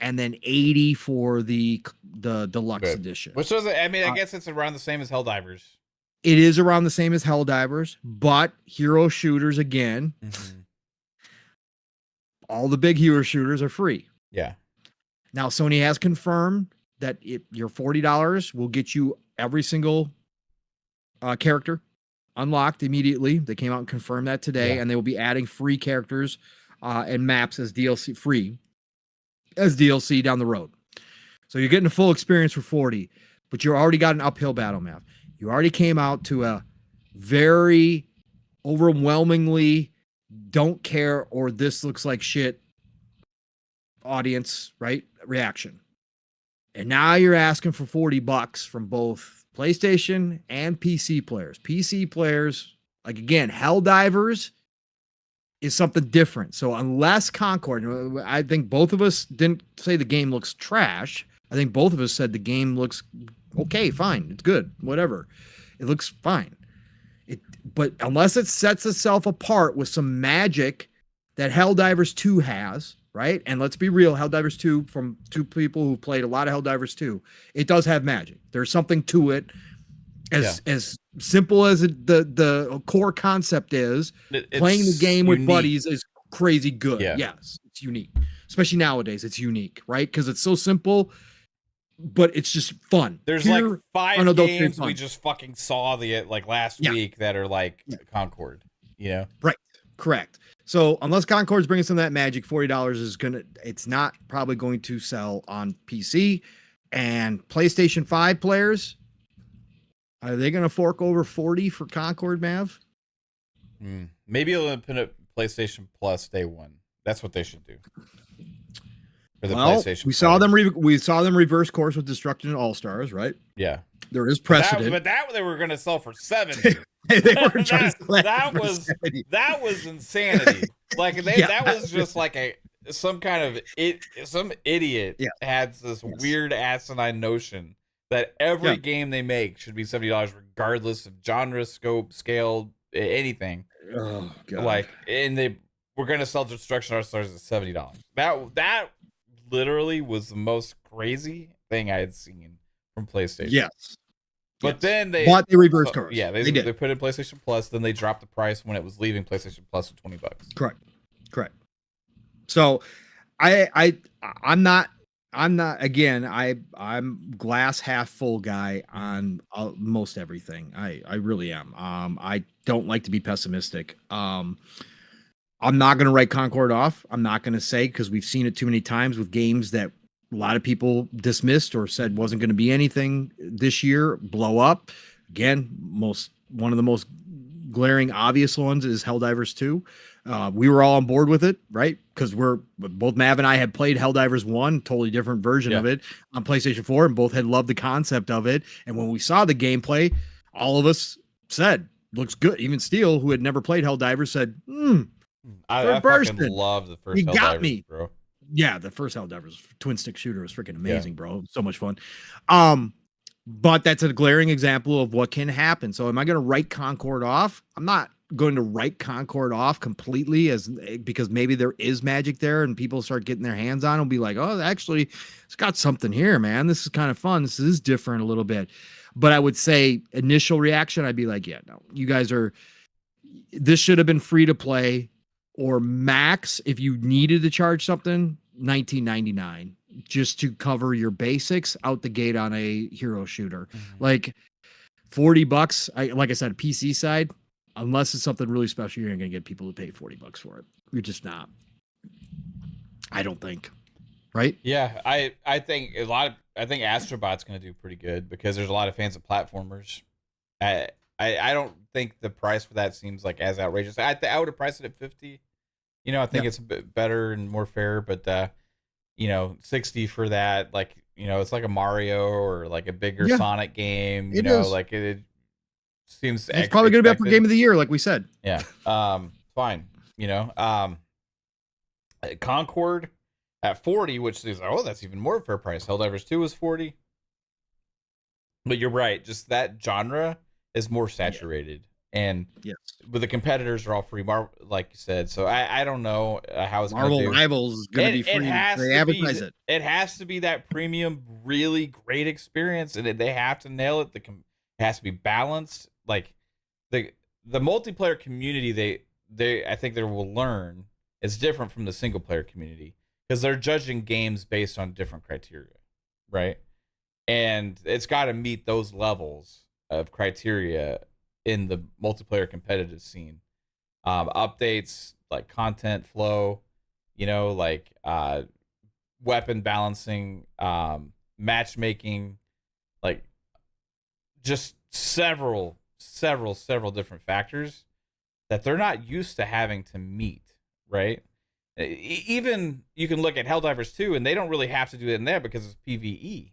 and then 80 for the deluxe edition. Which was, I guess it's around the same as Helldivers. It is around the same as Helldivers, but hero shooters again. Mm-hmm. All the big hero shooters are free. Yeah. Now, Sony has confirmed that your $40 will get you every single character unlocked immediately. They came out and confirmed that today, and they will be adding free characters and maps as DLC down the road. So you're getting a full experience for 40, but you already got an uphill battle map. You already came out to a very overwhelmingly don't care or this looks like shit audience, right? Reaction. And now you're asking for $40 from both PlayStation and PC players. PC players, like, again, Helldivers is something different. So unless Concord, I think both of us didn't say the game looks trash. I think both of us said the game looks okay, fine, it's good, whatever. It looks fine. But unless it sets itself apart with some magic that Helldivers 2 has, right? And let's be real, Helldivers 2, from 2 people who played a lot of Helldivers 2, it does have magic. There's something to it. As simple as the core concept is, playing the game with buddies is crazy good. Yeah. Yes, it's unique. Especially nowadays, it's unique, right? Because it's so simple. but it's just fun. There's Pure, like 5 unadulterated games we fun. just fucking saw like last Yeah. week that are like Yeah. Concord, you know? Right. Correct. So unless Concord's bringing some of that magic, $40 is it's not probably going to sell on PC. And PlayStation 5 players, are they going to fork over 40 for Concord, Mav? Maybe they'll put up PlayStation Plus day one. That's what they should do. For the PlayStation we saw them reverse course with Destruction and All Stars, right? Yeah. There is precedent. But that they were going to sell for 70. They were trying to that was insanity. Like that was just like some idiot had this weird asinine notion that every game they make should be $70 regardless of genre, scope, scale, anything. Oh god. Like, and they were going to sell Destruction All Stars at $70. That literally was the most crazy thing I had seen from PlayStation. Yes. But then they reversed course. Yeah, they put in PlayStation Plus, then they dropped the price when it was leaving PlayStation Plus at $20. Correct. So I'm not again, I'm glass half full guy on most everything. I really am. I don't like to be pessimistic. I'm not going to write Concord off. I'm not going to say, because we've seen it too many times with games that a lot of people dismissed or said wasn't going to be anything this year, blow up. Again, one of the most glaring obvious ones is Helldivers 2. We were all on board with it, right? Because both Mav and I had played Helldivers 1, totally different version of it on PlayStation 4, and both had loved the concept of it. And when we saw the gameplay, all of us said, looks good. Even Steele, who had never played Helldivers, said, I fucking love the first you Helldivers, got me, bro. Yeah, the first Helldivers twin stick shooter was freaking amazing, bro. So much fun. But that's a glaring example of what can happen. So am I going to write Concord off? I'm not going to write Concord off completely because maybe there is magic there and people start getting their hands on it and be like, oh, actually it's got something here, man. This is kind of fun. This is different a little bit. But I would say initial reaction, I'd be like, yeah, no, you guys this should have been free to play, or max, if you needed to charge something, $19.99 just to cover your basics out the gate on a hero shooter. Like $40. Like I said, PC side, unless it's something really special, you're not going to get people to pay $40 for it. You're just not. I don't think. Right? Yeah, I think Astrobot's going to do pretty good because there's a lot of fans of platformers. I don't think the price for that seems like as outrageous. I would have priced it at 50. You know, I think it's a bit better and more fair, but 60 for that, like, it's like a Mario or like a bigger Sonic game. You know, like it seems it's probably going to be up for game of the year, like we said. Yeah. Fine. Concord at 40, which is that's even more fair price. Helldivers 2 was 40. But you're right, just that genre is more saturated. And but the competitors are all free, like you said. So I don't know how it's Marvel Rivals is going to be free. They advertise it. It has to be that premium, really great experience, and they have to nail it. It has to be balanced. Like the multiplayer community, I think they will learn is different from the single player community because they're judging games based on different criteria, right? And it's got to meet those levels of criteria in the multiplayer competitive scene. Updates, like content flow, like weapon balancing, matchmaking, like just several different factors that they're not used to having to meet, right? Even you can look at Helldivers 2, and they don't really have to do it in there because it's PvE,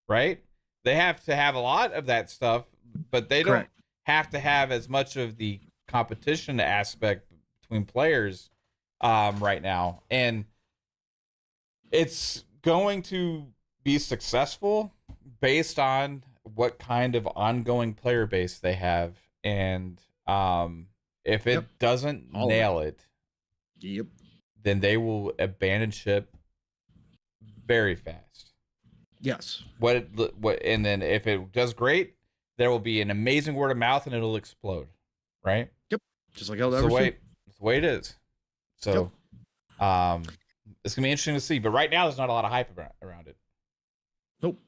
right? They have to have a lot of that stuff, but they don't have to have as much of the competition aspect between players right now. And it's going to be successful based on what kind of ongoing player base they have. And if it doesn't nail it, then they will abandon ship very fast. Yes. And then if it does great, there will be an amazing word of mouth and it'll explode, right? Yep. Just like Helldivers. It's the way it is. So, it's gonna be interesting to see. But right now, there's not a lot of hype around it. Nope.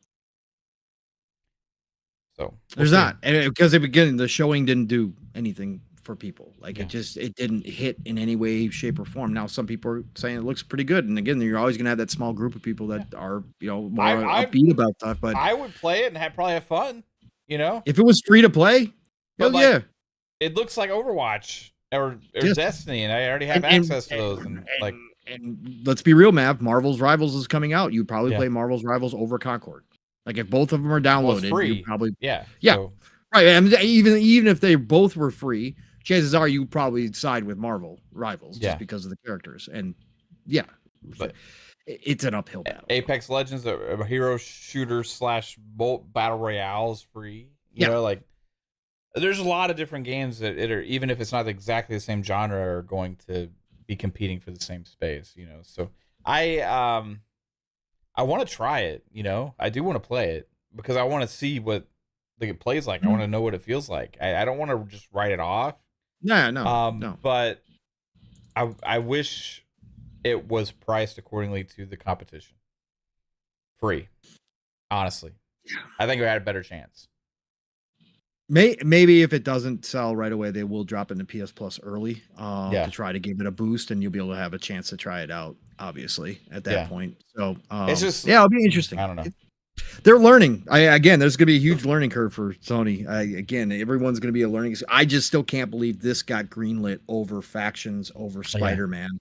So There's not, and because at the beginning the showing didn't do anything for people. Like Yeah. it didn't hit in any way, shape, or form. Now some people are saying it looks pretty good, and again, you're always gonna have that small group of people that are more upbeat about stuff. But I would play it and probably have fun. If it was free to play, but hell yeah. It looks like Overwatch or Yes. Destiny, and I already have access to those. And let's be real, Mav. Marvel's Rivals is coming out. You probably Yeah. play Marvel's Rivals over Concord. Like if both of them are downloaded, it's free. you probably yeah. So. Right. I mean, even if they both were free, chances are you probably side with Marvel Rivals just because of the characters. And but it's an uphill battle. Apex Legends, a hero shooter / bolt battle royale is free. You know, there's a lot of different games that are, even if it's not exactly the same genre, are going to be competing for the same space. So I want to try it. I do want to play it because I want to see what it plays like. I want to know what it feels like. I don't want to just write it off. No. But I wish it was priced accordingly to the competition. Free. Honestly. I think we had a better chance. Maybe if it doesn't sell right away, they will drop into PS Plus early to try to give it a boost, and you'll be able to have a chance to try it out, obviously, at that point. So it's just, it'll be interesting. I don't know. They're learning. Again, there's going to be a huge learning curve for Sony. Again, everyone's going to be a learning. I just still can't believe this got greenlit over Factions, over Spider-Man,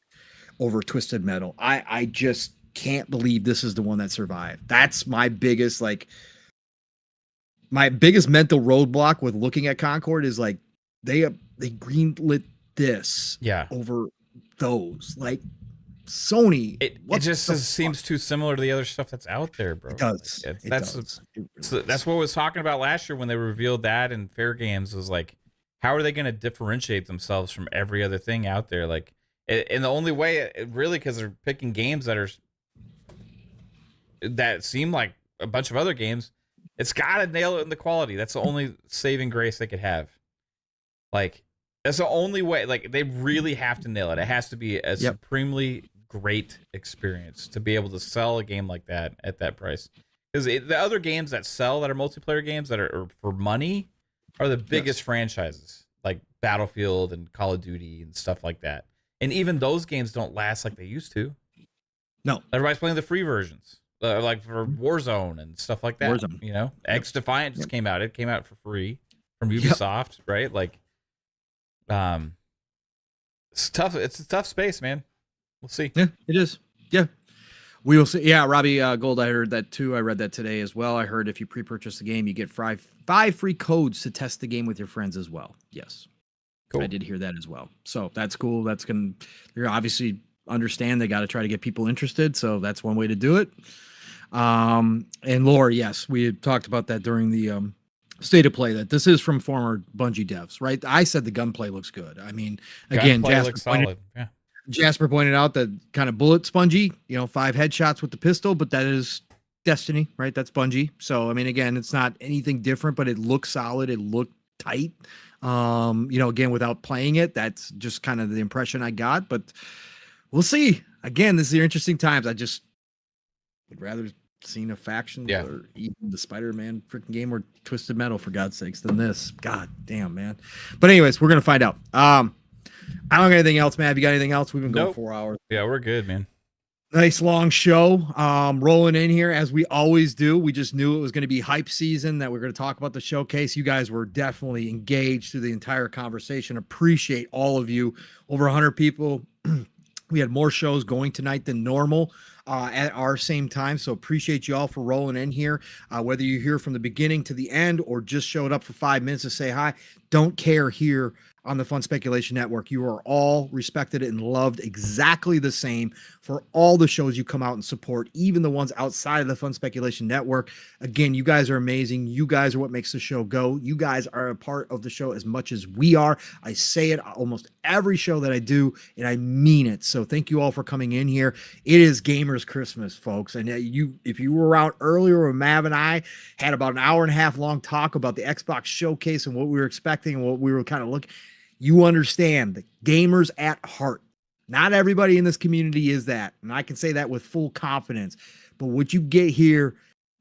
over Twisted Metal. I just can't believe this is the one that survived. That's my biggest mental roadblock with looking at Concord is like they greenlit this over those. Like Sony, it just seems too similar to the other stuff that's out there, bro. It does. That's what I was talking about last year when they revealed that in Fair Games, was like, how are they going to differentiate themselves from every other thing out there? Like, and the only way, really, because they're picking games that seem like a bunch of other games, it's got to nail it in the quality. That's the only saving grace they could have. Like, that's the only way. Like, they really have to nail it. It has to be a supremely great experience to be able to sell a game like that at that price. Because the other games that sell, that are multiplayer games that are for money, are the biggest franchises, like Battlefield and Call of Duty and stuff like that. And even those games don't last like they used to. No, everybody's playing the free versions, like for Warzone and stuff like that. Warzone. X Defiant just came out. It came out for free from Ubisoft, right? Like, it's tough. It's a tough space, man. We'll see. Yeah, it is. Yeah, we will see. Yeah, Robbie Gold, I heard that too. I read that today as well. I heard if you pre-purchase the game, you get five free codes to test the game with your friends as well. Yes, cool. I did hear that as well. So that's cool. That's gonna. You're obviously understand they got to try to get people interested. So that's one way to do it. And lore, yes, we had talked about that during the state of play, that this is from former Bungie devs, right? I said the gunplay looks good. I mean, again, Jasper pointed out that kind of bullet spongy, 5 headshots with the pistol, but that is Destiny, right? That's Bungie. So, I mean, again, it's not anything different, but it looks solid. It looked tight. Again, without playing it, that's just kind of the impression I got, but we'll see. Again, this is the interesting times. I just would rather seen a Faction or even the Spider-Man freaking game or Twisted Metal, for God's sakes, than this. God damn, man. But anyways, we're going to find out. I don't got anything else, man. Have you got anything else? We've been going 4 hours. Yeah, we're good, man. Nice long show. Rolling in here as we always do. We just knew it was going to be hype season, that we're going to talk about the showcase. You guys were definitely engaged through the entire conversation. Appreciate all of you. Over 100 people. We had more shows going tonight than normal at our same time. So appreciate you all for rolling in here. Whether you're here from the beginning to the end or just showed up for 5 minutes to say hi, don't care here on the Fun Speculation Network. You are all respected and loved exactly the same for all the shows you come out and support, even the ones outside of the Fun Speculation Network. Again, you guys are amazing. You guys are what makes the show go. You guys are a part of the show as much as we are. I say it almost every show that I do, and I mean it. So thank you all for coming in here. It is Gamers Christmas, folks. And if you were around earlier when Mav and I had about an hour and a half long talk about the Xbox showcase and what we were expecting and what we were kind of looking, you understand that gamers at heart. Not everybody in this community is that. And I can say that with full confidence. But what you get here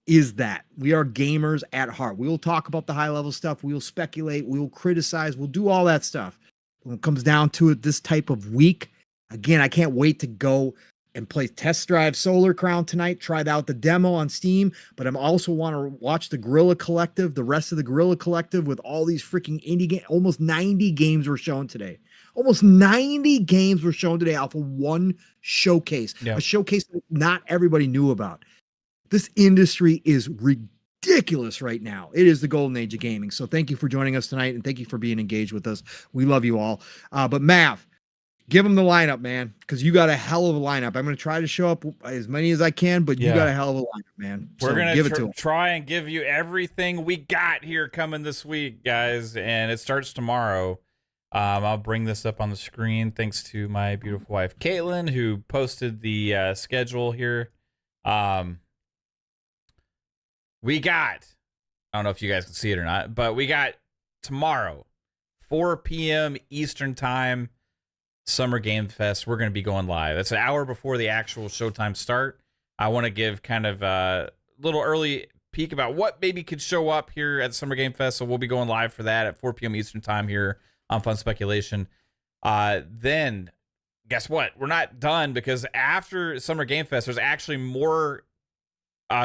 is that we are gamers at heart. We will talk about the high level stuff. We will speculate. We will criticize. We'll do all that stuff. When it comes down to it, this type of week, again, I can't wait to go and play Test Drive Solar Crown tonight. Tried out the demo on Steam, but I'm also want to watch the Guerrilla Collective, the rest of the Guerrilla Collective with all these freaking indie games. Almost 90 games were shown today. Almost 90 games were shown today off of one showcase. Yep. A showcase that not everybody knew about. This industry is ridiculous right now. It is the golden age of gaming. So thank you for joining us tonight, and thank you for being engaged with us. We love you all. But Mav, give them the lineup, man, because you got a hell of a lineup. I'm going to try to show up as many as I can, but you got a hell of a lineup, man. We're going to try and give you everything we got here coming this week, guys, and it starts tomorrow. I'll bring this up on the screen thanks to my beautiful wife, Caitlin, who posted the schedule here. We got, I don't know if you guys can see it or not, but we got tomorrow, 4 p.m. Eastern time, Summer Game Fest. We're going to be going live. That's an hour before the actual showtime start. I want to give kind of a little early peek about what maybe could show up here at Summer Game Fest. So we'll be going live for that at 4 p.m. Eastern time here on Fun Speculation. Then guess what? We're not done, because after Summer Game Fest, there's actually more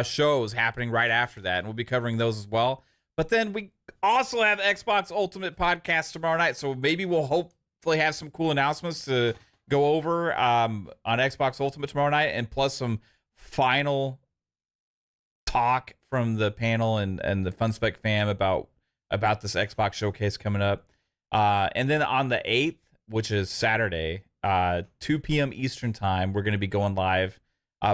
shows happening right after that, and we'll be covering those as well. But then we also have Xbox Ultimate Podcast tomorrow night, so maybe we'll hopefully have some cool announcements to go over on Xbox Ultimate tomorrow night, and plus some final talk from the panel and the Fun Spec fam about this Xbox showcase coming up. And then on the 8th, which is Saturday, 2 p.m. Eastern time, we're going to be going live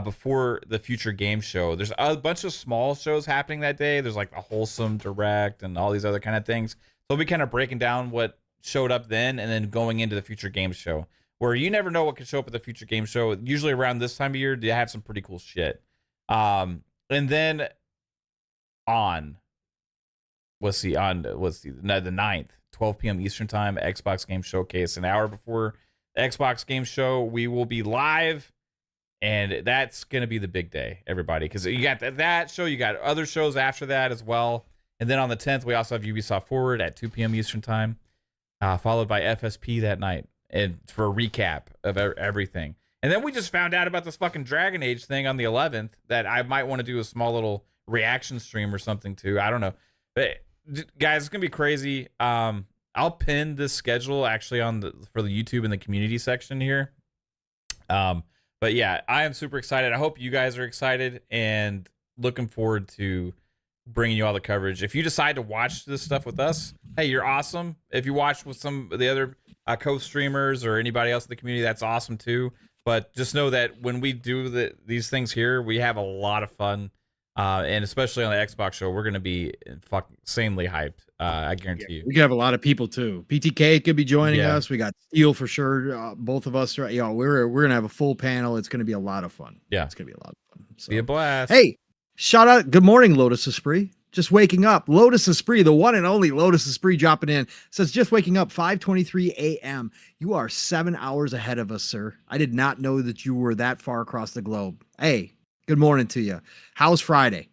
before the Future Game Show. There's a bunch of small shows happening that day. There's like the Wholesome Direct and all these other kind of things. So we'll be kind of breaking down what showed up then, and then going into the Future Game Show, where you never know what could show up at the Future Game Show. Usually around this time of year, they have some pretty cool shit. And then the 9th, 12 p.m. Eastern time, Xbox Game Showcase. An hour before the Xbox Game Show, we will be live. And that's going to be the big day, everybody, because you got that show, you got other shows after that as well. And then on the 10th, we also have Ubisoft Forward at 2 p.m. Eastern time, followed by FSP that night, and for a recap of everything. And then we just found out about this fucking Dragon Age thing on the 11th that I might want to do a small little reaction stream or something to. I don't know. But guys, it's going to be crazy. I'll pin this schedule actually for the YouTube in the community section here. But yeah, I am super excited. I hope you guys are excited, and looking forward to bringing you all the coverage. If you decide to watch this stuff with us, hey, you're awesome. If you watch with some of the other co-streamers or anybody else in the community, that's awesome too. But just know that when we do these things here, we have a lot of fun. And especially on the Xbox show, we're going to be fucking insanely hyped. I guarantee you. We could have a lot of people too. PTK could be joining us. We got Steel for sure. Both of us, right? We're going to have a full panel. It's going to be a lot of fun. Yeah, it's going to be a lot of fun. So. Be a blast. Hey, shout out. Good morning, Lotus Esprit. Just waking up. Lotus Esprit, the one and only Lotus Esprit, dropping in. Says just waking up. 5:23 a.m. You are 7 hours ahead of us, sir. I did not know that you were that far across the globe. Hey. Good morning to you. How's Friday?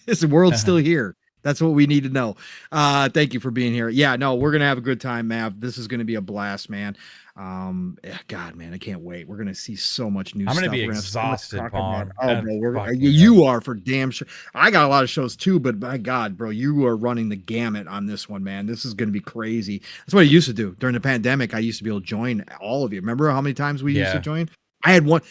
Is the world still here? That's what we need to know. Thank you for being here. Yeah, no, we're going to have a good time, Mav. This is going to be a blast, man. God, man, I can't wait. We're going to see so much new stuff. I'm going to be exhausted, Paul. Oh, bro, you are for damn sure. I got a lot of shows too, but my God, bro, you are running the gamut on this one, man. This is going to be crazy. That's what I used to do. During the pandemic, I used to be able to join all of you. Remember how many times we used to join? I had one.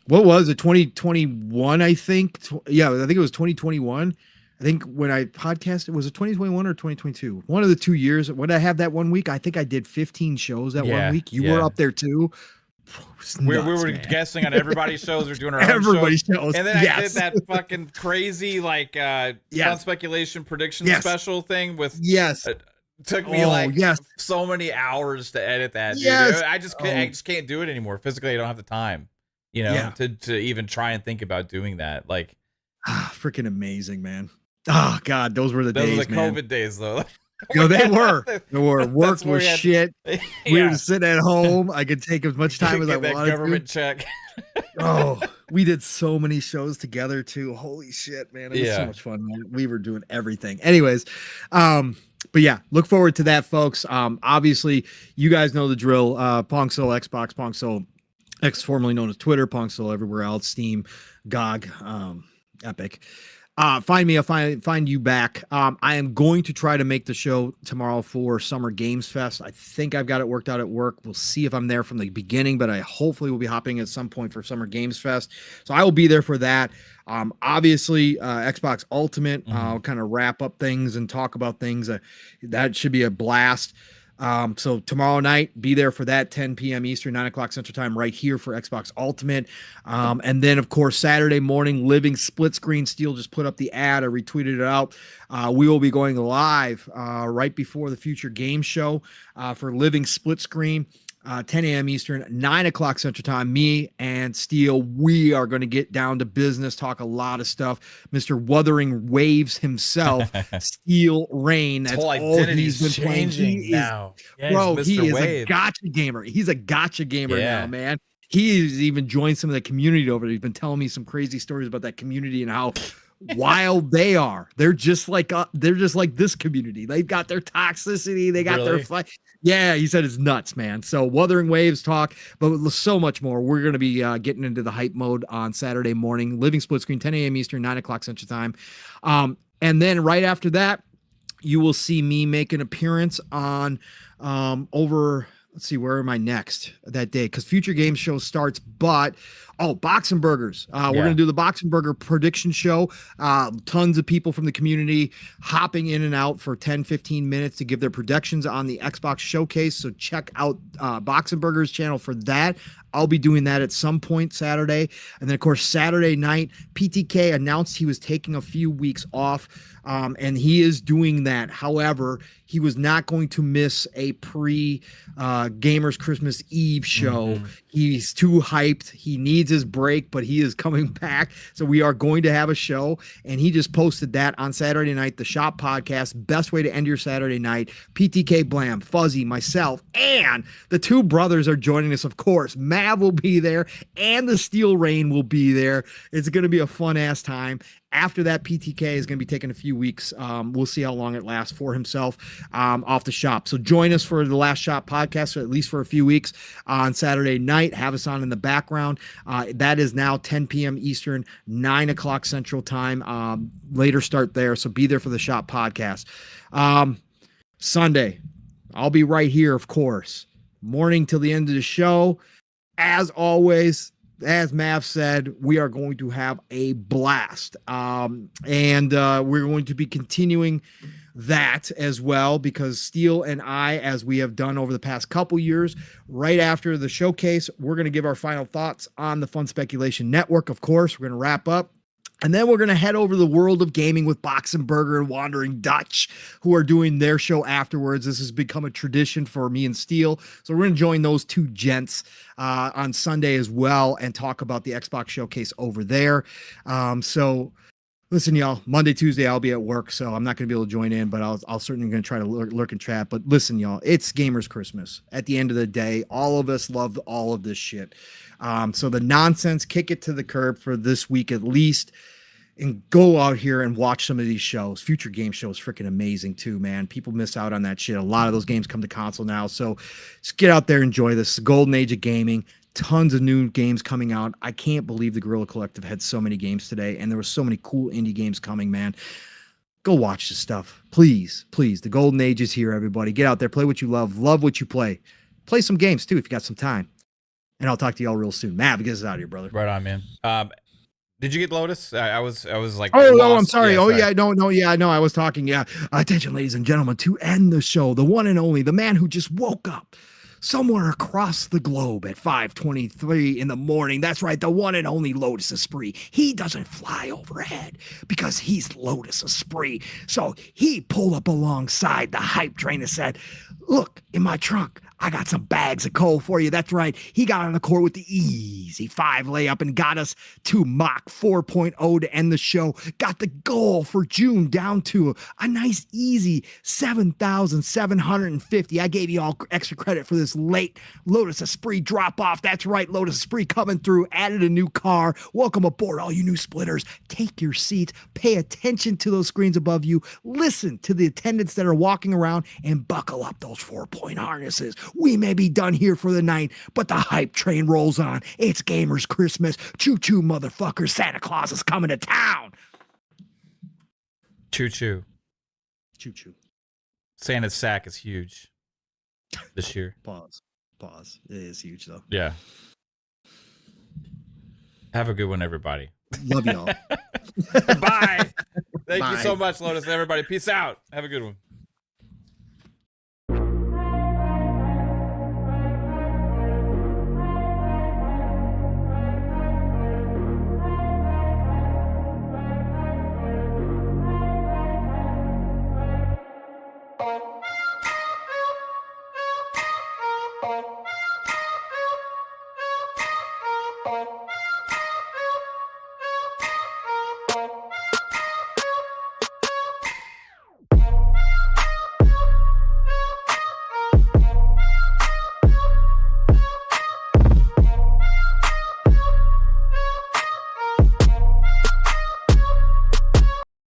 What was it? 2021, I think. I think it was 2021. I think when I podcasted, was it 2021 or 2022? One of the 2 years. When I have that 1 week, I think I did 15 shows that 1 week. You were up there too. We were guessing on everybody's shows. We're doing our own shows. And then I did that fucking crazy Fun Speculation prediction special thing with took me so many hours to edit that. Dude. I just can't do it anymore. Physically, I don't have the time, to even try and think about doing that. Like, freaking amazing, man. Oh God, those were the days. Those were the COVID days, though. You know, they were. Work where was we had- shit. Yeah. We were just sitting at home. I could take as much time as I Get that wanted government to. check. Oh, we did so many shows together too. Holy shit, man. It was so Yeah. much fun, man. We were doing everything. Anyways, but yeah, look forward to that, folks. Obviously, you guys know the drill. Pongsoul Xbox, Pongsoul X, formerly known as Twitter, Pongsoul everywhere else, Steam, GOG, Epic. Find me, I'll find you back. I am going to try to make the show tomorrow for Summer Games Fest. I think I've got it worked out at work. We'll see if I'm there from the beginning, but I hopefully will be hopping at some point for Summer Games Fest. So I will be there for that. Obviously, Xbox Ultimate, I'll kind of wrap up things and talk about things. That should be a blast. So tomorrow night, be there for that, 10 p.m. Eastern, 9 o'clock Central Time, right here for Xbox Ultimate. And then, of course, Saturday morning, Living Split Screen. Steel just put up the ad. I retweeted it out. We will be going live right before the Future Game Show for Living Split Screen. 10 a.m. Eastern, 9 o'clock Central Time. Me and Steel, we are going to get down to business, talk a lot of stuff. Mr. Wuthering Waves himself, Steel Rain. That's whole all he's been changing playing. now. Bro, he's he Mr. is Wave. a gotcha gamer. He's a gotcha gamer Yeah. now, man. He's even joined some of the community over there. He's been telling me some crazy stories about that community and how wild they are. They're just like this community. They've got their toxicity. They got their fight. Yeah, he said it's nuts, man. So Wuthering Waves talk, but so much more. We're going to be getting into the hype mode on Saturday morning. Living Split Screen, 10 a.m. Eastern, 9 o'clock Central Time. And then right after that, you will see me make an appearance on over. Let's see, where am I next that day? Because Future Games Show starts, but Boxing Burgers. We're going to do the Boxing Burger prediction show. Tons of people from the community hopping in and out for 10, 15 minutes to give their predictions on the Xbox showcase. So check out Boxing Burgers channel for that. I'll be doing that at some point Saturday. And then, of course, Saturday night, PTK announced he was taking a few weeks off, and he is doing that. However, he was not going to miss a pre-Gamers Christmas Eve show. He's too hyped. He needs his break, but he is coming back. So we are going to have a show, and he just posted that on Saturday night, the Shop Podcast. Best way to end your Saturday night. PTK Blam, Fuzzy, myself, and the two brothers are joining us, of course. Mav will be there, and the Steel Rain will be there. It's going to be a fun-ass time. After that, PTK is going to be taking a few weeks. We'll see how long it lasts for himself off the shop. So join us for the Last Shop Podcast, at least for a few weeks on Saturday night. Have us on in the background. That is now 10 p.m. Eastern, 9 o'clock Central Time. Later start there. So be there for the Shop Podcast. Sunday, I'll be right here, of course. Morning till the end of the show. As always, as Mav said, we are going to have a blast. And we're going to be continuing that as well, because Steel and I, as we have done over the past couple years, right after the showcase, we're going to give our final thoughts on the Fun Speculation Network. Of course, we're going to wrap up. And then we're going to head over to the world of gaming with Boxing Burger and Wandering Dutch, who are doing their show afterwards. This has become a tradition for me and Steel. So we're going to join those two gents on Sunday as well and talk about the Xbox showcase over there. So listen, y'all, Monday, Tuesday, I'll be at work, so I'm not going to be able to join in, but I'll certainly going to try to lurk and chat. But listen, y'all, it's Gamers Christmas. At the end of the day, all of us love all of this shit. So the nonsense, kick it to the curb for this week at least, and go out here and watch some of these shows. Future Game Show is freaking amazing too, man. People miss out on that shit. A lot of those games come to console now. So just get out there, enjoy this. It's the golden age of gaming. Tons of new games coming out. I can't believe the Guerrilla Collective had so many games today, and there were so many cool indie games coming, man. Go watch this stuff. Please, please. The golden age is here, everybody. Get out there, play what you love what you play. Play some games too if you got some time. And I'll talk to y'all real soon. Mav, get us out of here, brother. Right on, man. Did you get Lotus? I was like, oh, I'm sorry. Yeah, no, I was talking. Yeah. Attention, ladies and gentlemen, to end the show, the one and only, the man who just woke up somewhere across the globe at 5:23 in the morning. That's right, the one and only Lotus Esprit. He doesn't fly overhead because he's Lotus Esprit. So he pulled up alongside the hype train and said, look, in my trunk, I got some bags of coal for you. That's right. He got on the court with the easy 5 layup and got us to Mach 4.0 to end the show. Got the goal for June down to a nice easy 7,750. I gave you all extra credit for this late Lotus Esprit drop off. That's right. Lotus Esprit coming through, added a new car. Welcome aboard, all you new splitters. Take your seats, pay attention to those screens above you, listen to the attendants that are walking around, and buckle up those 4-point harnesses. We may be done here for the night, but the hype train rolls on. It's Gamers Christmas. Choo-choo, motherfuckers. Santa Claus is coming to town. Choo-choo. Choo-choo. Santa's sack is huge this year. Pause. It is huge, though. Yeah. Have a good one, everybody. Love y'all. Bye. Thank Bye. you so much, Lotus. Everybody, peace out. Have a good one.